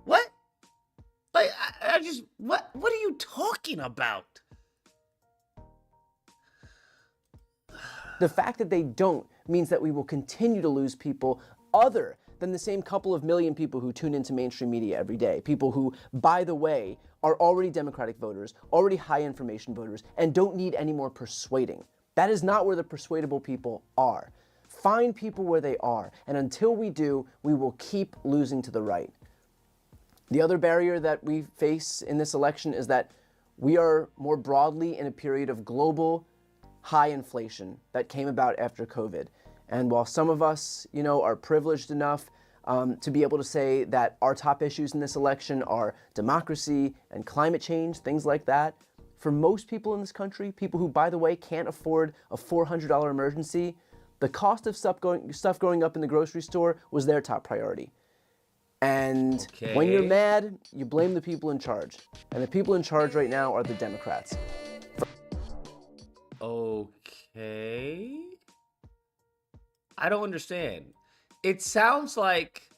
What? Like, I just, what are you talking about? The fact that they don't means that we will continue to lose people other than the same couple of million people who tune into mainstream media every day. People who, by the way, are already Democratic voters, already high information voters, and don't need any more persuading. That is not where the persuadable people are. Find people where they are, and until we do, we will keep losing to the right. The other barrier that we face in this election is that we are more broadly in a period of global high inflation that came about after COVID. And while some of us, are privileged enough to be able to say that our top issues in this election are democracy and climate change, things like that, for most people in this country, people who, by the way, can't afford a $400 emergency, the cost of stuff going up in the grocery store was their top priority. And when you're mad, you blame the people in charge. And the people in charge right now are the Democrats. Okay. I don't understand. It sounds like,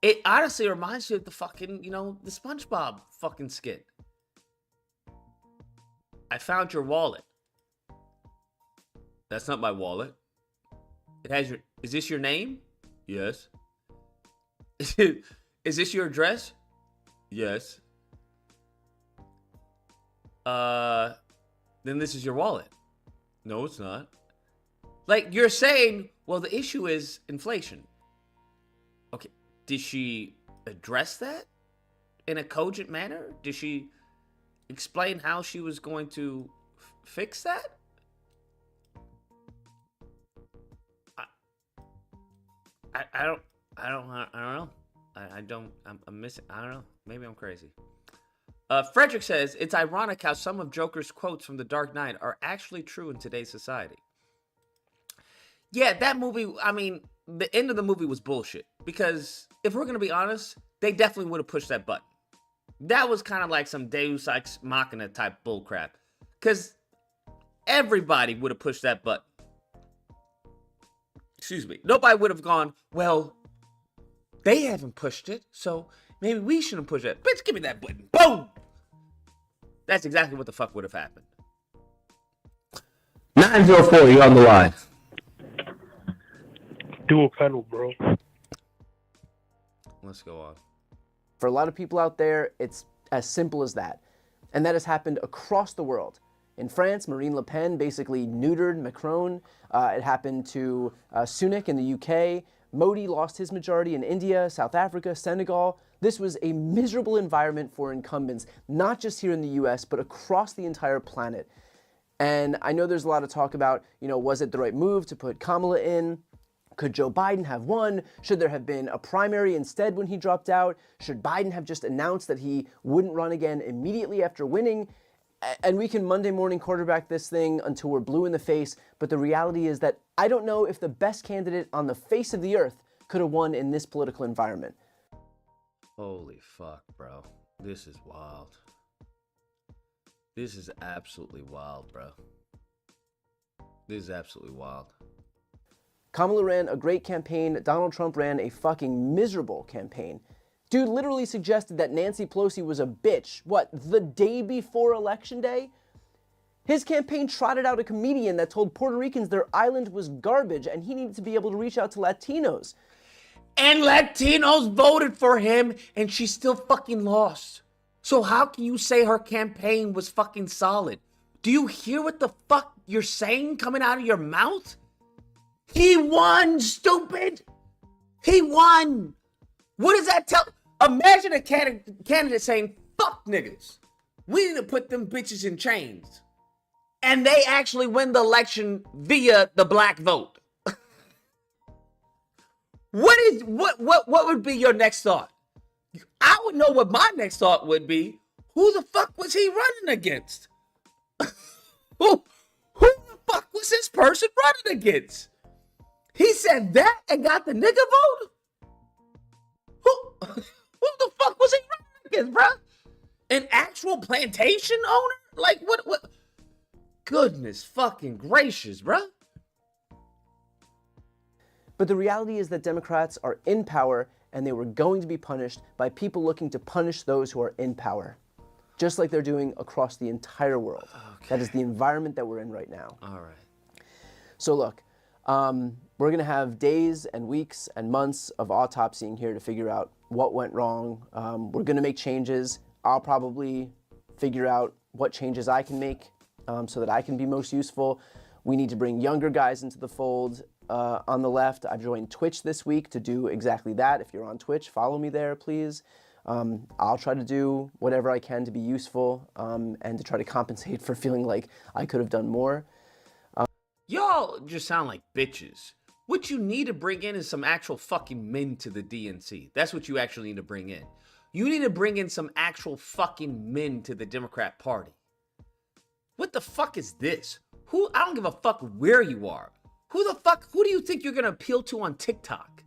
it honestly reminds you of the fucking, the SpongeBob fucking skit. I found your wallet. That's not my wallet. It has is this your name? Yes. Is this your address? Yes. Then this is your wallet. No, it's not. Like, you're saying, well, the issue is inflation. Okay, did she address that in a cogent manner? Did she explain how she was going to fix that? I don't know. I'm missing. I don't know. Maybe I'm crazy. Frederick says, it's ironic how some of Joker's quotes from The Dark Knight are actually true in today's society. Yeah, that movie, the end of the movie was bullshit. Because if we're going to be honest, they definitely would have pushed that button. That was kind of like some Deus Ex Machina type bullcrap. Because everybody would have pushed that button. Excuse me. Nobody would have gone, well, they haven't pushed it, so maybe we shouldn't push it. Bitch, give me that button. Boom! That's exactly what the fuck would have happened. 904, you're on the line. Dual pedal, bro. Let's go on. For a lot of people out there, it's as simple as that. And that has happened across the world. In France, Marine Le Pen basically neutered Macron. It happened to Sunak in the UK. Modi lost his majority in India, South Africa, Senegal. This was a miserable environment for incumbents, not just here in the US, but across the entire planet. And I know there's a lot of talk about, was it the right move to put Kamala in? Could Joe Biden have won? Should there have been a primary instead when he dropped out? Should Biden have just announced that he wouldn't run again immediately after winning? And we can Monday morning quarterback this thing until we're blue in the face, but the reality is that I don't know if the best candidate on the face of the earth could have won in this political environment. Holy fuck, bro. This is wild. This is absolutely wild, bro. This is absolutely wild. Kamala ran a great campaign. Donald Trump ran a fucking miserable campaign. Dude literally suggested that Nancy Pelosi was a bitch, the day before Election Day? His campaign trotted out a comedian that told Puerto Ricans their island was garbage and he needed to be able to reach out to Latinos. And Latinos voted for him and she still fucking lost. So how can you say her campaign was fucking solid? Do you hear what the fuck you're saying coming out of your mouth? He won, stupid! He won! What does that tell? Imagine a candidate saying, fuck niggas. We need to put them bitches in chains. And they actually win the election via the black vote. What would be your next thought? I would know what my next thought would be. Who the fuck was he running against? Who the fuck was this person running against? He said that and got the nigga vote? Who the fuck was he running against, bro? An actual plantation owner? Like, what? Goodness fucking gracious, bro. But the reality is that Democrats are in power and they were going to be punished by people looking to punish those who are in power. Just like they're doing across the entire world. Okay. That is the environment that we're in right now. All right. So look, we're gonna have days and weeks and months of autopsying here to figure out what went wrong. We're gonna make changes. I'll probably figure out what changes I can make so that I can be most useful. We need to bring younger guys into the fold. On the left, I joined Twitch this week to do exactly that. If you're on Twitch, follow me there, please. I'll try to do whatever I can to be useful and to try to compensate for feeling like I could have done more. Y'all just sound like bitches. What you need to bring in is some actual fucking men to the DNC. That's what you actually need to bring in. You need to bring in some actual fucking men to the Democrat Party. What the fuck is this? I don't give a fuck where you are. Who do you think you're gonna appeal to on TikTok?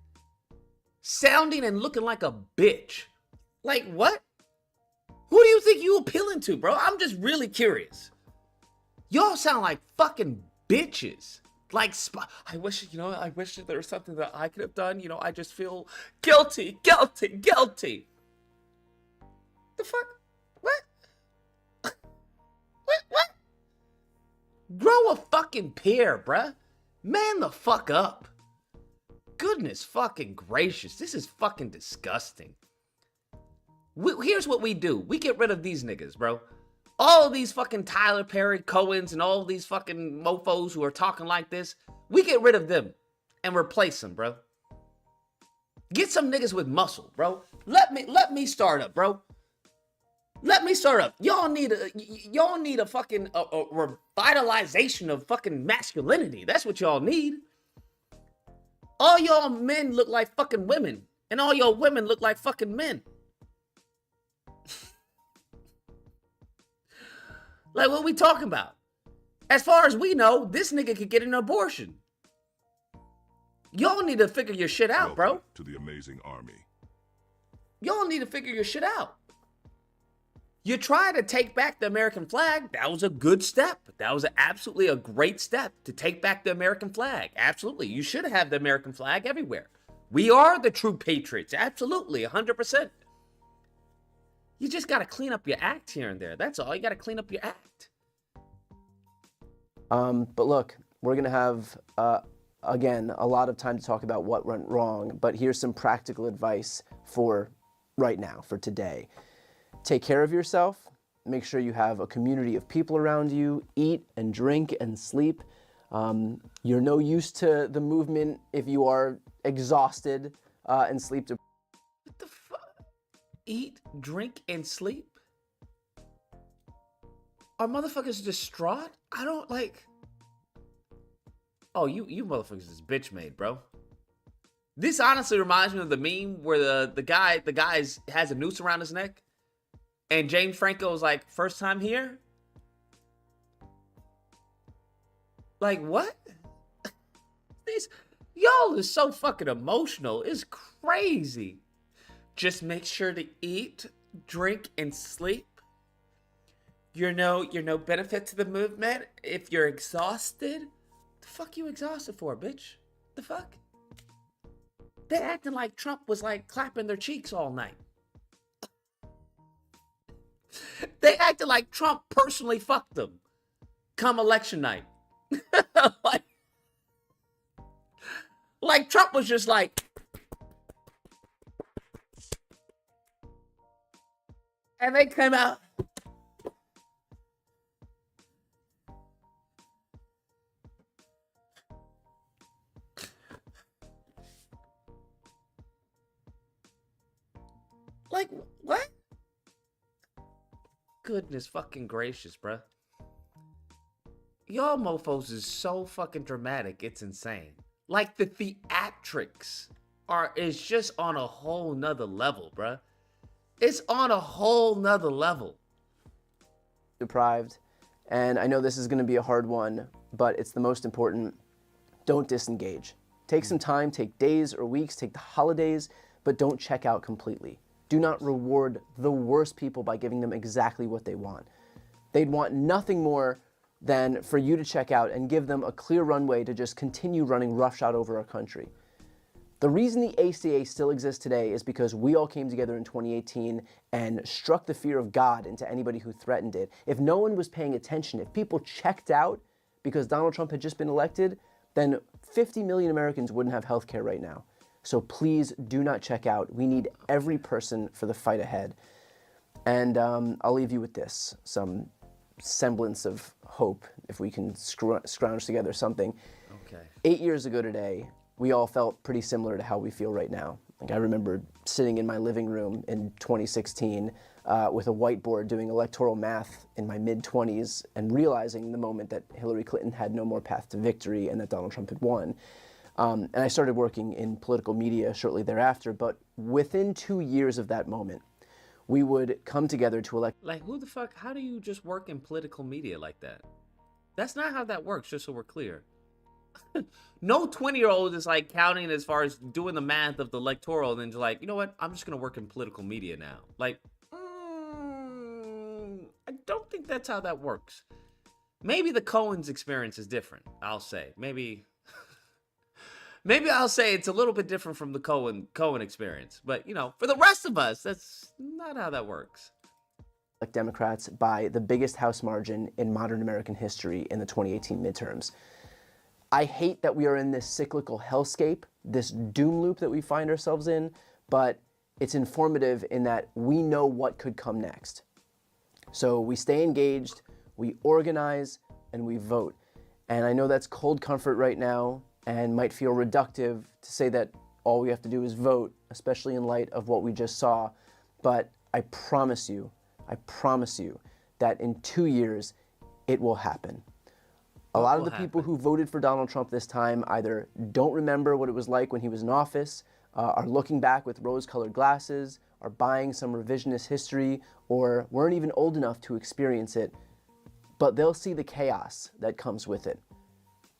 Sounding and looking like a bitch. Like what? Who do you think you appealing to, bro? I'm just really curious. Y'all sound like fucking bitches. Like, I wish there was something that I could have done. I just feel guilty. The fuck? What? What? Grow a fucking pair, bruh. Man the fuck up. Goodness fucking gracious. This is fucking disgusting. Here's what we do. We get rid of these niggas, bro. All of these fucking Tyler Perry, Cohens, and all of these fucking mofos who are talking like this, we get rid of them and replace them, bro. Get some niggas with muscle, bro. Let me start up, bro. Let me start up. Y'all need a fucking a revitalization of fucking masculinity. That's what y'all need. All y'all men look like fucking women, and all y'all women look like fucking men. Like, what we talking about? As far as we know, this nigga could get an abortion. Y'all need to figure your shit out, bro. To the amazing army. Y'all need to figure your shit out. You try to take back the American flag. That was a good step. That was absolutely a great step to take back the American flag. Absolutely. You should have the American flag everywhere. We are the true patriots. Absolutely. 100%. You just got to clean up your act here and there. That's all. You got to clean up your act. But look, we're going to have, again, a lot of time to talk about what went wrong. But here's some practical advice for right now, for today. Take care of yourself. Make sure you have a community of people around you. Eat and drink and sleep. You're no use to the movement if you are exhausted and sleep deprived. What the fuck? Eat, drink, and sleep? Are motherfuckers distraught? I don't like. Oh, you motherfuckers is bitch made, bro. This honestly reminds me of the meme where the guy has a noose around his neck, and James Franco was like, "First time here." Like what? These y'all is so fucking emotional. It's crazy. Just make sure to eat, drink, and sleep. You're no benefit to the movement if you're exhausted. The fuck you exhausted for, bitch? The fuck? They acting like Trump was like clapping their cheeks all night. They acted like Trump personally fucked them come election night. like Trump was just like, and they came out. Like, what? Goodness fucking gracious, bruh. Y'all mofos is so fucking dramatic, it's insane. Like, the theatrics is just on a whole nother level, bruh. It's on a whole nother level. Deprived. And I know this is going to be a hard one, but it's the most important. Don't disengage. Take some time, take days or weeks, take the holidays, but don't check out completely. Do not reward the worst people by giving them exactly what they want. They'd want nothing more than for you to check out and give them a clear runway to just continue running roughshod over our country. The reason the ACA still exists today is because we all came together in 2018 and struck the fear of God into anybody who threatened it. If no one was paying attention, if people checked out because Donald Trump had just been elected, then 50 million Americans wouldn't have health care right now. So please do not check out. We need every person for the fight ahead. And I'll leave you with this, some semblance of hope, if we can scrounge together something. Okay. 8 years ago today, we all felt pretty similar to how we feel right now. Like I remember sitting in my living room in 2016 with a whiteboard doing electoral math in my mid-20s and realizing the moment that Hillary Clinton had no more path to victory and that Donald Trump had won. And I started working in political media shortly thereafter, but within 2 years of that moment, we would come together to elect. Like, who the fuck, how do you just work in political media like that? That's not how that works, just so we're clear. No 20-year-old is like counting as far as doing the math of the electoral and then just like, you know what, I'm just going to work in political media now. Like, I don't think that's how that works. Maybe the Cohen's experience is different, I'll say. Maybe I'll say it's a little bit different from the Cohen experience. But, you know, for the rest of us, that's not how that works. Democrats by the biggest House margin in modern American history in the 2018 midterms. I hate that we are in this cyclical hellscape, this doom loop that we find ourselves in, but it's informative in that we know what could come next. So we stay engaged, we organize, and we vote. And I know that's cold comfort right now and might feel reductive to say that all we have to do is vote, especially in light of what we just saw. But I promise you that in 2 years, it will happen. A lot of the people who voted for Donald Trump this time either don't remember what it was like when he was in office, are looking back with rose-colored glasses, are buying some revisionist history, or weren't even old enough to experience it, but they'll see the chaos that comes with it.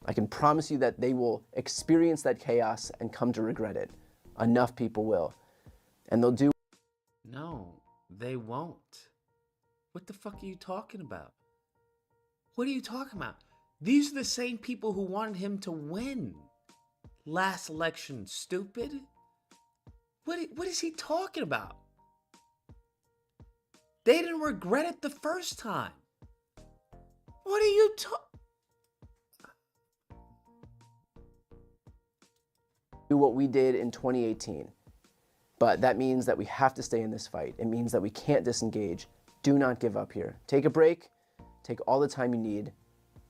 I can promise you that they will experience that chaos and come to regret it. Enough people will. And they'll do... No, they won't. What the fuck are you talking about? What are you talking about? These are the same people who wanted him to win last election, stupid. What is he talking about? They didn't regret it the first time. What are you talking? Do what we did in 2018. But that means that we have to stay in this fight. It means that we can't disengage. Do not give up here. Take a break. Take all the time you need,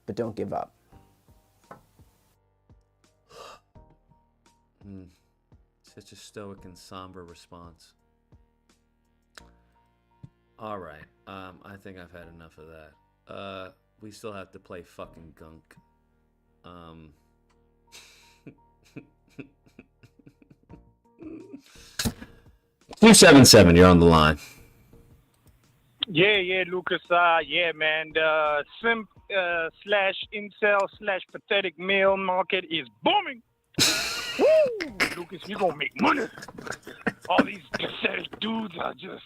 but don't give up. Such a stoic and somber response. All right. I think I've had enough of that. We still have to play fucking gunk. 277, you're on the line. Yeah, Lucas. Yeah, man. The simp slash incel slash pathetic male market is booming. Woo! Lucas, you're gonna make money. All these pathetic dudes are just,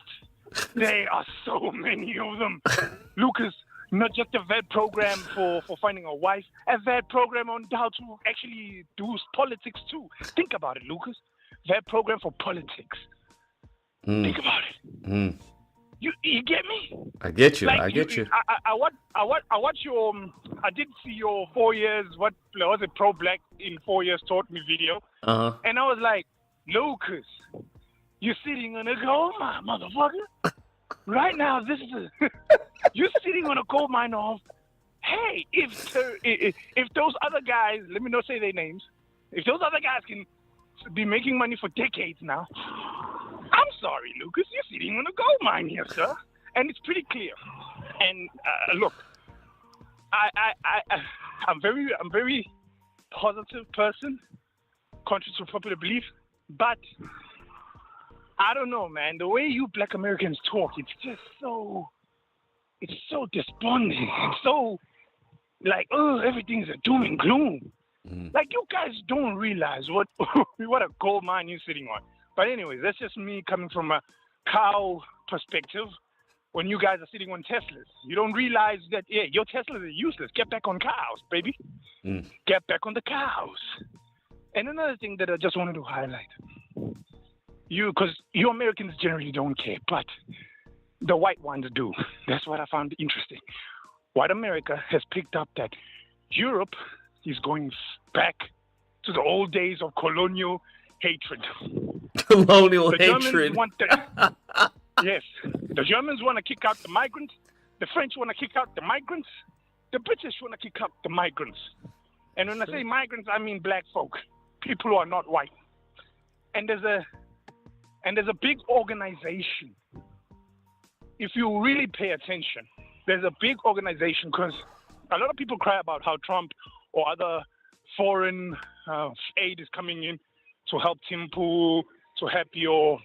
they are so many of them. Lucas, not just a vet program for finding a wife, a vet program on how to actually do politics too. Think about it, Lucas. Vet program for politics. Think about it. You get me? I get you. Like, I get you. I watch your. I did see your 4 years. What was it? Pro Black in 4 years taught me video. And I was like, Lucas, you're sitting on a gold mine, motherfucker. Right now, this is you're sitting on a gold mine of. Hey, if those other guys, let me not say their names. If those other guys can be making money for decades now. I'm sorry, Lucas. You're sitting on a gold mine here, sir, and it's pretty clear. And look, I'm very positive person, conscious of popular belief, but I don't know, man. The way you Black Americans talk, it's so despondent. It's so like, oh, everything's a doom and gloom. Like, you guys don't realize what a gold mine you're sitting on. But anyways, that's just me coming from a cow perspective. When you guys are sitting on Teslas, you don't realize that, yeah, your Teslas are useless. Get back on cows, baby. Get back on the cows. And another thing that I just wanted to highlight. Because you Americans generally don't care, but the white ones do. That's what I found interesting. White America has picked up that Europe is going back to the old days of colonial hatred. Colonial the hatred. Germans want yes, the Germans want to kick out the migrants. The French want to kick out the migrants. The British want to kick out the migrants. And when I say migrants, I mean black folk, people who are not white. And there's a big organization. If you really pay attention, there's a big organization, because a lot of people cry about how Trump or other foreign aid is coming in to help Timpu, to help your,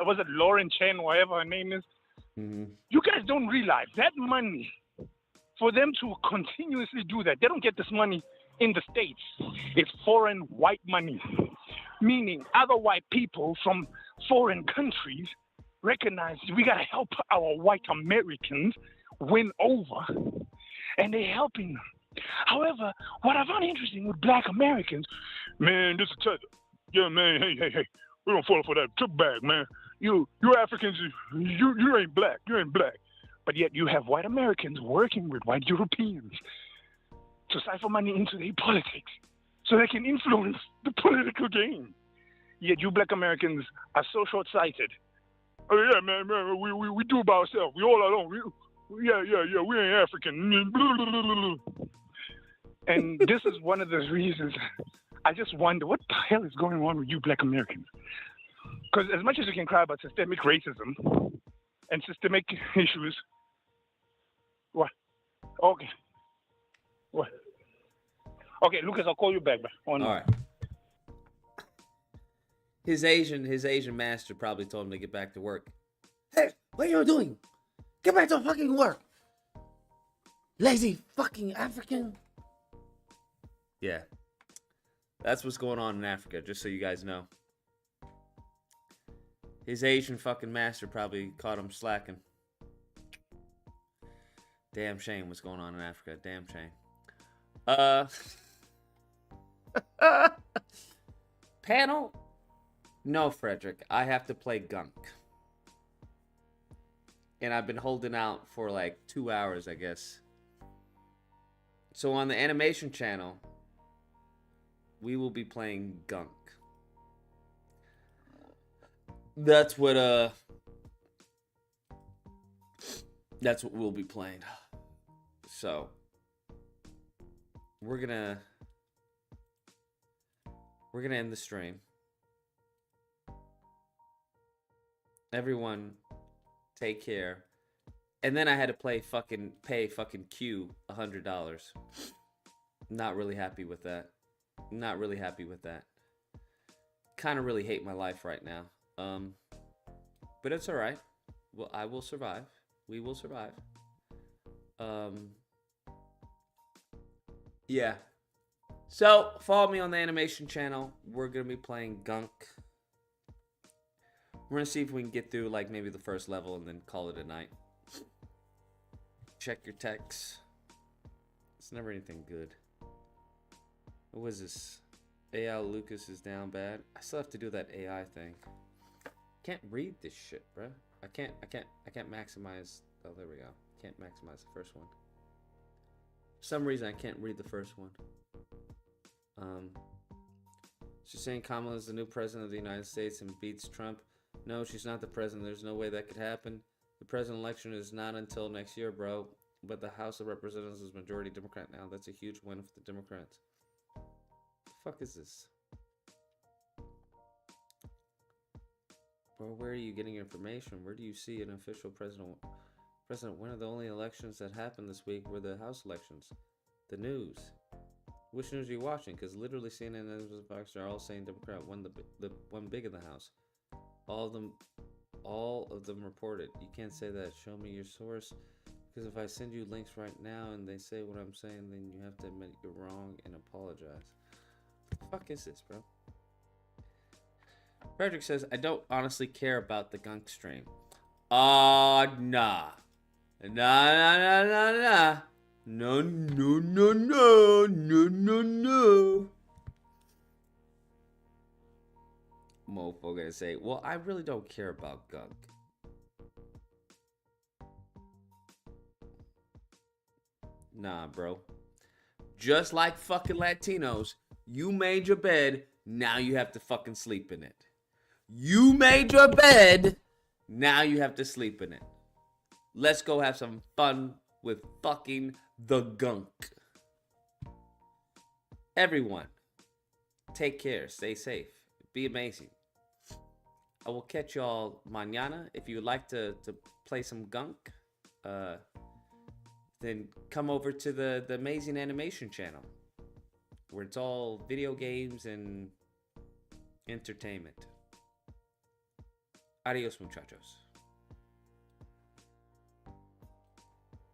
was it Lauren Chen, whatever her name is? You guys don't realize that money, for them to continuously do that, they don't get this money in the States. It's foreign white money, meaning other white people from foreign countries recognize we got to help our white Americans win over, and they're helping them. However, what I found interesting with Black Americans, man, this is tough. Yeah, man, hey, we don't fall for that took bag, man. You Africans, you ain't black, but yet you have white Americans working with white Europeans to siphon money into their politics so they can influence the political game. Yet you Black Americans are so short-sighted. Oh yeah, man, we do it by ourselves. We all alone. We ain't African. And this is one of the reasons I just wonder what the hell is going on with you Black Americans. Because as much as you can cry about systemic racism and systemic issues, what? Okay. What? Okay, Lucas, I'll call you back, man. All right. His Asian master probably told him to get back to work. Hey, what are you doing? Get back to fucking work. Lazy fucking African. Yeah. That's what's going on in Africa, just so you guys know. His Asian fucking master probably caught him slacking. Damn shame what's going on in Africa. Damn shame. Panel? No, Frederick. I have to play gunk. And I've been holding out for like 2 hours, I guess. So on the animation channel, we will be playing gunk. That's what we'll be playing. So we're gonna end the stream. Everyone, take care. And then I had to pay fucking Q $100. Not really happy with that. Not really happy with that. Kind of really hate my life right now. But it's all right. Well, I will survive. We will survive. Yeah. So, follow me on the animation channel. We're going to be playing Gunk. We're going to see if we can get through, like, maybe the first level and then call it a night. Check your texts. It's never anything good. What was this? AI Lucas is down bad. I still have to do that AI thing. Can't read this shit, bruh. I can't maximize. Oh, there we go. Can't maximize the first one. For some reason, I can't read the first one. She's saying Kamala is the new president of the United States and beats Trump. No, she's not the president. There's no way that could happen. The president election is not until next year, bro. But the House of Representatives is majority Democrat now. That's a huge win for the Democrats. The fuck is this? Bro, where are you getting information? Where do you see an official president? One of the only elections that happened this week were the House elections. The news. Which news are you watching? Because literally CNN and Fox are all saying Democrat won the one big in the House. All of them reported. You can't say that. Show me your source. Because if I send you links right now and they say what I'm saying, then you have to admit you're wrong and apologize. What the fuck is this, bro? Frederick says, I don't honestly care about the Gunk stream. Nah. Nah. No. Mofo gonna say, well, I really don't care about Gunk. Nah, bro. Just like fucking Latinos, you made your bed, now you have to fucking sleep in it. You made your bed, now you have to sleep in it. Let's go have some fun with fucking the Gunk. Everyone, take care, stay safe, be amazing. I will catch y'all mañana. If you would like to play some Gunk, then come over to the Amazing Animation channel, where it's all video games and entertainment. Adios, muchachos.